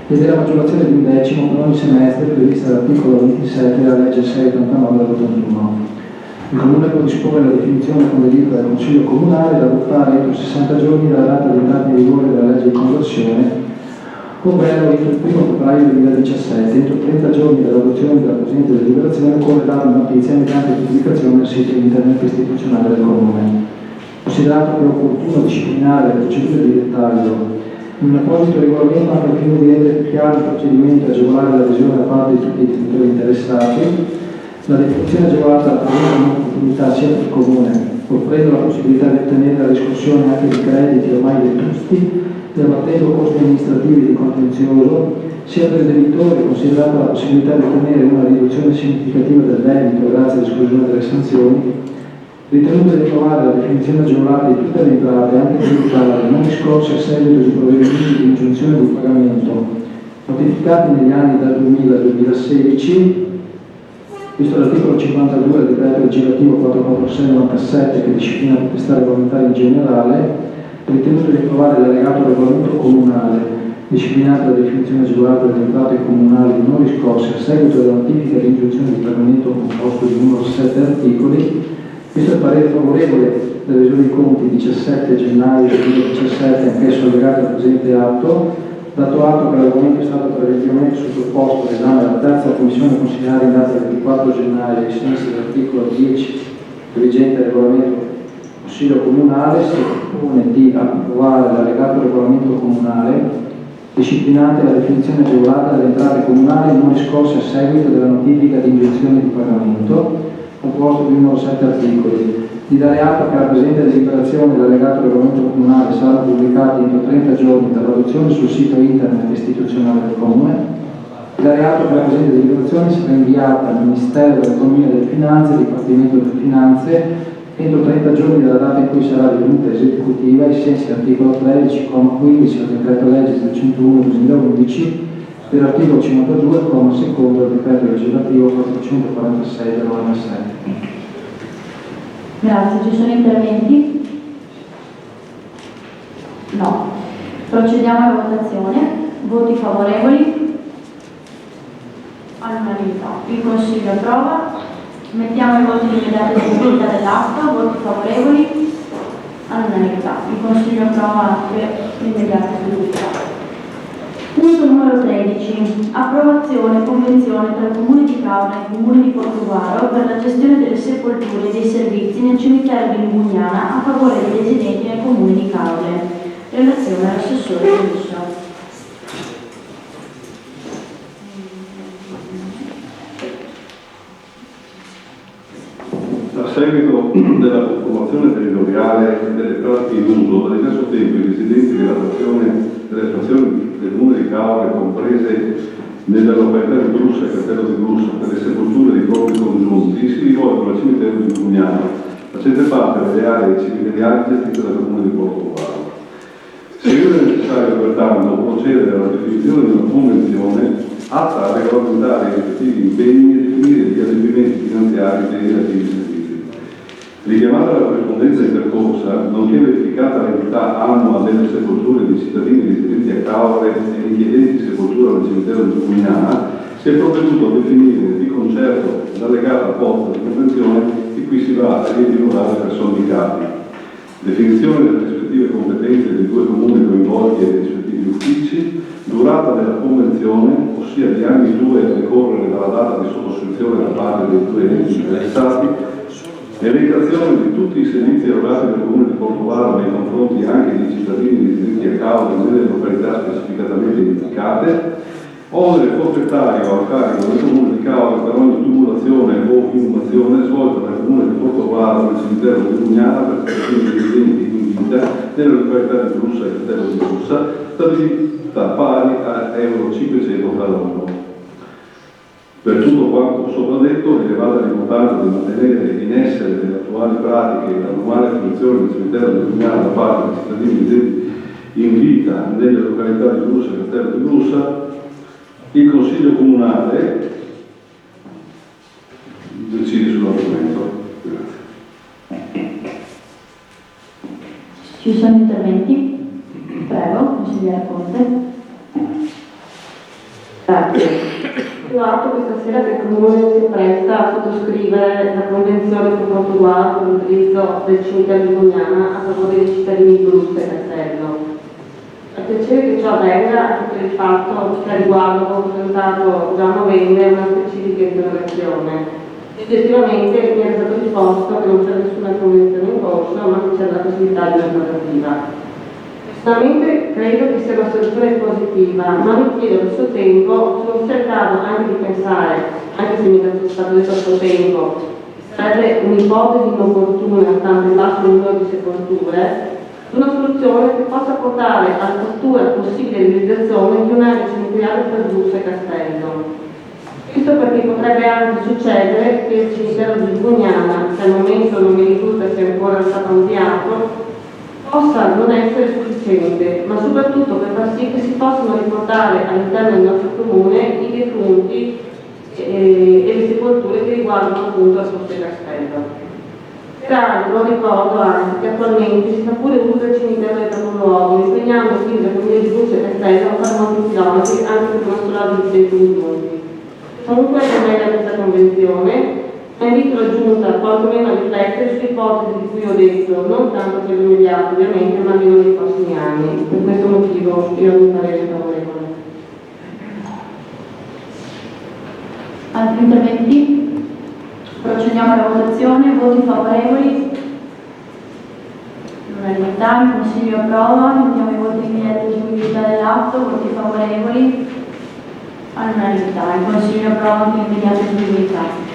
e della maggiorazione di 1/10 per ogni semestre prevista dall'articolo 27 della legge 689 del 81. Il Comune può disporre la definizione con delibera del Consiglio Comunale da adottare entro 60 giorni dalla data di entrata in vigore della legge di conversione, ovvero entro il 1 febbraio 2017, entro 30 giorni dall'adozione della presente deliberazione occorre dare notizia mediante pubblicazione nel sito internet istituzionale del Comune. Considerato che è opportuno disciplinare le procedure di dettaglio in un apposito regolamento anche al fine di rendere più chiaro il procedimento e agevolare l'adesione da parte di tutti i genitori interessati, la definizione agevolata rappresenta un'opportunità sia per il Comune, offrendo la possibilità di ottenere la riscossione anche di crediti ormai vetusti e abbattendo costi amministrativi di contenzioso, sia per il debitore, considerata la possibilità di ottenere una riduzione significativa del debito grazie all'esclusione delle sanzioni, ritenuto di trovare la definizione agevolata di tutte le entrate, anche tributarie, non riscosse a seguito di provvedimenti di ingiunzione del pagamento, notificati negli anni dal 2000 al 2016, visto l'articolo 52 del decreto legislativo 446-97 che disciplina la potestà regolamentare in generale, ritenuto di trovare l'allegato regolamento comunale, disciplinato la definizione agevolata delle entrate comunali non riscosse a seguito della notifica di ingiunzione di pagamento composto di numero 7 articoli, visto il parere favorevole della Revisione dei Conti 17 gennaio 2017, anch'esso allegato al presente atto, dato atto che l'argomento è stato preventivamente sottoposto all'esame della terza commissione consigliare in data 24 gennaio ai sensi dell'articolo 10 del vigente regolamento Consiglio Comunale, si propone di approvare l'allegato regolamento comunale disciplinante la definizione agevolata delle entrate comunali non riscosse a seguito della notifica di ingiunzione di pagamento, composto di numero 7 articoli, di dare atto che la presente deliberazione e l'allegato regolamento comunale saranno pubblicati entro 30 giorni dall'adozione sul sito internet istituzionale del Comune, di dare atto che la presente deliberazione sarà inviata al Ministero dell'Economia e delle Finanze, Dipartimento delle Finanze, entro 30 giorni dalla data in cui sarà divenuta esecutiva ai sensi dell'articolo 13,15 del decreto legge 201/2011 per l'articolo 52, comma secondo del decreto legislativo 446 del 97. Grazie, ci sono interventi? No. Procediamo alla votazione. Voti favorevoli? All'unanimità. Il Consiglio approva. Mettiamo i voti di immediata esecutività dell'atto. Voti favorevoli? All'unanimità. Il Consiglio approva per l'immediata esecutività. Punto numero 13. Approvazione convenzione tra il Comune di Caorle e il Comune di Portovaro per la gestione delle sepolture e dei servizi nel cimitero di Lugugnana a favore dei residenti nel Comune di Caorle. Relazione all'assessore Russo. A seguito della conformazione territoriale delle pratiche in uso, da diverso tempo i residenti delle frazioni del Comune di Caorle, comprese nella località di Brussa e Castello di Brussa, per le sepolture dei propri congiunti, si rivolgono al cimitero di Lugugnana, facente parte delle aree cimiteriali gestite dal Comune di Portovaro. Se è necessario pertanto procedere alla definizione di una convenzione atta a regolamentare i rispettivi impegni e definire gli adempimenti finanziari dei relativi servizi. Richiamata la corrispondenza intercorsa, nonché verificata l'entità annua delle sepolture di cittadini residenti a Caorle e richiedenti sepoltura al cimitero di Lugugnana, si è provveduto a definire di concerto l'allegata apposta di convenzione di cui si va a riedicolare per sommitati. Definizione delle rispettive competenze dei due comuni coinvolti e dei rispettivi uffici, durata della convenzione, ossia di anni due a decorrere dalla data di sottoscrizione da parte dei due enti interessati, elencazione di tutti i servizi erogati dal Comune di Portovaro nei confronti anche di cittadini residenti a Caorle nelle località specificatamente indicate, onere forfettario a carico del Comune di Caorle per ogni tumulazione o inumazione svolta dal Comune di Portovaro nel cimitero di Lugugnana per cittadini residenti in vita nelle località di Brussa e Castello di Brussa, stabilita pari a euro 500 per anno. Per tutto quanto sopra detto, rilevata l'importanza di mantenere in essere le attuali pratiche e la normale fruizione del cimitero di Lugugnana da parte dei cittadini residenti in vita nelle località di Brussa e Castello di Brussa, il Consiglio Comunale decide sull'argomento. Grazie. Ci sono interventi? Prego, consigliere Conte. Grazie. Io atto questa sera che il Comune si presta a sottoscrivere la convenzione con Portugal per l'utilizzo del cimitero di Bugnana a favore dei cittadini di Bruzza e Castello. È piacere che ciò avvenga anche per il fatto che a riguardo ho presentato già a novembre una specifica interrogazione. Successivamente mi è stato risposto che non c'è nessuna convenzione in corso, ma che c'è la possibilità di una trattativa. Personalmente credo che sia una soluzione positiva, ma mi chiedo allo stesso tempo se non sia il caso anche di pensare, anche se mi è stato detto a suo tempo, sarebbe un'ipotesi inopportuna stante il basso numero di sepolture, una soluzione che possa portare alla futura possibile realizzazione di un'area cimiteriale per Bruzza e Castello. Questo perché potrebbe anche succedere che il cimitero di Bugnana, che al momento non mi risulta sia ancora stato ampliato, possa non essere sufficiente, ma soprattutto per far sì che si possano riportare all'interno del nostro comune i defunti e le sepolture che riguardano appunto la Sotto Castello. Peraltro ricordo anche che attualmente si fa pure uso del cimitero del capoluogo, impegnando quindi la famiglia di Bruzza e Castello a fare molti chilometri anche per una sola visita ai congiunti. Comunque è bella questa convenzione, ma invito la Giunta quantomeno a riflettere sulle ipotesi di cui ho detto, non tanto per l'immediato ovviamente, ma almeno nei prossimi anni. Per questo motivo io ho un parere favorevole. Altri interventi? Procediamo alla votazione. Voti favorevoli? All'unanimità, il Consiglio approva. Mettiamo i voti in via eseguibilità dell'atto. Voti favorevoli? All'unanimità, il Consiglio approva in immediata eseguibilità.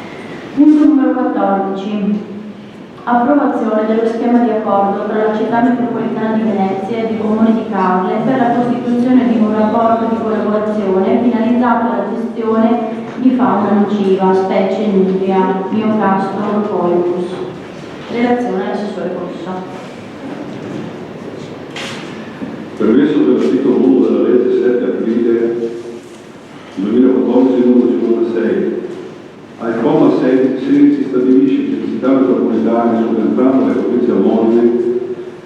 Punto numero 14. Approvazione dello schema di accordo tra la Città Metropolitana di Venezia e il Comune di Caorle per la costituzione di un rapporto di collaborazione finalizzato alla gestione di fauna nociva, specie nutria, Neocastor colicus. Relazione all'assessore Corsa. Permesso per l'articolo 1 della legge 7 aprile 2014 numero 56, al comma 16 si stabilisce che le città metropolitane subentrando le province omonime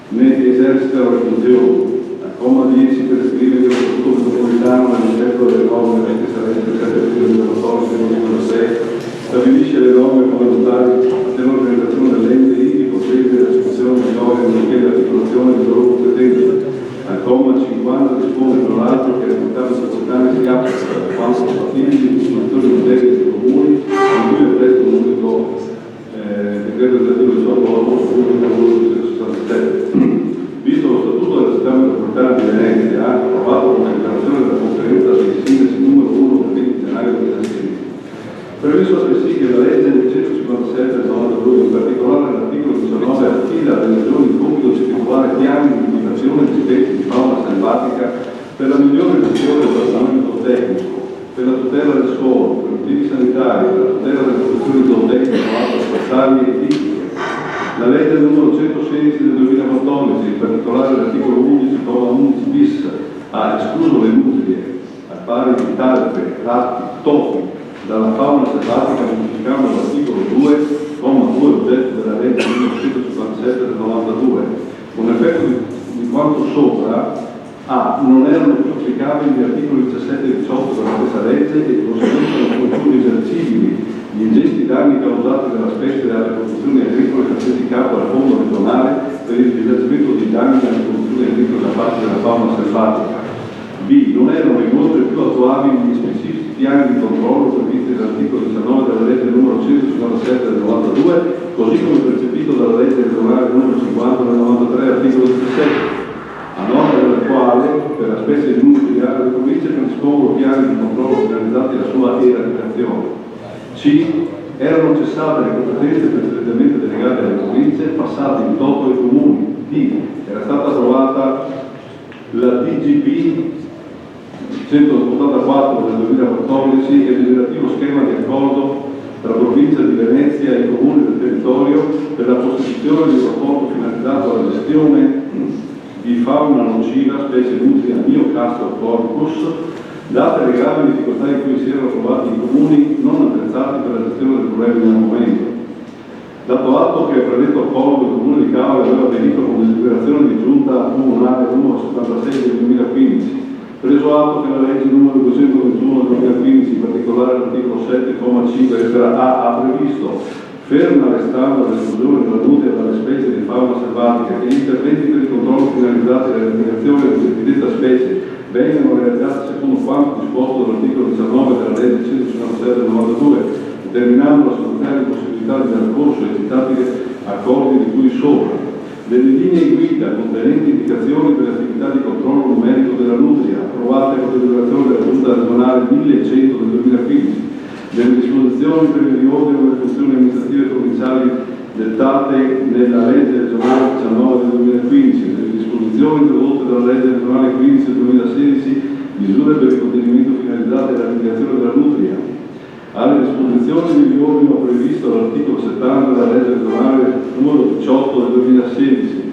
ne esercitano le funzioni. Al comma 10 prescrive che lo Statuto metropolitano nel rispetto delle norme del 7 aprile 2014 numero 6 stabilisce le norme fondamentali dell'organizzazione dell'ente ivi comprese le funzioni di organi nonché l'articolazione delle loro competenze. Al comma 50 dispone tra l'altro che le città metropolitane si applicano quanto fattibili di disposizioni in materia di comuni in cui è presto un unico decreto legislativo di sottoposto numero 267. Visto lo statuto della città metropolitana di Venezia, approvato con la dichiarazione della conferenza dei sindaci numero 1 del 20 gennaio 2016, previsto altresì che la legge 157 del 92, in particolare l'articolo 19, affida alle regioni il compito di stipulare piani di mitigazione di specie di fauna selvatica per la migliore gestione del trattamento tecnico, per la tutela del suolo, per motivi sanitari, per la tutela delle produzioni zootecniche, spaziali e ittiche. La legge numero 116 del 2014, in particolare l'articolo 11, comma 11 bis, ha escluso le nutrie, al pari di talpe, ratti, topi, dalla fauna selvatica, modificando l'articolo 2, comma 2, oggetto della legge numero 157 del 92. Un effetto di quanto sopra non erano più applicabili gli articoli 17 e 18 della stessa legge e di conseguenza non sono più esercibili gli ingenti danni causati dalla specie e dalle produzioni agricole presi in capo al fondo regionale per il risarcimento di danni alle produzioni agricole da parte della fauna selvatica. B. Non erano inoltre più attuabili gli specifici piani di controllo previsti dall'articolo 19 della legge numero 157 del 92, così come percepito dalla legge regionale numero 50 del 93, articolo 17. A norma della quale, per la specie nutria, le province predispongono piani di controllo finalizzati alla sua eradicazione. C. Erano cessate le competenze precedentemente delegate alle province, passate in toto ai comuni. D. Era stata approvata la DGP 184 del 2014 e il relativo schema di accordo tra la provincia di Venezia e i comuni del territorio per la costituzione di un rapporto finalizzato alla gestione di fauna nociva, specie nutria Neocastor colicus, date le gravi difficoltà in cui si erano trovati i comuni non attrezzati per la gestione del problema nel momento. Dato atto che il predetto accordo il Comune di Caorle aveva aderito con deliberazione di giunta comunale numero 76 del 2015, preso Preso atto che la legge numero 221 del 2015, in particolare l'articolo 7,5 lettera A, ha previsto, ferma restando l'esclusione della nutria dalle specie di fauna selvatica, che gli interventi per il controllo finalizzati all'eliminazione della cosiddetta specie vengano realizzati secondo quanto disposto dall'articolo 19 della legge 156 del 92, determinando la sostanziale possibilità di dar corso ai citati accordi di cui sopra. Delle linee guida contenenti indicazioni per le attività di controllo numerico della nutria, approvate con deliberazione della Giunta regionale 1100 del 2015, delle disposizioni per il riordino delle funzioni amministrative provinciali dettate nella legge regionale 19 del 2015, delle disposizioni introdotte dalla legge regionale 15 del 2016, misure per il contenimento finalizzate alla mitigazione della nutria, alle disposizioni di riordino previsto dall'articolo 70 della legge regionale numero 18 del 2016.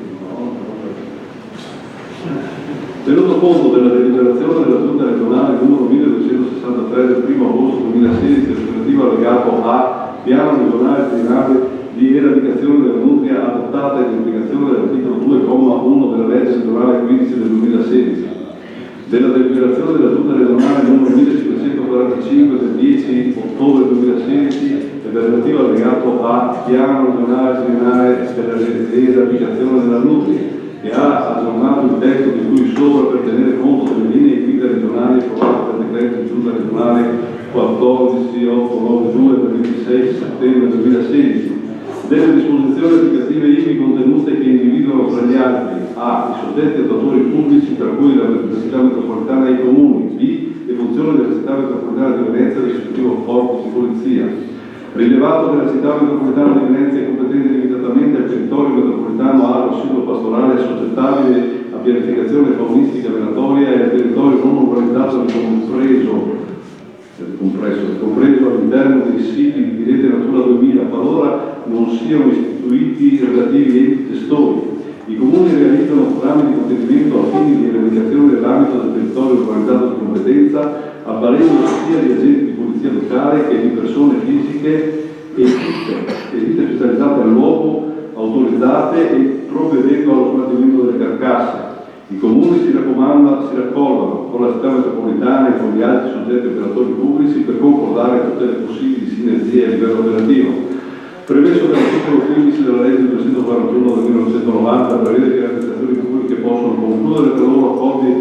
Tenuto conto della deliberazione della Giunta regionale numero 1263 del 1 agosto 2016 relativa allegato A, piano regionale triennale di eradicazione della nutria adottata in applicazione dell'articolo 2,1 della legge regionale 15 del 2016, della deliberazione della Giunta regionale numero 1545 del 10 ottobre 2016 e del relativo allegato A, piano regionale triennale per l'eradicazione della nutria, che ha aggiornato il testo di cui sopra per tenere conto delle linee guida regionali approvate per decreto di Giunta regionale 14892 del 26 settembre 2016, delle disposizioni applicative ivi contenute che individuano tra gli altri A. i soggetti attuatori pubblici tra cui la città metropolitana e i comuni, B. le funzioni della città metropolitana di Venezia e del rispettivo corpo di polizia. Rilevato che la città metropolitana di Venezia è competente limitatamente al territorio metropolitano arabo silvopastorale assoggettabile a pianificazione faunistica venatoria e al territorio non urbanizzato compreso all'interno dei siti di rete Natura 2000, qualora non siano istituiti i relativi enti gestori. I comuni realizzano programmi di contenimento a fini di eradicazione dell'ambito del territorio urbanizzato di competenza, avvalendosi sia di agenti di polizia locale che di persone fisiche e ditte specializzate al luogo, autorizzate e provvedendo allo smaltimento delle carcasse. I comuni si raccolgono con la città metropolitana e con gli altri soggetti operatori pubblici per concordare tutte le possibili sinergie a livello operativo. Premesso che l'articolo 15 della legge 241 del 1990 prevede che le amministrazioni pubbliche possono concludere tra loro accordi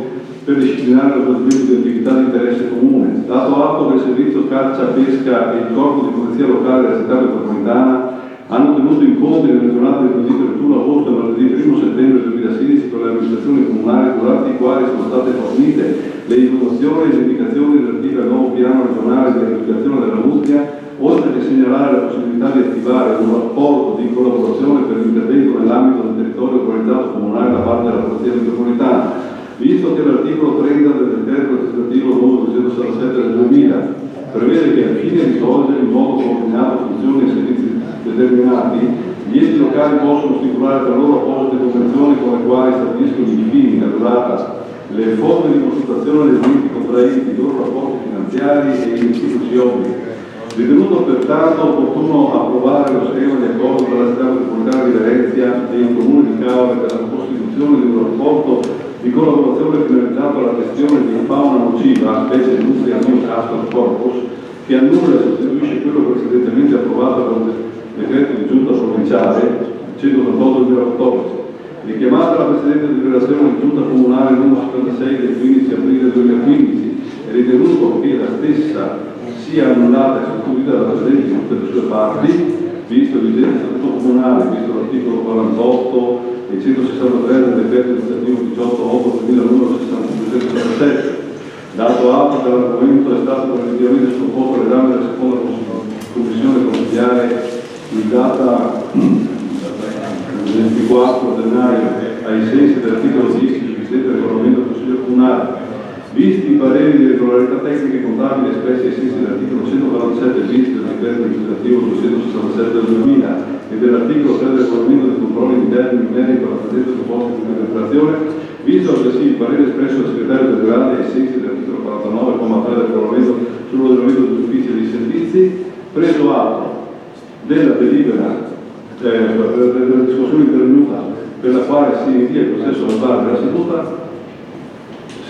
per disciplinare lo svolgimento di attività di interesse comune. Dato atto che il servizio caccia, pesca e il corpo di polizia locale della città metropolitana hanno tenuto incontri nelle giornate del 31 agosto e martedì 1 settembre 2016 con le amministrazioni comunali, durante i quali sono state fornite le informazioni e le indicazioni relative al nuovo piano regionale di eradicazione della nutria, oltre che segnalare la possibilità di attivare un rapporto di collaborazione per l'intervento nell'ambito del territorio organizzato comunale da parte della Polizia Metropolitana, visto che l'articolo 30 del decreto legislativo numero 267 del 2000 prevede che al fine di svolgere in modo coordinato funzioni e servizi determinati, gli enti locali possono stipulare tra loro apposite convenzioni con le quali stabiliscono i fini, la durata, le forme di consultazione degli enti contraenti, i loro rapporti finanziari e i reciproci obblighi. Ritenuto pertanto opportuno approvare lo schema di accordo tra la città metropolitana di Venezia e il comune di Caore per la costituzione di un rapporto di collaborazione finalizzato alla gestione di fauna nociva, specie di nutria Neocastor corpus, che annulla e sostituisce quello precedentemente approvato con il decreto di giunta provinciale 188 del 2014, richiamata la precedente deliberazione di giunta comunale numero 76 del 15 aprile 2015 e ritenuto che la stessa sia annullata e sostituita dalla precedente in tutte le sue parti, visto il vigente statuto comunale, visto l'articolo 48 e 163 del decreto legislativo 18 del 2001 dato atto che l'argomento è stato definitivamente sottoposto all'esame della seconda commissione consigliare in data 24 gennaio ai sensi dell'articolo 10 del presente regolamento del Consiglio Comunale, visti i pareri di regolarità tecnica e contabile espressi ai sensi dell'articolo 147 bis del decreto legislativo 267 del 2000 e dell'articolo 3 del regolamento dei controlli interni in merito alla presenza di proposte di interpretazione, visto altresì il parere espresso dal segretario generale ai sensi dell'articolo 49,3 del regolamento sull'ordinamento degli uffici e dei servizi, preso atto della delibera della discussione intervenuta per la quale si rinvia il processo verbale della seduta,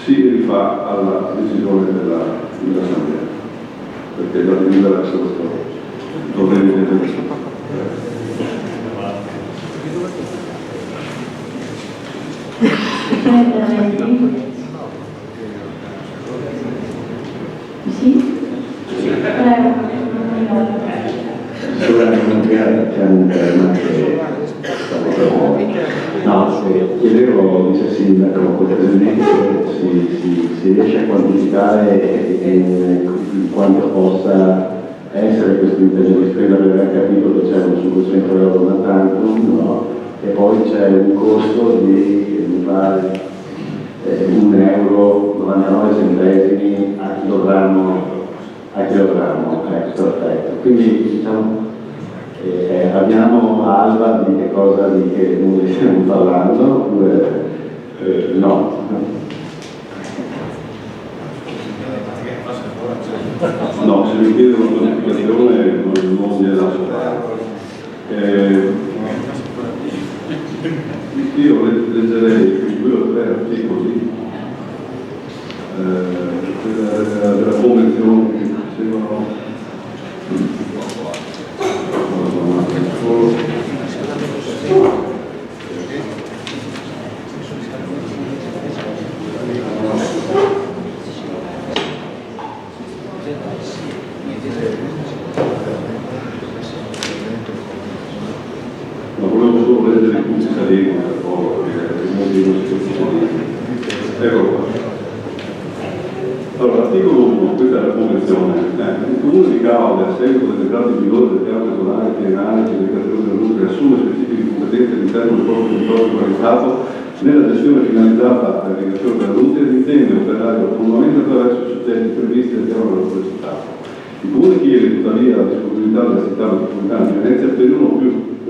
si rifà alla decisione dell'Assemblea, perché la delibera è stato dovrei vedere. Sì? Prego. No, chiedevo, vice sindaco, potenzialmente si riesce a quantificare quanto possa essere questo impegno di spesa, per aver capito che c'è un su 200 euro una tantum, no? E poi c'è un costo di, mi pare, €1,99 a chilogrammo, perfetto. Quindi diciamo abbiamo alba di che cosa, di che numeri stiamo parlando, oppure no? No, se mi chiede una quantificazione non gliela so dare. Io leggerei 2 o 3 articoli della convenzione che dicevano volevo solo leggere i punti salienti per favore, perché molti non si capiscono. Ecco qua. Allora, l'articolo 1, questa è la convenzione. Il Comune di Caole, a seguito dell'entrata in vigore del piano regionale triennale di educazione dell'industria, assume specifiche competenze all'interno del proprio territorio organizzato nella gestione finalizzata all'irrigazione dell'industria ed intende operare autonomamente attraverso i soggetti previsti nel piano della pubblicità. Il Comune chiede tuttavia la disponibilità della città metropolitana di Venezia per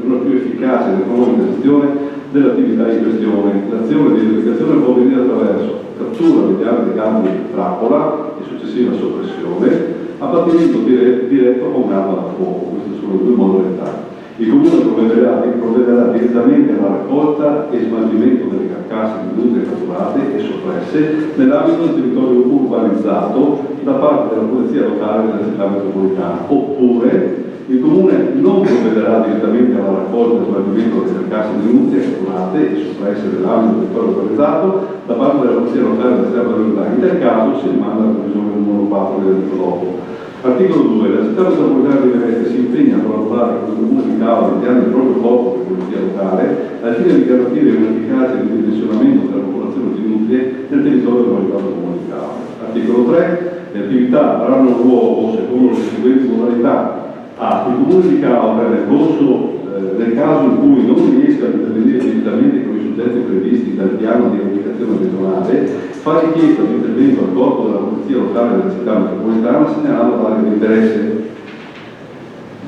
una più efficace ed economica gestione dell'attività in questione. L'azione di irrigazione può avvenire attraverso cattura mediante campi di trappola e successiva soppressione, abbattimento diretto con arma da fuoco. Queste sono le 2 modalità. Il Comune provvederà direttamente alla raccolta e smaltimento delle carcasse di industrie catturate e soppresse nell'ambito del territorio urbanizzato da parte della polizia locale della città metropolitana, oppure il Comune non provvederà direttamente alla raccolta e smaltimento delle carcasse di industrie catturate e soppresse nell'ambito del territorio urbanizzato da parte della polizia locale della città metropolitana. In tal caso si rimanda alla previsione del numero 4 che detto dopo. Articolo 2. La città metropolitana di Venezia si impegna a collaborare con il Comune di Caole mediante il proprio corpo di polizia locale al fine di garantire un efficace ridimensionamento della popolazione di industrie nel territorio urbanizzato del Comune di Caole. Articolo 3. Le attività avranno luogo secondo le seguenti modalità. Il Comune di Caole nel caso in cui non riesca ad intervenire direttamente con i soggetti previsti dal piano di applicazione regionale, fa richiesta di intervento al corpo della polizia locale della città metropolitana segnalando l'area di interesse.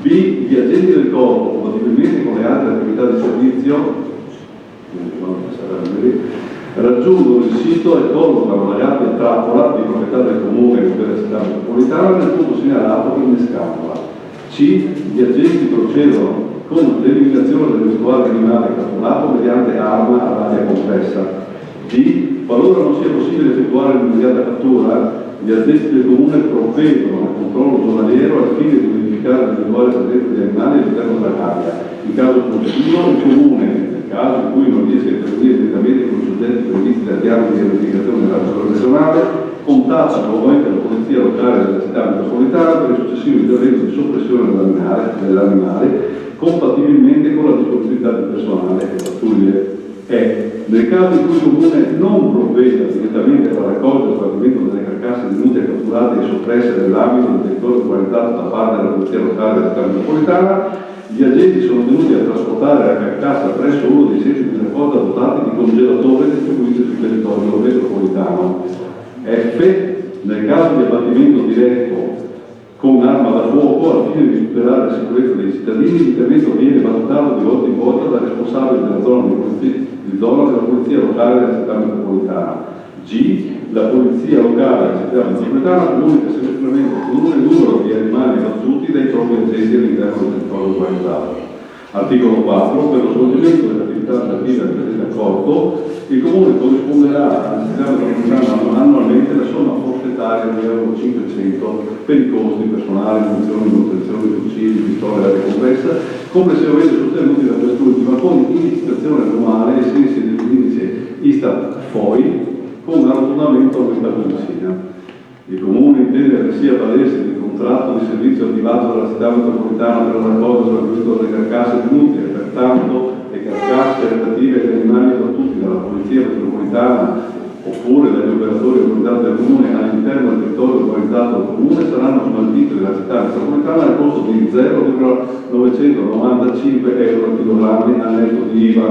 B. Gli agenti del corpo, compatibilmente con le altre attività di servizio, raggiungono il sito e collocano la gabbia trappola di proprietà del comune o della città metropolitana nel punto segnalato innescandola. C. Gli agenti procedono con l'eliminazione dell'eventuale animale catturato mediante arma all'aria compressa. D. Qualora non sia possibile effettuare l'immediata cattura, gli addetti del comune provvedono al controllo giornaliero al fine di verificare l'eventuale presenza di animali all'interno della gabbia. In caso positivo, il comune, nel caso in cui non riesca a intervenire direttamente con i soggetti previsti dal piano di verificazione della zona regionale, contatta nuovamente la polizia locale della città metropolitana per il successivo intervento di soppressione dell'animale compatibilmente con la disponibilità di personale e pattuglie. Nel caso in cui il Comune non provveda direttamente alla raccolta e smaltimento delle carcasse di industrie catturate e soppresse nell'ambito del territorio urbanizzato da parte della polizia locale della città metropolitana, gli agenti sono tenuti a trasportare la carcassa presso uno dei centri di raccolta dotati di congelatore distribuiti sul territorio metropolitano. F. Nel caso di abbattimento diretto con arma da fuoco, al fine di tutelare la sicurezza dei cittadini, l'intervento viene valutato di volta in volta dal responsabile della zona della polizia locale della città metropolitana. G. La polizia locale della città metropolitana comunica selezionamento con il numero di animali abbattuti dai propri agenti all'interno del territorio urbanizzato. Articolo 4. Per lo svolgimento delle attività relative al presente accordo, il Comune corrisponderà all'Istituto Comunale annualmente la somma forfettaria di euro 500 per i costi personali, munizioni, manutenzione, fucili, pistole e aria compressa, complessivamente sostenuti da quest'ultima con indicazione annuale ai sensi dell'indice Istat-FOI con arrotondamento al Stato di Messina. Il Comune intende altresì avvalersi del contratto di servizio attivato dalla città metropolitana per la raccolta sull'acquisto delle carcasse tenute e pertanto le carcasse relative agli animali abbattuti dalla Polizia metropolitana oppure dagli operatori autorizzati dal Comune all'interno del territorio autorizzato dal Comune saranno smaltite dalla città metropolitana al costo di 0,995 euro al chilogrammo al netto di IVA,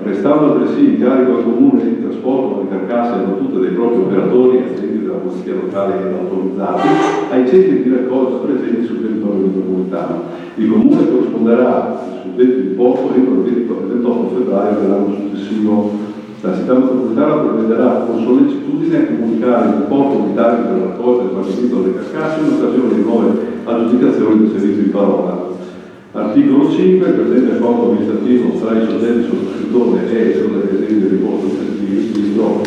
restando altresì in carico al Comune il trasporto delle carcasse abbattute dai propri operatori agenti della Polizia locale ed autorizzati ai centri di raccolta presenti sul territorio metropolitano. Il Comune corrisponderà al suddetto importo entro il 28 febbraio dell'anno successivo. La città metropolitana provvederà con sollecitudine a comunicare l'importo unitario per la raccolta e il pagamento delle carcasse in occasione di nuove aggiudicazioni del servizio in parola. Articolo 5. Il presente accordo amministrativo tra i soggetti sottoscrittori e sulle esecuzioni di riposto di registro,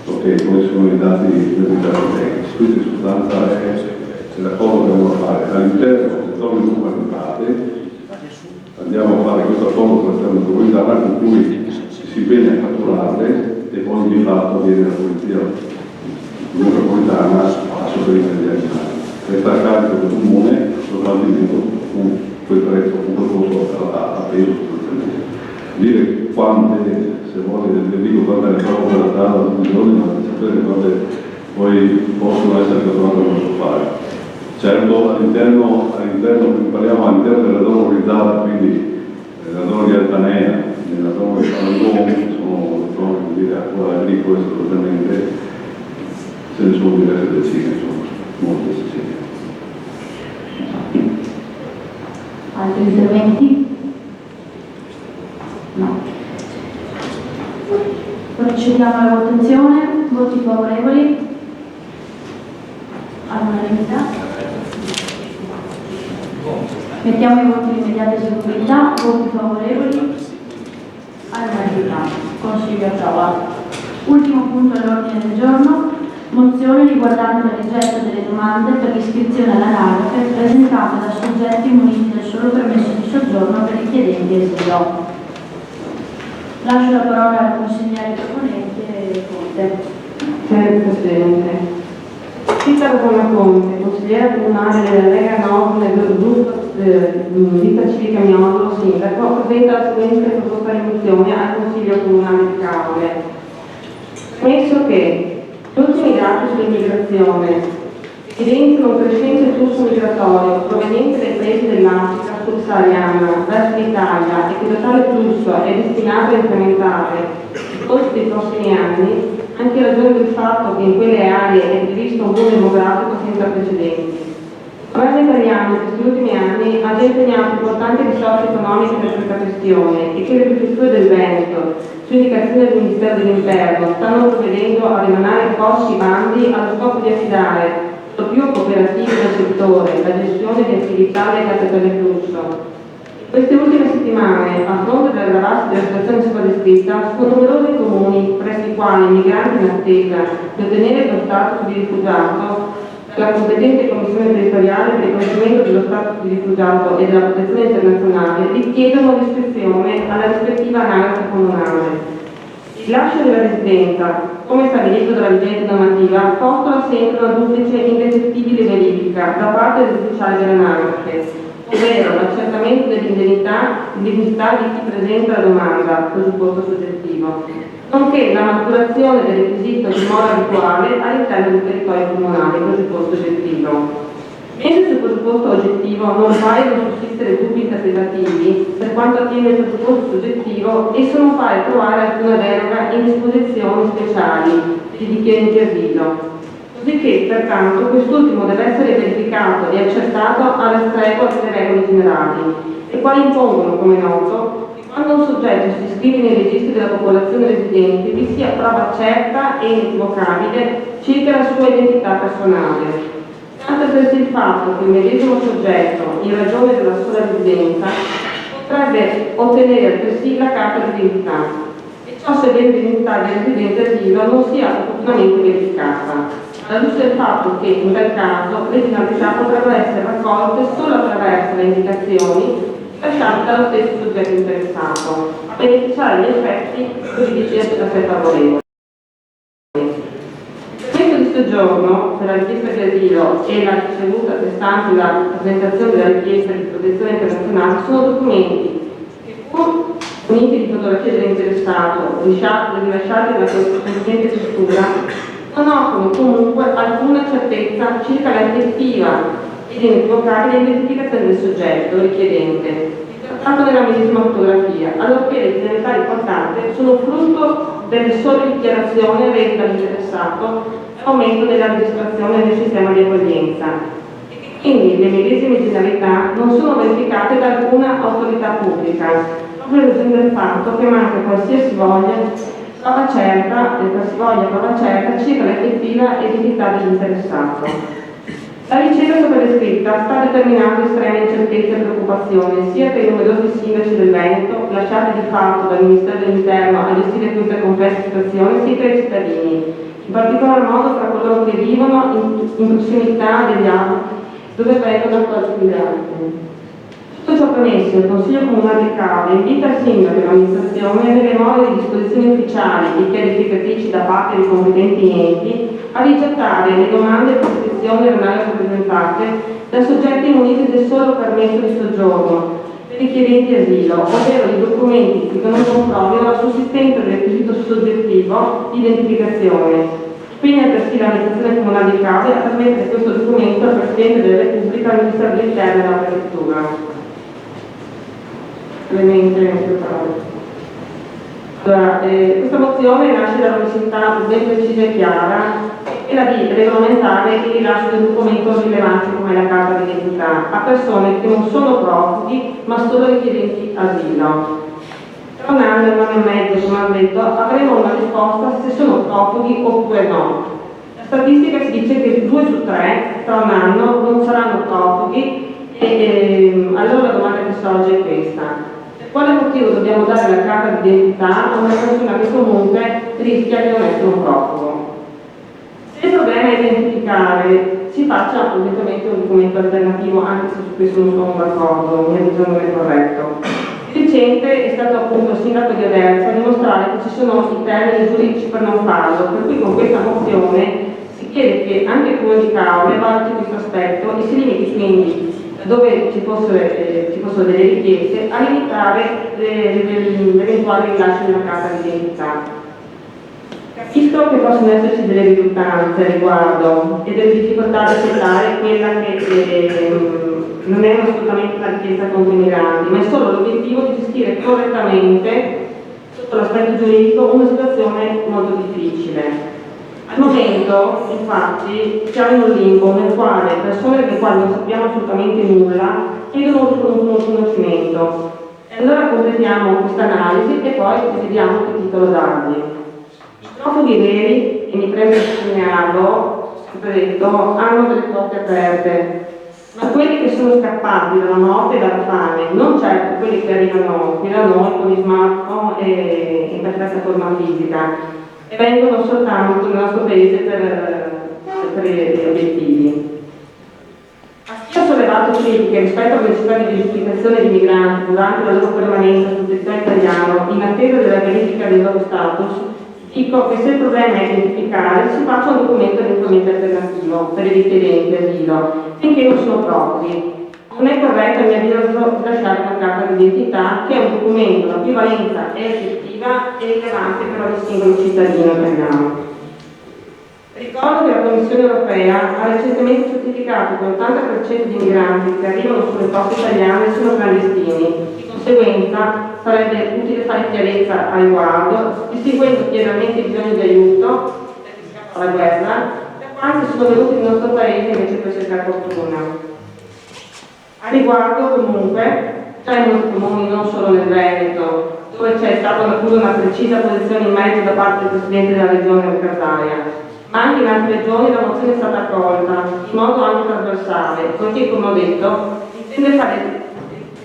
ok, come sono i dati necessari tecnici. Quindi in sostanza è l'accordo che andiamo a fare all'interno del territorio compartimentato. Andiamo a fare questo accordo con la città metropolitana con cui si impegna a catturarle e poi di fatto viene la polizia metropolitana a sopperire gli animali. Resta a carico del Comune lo smaltimento con quel prezzo, con quel costo a peso sostanzialmente. Dire quante, se vuole, le dico quante ne trovo per la tavola tutti i giorni, ma sapere quante poi possono essere catturate non so fare. Certo, all'interno parliamo all'interno della zona organizzata, quindi nella zona di Altanea, nella zona di Palandone, che sono zone agricole assolutamente, ce ne sono diverse decine, insomma, molte decine. Altri interventi? No. Procediamo alla votazione. Voti favorevoli? All'unanimità. Mettiamo i voti di immediata eseguibilità. Voti favorevoli? All'unanimità. Consiglio approvato. Ultimo punto all'ordine del giorno. Mozione riguardante la rigetto delle domande per l'iscrizione all'anagrafe presentate da soggetti muniti del solo permesso di soggiorno per richiedenti asilo. Lascio la parola al consigliere proponente Conte. Presidente. Città Rossana Conte, consigliera comunale della Lega Nord nel gruppo Vita Civica Miolo, sindaco, presenta la seguente proposta di mozione al Consiglio Comunale di Caule. Penso che gli ultimi dati sull'immigrazione evidenziano un crescente flusso migratorio proveniente dai paesi dell'Africa subsahariana verso l'Italia e che da tale flusso è destinato a incrementare nel corso dei prossimi anni, anche in ragione del fatto che in quelle aree è previsto un boom demografico senza precedenti. Il governo italiano in questi ultimi anni ha già impegnato importanti risorse economiche per questa questione e che le prefetture del Veneto, su indicazione del Ministero dell'Interno, stanno provvedendo a emanare appositi bandi allo scopo di affidare più cooperativi del settore la gestione di attività legate al flusso. Queste ultime settimane, a fronte dell'aggravarsi della situazione sopra descritta, sono numerosi i comuni presso i quali i migranti in attesa di ottenere lo status di rifugiato la competente Commissione territoriale per il riconoscimento dello status di rifugiato e della protezione internazionale richiedono l'iscrizione alla rispettiva anagrafe comunale. Il rilascio della residenza, come stabilito dalla vigente normativa, postola sempre una duplice indefettibile verifica da parte dell'ufficiale dell'anagrafe, ovvero l'accertamento dell'indennità di chi presenta la domanda, presupposto soggettivo, nonché la maturazione del requisito di dimora abituale all'interno del territorio comunale, presupposto oggettivo. Mentre sul presupposto oggettivo non paiono sussistere dubbi interpretativi, per quanto attiene il presupposto soggettivo, esso non pare trovare alcuna deroga in disposizioni speciali di richiedenti asilo. Cosicché, pertanto, quest'ultimo deve essere verificato e accertato alla stregua delle regole generali, le quali impongono, come noto, che quando un soggetto si iscrive nei registri della popolazione residente vi sia prova certa e inequivocabile circa la sua identità personale. Tanto altresì il fatto che il medesimo soggetto, in ragione della sola residenza, potrebbe ottenere altresì la carta d'identità, e ciò sebbene l'identità del residente asilo non sia opportunamente verificata, alla luce del fatto che in tal caso le finalità potrebbero essere raccolte solo attraverso le indicazioni lasciate dallo stesso soggetto interessato, a beneficiare degli effetti giuridici da sé favorevoli. Il permesso di soggiorno per la richiesta di asilo e la ricevuta attestante la presentazione della richiesta di protezione internazionale sono documenti che, pur uniti di fotografie dell'interessato rilasciati dalla consentente struttura, non offrono comunque alcuna certezza circa l'effettiva ed inequivocabile identificazione del soggetto richiedente, ritrattato nella medesima fotografia, allorché le finalità riportate sono frutto delle sole dichiarazioni rese dall'interessato al momento della registrazione del sistema di accoglienza, e che quindi le medesime generalità non sono verificate da alcuna autorità pubblica, proprio in ragione del fatto che manca qualsiasi voglia prova certa circa l'effettiva identità dell'interessato. La ricerca sopra descritta sta determinando estreme incertezze e preoccupazioni sia per i numerosi sindaci del Veneto, lasciati di fatto dal Ministero dell'Interno a gestire questa complessa situazione, sia per i cittadini, in particolar modo tra coloro che vivono in prossimità degli altri dove vengono accolti gli altri. Tutto ciò premesso, il Consiglio Comunale di Cave invita il Sindaco e l'amministrazione, nelle more di disposizioni ufficiali e chiarificatrici da parte dei competenti enti, a rigettare le domande di protezione ormai rappresentate da soggetti muniti del solo permesso di soggiorno per richiedenti asilo, ovvero di documenti che non comprovino la sussistenza del requisito soggettivo di identificazione. Quindi altresì l'amministrazione comunale di Cave a trasmettere questo documento al Presidente della Repubblica, al Ministero dell'Interno e alla Prefettura. Allora, questa mozione nasce dalla necessità ben precisa e chiara, quella di regolamentare il rilascio di un documento rilevante come la carta d'identità a persone che non sono profughi ma solo richiedenti asilo. Tra un anno e un anno e mezzo, come ho detto, avremo una risposta se sono profughi oppure no. La statistica ci dice che 2 su 3 tra un anno non saranno profughi e allora la domanda che sorge è questa. Per quale motivo dobbiamo dare la carta d'identità a una persona che comunque rischia di non essere un profugo? Se il problema è identificare, si faccia ovviamente un documento alternativo, anche se su questo non sono d'accordo, mia visione non è corretto. Di recente è stato appunto il sindaco di Oderzo a dimostrare che ci sono i termini giuridici per non farlo, per cui con questa mozione si chiede che anche il Comune di Caole valuti questo aspetto e si limiti quindi, dove ci fossero delle richieste, a limitare l'eventuale rilascio della carta d'identità. Capisco che possono esserci delle riluttanze al riguardo e delle difficoltà da accettare quella che non è assolutamente una richiesta contro i migranti, ma è solo l'obiettivo di gestire correttamente, sotto l'aspetto giuridico, una situazione molto difficile. Al momento, infatti, siamo in un limbo nel quale persone delle quali non sappiamo assolutamente nulla chiedono un riconoscimento. E allora completiamo questa analisi e poi vediamo che titolo dargli. I profughi veri, e mi preme sottolinearlo, sempre detto, hanno delle porte aperte, ma quelli che sono scappati dalla morte e dalla fame, non certo quelli che arrivano qui da noi con gli smartphone e in perfetta forma fisica, e vengono soltanto nel nostro paese per gli obiettivi. A chi ha sollevato critiche rispetto alla necessità di identificazione di migranti durante la loro permanenza sul territorio italiano in attesa della verifica del loro status, dico che se il problema è identificare, si faccia un documento eventualmente alternativo per i richiedenti asilo, finché non sono profughi. Non è corretto, a mio avviso, lasciare una carta d'identità che è un documento, la cui valenza è effettiva e rilevante per ogni singolo cittadino italiano. Ricordo che la Commissione europea ha recentemente certificato che l'80% di migranti che arrivano sulle coste italiane sono clandestini. Di conseguenza sarebbe utile fare chiarezza al riguardo, distinguendo chiaramente i bisogni di aiuto perché scappa la guerra da quanti sono venuti nel nostro paese invece per cercare fortuna. A riguardo comunque, già in molti comuni, non solo nel Veneto, dove c'è stata una precisa posizione in merito da parte del Presidente della Regione Casaia, ma anche in altre regioni la mozione è stata accolta in modo anche trasversale, poiché, come ho detto, intende fare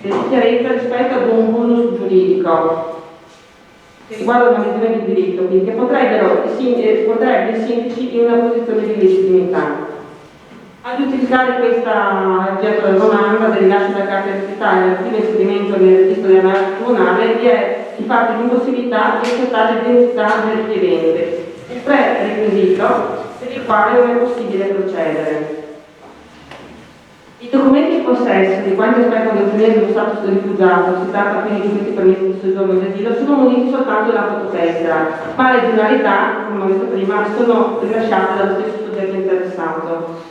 chiarezza rispetto ad un vulnus giuridico che riguarda una visione di diritto, quindi che potrebbero i sindaci in una posizione di legittimità. Ad utilizzare questa oggetto della domanda del rilascio della carta d'identità e relativo inserimento nel registro della comunale vi è di fatto l'impossibilità di accertare l'identità del richiedente, il prerequisito per il quale non è possibile procedere. I documenti in possesso di quanti aspettano di ottenere lo status di rifugiato, si tratta quindi di questi permessi di soggiorno e asilo, sono muniti soltanto della fototessera, ma le generalità, come ho detto prima, sono rilasciate dallo stesso soggetto interessato.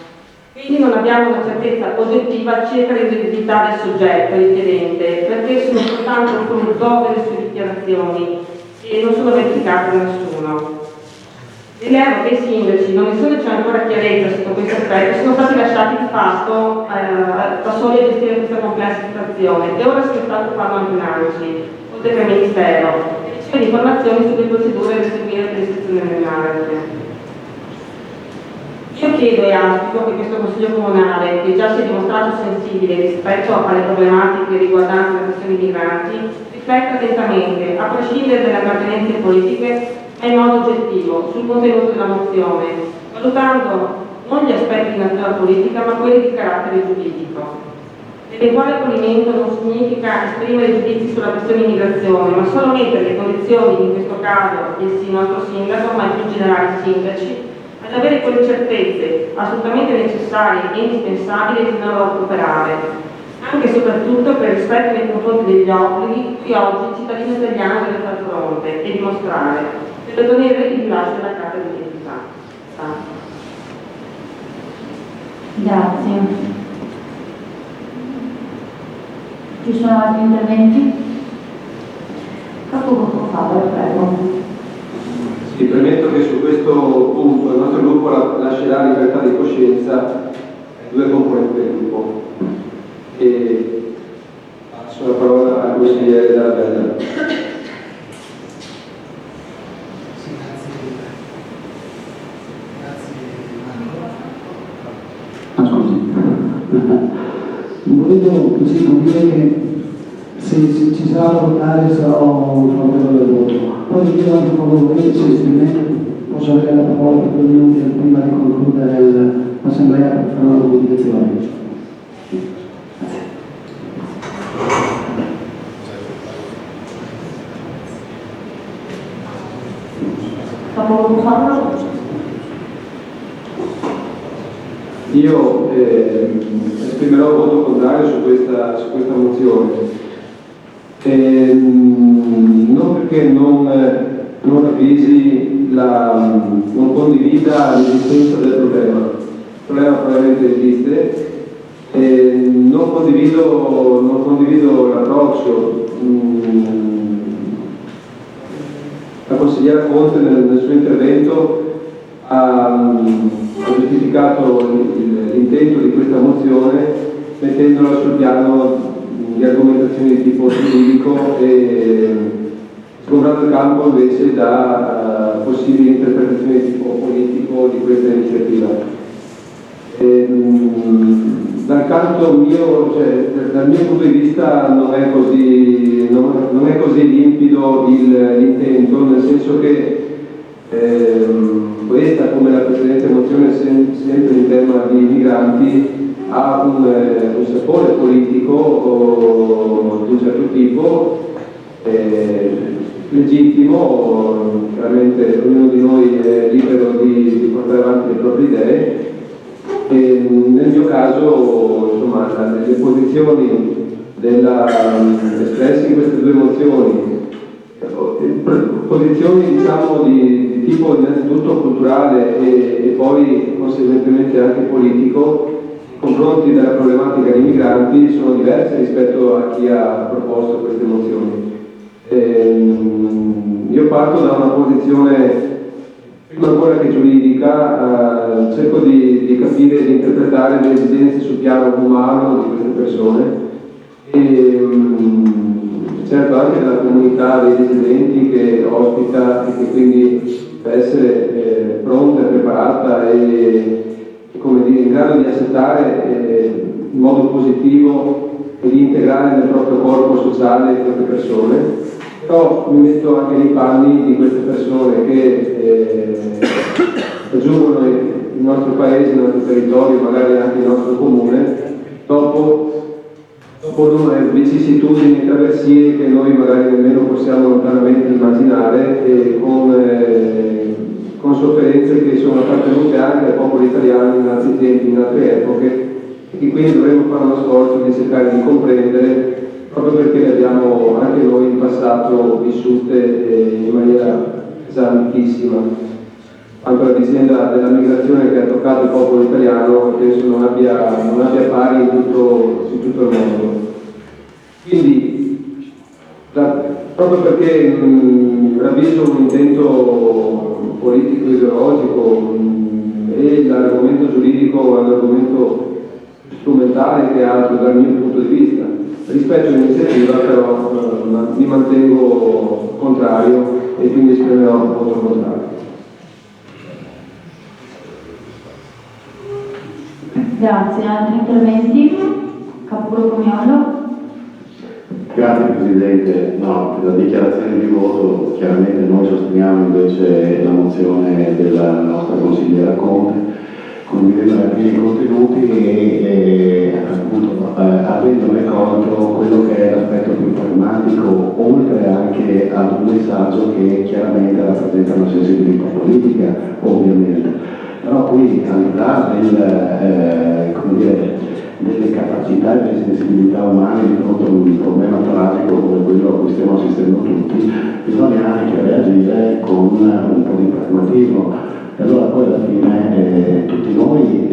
Quindi non abbiamo una certezza oggettiva circa l'identità del soggetto richiedente, perché sono soltanto un frutto delle sue dichiarazioni e non sono verificate da nessuno. Rilevo che i sindaci, non essendoci ancora chiarezza sotto questo aspetto, sono stati lasciati di fatto da soli a gestire questa complessa situazione e ora si è stato farlo anche un'analisi, oltre che al Ministero, e riceve informazioni sulle procedure da seguire per l'iscrizione nell'ARES. Io chiedo e auspico che questo Consiglio Comunale, che già si è dimostrato sensibile rispetto alle problematiche riguardanti le questioni migranti, rifletta attentamente, a prescindere dalle appartenenze politiche, ma in modo oggettivo, sul contenuto della mozione, valutando non gli aspetti di natura politica, ma quelli di carattere giuridico. L'eventuale accoglimento non significa esprimere giudizi sulla questione immigrazione, ma solo mettere le condizioni, in questo caso il nostro sindaco, ma in più generale i sindaci, ad avere quelle certezze assolutamente necessarie e indispensabili di non operare, anche e soprattutto per rispetto nei confronti degli obblighi cui oggi il cittadino italiano deve far fronte e dimostrare per ottenere il rilascio della carta d'identità. Grazie. Ci sono altri interventi? Capogruppo Fabio, prego. Sì, premetto che su questo punto il nostro gruppo lascerà libertà di coscienza due componenti del gruppo. E passo la parola al consigliere della Bella. Volevo così dire che se ci sarà da votare sarò un favorevole del voto. Poi vi chiedo anche favorevole se posso avere la parola per 2 minuti prima di concludere l'assemblea per fare una comunicazione. Io esprimerò un voto contrario su questa mozione, non perché non avvisi, non condivida l'esistenza del problema. Il problema probabilmente esiste, non condivido l'approccio. La consigliera Conte nel suo intervento ha giustificato l'intento di questa mozione mettendola sul piano di argomentazioni di tipo giuridico e sgombrando il campo invece da possibili interpretazioni di tipo politico di questa iniziativa. Dal canto mio, dal mio punto di vista non è così limpido l'intento, nel senso che questa, come la precedente mozione sempre in tema di migranti, ha un sapore politico di un certo tipo, legittimo, chiaramente ognuno di noi è libero di portare avanti le proprie idee. E nel mio caso, insomma, le posizioni espresse in queste due mozioni, posizioni diciamo di tipo innanzitutto culturale e poi conseguentemente anche politico, nei confronti della problematica dei migranti, sono diverse rispetto a chi ha proposto queste mozioni. Io parto da una posizione prima ancora che giuridica, cerco di capire e di interpretare le esigenze sul piano umano di queste persone e certo anche della comunità dei residenti che ospita e che quindi deve essere pronta, preparata e come dire, in grado di accettare in modo positivo e di integrare nel proprio corpo sociale queste persone, però mi metto anche nei panni di queste persone che raggiungono il nostro paese, il nostro territorio, magari anche il nostro comune, dopo vicissitudini e traversie che noi magari nemmeno possiamo lontanamente immaginare, e con sofferenze che sono appartenute anche al popolo italiano in altri tempi, in altre epoche, e che quindi dovremmo fare uno sforzo di cercare di comprendere, proprio perché le abbiamo anche noi in passato vissute in maniera pesantissima. Anche la vicenda della migrazione che ha toccato il popolo italiano penso non abbia pari in tutto il mondo. Quindi, proprio perché ravviso un intento politico ideologico e l'argomento giuridico è un argomento strumentale che altro dal mio punto di vista, rispetto all'iniziativa però mi mantengo contrario e quindi esprimerò un voto contrario. Grazie. Altri interventi? Capogruppo Miolo. Grazie Presidente. No, per la dichiarazione di voto chiaramente noi sosteniamo invece la mozione della nostra consigliera Conte, condividendo alcuni contenuti e appunto avendone colto quello che è l'aspetto più pragmatico, oltre anche ad un messaggio che chiaramente rappresenta una sensibilità politica, ovviamente. Però qui al di là delle capacità e delle sensibilità umane di fronte a un problema tragico come quello a cui stiamo assistendo tutti, bisogna anche reagire con un po' di pragmatismo. E allora poi alla fine tutti noi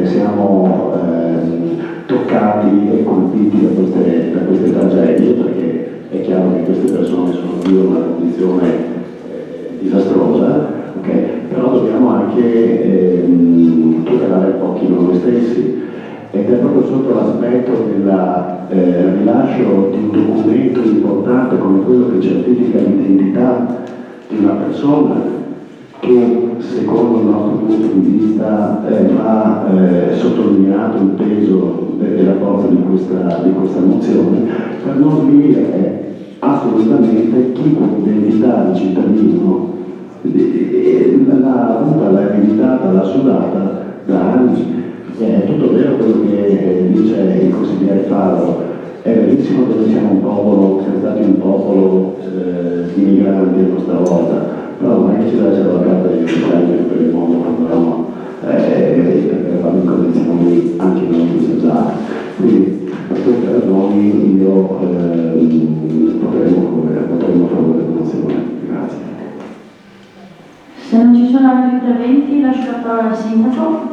siamo toccati e colpiti da queste tragedie, perché è chiaro che queste persone sono qui in una condizione disastrosa. Okay. Però dobbiamo anche tutelare un pochino noi stessi, ed è proprio sotto l'aspetto del rilascio di un documento importante come quello che certifica l'identità di una persona, che secondo il nostro punto di vista va sottolineato il peso della forza di questa mozione, per non sminuire assolutamente chi con l'identità di cittadino l'ha avuta, l'ha ereditata, l'ha sudata da anni. È tutto vero quello che dice il consigliere Faro, è verissimo che noi siamo stati un popolo di migranti a nostra volta, però non è che ci deve essere la carta di identità per il mondo quando eravamo in condizioni anche non disagiate. Quindi per queste ragioni io voteremo a favore della mozione. Grazie. Se non ci sono altri interventi, lascio la parola al Sindaco.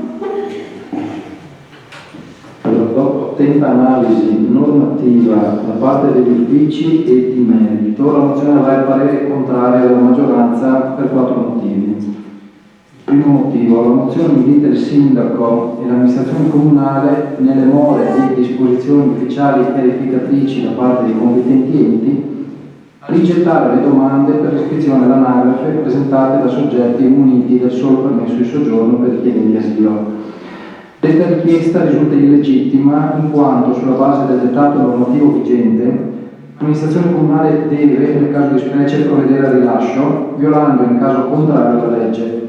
Allora, dopo attenta analisi normativa da parte degli uffici e di merito, la mozione avrà il parere contrario della maggioranza per 4 motivi. Primo motivo, la mozione invita il Sindaco e l'amministrazione comunale, nelle more di disposizioni ufficiali verificatrici da parte dei competenti enti, a rigettare le domande per l'iscrizione all'anagrafe presentate da soggetti muniti del solo permesso di soggiorno per richiedenti asilo. Detta richiesta risulta illegittima in quanto, sulla base del dettato normativo vigente, l'amministrazione comunale deve, nel caso di specie, provvedere al rilascio, violando in caso contrario la legge.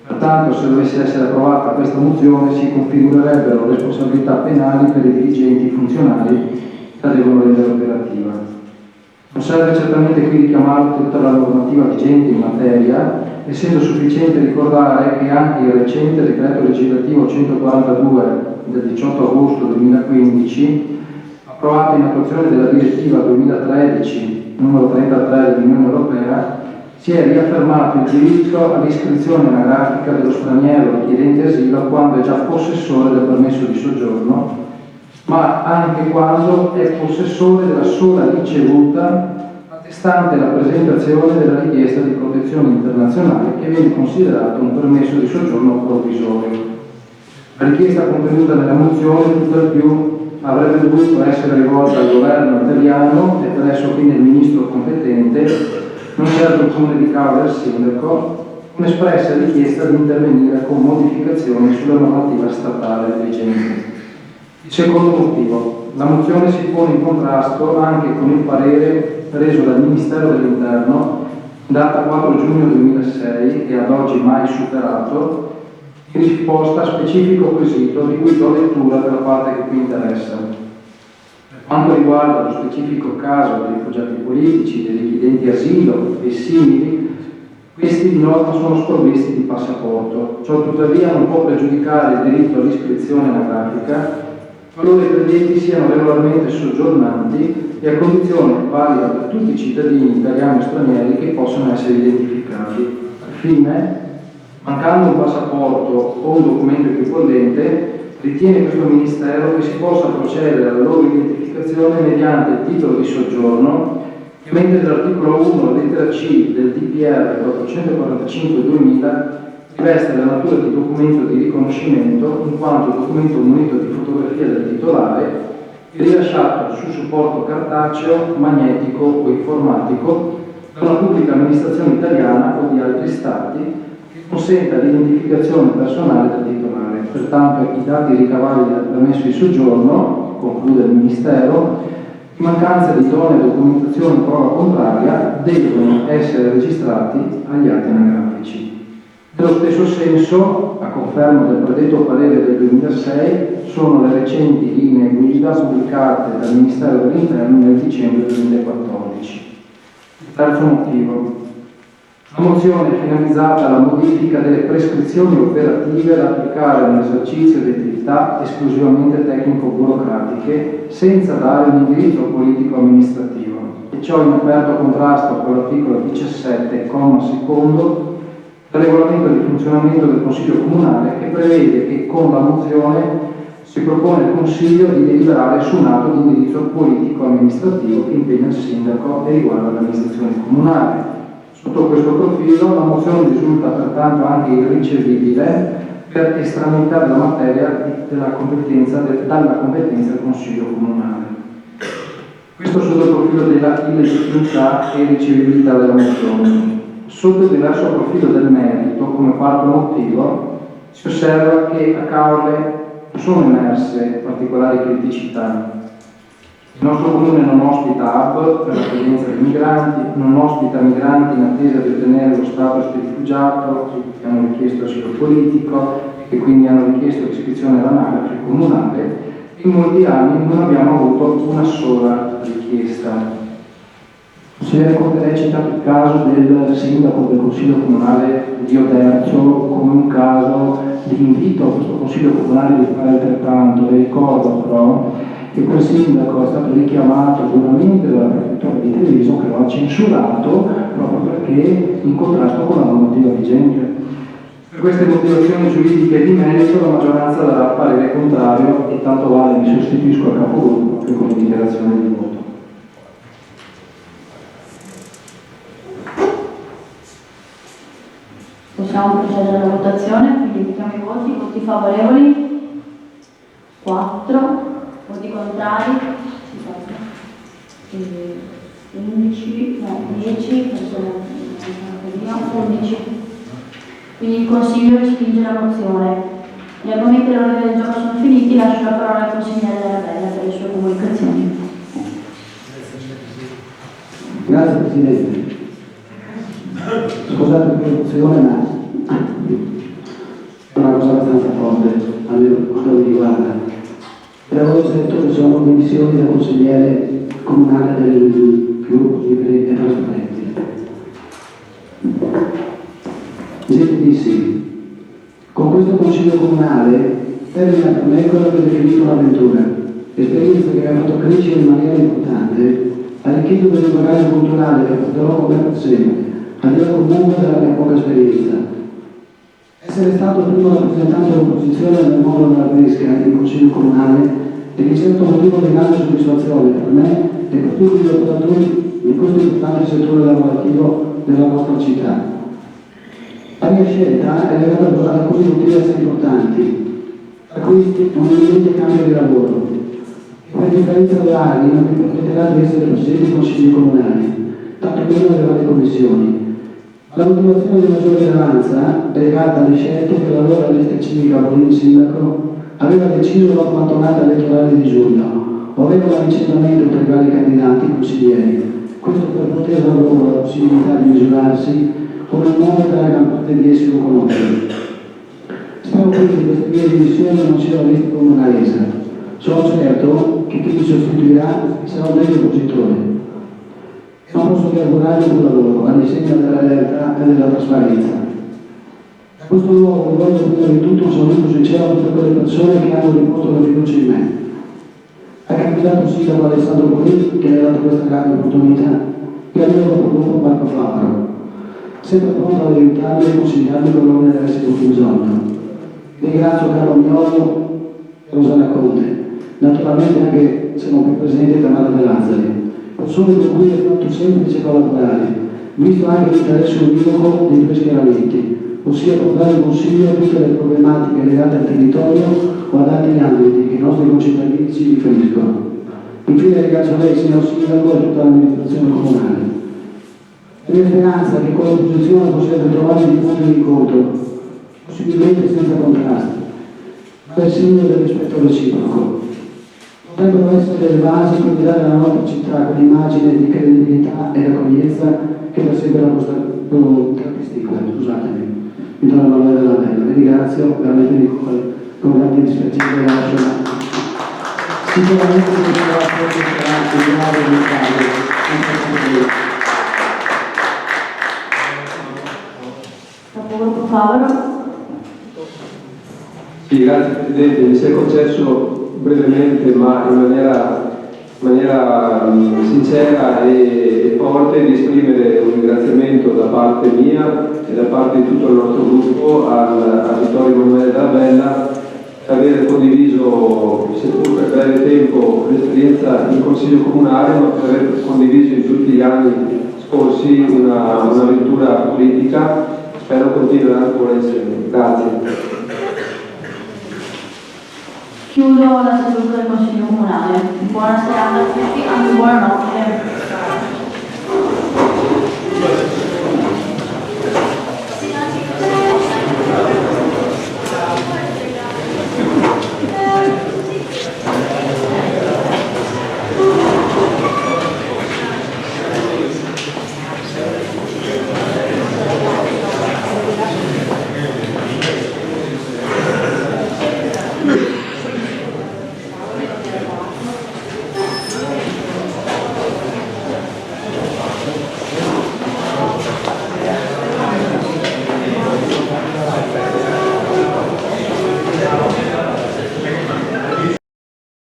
Pertanto, se dovesse essere approvata questa mozione, si configurerebbero responsabilità penali per i dirigenti funzionali che la devono rendere operativa. Non serve certamente qui richiamare tutta la normativa vigente in materia, essendo sufficiente ricordare che anche il recente decreto legislativo 142 del 18 agosto 2015, approvato in attuazione della direttiva 2013 numero 33 dell'Unione Europea, si è riaffermato il diritto all'iscrizione anagrafica dello straniero richiedente asilo quando è già possessore del permesso di soggiorno, ma anche quando è possessore della sola ricevuta attestante la presentazione della richiesta di protezione internazionale, che viene considerato un permesso di soggiorno provvisorio. La richiesta contenuta nella mozione, tutt'al più, avrebbe dovuto essere rivolta al governo italiano e presso quindi il ministro competente, non certo il comune di Cava del sindaco, un'espressa richiesta di intervenire con modificazioni sulla normativa statale vigente. Il secondo motivo, La mozione si pone in contrasto anche con il parere preso dal Ministero dell'Interno data 4 giugno 2006 e ad oggi mai superato, in risposta a specifico quesito di cui do lettura per la parte che qui interessa. Per quanto riguarda lo specifico caso dei rifugiati politici, dei richiedenti asilo e simili, questi di norma sono sprovvisti di passaporto. Ciò tuttavia non può pregiudicare il diritto all'iscrizione anagrafica qualora i credenti siano regolarmente soggiornanti e a condizione valida per tutti i cittadini italiani e stranieri che possono essere identificati. Infine, mancando un passaporto o un documento equipollente, ritiene questo Ministero che si possa procedere alla loro identificazione mediante il titolo di soggiorno, mentre l'articolo 1, lettera C del DPR 445/2000 riveste la natura di documento di riconoscimento in quanto documento munito di fotografia del titolare e rilasciato su supporto cartaceo, magnetico o informatico da una pubblica amministrazione italiana o di altri stati che consenta l'identificazione personale del titolare. Pertanto i dati ricavati dal permesso di soggiorno, conclude il Ministero, in mancanza di idonea documentazione o prova contraria, devono essere registrati agli atti anagrafici. Nello stesso senso, a conferma del predetto parere del 2006, sono le recenti linee guida pubblicate dal Ministero dell'Interno nel dicembre 2014. Terzo motivo. La mozione è finalizzata alla modifica delle prescrizioni operative da applicare nell'esercizio di attività esclusivamente tecnico-burocratiche senza dare un indirizzo politico-amministrativo, e ciò in aperto contrasto con l'articolo 17, comma secondo, del regolamento di funzionamento del Consiglio Comunale, che prevede che con la mozione si propone al Consiglio di deliberare su un atto di indirizzo politico-amministrativo che impegna il Sindaco e riguarda l'amministrazione comunale. Sotto questo profilo la mozione risulta pertanto anche irricevibile per estraneità della materia dalla competenza del Consiglio Comunale. Questo sotto il profilo della illegittimità e ricevibilità della mozione. Sotto il diverso profilo del merito, come quarto motivo, si osserva che a Caorle non sono emerse particolari criticità. Il nostro comune non ospita hub per l'accoglienza dei migranti, non ospita migranti in attesa di ottenere lo status di rifugiato, che hanno richiesto asilo politico e che quindi hanno richiesto l'iscrizione all'anagrafe comunale. In molti anni non abbiamo avuto una sola richiesta. Consigliere Conte, lei ha citato il caso del sindaco del Consiglio Comunale di Oderzo come un caso di invito a questo Consiglio Comunale di fare altrettanto. Le ricordo però che quel sindaco è stato richiamato duramente dalla prefettura di Treviso, che lo ha censurato proprio perché in contrasto con la normativa vigente. Per queste motivazioni giuridiche e di merito la maggioranza darà parere contrario e tanto vale mi sostituisco al capogruppo che con le dichiarazioni di voto. Possiamo procedere alla votazione, quindi mettiamo i voti favorevoli, 4, voti contrari, 11, no, 10, 11. Quindi il Consiglio respinge la mozione. Gli argomenti dell'ordine del giorno sono finiti, lascio la parola al consigliere Arabella per le sue comunicazioni. Grazie Presidente. Scusate per l'emozione, ma è una cosa abbastanza forte, almeno per quanto mi riguarda. E avevo detto che sono dimissioni da consigliere comunale del gruppo Liberi e Trasparenti. GTDC. Con questo consiglio comunale termina per me quello che ho definito un'avventura, esperienza che mi ha fatto crescere in maniera importante, arricchito del bagaglio culturale che porterò con me per sempre, a dire comunque della mia poca esperienza. Essere stato il primo rappresentante dell'opposizione nel mondo della pesca in Consiglio Comunale è di certo motivo di grande soddisfazione per me e per tutti gli operatori di questo importante settore lavorativo della nostra città. La mia scelta è legata ad alcuni motivi assai importanti, tra cui un evidente cambio di lavoro, che per differenza orari non mi permetterà di essere presidente dei consigli comunali, tanto meno delle varie commissioni. La motivazione di maggiore rilevanza è legata alle scelte che l'allora lista civica Bonini Sindaco aveva deciso dopo la tornata elettorale di giugno, Ovvero l'avvicinamento tra i vari candidati consiglieri, questo per poter dare loro la possibilità di misurarsi con il modo che la gran parte di essi lo conosce. Spero quindi che queste mie dimissioni non siano viste come una resa. Sono certo che chi mi sostituirà sarà un degno oppositore. Non posso che augurargli un lavoro all'insegna della realtà e della trasparenza. A questo luogo voglio prima di tutto un saluto sincero a tutte quelle persone che hanno riposto la fiducia in me. Al candidato sindaco Alessandro Bonini, che mi ha dato questa grande opportunità, e al mio capogruppo Marco Favaro, sempre pronto ad aiutarmi e consigliarmi quello che ne avesse avuto bisogno. Ringrazio Carlo Miolo e Rosanna Conte, naturalmente anche se non più presente Tamara De Lazzari, persone con cui è molto semplice collaborare, visto anche l'interesse univoco dei due schieramenti, ossia portare in consiglio tutte le problematiche legate al territorio o ad altri ambiti che i nostri concittadini ci riferiscono. Infine ringrazio lei, signor Sindaco, e tutta l'amministrazione comunale. È mia speranza che con l'opposizione possiate trovare dei punti di incontro, possibilmente senza contrasti, ma per segno del rispetto reciproco. Potrebbero essere delle basi per dare alla nostra città quell'immagine di credibilità e accoglienza che da sempre la nostra caratteristica. Scusatemi, mi torno a parlare della bella. Vi ringrazio, veramente con grande dispiacere la lascio. Sicuramente non sarà il grado di Italia. Capogruppo Favaro. Sì, grazie Presidente, mi si è concesso brevemente ma in maniera sincera e forte di esprimere un ringraziamento da parte mia e da parte di tutto il nostro gruppo a Vittorio Emanuele Dalla Bella per aver condiviso, seppur per breve tempo, l'esperienza in Consiglio Comunale, ma per aver condiviso in tutti gli anni scorsi un'avventura politica. Spero continuerà ancora insieme. Grazie. Chiudo la seduta del Consiglio Comunale. Buona serata a tutti, anche buonanotte.